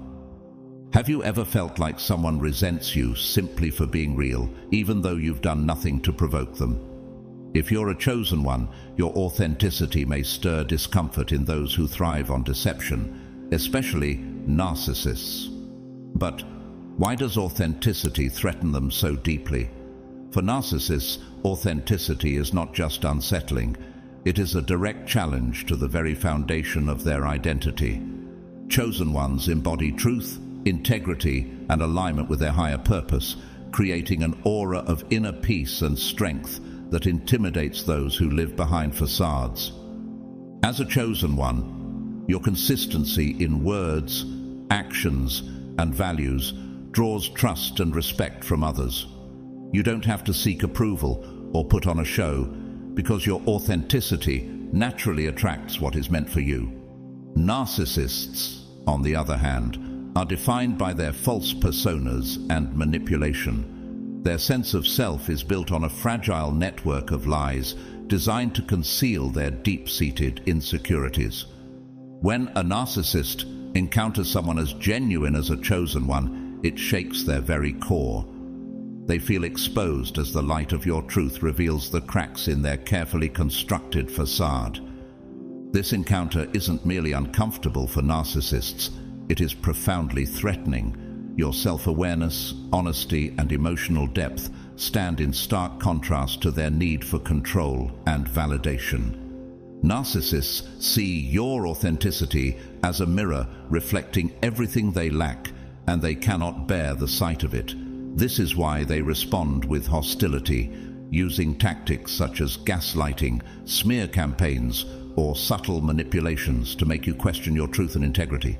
Have you ever felt like someone resents you simply for being real, even though you've done nothing to provoke them? If you're a chosen one, your authenticity may stir discomfort in those who thrive on deception, especially narcissists. But why does authenticity threaten them so deeply? For narcissists, authenticity is not just unsettling, it is a direct challenge to the very foundation of their identity. Chosen ones embody truth, integrity, and alignment with their higher purpose, creating an aura of inner peace and strength that intimidates those who live behind facades. As a chosen one, your consistency in words, actions, and values draws trust and respect from others. You don't have to seek approval or put on a show, because your authenticity naturally attracts what is meant for you. Narcissists, on the other hand, are defined by their false personas and manipulation. Their sense of self is built on a fragile network of lies designed to conceal their deep-seated insecurities. When a narcissist encounters someone as genuine as a chosen one, it shakes their very core. They feel exposed as the light of your truth reveals the cracks in their carefully constructed facade. This encounter isn't merely uncomfortable for narcissists, it is profoundly threatening. Your self-awareness, honesty, and emotional depth stand in stark contrast to their need for control and validation. Narcissists see your authenticity as a mirror reflecting everything they lack, and they cannot bear the sight of it. This is why they respond with hostility, using tactics such as gaslighting, smear campaigns, or subtle manipulations to make you question your truth and integrity.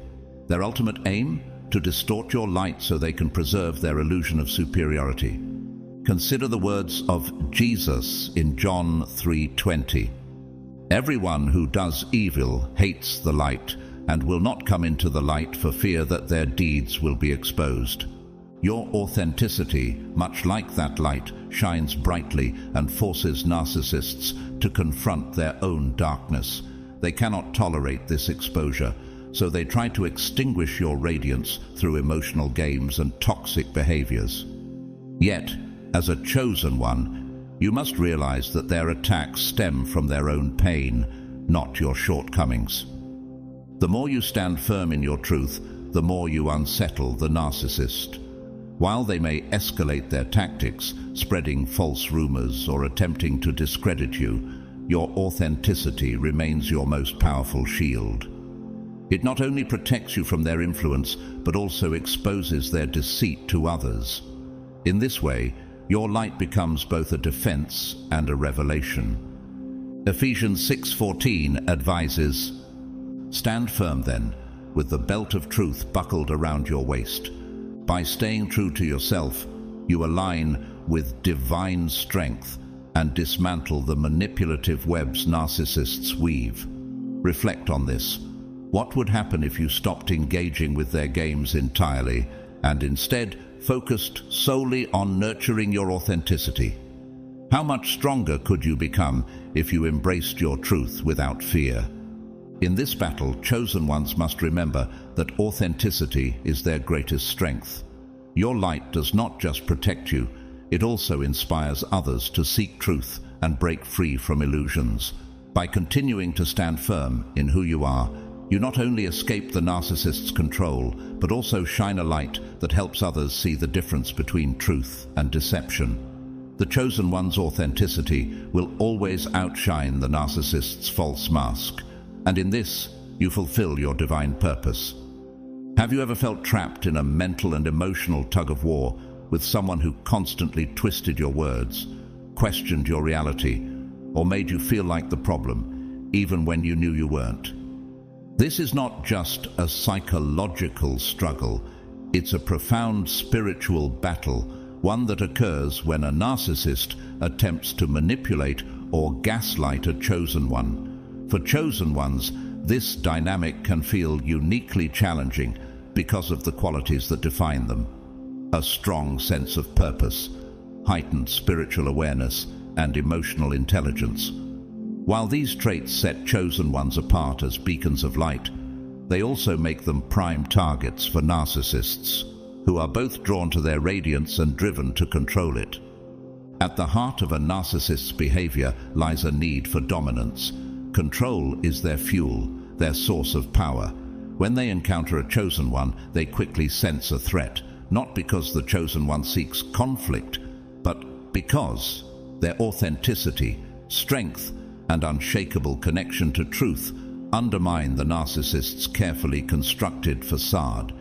Their ultimate aim? To distort your light so they can preserve their illusion of superiority. Consider the words of Jesus in John 3:20. Everyone who does evil hates the light and will not come into the light for fear that their deeds will be exposed. Your authenticity, much like that light, shines brightly and forces narcissists to confront their own darkness. They cannot tolerate this exposure, so they try to extinguish your radiance through emotional games and toxic behaviors. Yet, as a chosen one, you must realize that their attacks stem from their own pain, not your shortcomings. The more you stand firm in your truth, the more you unsettle the narcissist. While they may escalate their tactics, spreading false rumors or attempting to discredit you, your authenticity remains your most powerful shield. It not only protects you from their influence, but also exposes their deceit to others. In this way, your light becomes both a defense and a revelation. Ephesians 6:14 advises, "Stand firm then, with the belt of truth buckled around your waist. By staying true to yourself, you align with divine strength and dismantle the manipulative webs narcissists weave." Reflect on this. What would happen if you stopped engaging with their games entirely and instead focused solely on nurturing your authenticity? How much stronger could you become if you embraced your truth without fear? In this battle, chosen ones must remember that authenticity is their greatest strength. Your light does not just protect you, it also inspires others to seek truth and break free from illusions. By continuing to stand firm in who you are, you not only escape the narcissist's control, but also shine a light that helps others see the difference between truth and deception. The chosen one's authenticity will always outshine the narcissist's false mask, and in this, you fulfill your divine purpose. Have you ever felt trapped in a mental and emotional tug-of-war with someone who constantly twisted your words, questioned your reality, or made you feel like the problem, even when you knew you weren't? This is not just a psychological struggle, it's a profound spiritual battle, one that occurs when a narcissist attempts to manipulate or gaslight a chosen one. For chosen ones, this dynamic can feel uniquely challenging because of the qualities that define them: a strong sense of purpose, heightened spiritual awareness, and emotional intelligence. While these traits set chosen ones apart as beacons of light, they also make them prime targets for narcissists, who are both drawn to their radiance and driven to control it. At the heart of a narcissist's behavior lies a need for dominance. Control is their fuel, their source of power. When they encounter a chosen one, they quickly sense a threat, not because the chosen one seeks conflict, but because their authenticity, strength, and unshakable connection to truth undermine the narcissist's carefully constructed facade.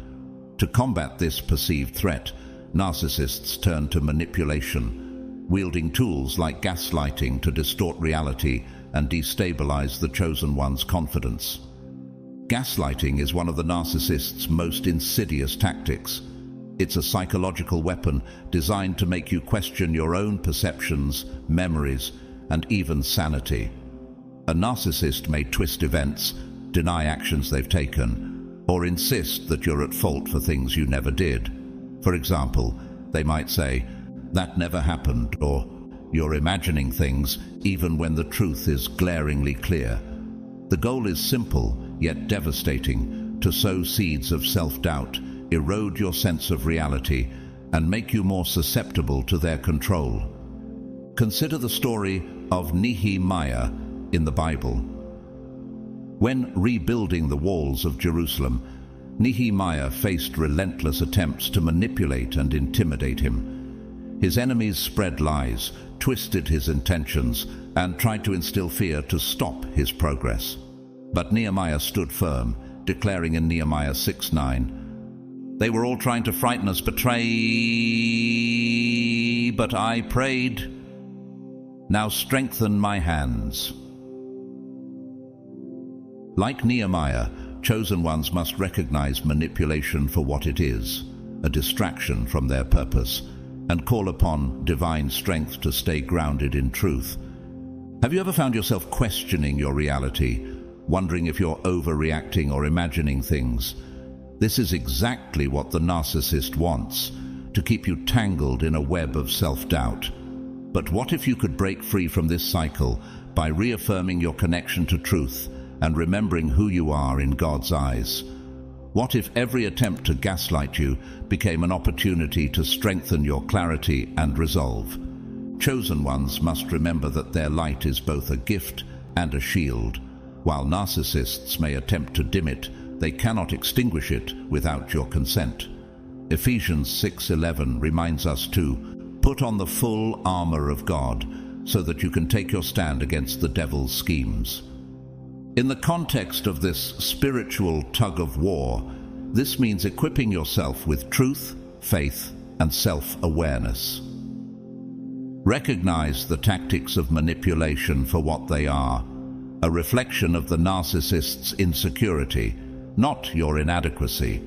To combat this perceived threat, narcissists turn to manipulation, wielding tools like gaslighting to distort reality and destabilize the chosen one's confidence. Gaslighting is one of the narcissist's most insidious tactics. It's a psychological weapon designed to make you question your own perceptions, memories, and even sanity. A narcissist may twist events, deny actions they've taken, or insist that you're at fault for things you never did. For example, they might say, "That never happened," or "You're imagining things," even when the truth is glaringly clear. The goal is simple, yet devastating: to sow seeds of self-doubt, erode your sense of reality, and make you more susceptible to their control. Consider the story of Nehemiah in the Bible. When rebuilding the walls of Jerusalem, Nehemiah faced relentless attempts to manipulate and intimidate him. His enemies spread lies, twisted his intentions, and tried to instill fear to stop his progress. But Nehemiah stood firm, declaring in Nehemiah 6:9, They were all trying to frighten us, but I prayed. Now strengthen my hands. Like Nehemiah, chosen ones must recognize manipulation for what it is, a distraction from their purpose, and call upon divine strength to stay grounded in truth. Have you ever found yourself questioning your reality, wondering if you're overreacting or imagining things? This is exactly what the narcissist wants, to keep you tangled in a web of self-doubt. But what if you could break free from this cycle by reaffirming your connection to truth and remembering who you are in God's eyes? What if every attempt to gaslight you became an opportunity to strengthen your clarity and resolve? Chosen ones must remember that their light is both a gift and a shield. While narcissists may attempt to dim it, they cannot extinguish it without your consent. Ephesians 6:11 reminds us to put on the full armor of God so that you can take your stand against the devil's schemes. In the context of this spiritual tug-of-war, this means equipping yourself with truth, faith, and self-awareness. Recognize the tactics of manipulation for what they are, a reflection of the narcissist's insecurity, not your inadequacy.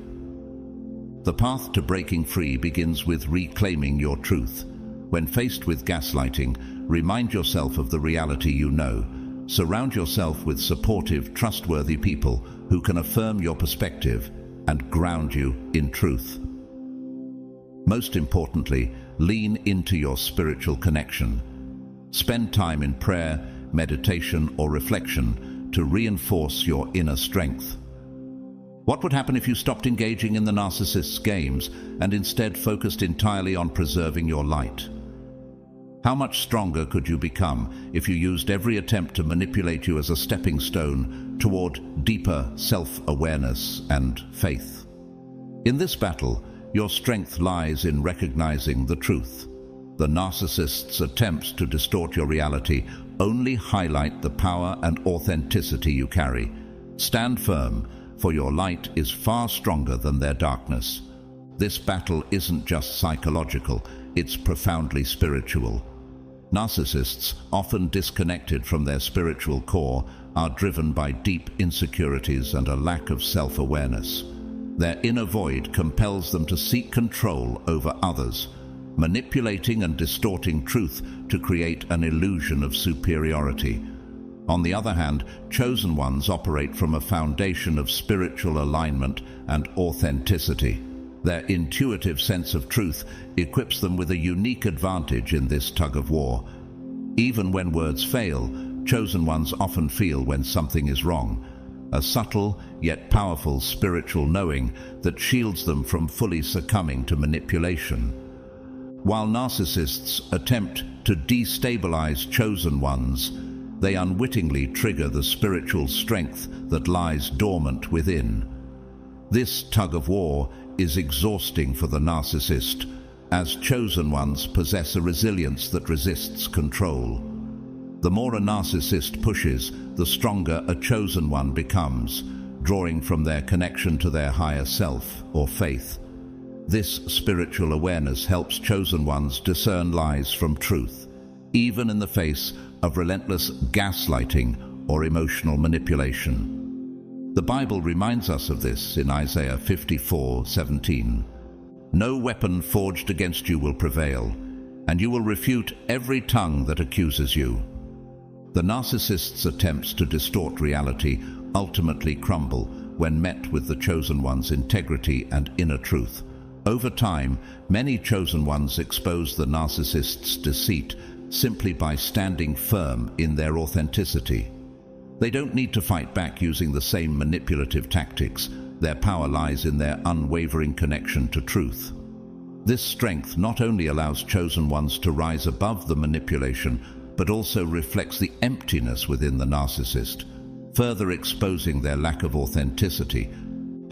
The path to breaking free begins with reclaiming your truth. When faced with gaslighting, remind yourself of the reality you know. Surround yourself with supportive, trustworthy people who can affirm your perspective and ground you in truth. Most importantly, lean into your spiritual connection. Spend time in prayer, meditation, or reflection to reinforce your inner strength. What would happen if you stopped engaging in the narcissist's games and instead focused entirely on preserving your light? How much stronger could you become if you used every attempt to manipulate you as a stepping stone toward deeper self-awareness and faith? In this battle, your strength lies in recognizing the truth. The narcissist's attempts to distort your reality only highlight the power and authenticity you carry. Stand firm, for your light is far stronger than their darkness. This battle isn't just psychological, it's profoundly spiritual. Narcissists, often disconnected from their spiritual core, are driven by deep insecurities and a lack of self-awareness. Their inner void compels them to seek control over others, manipulating and distorting truth to create an illusion of superiority. On the other hand, chosen ones operate from a foundation of spiritual alignment and authenticity. Their intuitive sense of truth equips them with a unique advantage in this tug-of-war. Even when words fail, chosen ones often feel when something is wrong, a subtle yet powerful spiritual knowing that shields them from fully succumbing to manipulation. While narcissists attempt to destabilize chosen ones, they unwittingly trigger the spiritual strength that lies dormant within. This tug-of-war is exhausting for the narcissist, as chosen ones possess a resilience that resists control. The more a narcissist pushes, the stronger a chosen one becomes, drawing from their connection to their higher self or faith. This spiritual awareness helps chosen ones discern lies from truth, even in the face of relentless gaslighting or emotional manipulation. The Bible reminds us of this in Isaiah 54:17. No weapon forged against you will prevail, and you will refute every tongue that accuses you. The narcissist's attempts to distort reality ultimately crumble when met with the chosen one's integrity and inner truth. Over time, many chosen ones expose the narcissist's deceit simply by standing firm in their authenticity. They don't need to fight back using the same manipulative tactics. Their power lies in their unwavering connection to truth. This strength not only allows chosen ones to rise above the manipulation, but also reflects the emptiness within the narcissist, further exposing their lack of authenticity.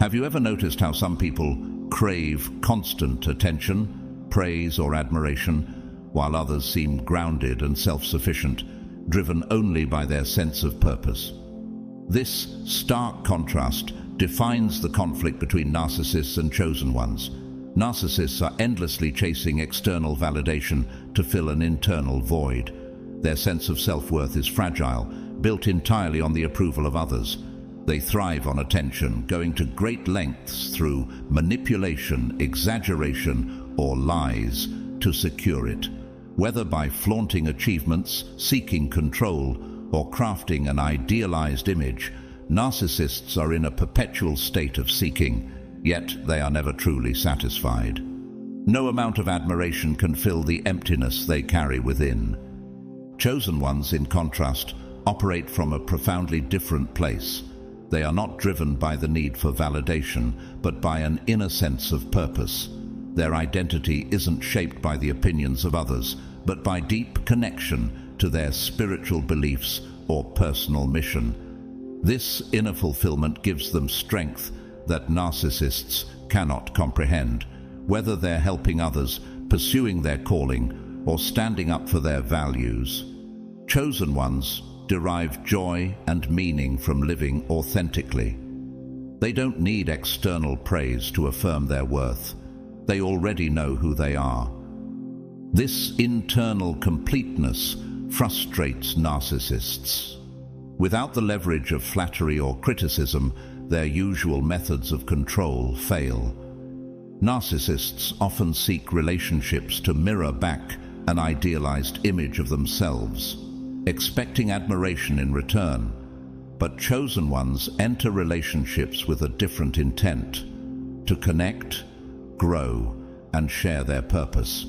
Have you ever noticed how some people crave constant attention, praise, or admiration, while others seem grounded and self-sufficient, driven only by their sense of purpose? This stark contrast defines the conflict between narcissists and chosen ones. Narcissists are endlessly chasing external validation to fill an internal void. Their sense of self-worth is fragile, built entirely on the approval of others. They thrive on attention, going to great lengths through manipulation, exaggeration, or lies to secure it. Whether by flaunting achievements, seeking control, or crafting an idealized image, narcissists are in a perpetual state of seeking, yet they are never truly satisfied. No amount of admiration can fill the emptiness they carry within. Chosen ones, in contrast, operate from a profoundly different place. They are not driven by the need for validation, but by an inner sense of purpose. Their identity isn't shaped by the opinions of others, but by deep connection to their spiritual beliefs or personal mission. This inner fulfillment gives them strength that narcissists cannot comprehend, whether they're helping others, pursuing their calling, or standing up for their values. Chosen ones derive joy and meaning from living authentically. They don't need external praise to affirm their worth. They already know who they are. This internal completeness frustrates narcissists. Without the leverage of flattery or criticism, their usual methods of control fail. Narcissists often seek relationships to mirror back an idealized image of themselves, expecting admiration in return. But chosen ones enter relationships with a different intent: to connect, grow, and share their purpose.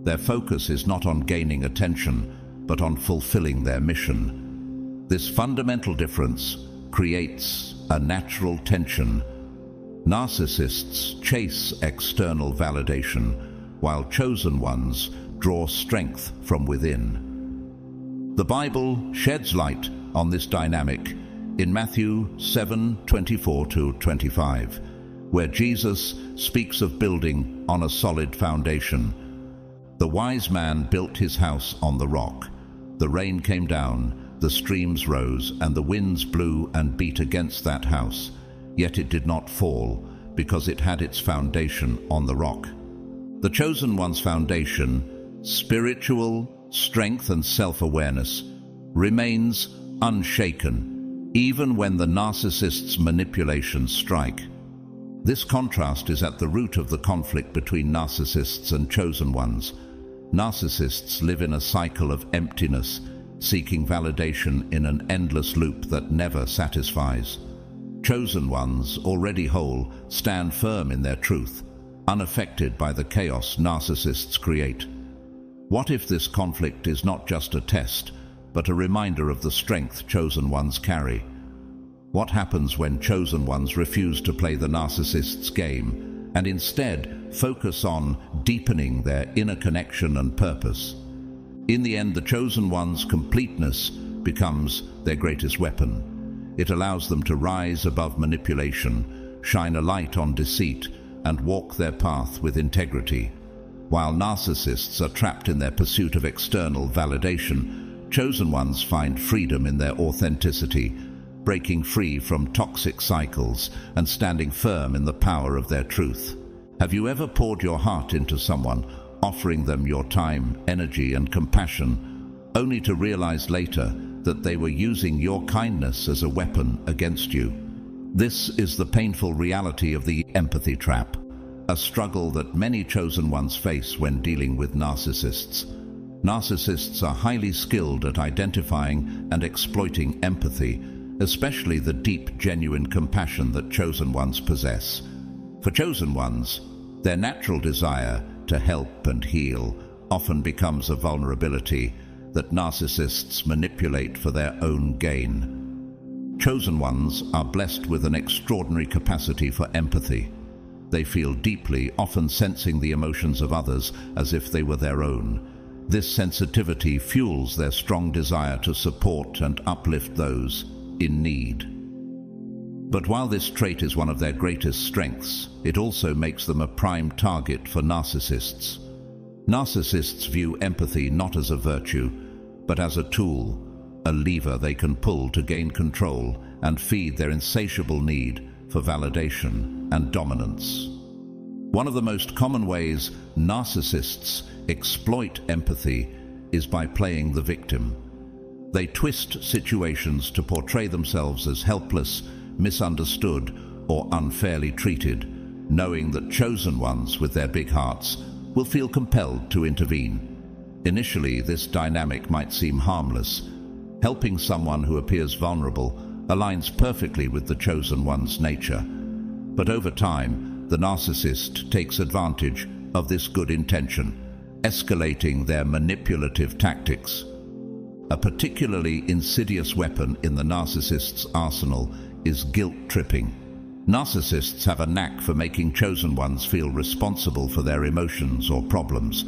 Their focus is not on gaining attention, but on fulfilling their mission. This fundamental difference creates a natural tension. Narcissists chase external validation, while chosen ones draw strength from within. The Bible sheds light on this dynamic in Matthew 7:24-25, where Jesus speaks of building on a solid foundation. The wise man built his house on the rock. The rain came down, the streams rose, and the winds blew and beat against that house. Yet it did not fall, because it had its foundation on the rock. The chosen one's foundation, spiritual strength and self-awareness, remains unshaken, even when the narcissist's manipulations strike. This contrast is at the root of the conflict between narcissists and chosen ones. Narcissists live in a cycle of emptiness, seeking validation in an endless loop that never satisfies. Chosen ones, already whole, stand firm in their truth, unaffected by the chaos narcissists create. What if this conflict is not just a test, but a reminder of the strength chosen ones carry? What happens when chosen ones refuse to play the narcissist's game and instead focus on deepening their inner connection and purpose? In the end, the chosen one's completeness becomes their greatest weapon. It allows them to rise above manipulation, shine a light on deceit, and walk their path with integrity. While narcissists are trapped in their pursuit of external validation, chosen ones find freedom in their authenticity, breaking free from toxic cycles and standing firm in the power of their truth. Have you ever poured your heart into someone, offering them your time, energy, and compassion, only to realize later that they were using your kindness as a weapon against you? This is the painful reality of the empathy trap, a struggle that many chosen ones face when dealing with narcissists. Narcissists are highly skilled at identifying and exploiting empathy, especially the deep, genuine compassion that chosen ones possess. For chosen ones, their natural desire to help and heal often becomes a vulnerability that narcissists manipulate for their own gain. Chosen ones are blessed with an extraordinary capacity for empathy. They feel deeply, often sensing the emotions of others as if they were their own. This sensitivity fuels their strong desire to support and uplift those in need. But while this trait is one of their greatest strengths, it also makes them a prime target for narcissists. Narcissists view empathy not as a virtue, but as a tool, a lever they can pull to gain control and feed their insatiable need for validation and dominance. One of the most common ways narcissists exploit empathy is by playing the victim. They twist situations to portray themselves as helpless, misunderstood, or unfairly treated, knowing that chosen ones with their big hearts will feel compelled to intervene. Initially, this dynamic might seem harmless. Helping someone who appears vulnerable aligns perfectly with the chosen one's nature. But over time, the narcissist takes advantage of this good intention, escalating their manipulative tactics. A particularly insidious weapon in the narcissist's arsenal is guilt-tripping. Narcissists have a knack for making chosen ones feel responsible for their emotions or problems.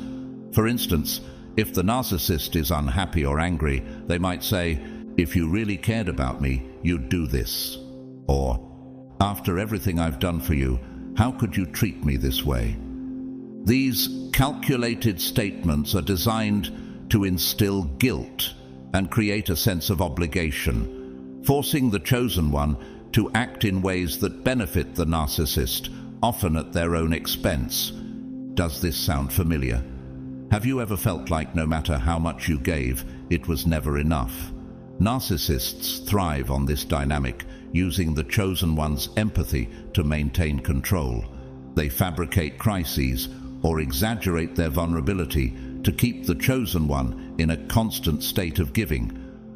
For instance, if the narcissist is unhappy or angry, they might say, "If you really cared about me, you'd do this." Or, "After everything I've done for you, how could you treat me this way?" These calculated statements are designed to instill guilt and create a sense of obligation, forcing the chosen one to act in ways that benefit the narcissist, often at their own expense. Does this sound familiar? Have you ever felt like no matter how much you gave, it was never enough? Narcissists thrive on this dynamic, using the chosen one's empathy to maintain control. They fabricate crises or exaggerate their vulnerability to keep the chosen one in a constant state of giving,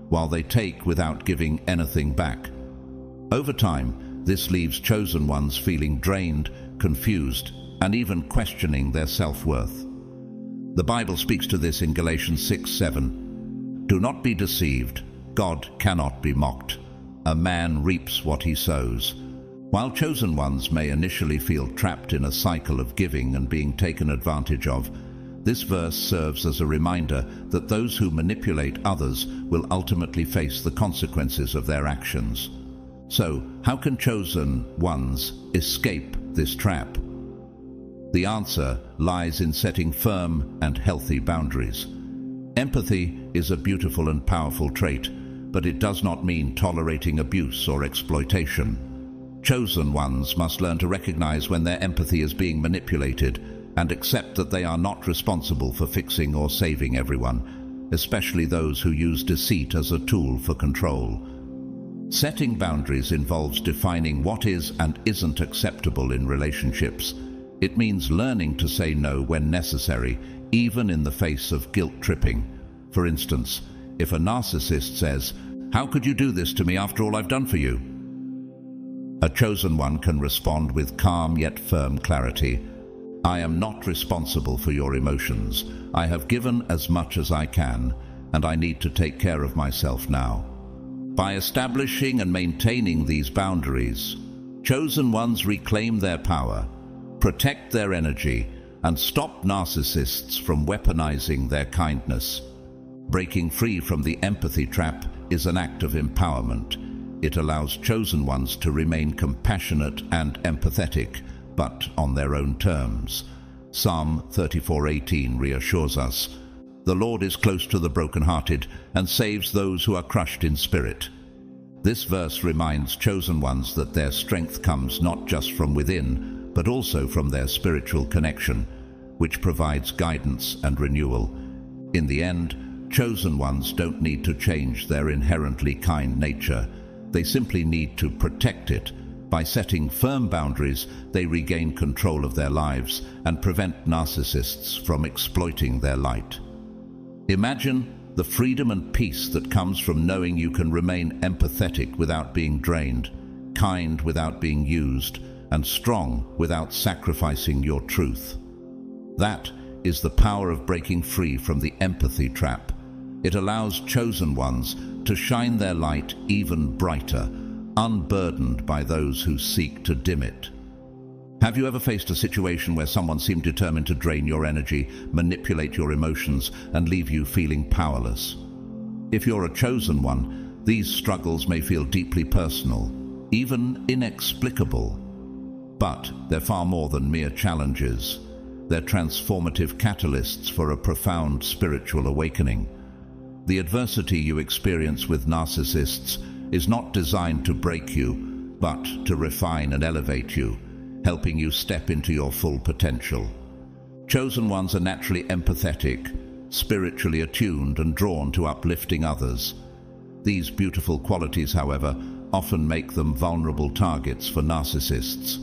while they take without giving anything back. Over time, this leaves chosen ones feeling drained, confused, and even questioning their self-worth. The Bible speaks to this in Galatians 6:7. "Do not be deceived. God cannot be mocked. A man reaps what he sows." While chosen ones may initially feel trapped in a cycle of giving and being taken advantage of, this verse serves as a reminder that those who manipulate others will ultimately face the consequences of their actions. So, how can chosen ones escape this trap? The answer lies in setting firm and healthy boundaries. Empathy is a beautiful and powerful trait, but it does not mean tolerating abuse or exploitation. Chosen ones must learn to recognize when their empathy is being manipulated and accept that they are not responsible for fixing or saving everyone, especially those who use deceit as a tool for control. Setting boundaries involves defining what is and isn't acceptable in relationships. It means learning to say no when necessary, even in the face of guilt-tripping. For instance, if a narcissist says, "How could you do this to me after all I've done for you?" A chosen one can respond with calm yet firm clarity. "I am not responsible for your emotions. I have given as much as I can, and I need to take care of myself now." By establishing and maintaining these boundaries, chosen ones reclaim their power, protect their energy, and stop narcissists from weaponizing their kindness. Breaking free from the empathy trap is an act of empowerment. It allows chosen ones to remain compassionate and empathetic, but on their own terms. Psalm 34:18 reassures us, "The Lord is close to the brokenhearted and saves those who are crushed in spirit." This verse reminds chosen ones that their strength comes not just from within, but also from their spiritual connection, which provides guidance and renewal. In the end, chosen ones don't need to change their inherently kind nature. They simply need to protect it. By setting firm boundaries, they regain control of their lives and prevent narcissists from exploiting their light. Imagine the freedom and peace that comes from knowing you can remain empathetic without being drained, kind without being used, and strong without sacrificing your truth. That is the power of breaking free from the empathy trap. It allows chosen ones to shine their light even brighter, unburdened by those who seek to dim it. Have you ever faced a situation where someone seemed determined to drain your energy, manipulate your emotions, and leave you feeling powerless? If you're a chosen one, these struggles may feel deeply personal, even inexplicable. But they're far more than mere challenges. They're transformative catalysts for a profound spiritual awakening. The adversity you experience with narcissists is not designed to break you, but to refine and elevate you, helping you step into your full potential. Chosen ones are naturally empathetic, spiritually attuned and drawn to uplifting others. These beautiful qualities, however, often make them vulnerable targets for narcissists.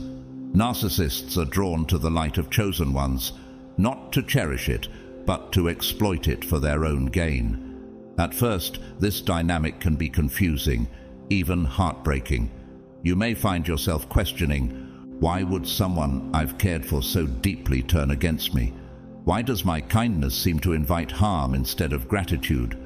Narcissists are drawn to the light of chosen ones, not to cherish it, but to exploit it for their own gain. At first, this dynamic can be confusing, even heartbreaking. You may find yourself questioning, why would someone I've cared for so deeply turn against me? Why does my kindness seem to invite harm instead of gratitude?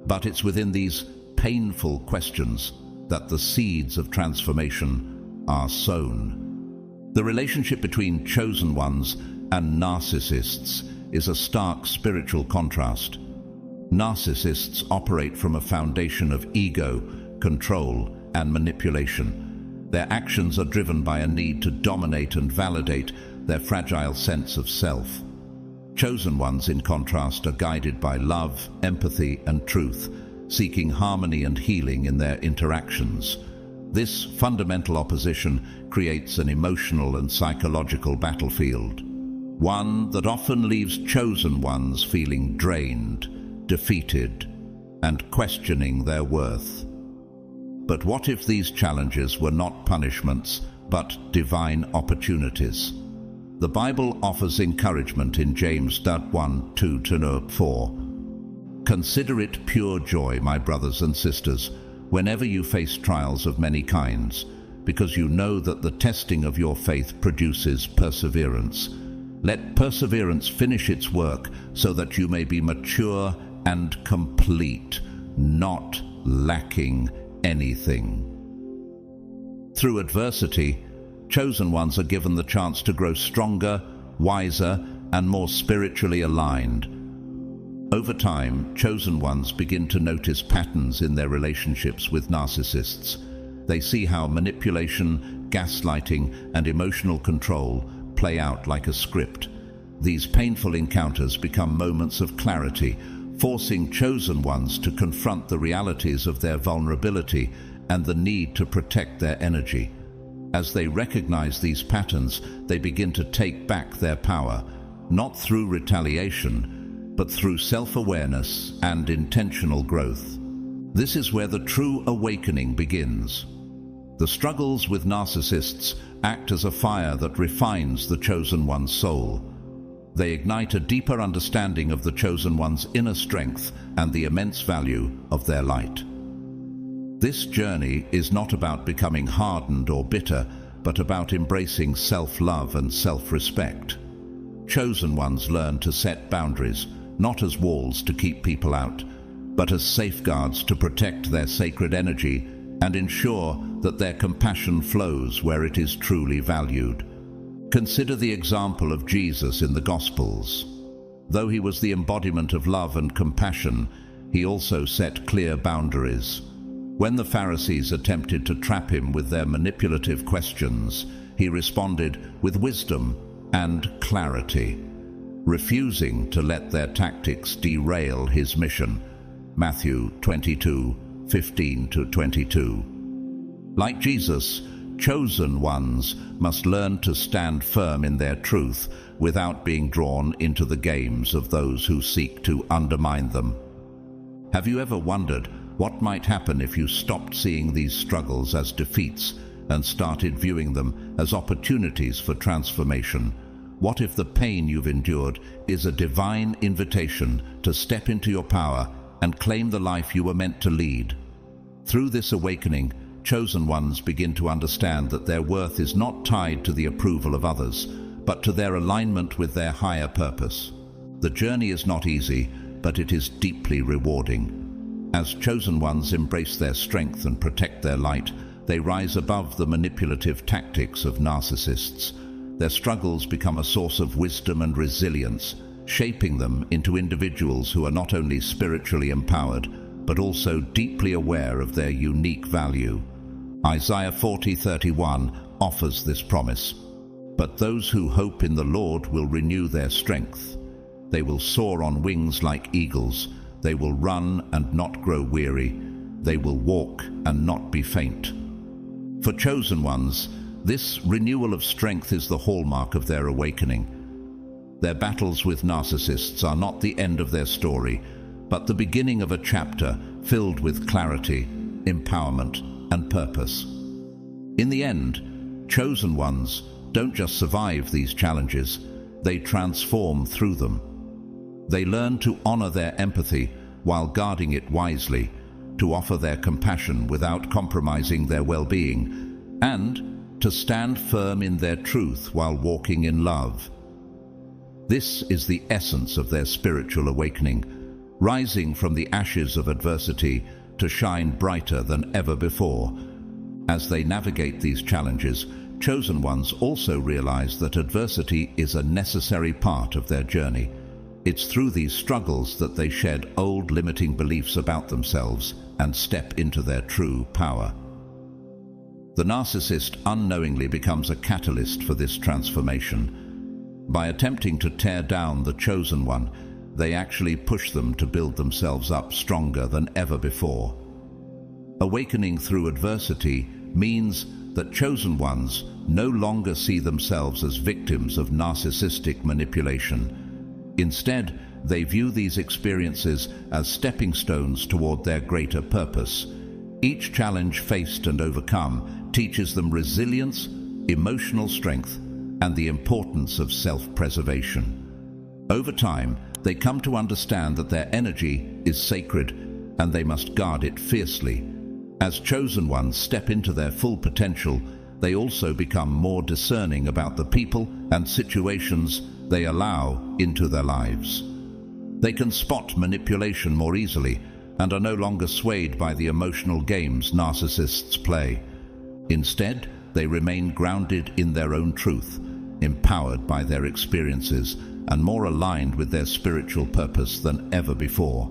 But it's within these painful questions that the seeds of transformation are sown. The relationship between chosen ones and narcissists is a stark spiritual contrast. Narcissists operate from a foundation of ego, control, and manipulation. Their actions are driven by a need to dominate and validate their fragile sense of self. Chosen ones, in contrast, are guided by love, empathy, and truth, seeking harmony and healing in their interactions. This fundamental opposition creates an emotional and psychological battlefield, one that often leaves chosen ones feeling drained, defeated, and questioning their worth. But what if these challenges were not punishments, but divine opportunities? The Bible offers encouragement in James 1:2-4. Consider it pure joy, my brothers and sisters, whenever you face trials of many kinds, because you know that the testing of your faith produces perseverance. Let perseverance finish its work, so that you may be mature and complete, not lacking anything. Through adversity, chosen ones are given the chance to grow stronger, wiser, and more spiritually aligned. Over time, chosen ones begin to notice patterns in their relationships with narcissists. They see how manipulation, gaslighting, and emotional control play out like a script. These painful encounters become moments of clarity, forcing chosen ones to confront the realities of their vulnerability and the need to protect their energy. As they recognize these patterns, they begin to take back their power, not through retaliation, but through self-awareness and intentional growth. This is where the true awakening begins. The struggles with narcissists act as a fire that refines the chosen one's soul. They ignite a deeper understanding of the chosen one's inner strength and the immense value of their light. This journey is not about becoming hardened or bitter, but about embracing self-love and self-respect. Chosen ones learn to set boundaries, not as walls to keep people out, but as safeguards to protect their sacred energy and ensure that their compassion flows where it is truly valued. Consider the example of Jesus in the Gospels. Though he was the embodiment of love and compassion, he also set clear boundaries. When the Pharisees attempted to trap him with their manipulative questions, he responded with wisdom and clarity, refusing to let their tactics derail his mission. Matthew 22:15-22. Like Jesus, chosen ones must learn to stand firm in their truth without being drawn into the games of those who seek to undermine them. Have you ever wondered what might happen if you stopped seeing these struggles as defeats and started viewing them as opportunities for transformation? What if the pain you've endured is a divine invitation to step into your power and claim the life you were meant to lead? Through this awakening, chosen ones begin to understand that their worth is not tied to the approval of others, but to their alignment with their higher purpose. The journey is not easy, but it is deeply rewarding. As chosen ones embrace their strength and protect their light, they rise above the manipulative tactics of narcissists. Their struggles become a source of wisdom and resilience, shaping them into individuals who are not only spiritually empowered, but also deeply aware of their unique value. Isaiah 40:31 offers this promise. But those who hope in the Lord will renew their strength. They will soar on wings like eagles. They will run and not grow weary. They will walk and not be faint. For chosen ones, this renewal of strength is the hallmark of their awakening. Their battles with narcissists are not the end of their story, but the beginning of a chapter filled with clarity, empowerment, and purpose. In the end, chosen ones don't just survive these challenges, they transform through them. They learn to honor their empathy while guarding it wisely, to offer their compassion without compromising their well-being, and to stand firm in their truth while walking in love. This is the essence of their spiritual awakening, rising from the ashes of adversity to shine brighter than ever before. As they navigate these challenges, chosen ones also realize that adversity is a necessary part of their journey. It's through these struggles that they shed old limiting beliefs about themselves and step into their true power. The narcissist unknowingly becomes a catalyst for this transformation. By attempting to tear down the chosen one, they actually push them to build themselves up stronger than ever before. Awakening through adversity means that chosen ones no longer see themselves as victims of narcissistic manipulation. Instead, they view these experiences as stepping stones toward their greater purpose. Each challenge faced and overcome teaches them resilience, emotional strength, and the importance of self-preservation. Over time, they come to understand that their energy is sacred and they must guard it fiercely. As chosen ones step into their full potential, they also become more discerning about the people and situations they allow into their lives. They can spot manipulation more easily and are no longer swayed by the emotional games narcissists play. Instead, they remain grounded in their own truth, empowered by their experiences, and more aligned with their spiritual purpose than ever before.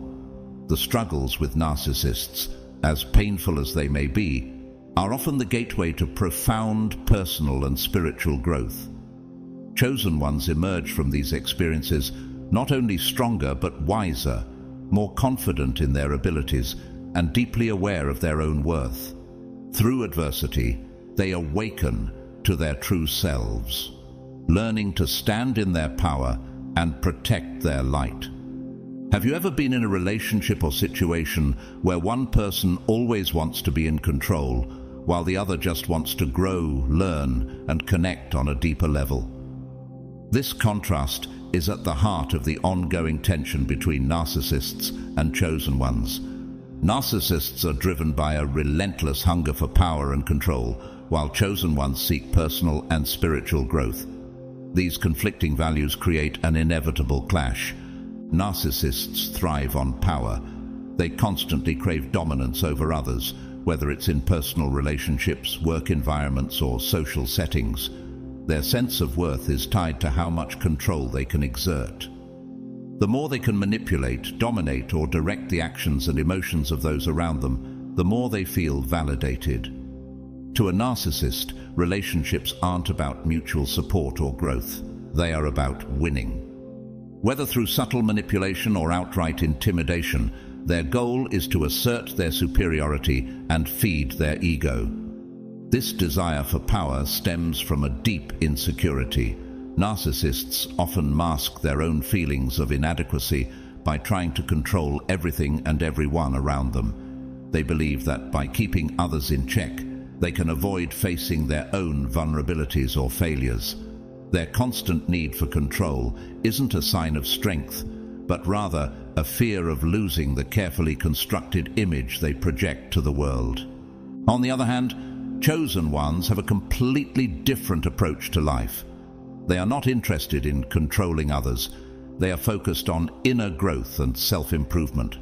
The struggles with narcissists, as painful as they may be, are often the gateway to profound personal and spiritual growth. Chosen ones emerge from these experiences not only stronger but wiser, more confident in their abilities, and deeply aware of their own worth. Through adversity, they awaken to their true selves, learning to stand in their power and protect their light. Have you ever been in a relationship or situation where one person always wants to be in control, while the other just wants to grow, learn, and connect on a deeper level? This contrast is at the heart of the ongoing tension between narcissists and chosen ones. Narcissists are driven by a relentless hunger for power and control, while chosen ones seek personal and spiritual growth. These conflicting values create an inevitable clash. Narcissists thrive on power. They constantly crave dominance over others, whether it's in personal relationships, work environments, or social settings. Their sense of worth is tied to how much control they can exert. The more they can manipulate, dominate, or direct the actions and emotions of those around them, the more they feel validated. To a narcissist, relationships aren't about mutual support or growth. They are about winning. Whether through subtle manipulation or outright intimidation, their goal is to assert their superiority and feed their ego. This desire for power stems from a deep insecurity. Narcissists often mask their own feelings of inadequacy by trying to control everything and everyone around them. They believe that by keeping others in check, they can avoid facing their own vulnerabilities or failures. Their constant need for control isn't a sign of strength, but rather a fear of losing the carefully constructed image they project to the world. On the other hand, chosen ones have a completely different approach to life. They are not interested in controlling others. They are focused on inner growth and self-improvement.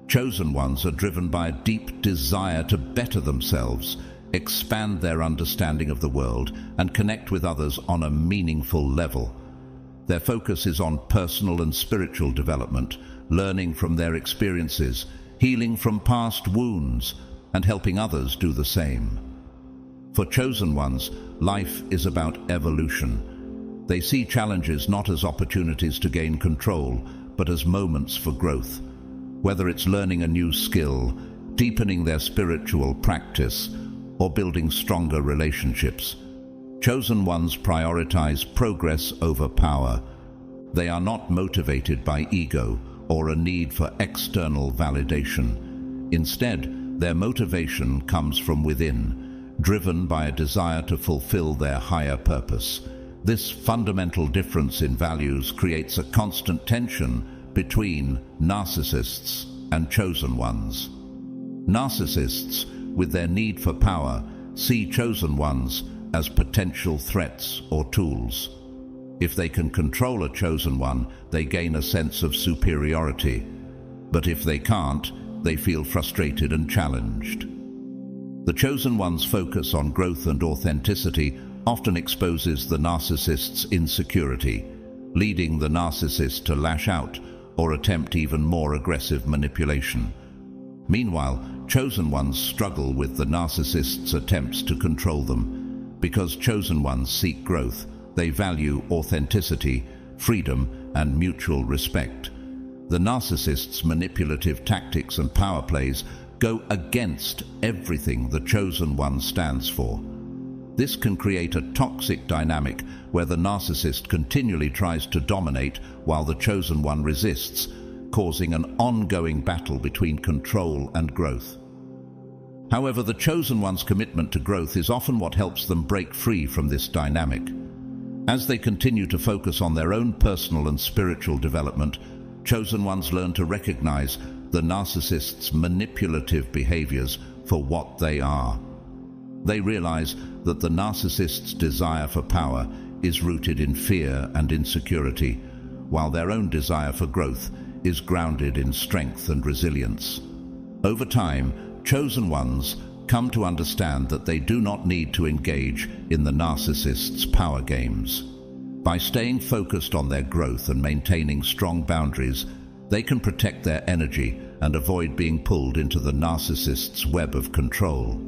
Chosen ones are driven by a deep desire to better themselves, expand their understanding of the world, and connect with others on a meaningful level. Their focus is on personal and spiritual development, learning from their experiences, healing from past wounds, and helping others do the same. For chosen ones, life is about evolution. They see challenges not as opportunities to gain control, but as moments for growth. Whether it's learning a new skill, deepening their spiritual practice, or building stronger relationships. Chosen ones prioritize progress over power. They are not motivated by ego or a need for external validation. Instead, their motivation comes from within, driven by a desire to fulfill their higher purpose. This fundamental difference in values creates a constant tension between narcissists and chosen ones. Narcissists, with their need for power, see chosen ones as potential threats or tools. If they can control a chosen one, they gain a sense of superiority. But if they can't, they feel frustrated and challenged. The chosen one's focus on growth and authenticity often exposes the narcissist's insecurity, leading the narcissist to lash out or attempt even more aggressive manipulation. Meanwhile, chosen ones struggle with the narcissist's attempts to control them. Because chosen ones seek growth, they value authenticity, freedom, and mutual respect. The narcissist's manipulative tactics and power plays go against everything the chosen one stands for. This can create a toxic dynamic where the narcissist continually tries to dominate while the chosen one resists, causing an ongoing battle between control and growth. However, the chosen one's commitment to growth is often what helps them break free from this dynamic. As they continue to focus on their own personal and spiritual development, chosen ones learn to recognize the narcissist's manipulative behaviors for what they are. They realize that the narcissist's desire for power is rooted in fear and insecurity, while their own desire for growth is grounded in strength and resilience. Over time, chosen ones come to understand that they do not need to engage in the narcissist's power games. By staying focused on their growth and maintaining strong boundaries, they can protect their energy and avoid being pulled into the narcissist's web of control.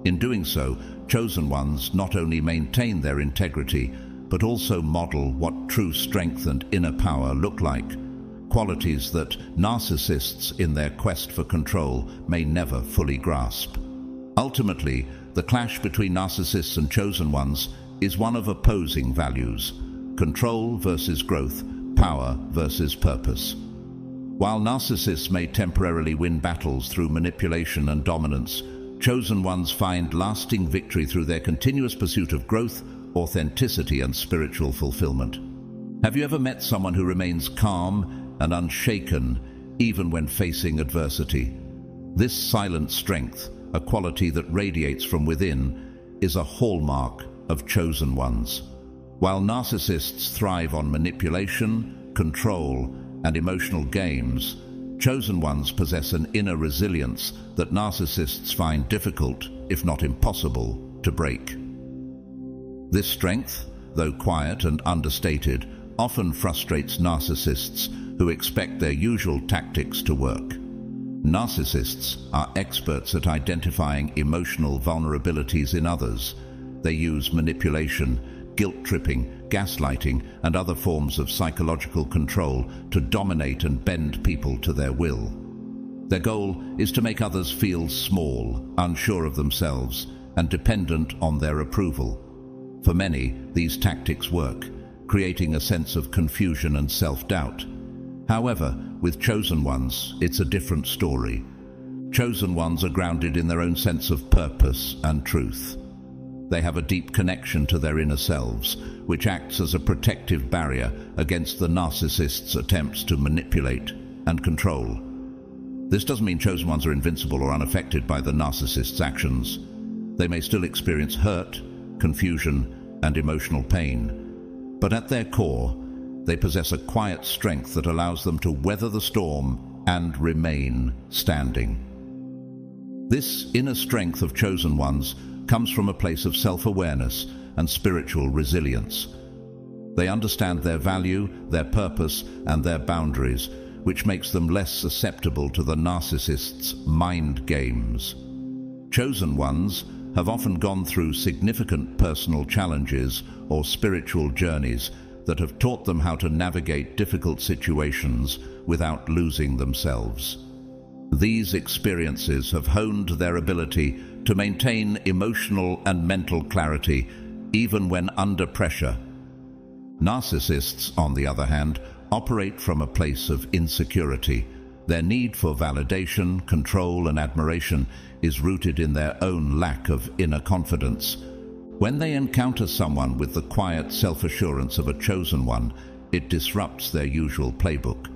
In doing so, chosen ones not only maintain their integrity, but also model what true strength and inner power look like, qualities that narcissists in their quest for control may never fully grasp. Ultimately, the clash between narcissists and chosen ones is one of opposing values: control versus growth, power versus purpose. While narcissists may temporarily win battles through manipulation and dominance, chosen ones find lasting victory through their continuous pursuit of growth, authenticity, and spiritual fulfillment. Have you ever met someone who remains calm and unshaken even when facing adversity? This silent strength, a quality that radiates from within, is a hallmark of chosen ones. While narcissists thrive on manipulation, control, and emotional games, chosen ones possess an inner resilience that narcissists find difficult, if not impossible, to break. This strength, though quiet and understated, often frustrates narcissists who expect their usual tactics to work. Narcissists are experts at identifying emotional vulnerabilities in others. They use manipulation, guilt-tripping, gaslighting, and other forms of psychological control to dominate and bend people to their will. Their goal is to make others feel small, unsure of themselves, and dependent on their approval. For many, these tactics work, creating a sense of confusion and self-doubt. However, with chosen ones, it's a different story. Chosen ones are grounded in their own sense of purpose and truth. They have a deep connection to their inner selves, which acts as a protective barrier against the narcissist's attempts to manipulate and control. This doesn't mean chosen ones are invincible or unaffected by the narcissist's actions. They may still experience hurt, confusion, and emotional pain. But at their core, they possess a quiet strength that allows them to weather the storm and remain standing. This inner strength of chosen ones comes from a place of self-awareness and spiritual resilience. They understand their value, their purpose, and their boundaries, which makes them less susceptible to the narcissist's mind games. Chosen ones have often gone through significant personal challenges or spiritual journeys that have taught them how to navigate difficult situations without losing themselves. These experiences have honed their ability to maintain emotional and mental clarity, even when under pressure. Narcissists, on the other hand, operate from a place of insecurity. Their need for validation, control, and admiration is rooted in their own lack of inner confidence. When they encounter someone with the quiet self-assurance of a chosen one, it disrupts their usual playbook.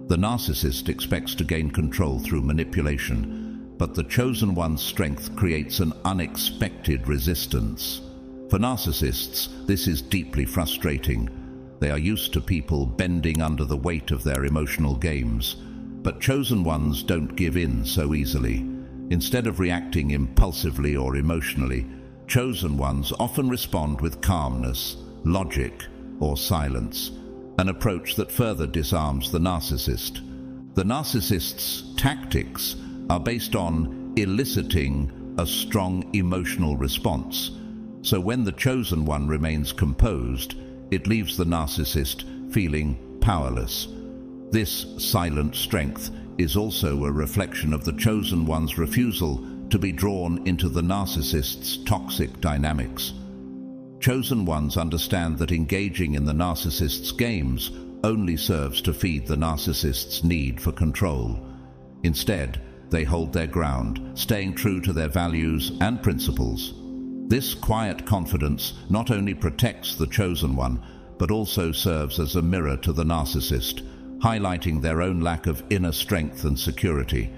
The narcissist expects to gain control through manipulation, but the chosen one's strength creates an unexpected resistance. For narcissists, this is deeply frustrating. They are used to people bending under the weight of their emotional games, but chosen ones don't give in so easily. Instead of reacting impulsively or emotionally, chosen ones often respond with calmness, logic, or silence, an approach that further disarms the narcissist. The narcissist's tactics are based on eliciting a strong emotional response. So when the chosen one remains composed, it leaves the narcissist feeling powerless. This silent strength is also a reflection of the chosen one's refusal to be drawn into the narcissist's toxic dynamics. Chosen ones understand that engaging in the narcissist's games only serves to feed the narcissist's need for control. Instead, they hold their ground, staying true to their values and principles. This quiet confidence not only protects the chosen one, but also serves as a mirror to the narcissist, highlighting their own lack of inner strength and security.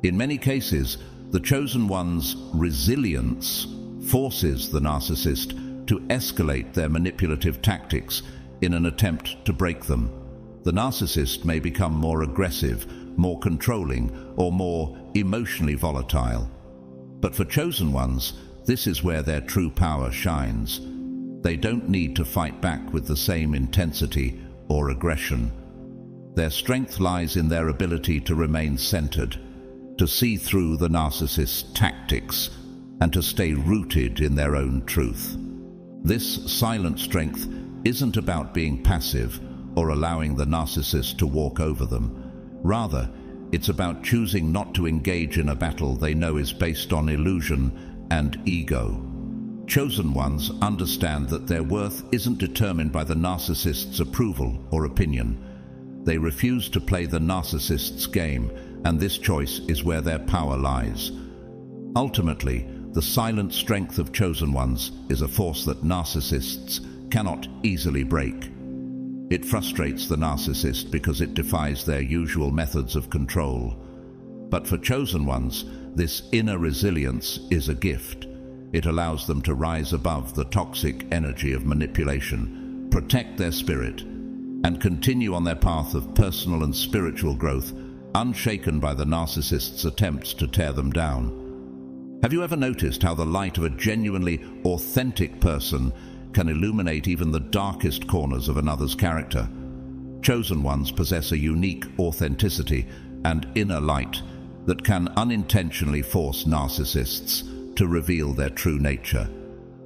In many cases, the chosen one's resilience forces the narcissist to escalate their manipulative tactics in an attempt to break them. The narcissist may become more aggressive, more controlling, or more emotionally volatile. But for chosen ones, this is where their true power shines. They don't need to fight back with the same intensity or aggression. Their strength lies in their ability to remain centered, to see through the narcissist's tactics, and to stay rooted in their own truth. This silent strength isn't about being passive or allowing the narcissist to walk over them. Rather, it's about choosing not to engage in a battle they know is based on illusion and ego. Chosen ones understand that their worth isn't determined by the narcissist's approval or opinion. They refuse to play the narcissist's game, and this choice is where their power lies. Ultimately, the silent strength of chosen ones is a force that narcissists cannot easily break. It frustrates the narcissist because it defies their usual methods of control. But for chosen ones, this inner resilience is a gift. It allows them to rise above the toxic energy of manipulation, protect their spirit, and continue on their path of personal and spiritual growth, unshaken by the narcissist's attempts to tear them down. Have you ever noticed how the light of a genuinely authentic person can illuminate even the darkest corners of another's character? Chosen ones possess a unique authenticity and inner light that can unintentionally force narcissists to reveal their true nature.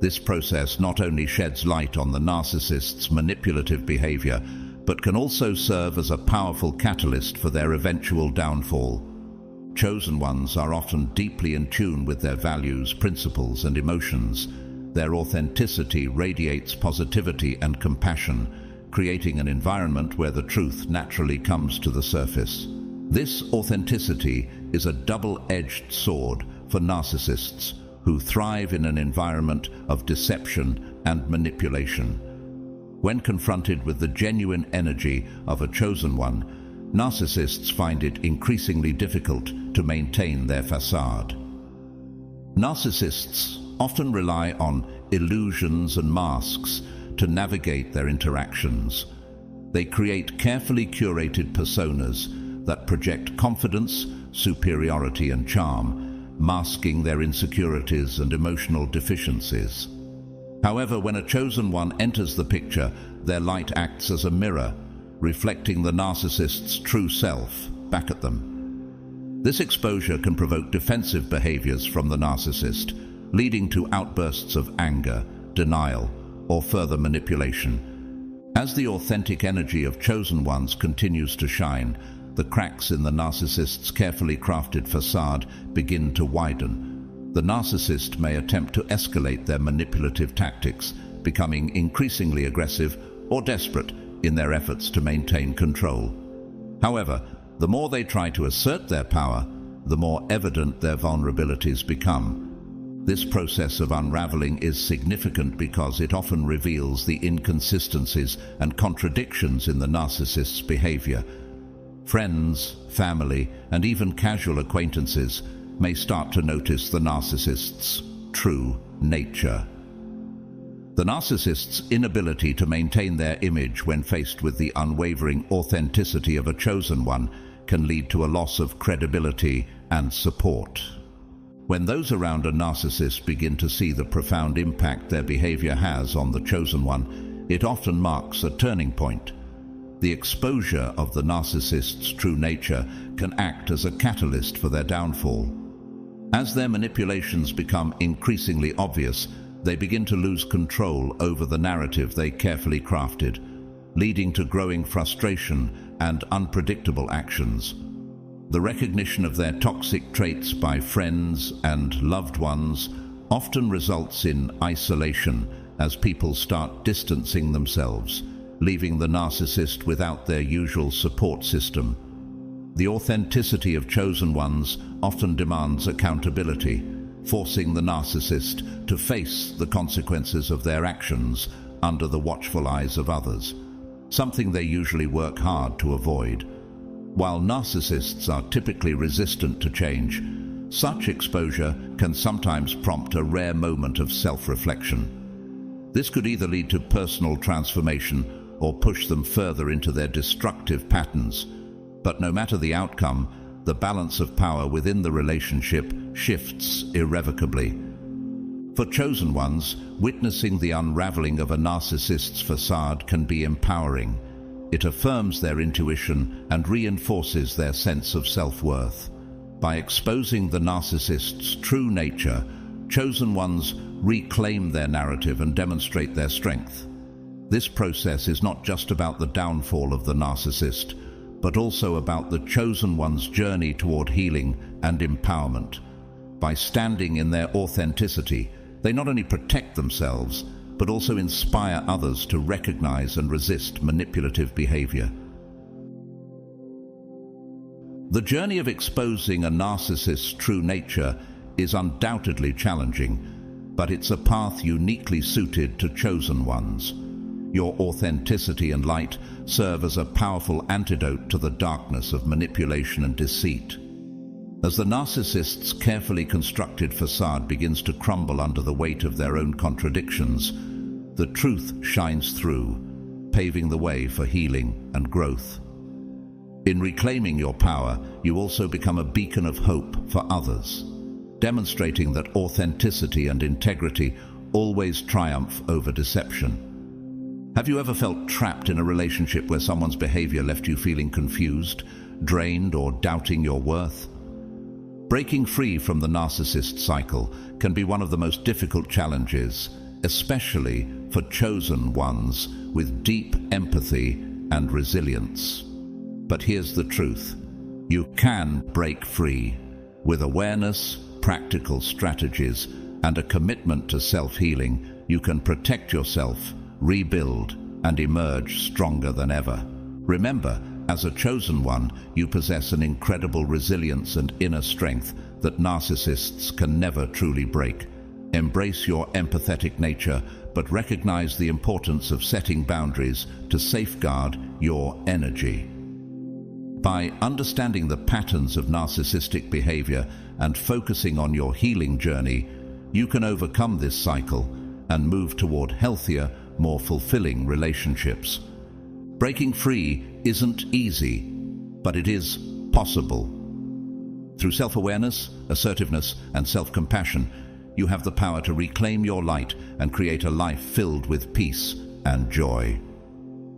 This process not only sheds light on the narcissist's manipulative behavior, but can also serve as a powerful catalyst for their eventual downfall. Chosen ones are often deeply in tune with their values, principles, and emotions. Their authenticity radiates positivity and compassion, creating an environment where the truth naturally comes to the surface. This authenticity is a double-edged sword for narcissists who thrive in an environment of deception and manipulation. When confronted with the genuine energy of a chosen one, narcissists find it increasingly difficult to maintain their facade. Narcissists often rely on illusions and masks to navigate their interactions. They create carefully curated personas that project confidence, superiority, and charm, masking their insecurities and emotional deficiencies. However, when a chosen one enters the picture, their light acts as a mirror, reflecting the narcissist's true self back at them. This exposure can provoke defensive behaviors from the narcissist, leading to outbursts of anger, denial, or further manipulation. As the authentic energy of chosen ones continues to shine, the cracks in the narcissist's carefully crafted facade begin to widen. The narcissist may attempt to escalate their manipulative tactics, becoming increasingly aggressive or desperate in their efforts to maintain control. However, the more they try to assert their power, the more evident their vulnerabilities become. This process of unraveling is significant because it often reveals the inconsistencies and contradictions in the narcissist's behavior. Friends, family, and even casual acquaintances may start to notice the narcissist's true nature. The narcissist's inability to maintain their image when faced with the unwavering authenticity of a chosen one can lead to a loss of credibility and support. When those around a narcissist begin to see the profound impact their behavior has on the chosen one, it often marks a turning point. The exposure of the narcissist's true nature can act as a catalyst for their downfall. As their manipulations become increasingly obvious, they begin to lose control over the narrative they carefully crafted, leading to growing frustration and unpredictable actions. The recognition of their toxic traits by friends and loved ones often results in isolation as people start distancing themselves, leaving the narcissist without their usual support system. The authenticity of chosen ones often demands accountability, forcing the narcissist to face the consequences of their actions under the watchful eyes of others, something they usually work hard to avoid. While narcissists are typically resistant to change, such exposure can sometimes prompt a rare moment of self-reflection. This could either lead to personal transformation or push them further into their destructive patterns. But no matter the outcome, the balance of power within the relationship shifts irrevocably. For chosen ones, witnessing the unraveling of a narcissist's facade can be empowering. It affirms their intuition and reinforces their sense of self-worth. By exposing the narcissist's true nature, chosen ones reclaim their narrative and demonstrate their strength. This process is not just about the downfall of the narcissist, but also about the chosen one's journey toward healing and empowerment. By standing in their authenticity, they not only protect themselves, but also inspire others to recognize and resist manipulative behavior. The journey of exposing a narcissist's true nature is undoubtedly challenging, but it's a path uniquely suited to chosen ones. Your authenticity and light serve as a powerful antidote to the darkness of manipulation and deceit. As the narcissist's carefully constructed facade begins to crumble under the weight of their own contradictions, the truth shines through, paving the way for healing and growth. In reclaiming your power, you also become a beacon of hope for others, demonstrating that authenticity and integrity always triumph over deception. Have you ever felt trapped in a relationship where someone's behavior left you feeling confused, drained, or doubting your worth? Breaking free from the narcissist cycle can be one of the most difficult challenges, especially for chosen ones with deep empathy and resilience. But here's the truth. You can break free. With awareness, practical strategies, and a commitment to self-healing, you can protect yourself, rebuild, and emerge stronger than ever. Remember, as a chosen one, you possess an incredible resilience and inner strength that narcissists can never truly break. Embrace your empathetic nature, but recognize the importance of setting boundaries to safeguard your energy. By understanding the patterns of narcissistic behavior and focusing on your healing journey, you can overcome this cycle and move toward healthier, more fulfilling relationships. Breaking free isn't easy, but it is possible. Through self-awareness, assertiveness, and self-compassion, you have the power to reclaim your light and create a life filled with peace and joy.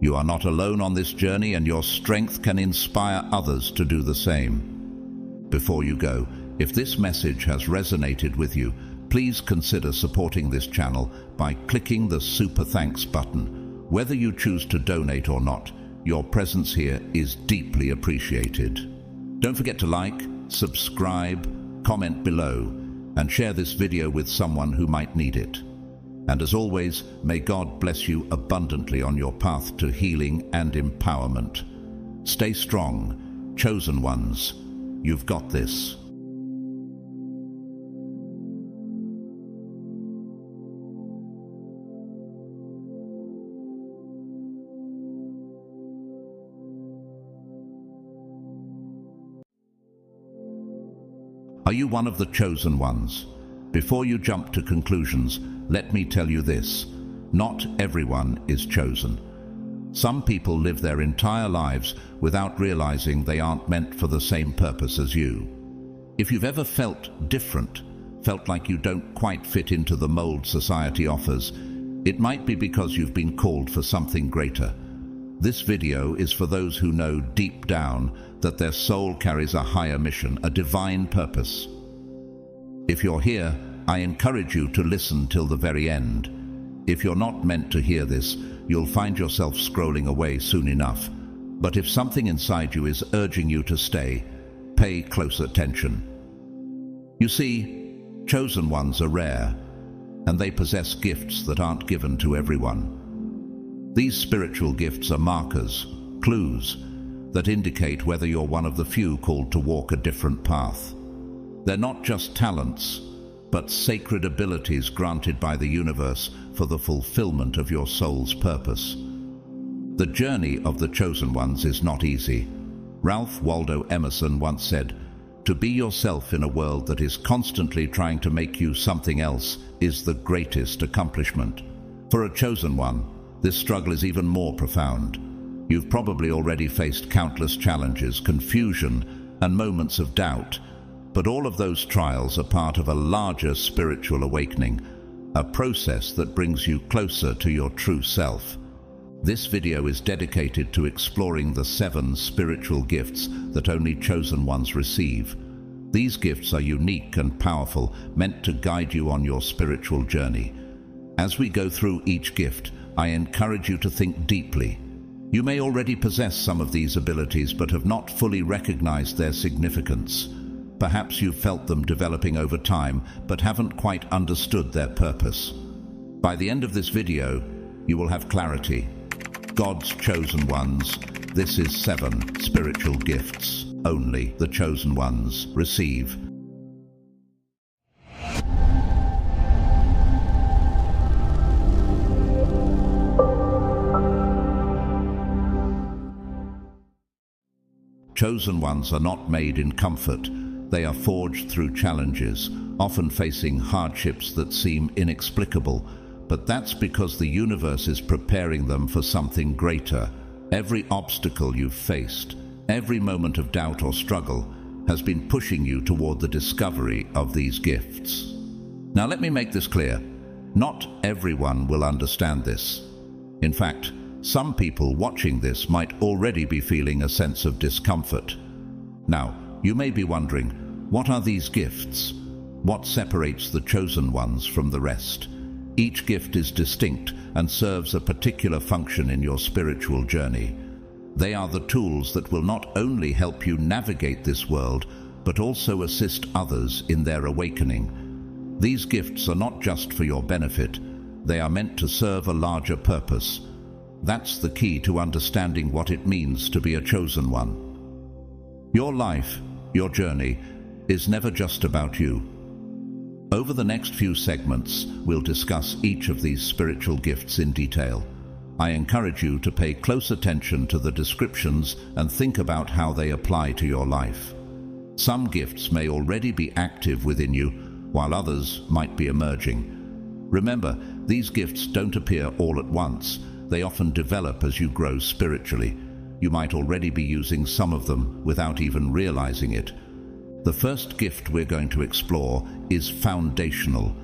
You are not alone on this journey, and your strength can inspire others to do the same. Before you go, if this message has resonated with you, please consider supporting this channel by clicking the Super Thanks button. Whether you choose to donate or not, your presence here is deeply appreciated. Don't forget to like, subscribe, comment below, and share this video with someone who might need it. And as always, may God bless you abundantly on your path to healing and empowerment. Stay strong, chosen ones. You've got this. Are you one of the chosen ones? Before you jump to conclusions, let me tell you this: not everyone is chosen. Some people live their entire lives without realizing they aren't meant for the same purpose as you. If you've ever felt different, felt like you don't quite fit into the mold society offers, it might be because you've been called for something greater. This video is for those who know deep down that their soul carries a higher mission, a divine purpose. If you're here, I encourage you to listen till the very end. If you're not meant to hear this, you'll find yourself scrolling away soon enough. But if something inside you is urging you to stay, pay close attention. You see, chosen ones are rare, and they possess gifts that aren't given to everyone. These spiritual gifts are markers, clues, that indicate whether you're one of the few called to walk a different path. They're not just talents, but sacred abilities granted by the universe for the fulfillment of your soul's purpose. The journey of the chosen ones is not easy. Ralph Waldo Emerson once said, "To be yourself in a world that is constantly trying to make you something else is the greatest accomplishment." For a chosen one, this struggle is even more profound. You've probably already faced countless challenges, confusion, and moments of doubt, but all of those trials are part of a larger spiritual awakening, a process that brings you closer to your true self. This video is dedicated to exploring the 7 spiritual gifts that only chosen ones receive. These gifts are unique and powerful, meant to guide you on your spiritual journey. As we go through each gift, I encourage you to think deeply. You may already possess some of these abilities but have not fully recognized their significance. Perhaps you've felt them developing over time but haven't quite understood their purpose. By the end of this video, you will have clarity. God's chosen ones. This is 7 spiritual gifts only the chosen ones receive. Chosen ones are not made in comfort. They are forged through challenges, often facing hardships that seem inexplicable, but that's because the universe is preparing them for something greater. Every obstacle you've faced, every moment of doubt or struggle, has been pushing you toward the discovery of these gifts. Now let me make this clear. Not everyone will understand this. In fact, some people watching this might already be feeling a sense of discomfort. Now, you may be wondering, what are these gifts? What separates the chosen ones from the rest? Each gift is distinct and serves a particular function in your spiritual journey. They are the tools that will not only help you navigate this world, but also assist others in their awakening. These gifts are not just for your benefit. They are meant to serve a larger purpose. That's the key to understanding what it means to be a chosen one. Your life, your journey, is never just about you. Over the next few segments, we'll discuss each of these spiritual gifts in detail. I encourage you to pay close attention to the descriptions and think about how they apply to your life. Some gifts may already be active within you, while others might be emerging. Remember, these gifts don't appear all at once. They often develop as you grow spiritually. You might already be using some of them without even realizing it. The first gift we're going to explore is foundational.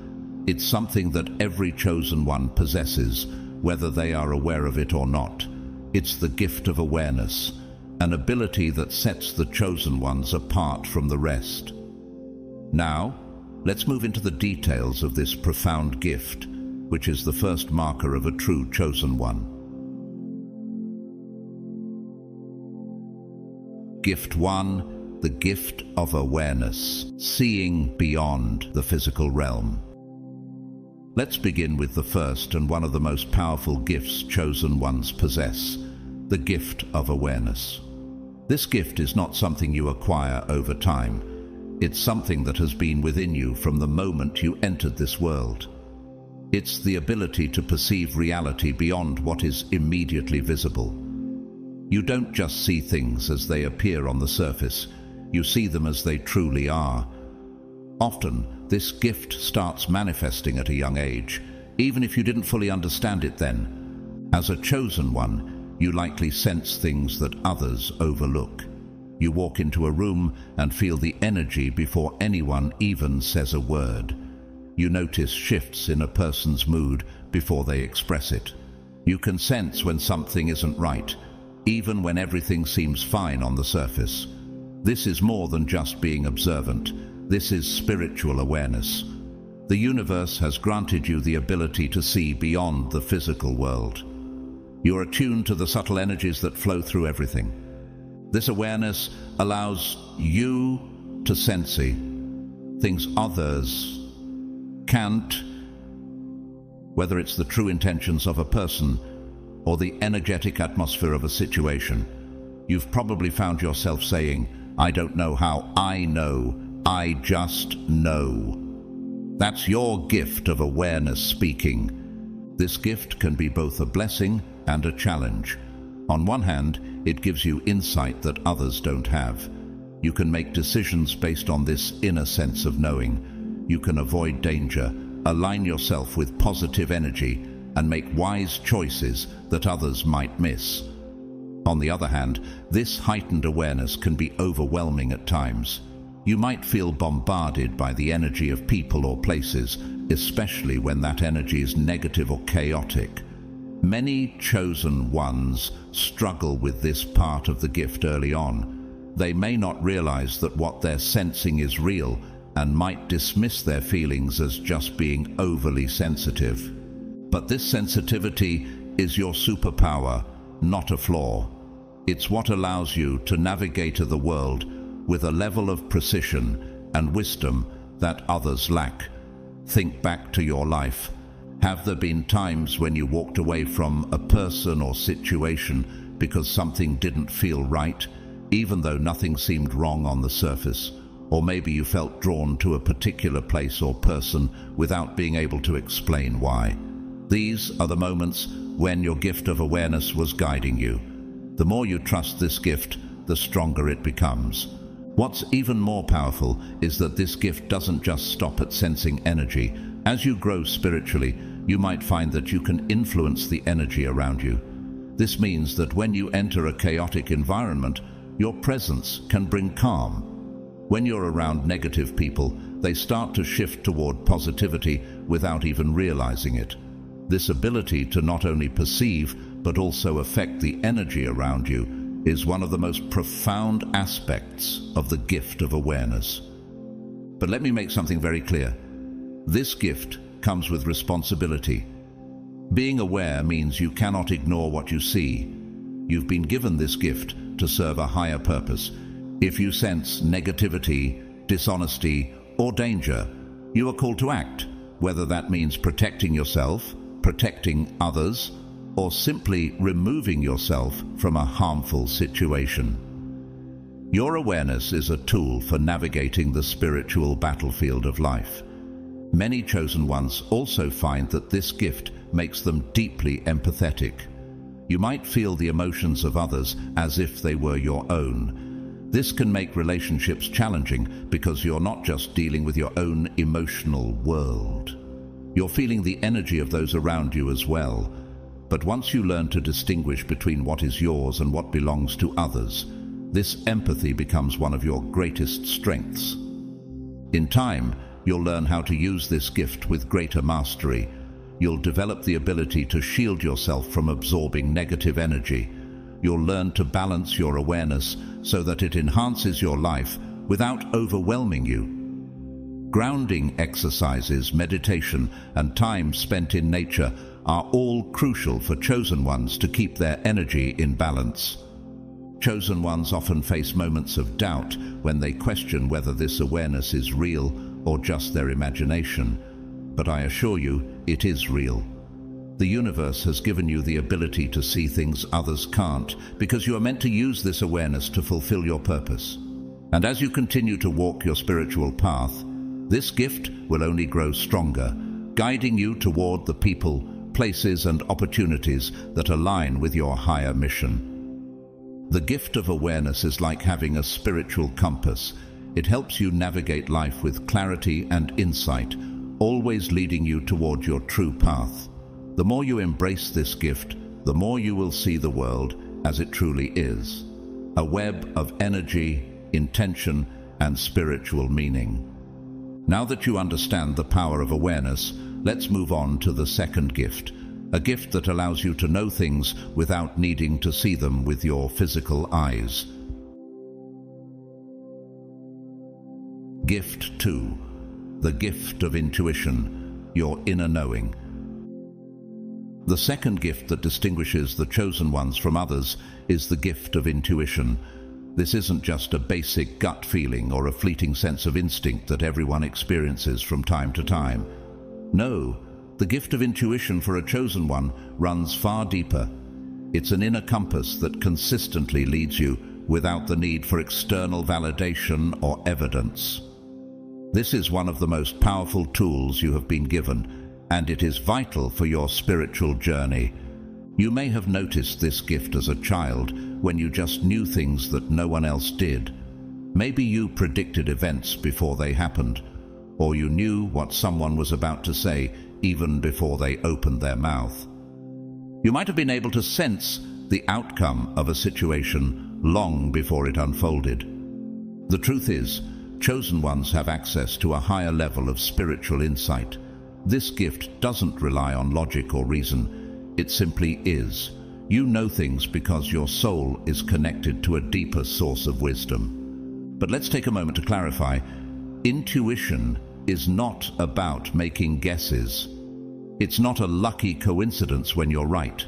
It's something that every chosen one possesses, whether they are aware of it or not. It's the gift of awareness, an ability that sets the chosen ones apart from the rest. Now, let's move into the details of this profound gift, which is the first marker of a true chosen one. Gift 1, the gift of awareness, seeing beyond the physical realm. Let's begin with the first and one of the most powerful gifts chosen ones possess, the gift of awareness. This gift is not something you acquire over time. It's something that has been within you from the moment you entered this world. It's the ability to perceive reality beyond what is immediately visible. You don't just see things as they appear on the surface, you see them as they truly are. Often, this gift starts manifesting at a young age, even if you didn't fully understand it then. As a chosen one, you likely sense things that others overlook. You walk into a room and feel the energy before anyone even says a word. You notice shifts in a person's mood before they express it. You can sense when something isn't right, even when everything seems fine on the surface. This is more than just being observant. This is spiritual awareness. The universe has granted you the ability to see beyond the physical world. You are attuned to the subtle energies that flow through everything. This awareness allows you to sense things others can't, whether it's the true intentions of a person or the energetic atmosphere of a situation. You've probably found yourself saying, "I don't know how I know, I just know." That's your gift of awareness speaking. This gift can be both a blessing and a challenge. On one hand, it gives you insight that others don't have. You can make decisions based on this inner sense of knowing. You can avoid danger, align yourself with positive energy, and make wise choices that others might miss. On the other hand, this heightened awareness can be overwhelming at times. You might feel bombarded by the energy of people or places, especially when that energy is negative or chaotic. Many chosen ones struggle with this part of the gift early on. They may not realize that what they're sensing is real and might dismiss their feelings as just being overly sensitive. But this sensitivity is your superpower, not a flaw. It's what allows you to navigate the world with a level of precision and wisdom that others lack. Think back to your life. Have there been times when you walked away from a person or situation because something didn't feel right, even though nothing seemed wrong on the surface? Or maybe you felt drawn to a particular place or person without being able to explain why. These are the moments when your gift of awareness was guiding you. The more you trust this gift, the stronger it becomes. What's even more powerful is that this gift doesn't just stop at sensing energy. As you grow spiritually, you might find that you can influence the energy around you. This means that when you enter a chaotic environment, your presence can bring calm. When you're around negative people, they start to shift toward positivity without even realizing it. This ability to not only perceive, but also affect the energy around you is one of the most profound aspects of the gift of awareness. But let me make something very clear. This gift comes with responsibility. Being aware means you cannot ignore what you see. You've been given this gift to serve a higher purpose. If you sense negativity, dishonesty, or danger, you are called to act, whether that means protecting yourself, protecting others, or simply removing yourself from a harmful situation. Your awareness is a tool for navigating the spiritual battlefield of life. Many chosen ones also find that this gift makes them deeply empathetic. You might feel the emotions of others as if they were your own. This can make relationships challenging because you're not just dealing with your own emotional world. You're feeling the energy of those around you as well. But once you learn to distinguish between what is yours and what belongs to others, this empathy becomes one of your greatest strengths. In time, you'll learn how to use this gift with greater mastery. You'll develop the ability to shield yourself from absorbing negative energy. You'll learn to balance your awareness so that it enhances your life without overwhelming you. Grounding exercises, meditation, and time spent in nature are all crucial for chosen ones to keep their energy in balance. Chosen ones often face moments of doubt when they question whether this awareness is real or just their imagination. But I assure you, it is real. The universe has given you the ability to see things others can't, because you are meant to use this awareness to fulfill your purpose. And as you continue to walk your spiritual path, this gift will only grow stronger, guiding you toward the people, places, and opportunities that align with your higher mission. The gift of awareness is like having a spiritual compass. It helps you navigate life with clarity and insight, always leading you toward your true path. The more you embrace this gift, the more you will see the world as it truly is, a web of energy, intention, and spiritual meaning. Now that you understand the power of awareness, let's move on to the second gift, a gift that allows you to know things without needing to see them with your physical eyes. Gift 2. The gift of intuition, your inner knowing. The second gift that distinguishes the chosen ones from others is the gift of intuition. This isn't just a basic gut feeling or a fleeting sense of instinct that everyone experiences from time to time. No, the gift of intuition for a chosen one runs far deeper. It's an inner compass that consistently leads you without the need for external validation or evidence. This is one of the most powerful tools you have been given, and it is vital for your spiritual journey. You may have noticed this gift as a child when you just knew things that no one else did. Maybe you predicted events before they happened, or you knew what someone was about to say even before they opened their mouth. You might have been able to sense the outcome of a situation long before it unfolded. The truth is, chosen ones have access to a higher level of spiritual insight. This gift doesn't rely on logic or reason. It simply is. You know things because your soul is connected to a deeper source of wisdom. But let's take a moment to clarify. Intuition is not about making guesses. It's not a lucky coincidence when you're right.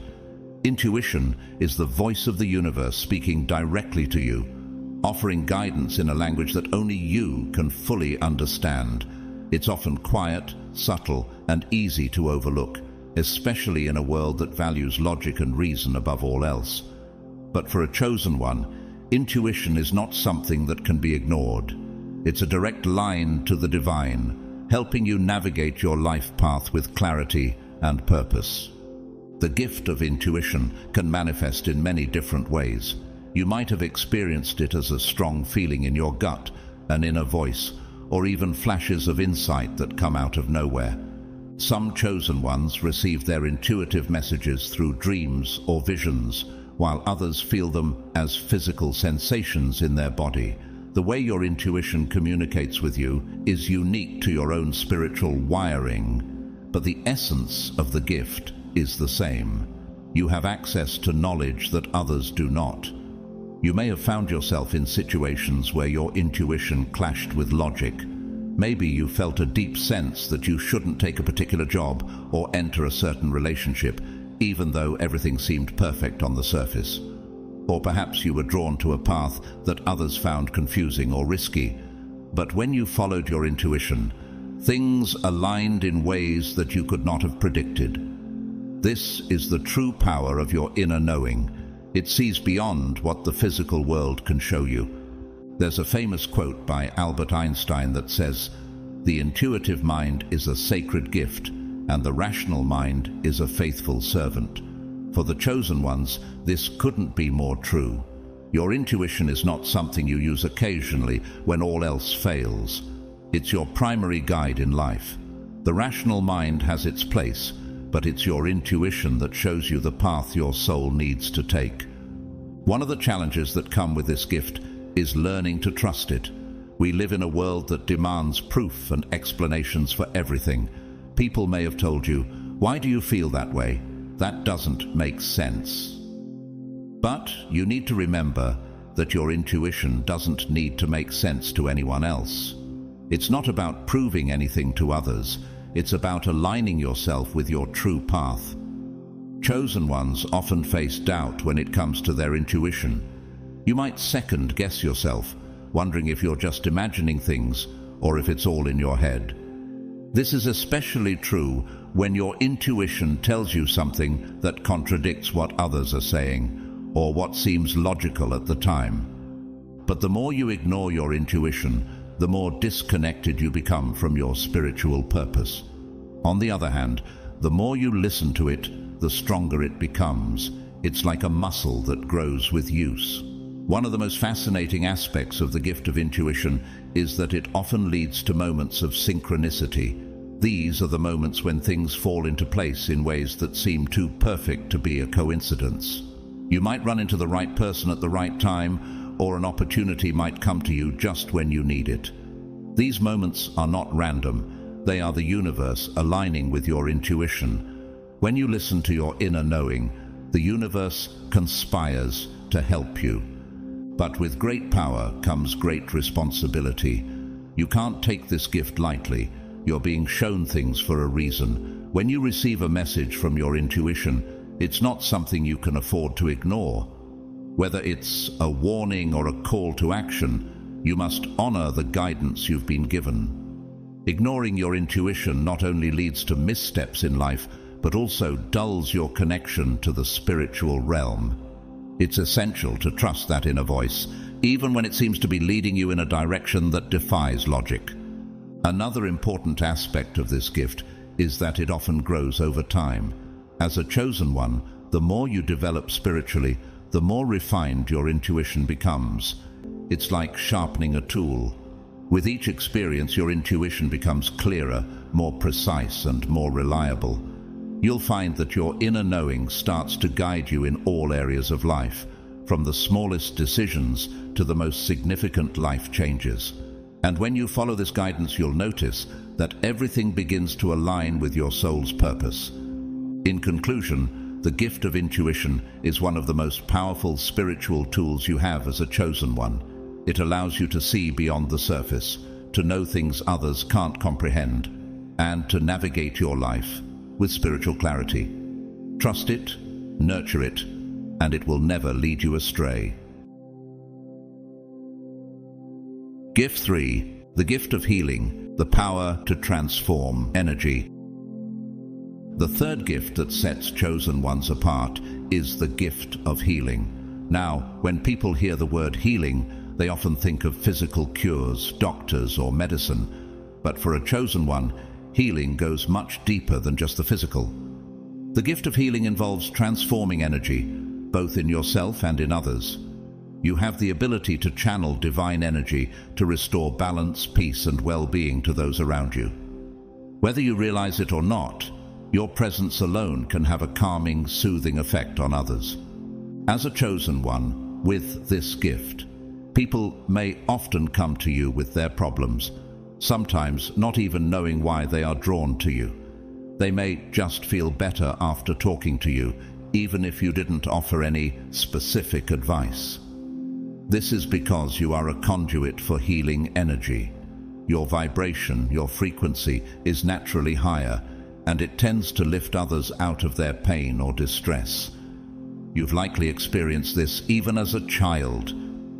Intuition is the voice of the universe speaking directly to you, offering guidance in a language that only you can fully understand. It's often quiet, subtle, and easy to overlook, especially in a world that values logic and reason above all else. But for a chosen one, intuition is not something that can be ignored. It's a direct line to the divine, helping you navigate your life path with clarity and purpose. The gift of intuition can manifest in many different ways. You might have experienced it as a strong feeling in your gut, an inner voice, or even flashes of insight that come out of nowhere. Some chosen ones receive their intuitive messages through dreams or visions, while others feel them as physical sensations in their body. The way your intuition communicates with you is unique to your own spiritual wiring, but the essence of the gift is the same. You have access to knowledge that others do not. You may have found yourself in situations where your intuition clashed with logic. Maybe you felt a deep sense that you shouldn't take a particular job or enter a certain relationship, even though everything seemed perfect on the surface. Or perhaps you were drawn to a path that others found confusing or risky. But when you followed your intuition, things aligned in ways that you could not have predicted. This is the true power of your inner knowing. It sees beyond what the physical world can show you. There's a famous quote by Albert Einstein that says, "The intuitive mind is a sacred gift, and the rational mind is a faithful servant." For the chosen ones, this couldn't be more true. Your intuition is not something you use occasionally when all else fails. It's your primary guide in life. The rational mind has its place, but it's your intuition that shows you the path your soul needs to take. One of the challenges that come with this gift is learning to trust it. We live in a world that demands proof and explanations for everything. People may have told you, "Why do you feel that way? That doesn't make sense." But you need to remember that your intuition doesn't need to make sense to anyone else. It's not about proving anything to others. It's about aligning yourself with your true path. Chosen ones often face doubt when it comes to their intuition. You might second-guess yourself, wondering if you're just imagining things or if it's all in your head. This is especially true when your intuition tells you something that contradicts what others are saying or what seems logical at the time. But the more you ignore your intuition, the more disconnected you become from your spiritual purpose. On the other hand, the more you listen to it, the stronger it becomes. It's like a muscle that grows with use. One of the most fascinating aspects of the gift of intuition is that it often leads to moments of synchronicity. These are the moments when things fall into place in ways that seem too perfect to be a coincidence. You might run into the right person at the right time, or an opportunity might come to you just when you need it. These moments are not random. They are the universe aligning with your intuition. When you listen to your inner knowing, the universe conspires to help you. But with great power comes great responsibility. You can't take this gift lightly. You're being shown things for a reason. When you receive a message from your intuition, it's not something you can afford to ignore. Whether it's a warning or a call to action, you must honor the guidance you've been given. Ignoring your intuition not only leads to missteps in life, but also dulls your connection to the spiritual realm. It's essential to trust that inner voice, even when it seems to be leading you in a direction that defies logic. Another important aspect of this gift is that it often grows over time. As a chosen one, the more you develop spiritually, the more refined your intuition becomes. It's like sharpening a tool. With each experience, your intuition becomes clearer, more precise, and more reliable. You'll find that your inner knowing starts to guide you in all areas of life, from the smallest decisions to the most significant life changes. And when you follow this guidance, you'll notice that everything begins to align with your soul's purpose. In conclusion, the gift of intuition is one of the most powerful spiritual tools you have as a chosen one. It allows you to see beyond the surface, to know things others can't comprehend, and to navigate your life with spiritual clarity. Trust it, nurture it, and it will never lead you astray. Gift 3. The gift of healing, the power to transform energy. The third gift that sets chosen ones apart is the gift of healing. Now, when people hear the word healing, they often think of physical cures, doctors, or medicine. But for a chosen one, healing goes much deeper than just the physical. The gift of healing involves transforming energy, both in yourself and in others. You have the ability to channel divine energy to restore balance, peace, and well-being to those around you. Whether you realize it or not, your presence alone can have a calming, soothing effect on others. As a chosen one, with this gift, people may often come to you with their problems, sometimes not even knowing why they are drawn to you. They may just feel better after talking to you, even if you didn't offer any specific advice. This is because you are a conduit for healing energy. Your vibration, your frequency, is naturally higher, and it tends to lift others out of their pain or distress. You've likely experienced this even as a child.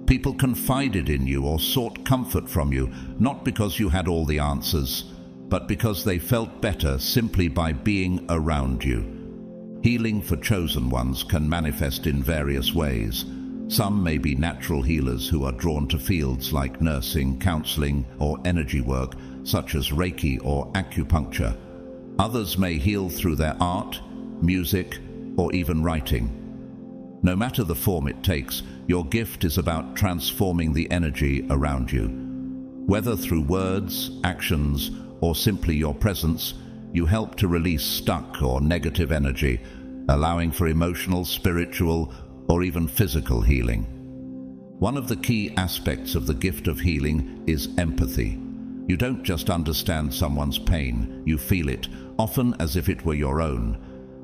People confided in you or sought comfort from you, not because you had all the answers, but because they felt better simply by being around you. Healing for chosen ones can manifest in various ways. Some may be natural healers who are drawn to fields like nursing, counseling, or energy work, such as Reiki or acupuncture. Others may heal through their art, music, or even writing. No matter the form it takes, your gift is about transforming the energy around you. Whether through words, actions, or simply your presence, you help to release stuck or negative energy, allowing for emotional, spiritual, or even physical healing. One of the key aspects of the gift of healing is empathy. You don't just understand someone's pain, you feel it, often as if it were your own.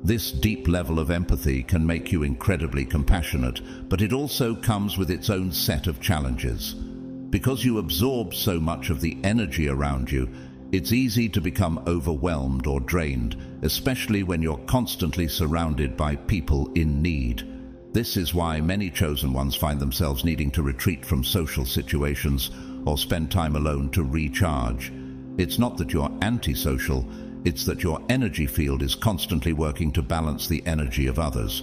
This deep level of empathy can make you incredibly compassionate, but it also comes with its own set of challenges. Because you absorb so much of the energy around you, it's easy to become overwhelmed or drained, especially when you're constantly surrounded by people in need. This is why many chosen ones find themselves needing to retreat from social situations or spend time alone to recharge. It's not that you're antisocial, it's that your energy field is constantly working to balance the energy of others.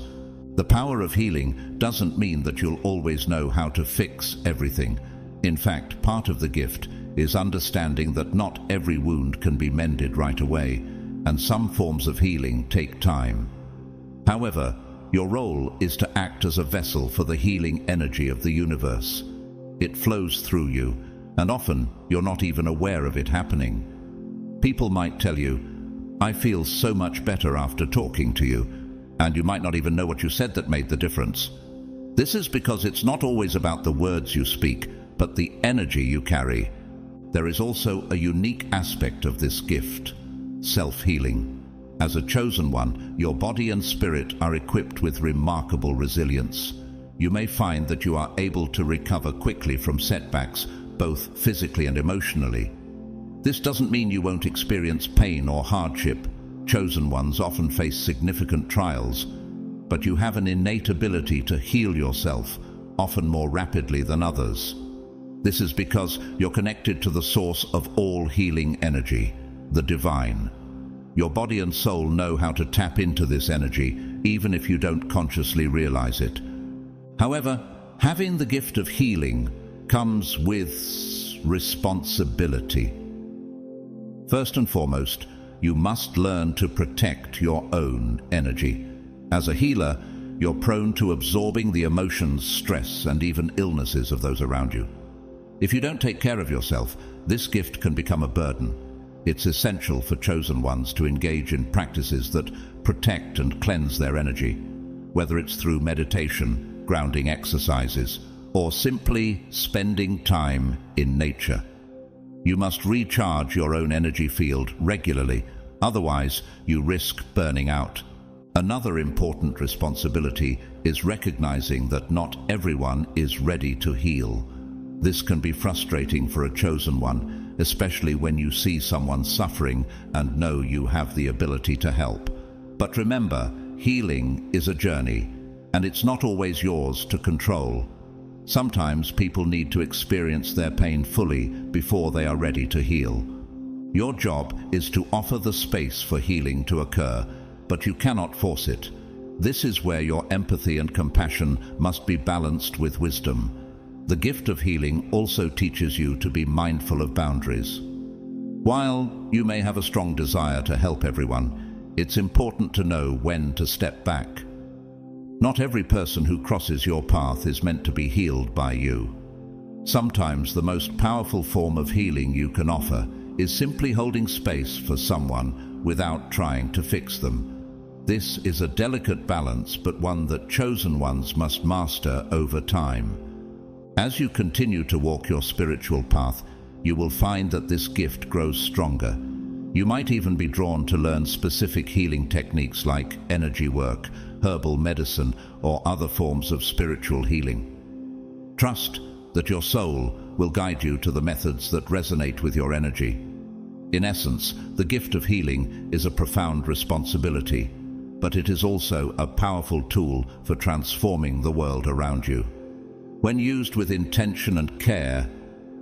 The power of healing doesn't mean that you'll always know how to fix everything. In fact, part of the gift is understanding that not every wound can be mended right away, and some forms of healing take time. However, your role is to act as a vessel for the healing energy of the universe. It flows through you, and often you're not even aware of it happening. People might tell you, "I feel so much better after talking to you," and you might not even know what you said that made the difference. This is because it's not always about the words you speak, but the energy you carry. There is also a unique aspect of this gift: self-healing. As a chosen one, your body and spirit are equipped with remarkable resilience. You may find that you are able to recover quickly from setbacks, both physically and emotionally. This doesn't mean you won't experience pain or hardship. Chosen ones often face significant trials, but you have an innate ability to heal yourself, often more rapidly than others. This is because you're connected to the source of all healing energy, the divine. Your body and soul know how to tap into this energy, even if you don't consciously realize it. However, having the gift of healing comes with responsibility. First and foremost, you must learn to protect your own energy. As a healer, you're prone to absorbing the emotions, stress, and even illnesses of those around you. If you don't take care of yourself, this gift can become a burden. It's essential for chosen ones to engage in practices that protect and cleanse their energy, whether it's through meditation, grounding exercises, or simply spending time in nature. You must recharge your own energy field regularly, otherwise you risk burning out. Another important responsibility is recognizing that not everyone is ready to heal. This can be frustrating for a chosen one, especially when you see someone suffering and know you have the ability to help. But remember, healing is a journey, and it's not always yours to control. Sometimes people need to experience their pain fully before they are ready to heal. Your job is to offer the space for healing to occur, but you cannot force it. This is where your empathy and compassion must be balanced with wisdom. The gift of healing also teaches you to be mindful of boundaries. While you may have a strong desire to help everyone, it's important to know when to step back. Not every person who crosses your path is meant to be healed by you. Sometimes the most powerful form of healing you can offer is simply holding space for someone without trying to fix them. This is a delicate balance, but one that chosen ones must master over time. As you continue to walk your spiritual path, you will find that this gift grows stronger. You might even be drawn to learn specific healing techniques like energy work, herbal medicine, or other forms of spiritual healing. Trust that your soul will guide you to the methods that resonate with your energy. In essence, the gift of healing is a profound responsibility, but it is also a powerful tool for transforming the world around you. When used with intention and care,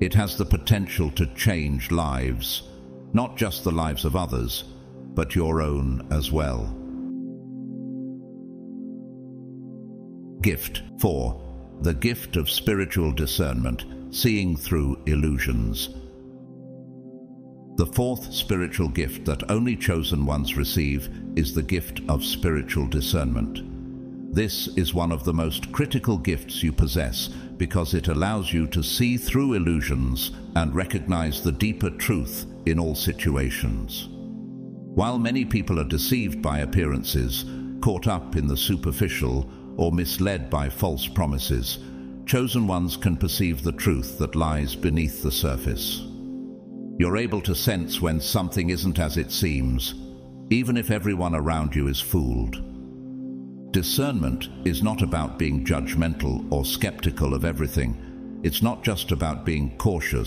it has the potential to change lives, not just the lives of others, but your own as well. Gift 4. The gift of spiritual discernment, seeing through illusions. The fourth spiritual gift that only chosen ones receive is the gift of spiritual discernment. This is one of the most critical gifts you possess because it allows you to see through illusions and recognize the deeper truth in all situations. While many people are deceived by appearances, caught up in the superficial, or misled by false promises, chosen ones can perceive the truth that lies beneath the surface. You're able to sense when something isn't as it seems, even if everyone around you is fooled. Discernment is not about being judgmental or skeptical of everything. It's not just about being cautious